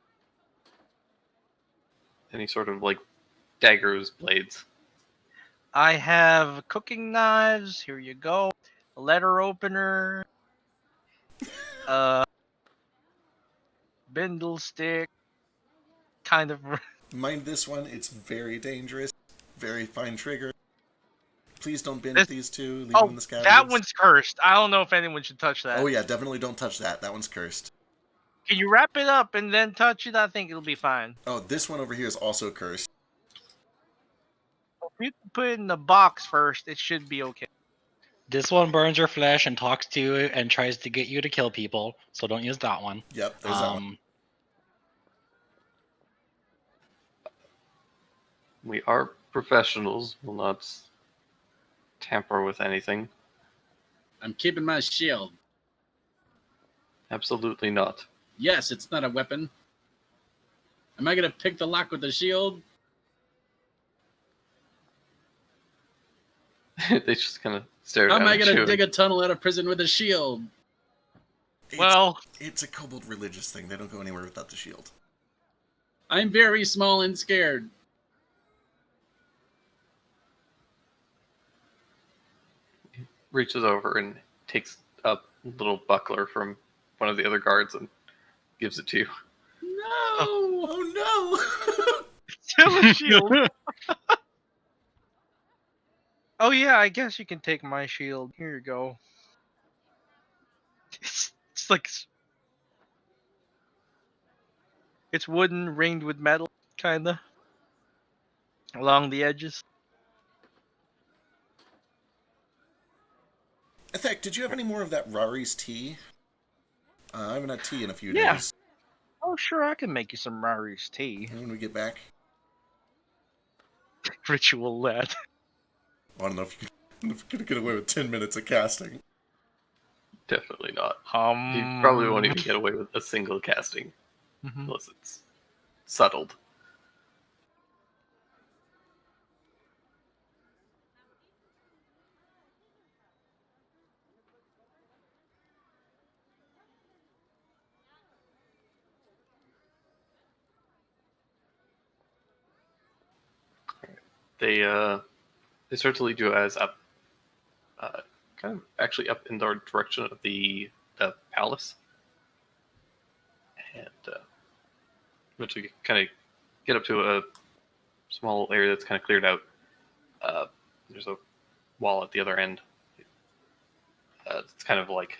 any sort of like daggers, blades. I have cooking knives. Here you go. A letter opener. Bindle stick. Kind of. Mind this one, it's very dangerous. Very fine trigger. Please don't bend This- these two. Leave Oh, them in the scabbards. that one's cursed. I don't know if anyone should touch that. Oh yeah, definitely don't touch that. That one's cursed. Can you wrap it up and then touch it? I think it'll be fine. Oh, this one over here is also cursed. If you can put it in the box first, it should be okay. This one burns your flesh and talks to you and tries to get you to kill people, so don't use that one. Yep, there's that one. We are professionals. We'll not tamper with anything. I'm keeping my shield. Absolutely not. Yes, it's not a weapon. Am I gonna pick the lock with the shield? They just kind of stare How down am I at gonna you. dig a tunnel out of prison with a shield? Well, It's a kobold religious thing. They don't go anywhere without the shield. I'm very small and scared. Reaches over and takes a little buckler from one of the other guards and gives it to you. No! Oh no! still a shield. Oh yeah, I guess you can take my shield. Here you go. It's like it's wooden, ringed with metal, kinda along the edges. Ethek, did you have any more of that Rari's tea? I haven't had tea in a few Yeah. days. Oh sure, I can make you some Rari's tea. When we get back, Ritual lad. I don't know if you can get away with 10 minutes of casting. Definitely not. Um, You probably won't even get away with a single casting mhm. unless it's settled. They start to lead you guys up, kind of actually up in the direction of the palace, and eventually kind of get up to a small area that's kind of cleared out. There's a wall at the other end. It's kind of like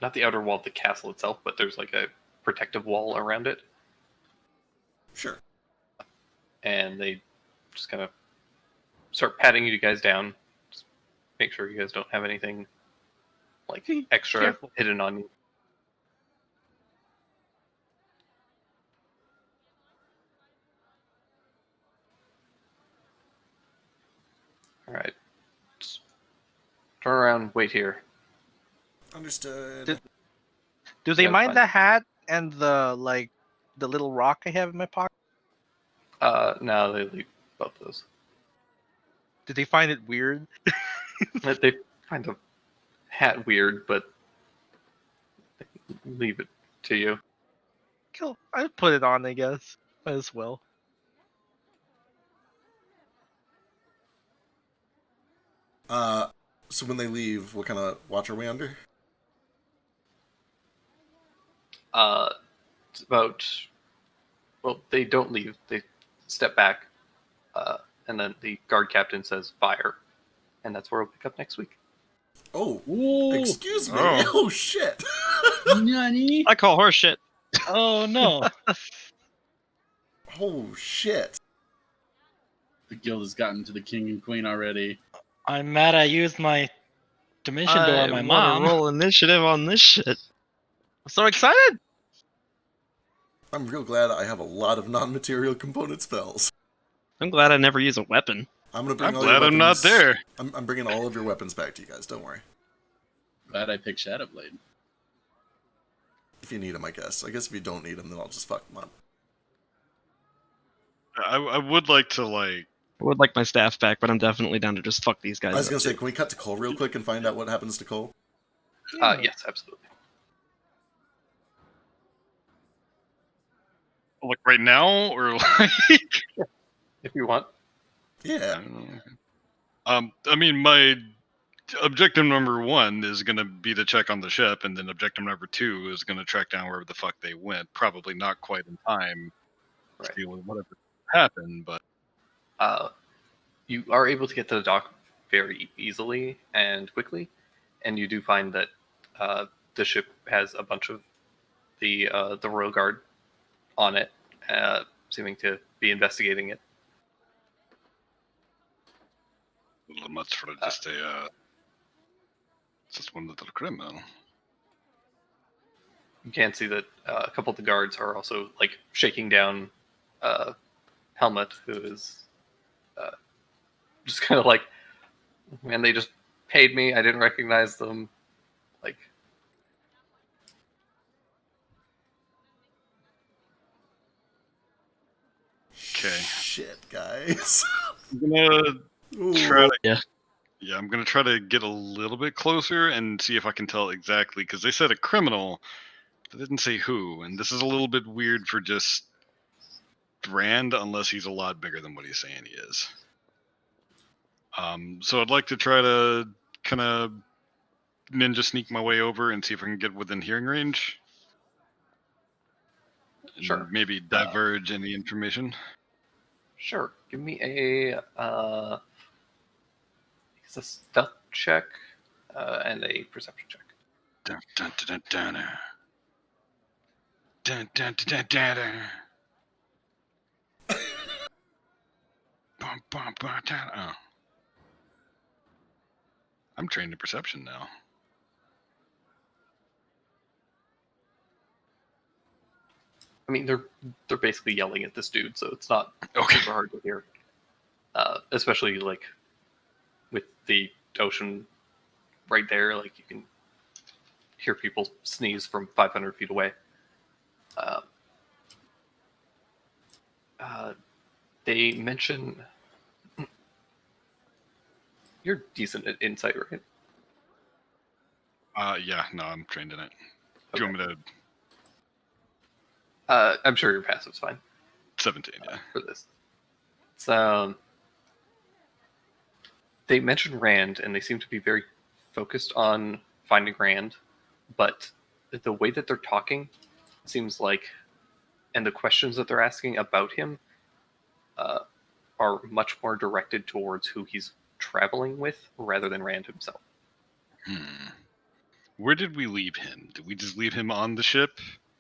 not the outer wall of the castle itself, but there's like a protective wall around it. Sure. And they just kind of start patting you guys down. Just make sure you guys don't have anything like extra Careful. hidden on you. All right. Just turn around, wait here. Understood. Do they Yeah, mind fine. the hat and the little rock I have in my pocket? No, they leave both those. Did they find it weird? They find the hat weird, but they leave it to you. Cool. I'll put it on, I guess. Might as well. So when they leave, what kind of watch are we under? It's about. Well, they don't leave. They step back, and then the guard captain says fire, and that's where we'll pick up next week. Oh, Ooh, excuse me. Oh. Oh, shit. Nani? I call horse shit. Oh no! Oh, shit. The guild has gotten to the king and queen already. I'm mad I used my dimension door I on my wanna mom. roll initiative on this shit. I'm so excited! I'm real glad I have a lot of non-material component spells. I'm glad I never use a weapon. I'm gonna bring I'm all your glad I'm not weapons- there. I'm bringing all of your weapons back to you guys. Don't worry. Glad I picked Shadowblade. If you need them, I guess. I guess if you don't need them, then I'll just fuck them up. I would like to like. I would like my staff back, but I'm definitely down to just fuck these guys I was up, gonna say, too. can we cut to Cole real quick and find out what happens to Cole? Yes, absolutely. Like right now, or like. If you want. Yeah. I mean, my objective number 1 is going to be to check on the ship, and then objective number 2 is going to track down wherever the fuck they went. Probably not quite in time to Right. deal with whatever happened, but You are able to get to the dock very easily and quickly, and you do find that the ship has a bunch of the Royal Guard on it, seeming to be investigating it. a little much for just just one little criminal. You can see that a couple of the guards are also like shaking down Helmet, who is just kind of like, man, they just paid me. I didn't recognize them. Like, Okay. Shit, guys. I'm gonna Ooh. try to. Yeah. Yeah, I'm gonna try to get a little bit closer and see if I can tell exactly, because they said a criminal, but they didn't say who, and this is a little bit weird for just Rand, unless he's a lot bigger than what he's saying he is. So I'd like to try to kind of ninja sneak my way over and see if I can get within hearing range. And Sure. maybe diverge any information. sure, give me a it's a stealth check and a perception check. Dun, dun, dun, dun, dun. Dun, dun, dun, dun, dun. Bum, bum, bum, dun. Oh. I'm trained in perception now. I mean, they're basically yelling at this dude, so it's not Okay. super hard to hear. Especially like with the ocean right there, like you can hear people sneeze from 500 feet away. They mention you're decent at insight, right? Yeah, no, I'm trained in it. Do you want me to? I'm sure your passive's fine 17, yeah. for this. It's they mention Rand, and they seem to be very focused on finding Rand, but the way that they're talking seems like, and the questions that they're asking about him are much more directed towards who he's traveling with rather than Rand himself. Where did we leave him? Did we just leave him on the ship?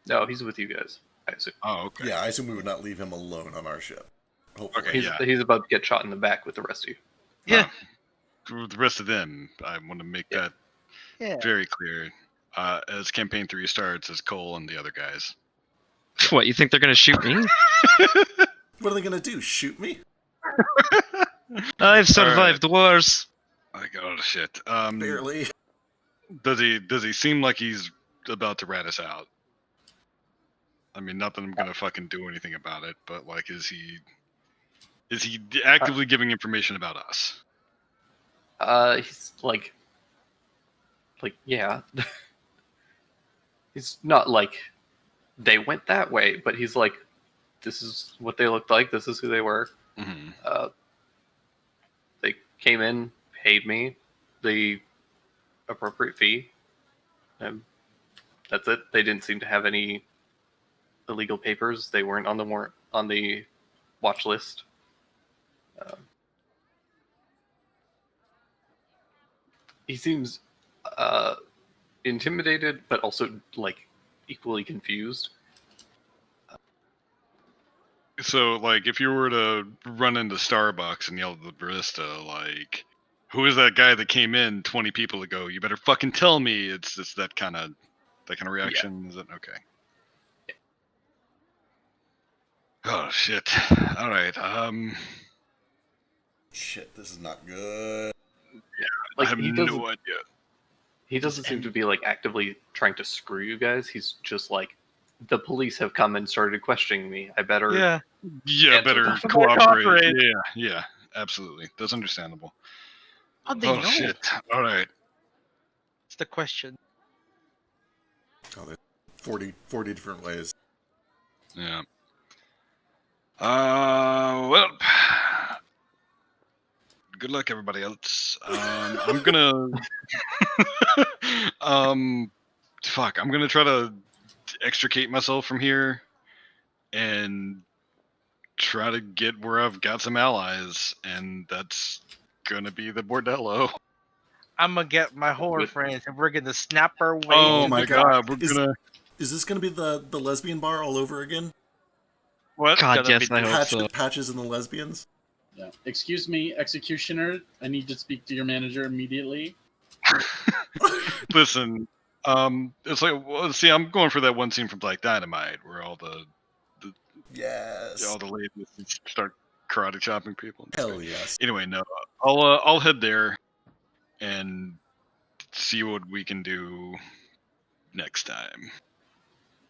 No, he's with you guys, I assume. Oh, okay. Yeah, I assume we would not leave him alone on our ship. Hopefully. Okay. He's, yeah. he's about to get shot in the back with the rest of you. Yeah. For the rest of them, I want to make that Yeah. very clear. As campaign 3 starts, as Cole and the other guys. What, you think they're gonna shoot me? What are they gonna do? Shoot me? I've survived wars. Like, oh shit. Barely. Does he seem like he's about to rat us out? I mean, not that I'm gonna fucking do anything about it, but like, is he actively giving information about us? He's like yeah. He's not like they went that way, but he's like, this is what they looked like. This is who they were. Mm-hmm. They came in, paid me the appropriate fee, and that's it. They didn't seem to have any illegal papers. They weren't on the watch list. He seems intimidated, but also like equally confused. So, like, if you were to run into Starbucks and yell at the barista, like, who is that guy that came in 20 people ago? You better fucking tell me. It's just that kind of reaction. Is it okay? Yeah. Oh shit! All right. Shit, this is not good. Like I have he no doesn't. idea. He doesn't seem to be like actively trying to screw you guys. He's just like, the police have come and started questioning me. I better. Yeah. Yeah, Answer better that. cooperate. Cooperate. Yeah, absolutely. That's understandable. How'd they Oh know? shit! All right. It's the question. Oh, there's 40 different ways. Yeah. Well, good luck, everybody else. I'm gonna, fuck. I'm gonna try to extricate myself from here and try to get where I've got some allies, and that's gonna be the bordello. I'm gonna get my horror friends and we're gonna snap our way. Oh Oh my my god, we're Is- gonna. Is this gonna be the lesbian bar all over again? What? God, Gonna yes, be- I hope so. Patches and the lesbians? Yeah. Excuse me, executioner. I need to speak to your manager immediately. Listen, it's like, well, see, I'm going for that one scene from Black Dynamite where all the Yes. ladies start karate chopping people. Hell yes. Anyway, no, I'll head there and see what we can do next time.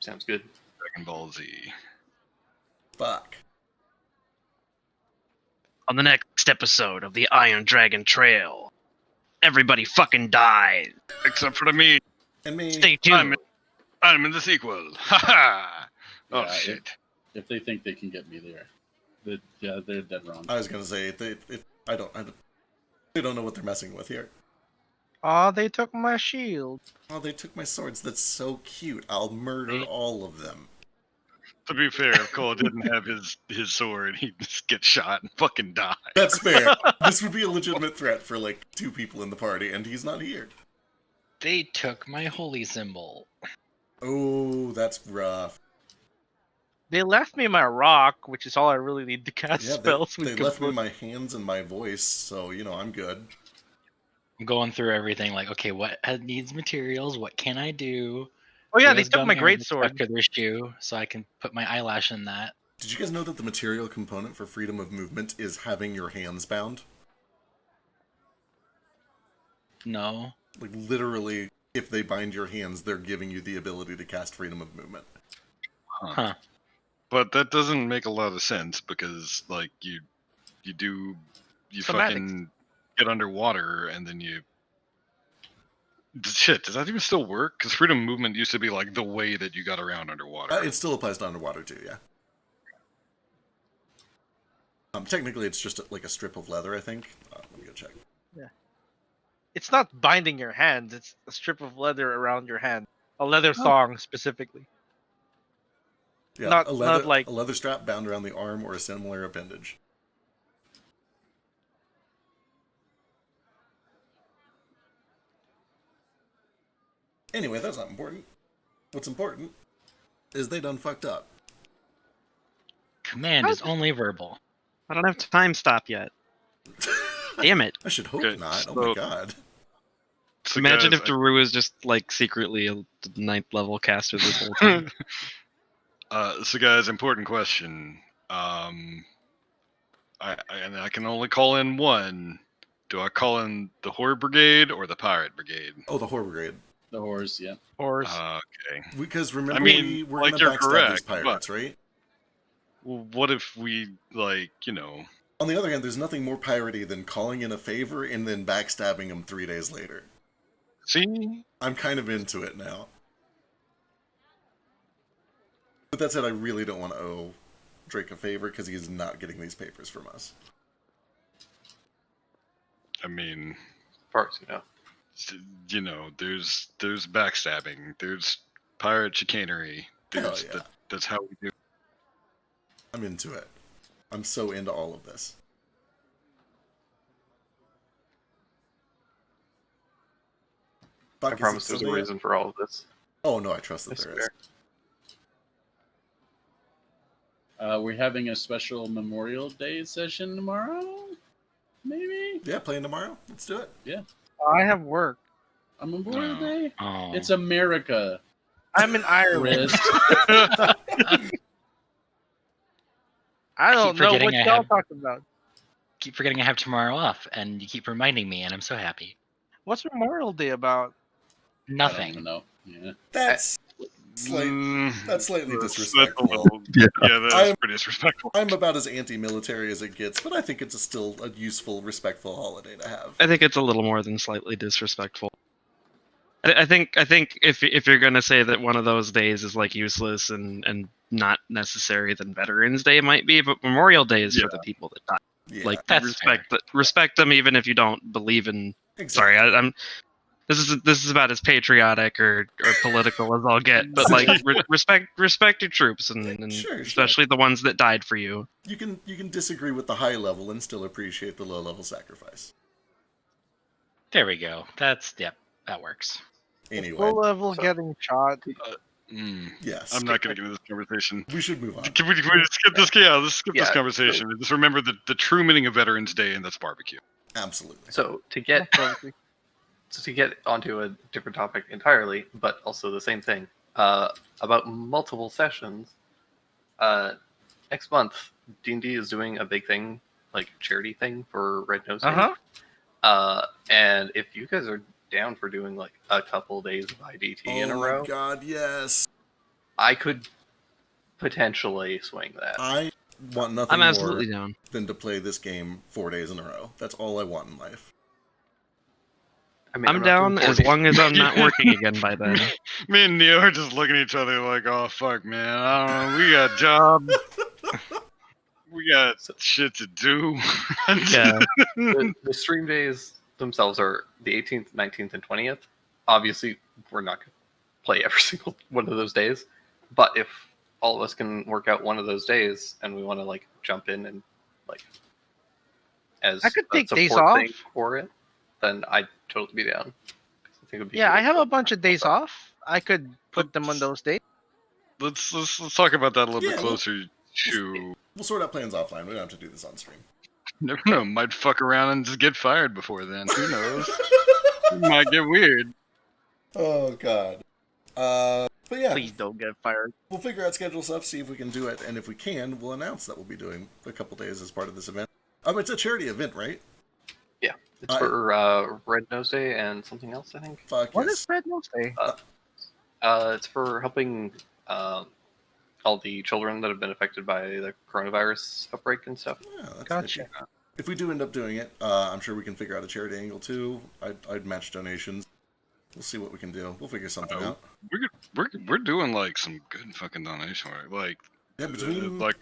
Sounds good. Dragon Ball Z. Fuck. On the next episode of the Iron Dragon Trail, everybody fucking dies. Except for the me. And me. Stay tuned. I'm in the sequel. Ha ha! Oh Yeah, shit. If they think they can get me there, they're dead wrong. I was gonna say they don't know what they're messing with here. Oh, they took my shield. Oh, they took my swords. That's so cute. I'll murder all of them. To be fair, if Cole didn't have his sword, he'd just get shot and fucking die. That's fair. This would be a legitimate threat for like 2 people in the party, and he's not here. They took my holy symbol. Oh, that's rough. They left me my rock, which is all I really need to cast Yeah, spells. they left me my hands and my voice, so I'm good. I'm going through everything like, okay, what needs materials? What can I do? Oh yeah, Who they has took gummy my armor great stuck sword. to their shoe, so I can put my eyelash in that. Did you guys know that the material component for freedom of movement is having your hands bound? No. Like, literally, if they bind your hands, they're giving you the ability to cast freedom of movement. Huh. But that doesn't make a lot of sense because, like, you Semantics. fucking get underwater and then you. Shit, does that even still work? Because freedom of movement used to be like the way that you got around underwater. It still applies to underwater, too, yeah. Technically, it's just like a strip of leather, I think. Let me go check. It's not binding your hands, it's a strip of leather around your hand. A leather thong, specifically. Yeah, Not like- a leather strap bound around the arm or a similar appendage. Anyway, that's not important. What's important is they done fucked up. Command is only verbal. I don't have time stop yet. Damn it. I should hope Okay, not. Oh my so- god. So Imagine guys, if Daru was just like secretly a 9th level caster this whole time. So guys, important question. I can only call in one. Do I call in the Horror Brigade or the Pirate Brigade? Oh, the Horror Brigade. The horse, yeah. Or Okay. Because remember, I mean, we're like, gonna you're backstab these correct, pirates, right? Well, what if we On the other hand, there's nothing more piratey than calling in a favor and then backstabbing them 3 days later. see? I'm kind of into it now. But that said, I really don't want to owe Drake a favor because he's not getting these papers from us. I mean, As far as you know. there's backstabbing, there's pirate chicanery. Hell yeah. That's how we do. I'm into it. I'm so into all of this. Fuck, I is promise it there's a Sunday yet? reason for all of this. Oh no, I trust that I there is. swear. We're having a special Memorial Day session tomorrow. Maybe Yeah, playing tomorrow. Let's do it. I have work. on Memorial No. Day. Oh. It's America. I'm in Ireland. Chris. I don't know forgetting what I y'all have- talking about. Keep forgetting I have tomorrow off, and you keep reminding me, and I'm so happy. What's Memorial Day about? Nothing. No. Yeah. That's slightly That's disrespectful. a little- Yeah. that's I'm- pretty disrespectful. I'm about as anti-military as it gets, but I think it's still a useful, respectful holiday to have. I think it's a little more than slightly disrespectful. I think if you're gonna say that one of those days is like useless and not necessary, then Veterans Day might be, but Memorial Day is for the people that died. Yeah, Like That's respect them even if you don't believe in. exactly. Sorry, I'm. This is about as patriotic or political as I'll get, but like respect your troops and Sure. especially the ones that died for you. You can disagree with the high level and still appreciate the low level sacrifice. There we go. That works. Anyway, Low level So- getting shot. yes, I'm not going to get into this conversation. we should move on. Can we just skip this? Yeah, let's skip this Yeah, conversation. Just remember the true meaning of Veterans Day, and that's barbecue. Absolutely. So to get onto a different topic entirely, but also the same thing, about multiple sessions, next month, D&D is doing a big thing, like charity thing for Red Nose Day. And if you guys are down for doing like a couple days of IDT in a row, Oh my god, yes. I could potentially swing that. I want nothing I'm more absolutely down. than to play this game 4 days in a row. That's all I want in life. I mean, I'm not down doing as 40. long as I'm not working again by then. Me and Neo are just looking at each other like, oh fuck, man. I don't know. We got jobs. We got shit to do. Yeah. The stream days themselves are the 18th, 19th, and 20th. Obviously, we're not going to play every single one of those days. But if all of us can work out one of those days and we want to like jump in and like as I could a take days support thing off. for it, then I'd totally be down. I think it'd be Yeah, cool. I have a bunch of days off. I could put them on those days. Let's talk about that a little Yeah, bit closer to. We'll sort out plans offline. We don't have to do this on stream. Never know. Might fuck around and just get fired before then. Who knows? It might get weird. Oh god. But yeah, Please don't get fired. we'll figure out schedule stuff, see if we can do it, and if we can, we'll announce that we'll be doing a couple days as part of this event. It's a charity event, right? Yeah, it's for Red Nose Day and something else, I think. Fuck What yes. is Red Nose Day? It's for helping all the children that have been affected by the coronavirus outbreak and stuff. Yeah, that's Gotcha. good. If we do end up doing it, I'm sure we can figure out a charity angle too. I'd match donations. We'll see what we can do. We'll figure something out. We're doing like some good fucking donation work. Like Yeah, between like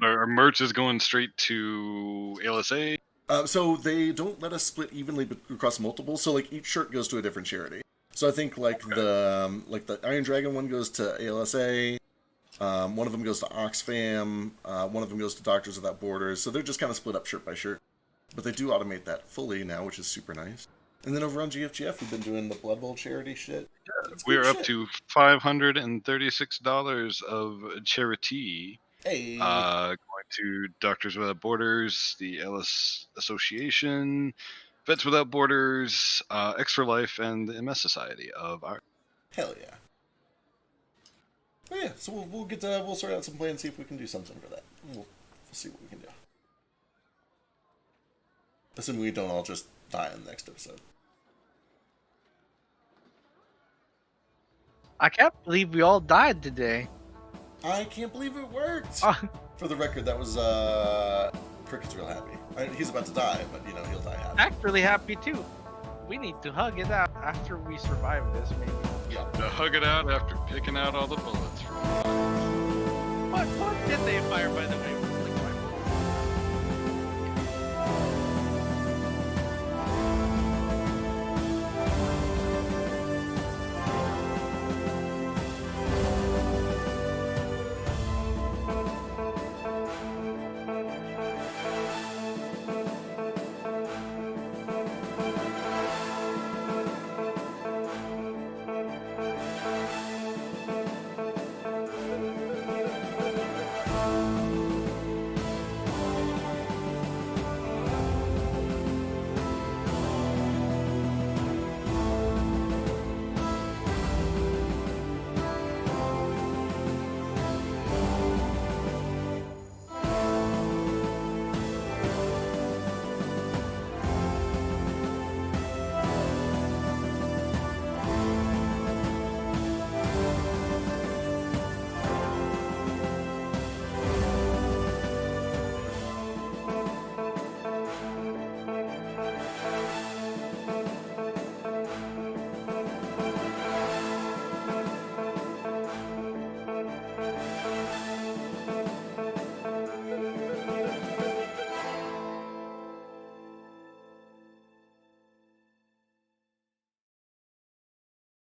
our merch is going straight to ALSA. so they don't let us split evenly across multiple. So like each shirt goes to a different charity. So I think like the Iron Dragon one goes to ALSA. One of them goes to Oxfam. One of them goes to Doctors Without Borders. So they're just kind of split up shirt by shirt. But they do automate that fully now, which is super nice. And then over on GFGF, we've been doing the Blood Bowl charity shit. It's We good are up shit. to $536 of charity. Hey. Going to Doctors Without Borders, the Ellis Association, Vets Without Borders, Extra Life, and the MS Society of Ireland. Hell yeah. But yeah, so we'll sort out some plans, see if we can do something for that. We'll see what we can do. Assuming we don't all just die in the next episode. I can't believe we all died today. I can't believe it worked! Oh. For the record, that was, Cricket's real happy. He's about to die, but, he'll die happy. I'm really happy too. We need to hug it out after we survive this, maybe. Yeah. To hug it out after picking out all the bullets. What did they fire, by the way?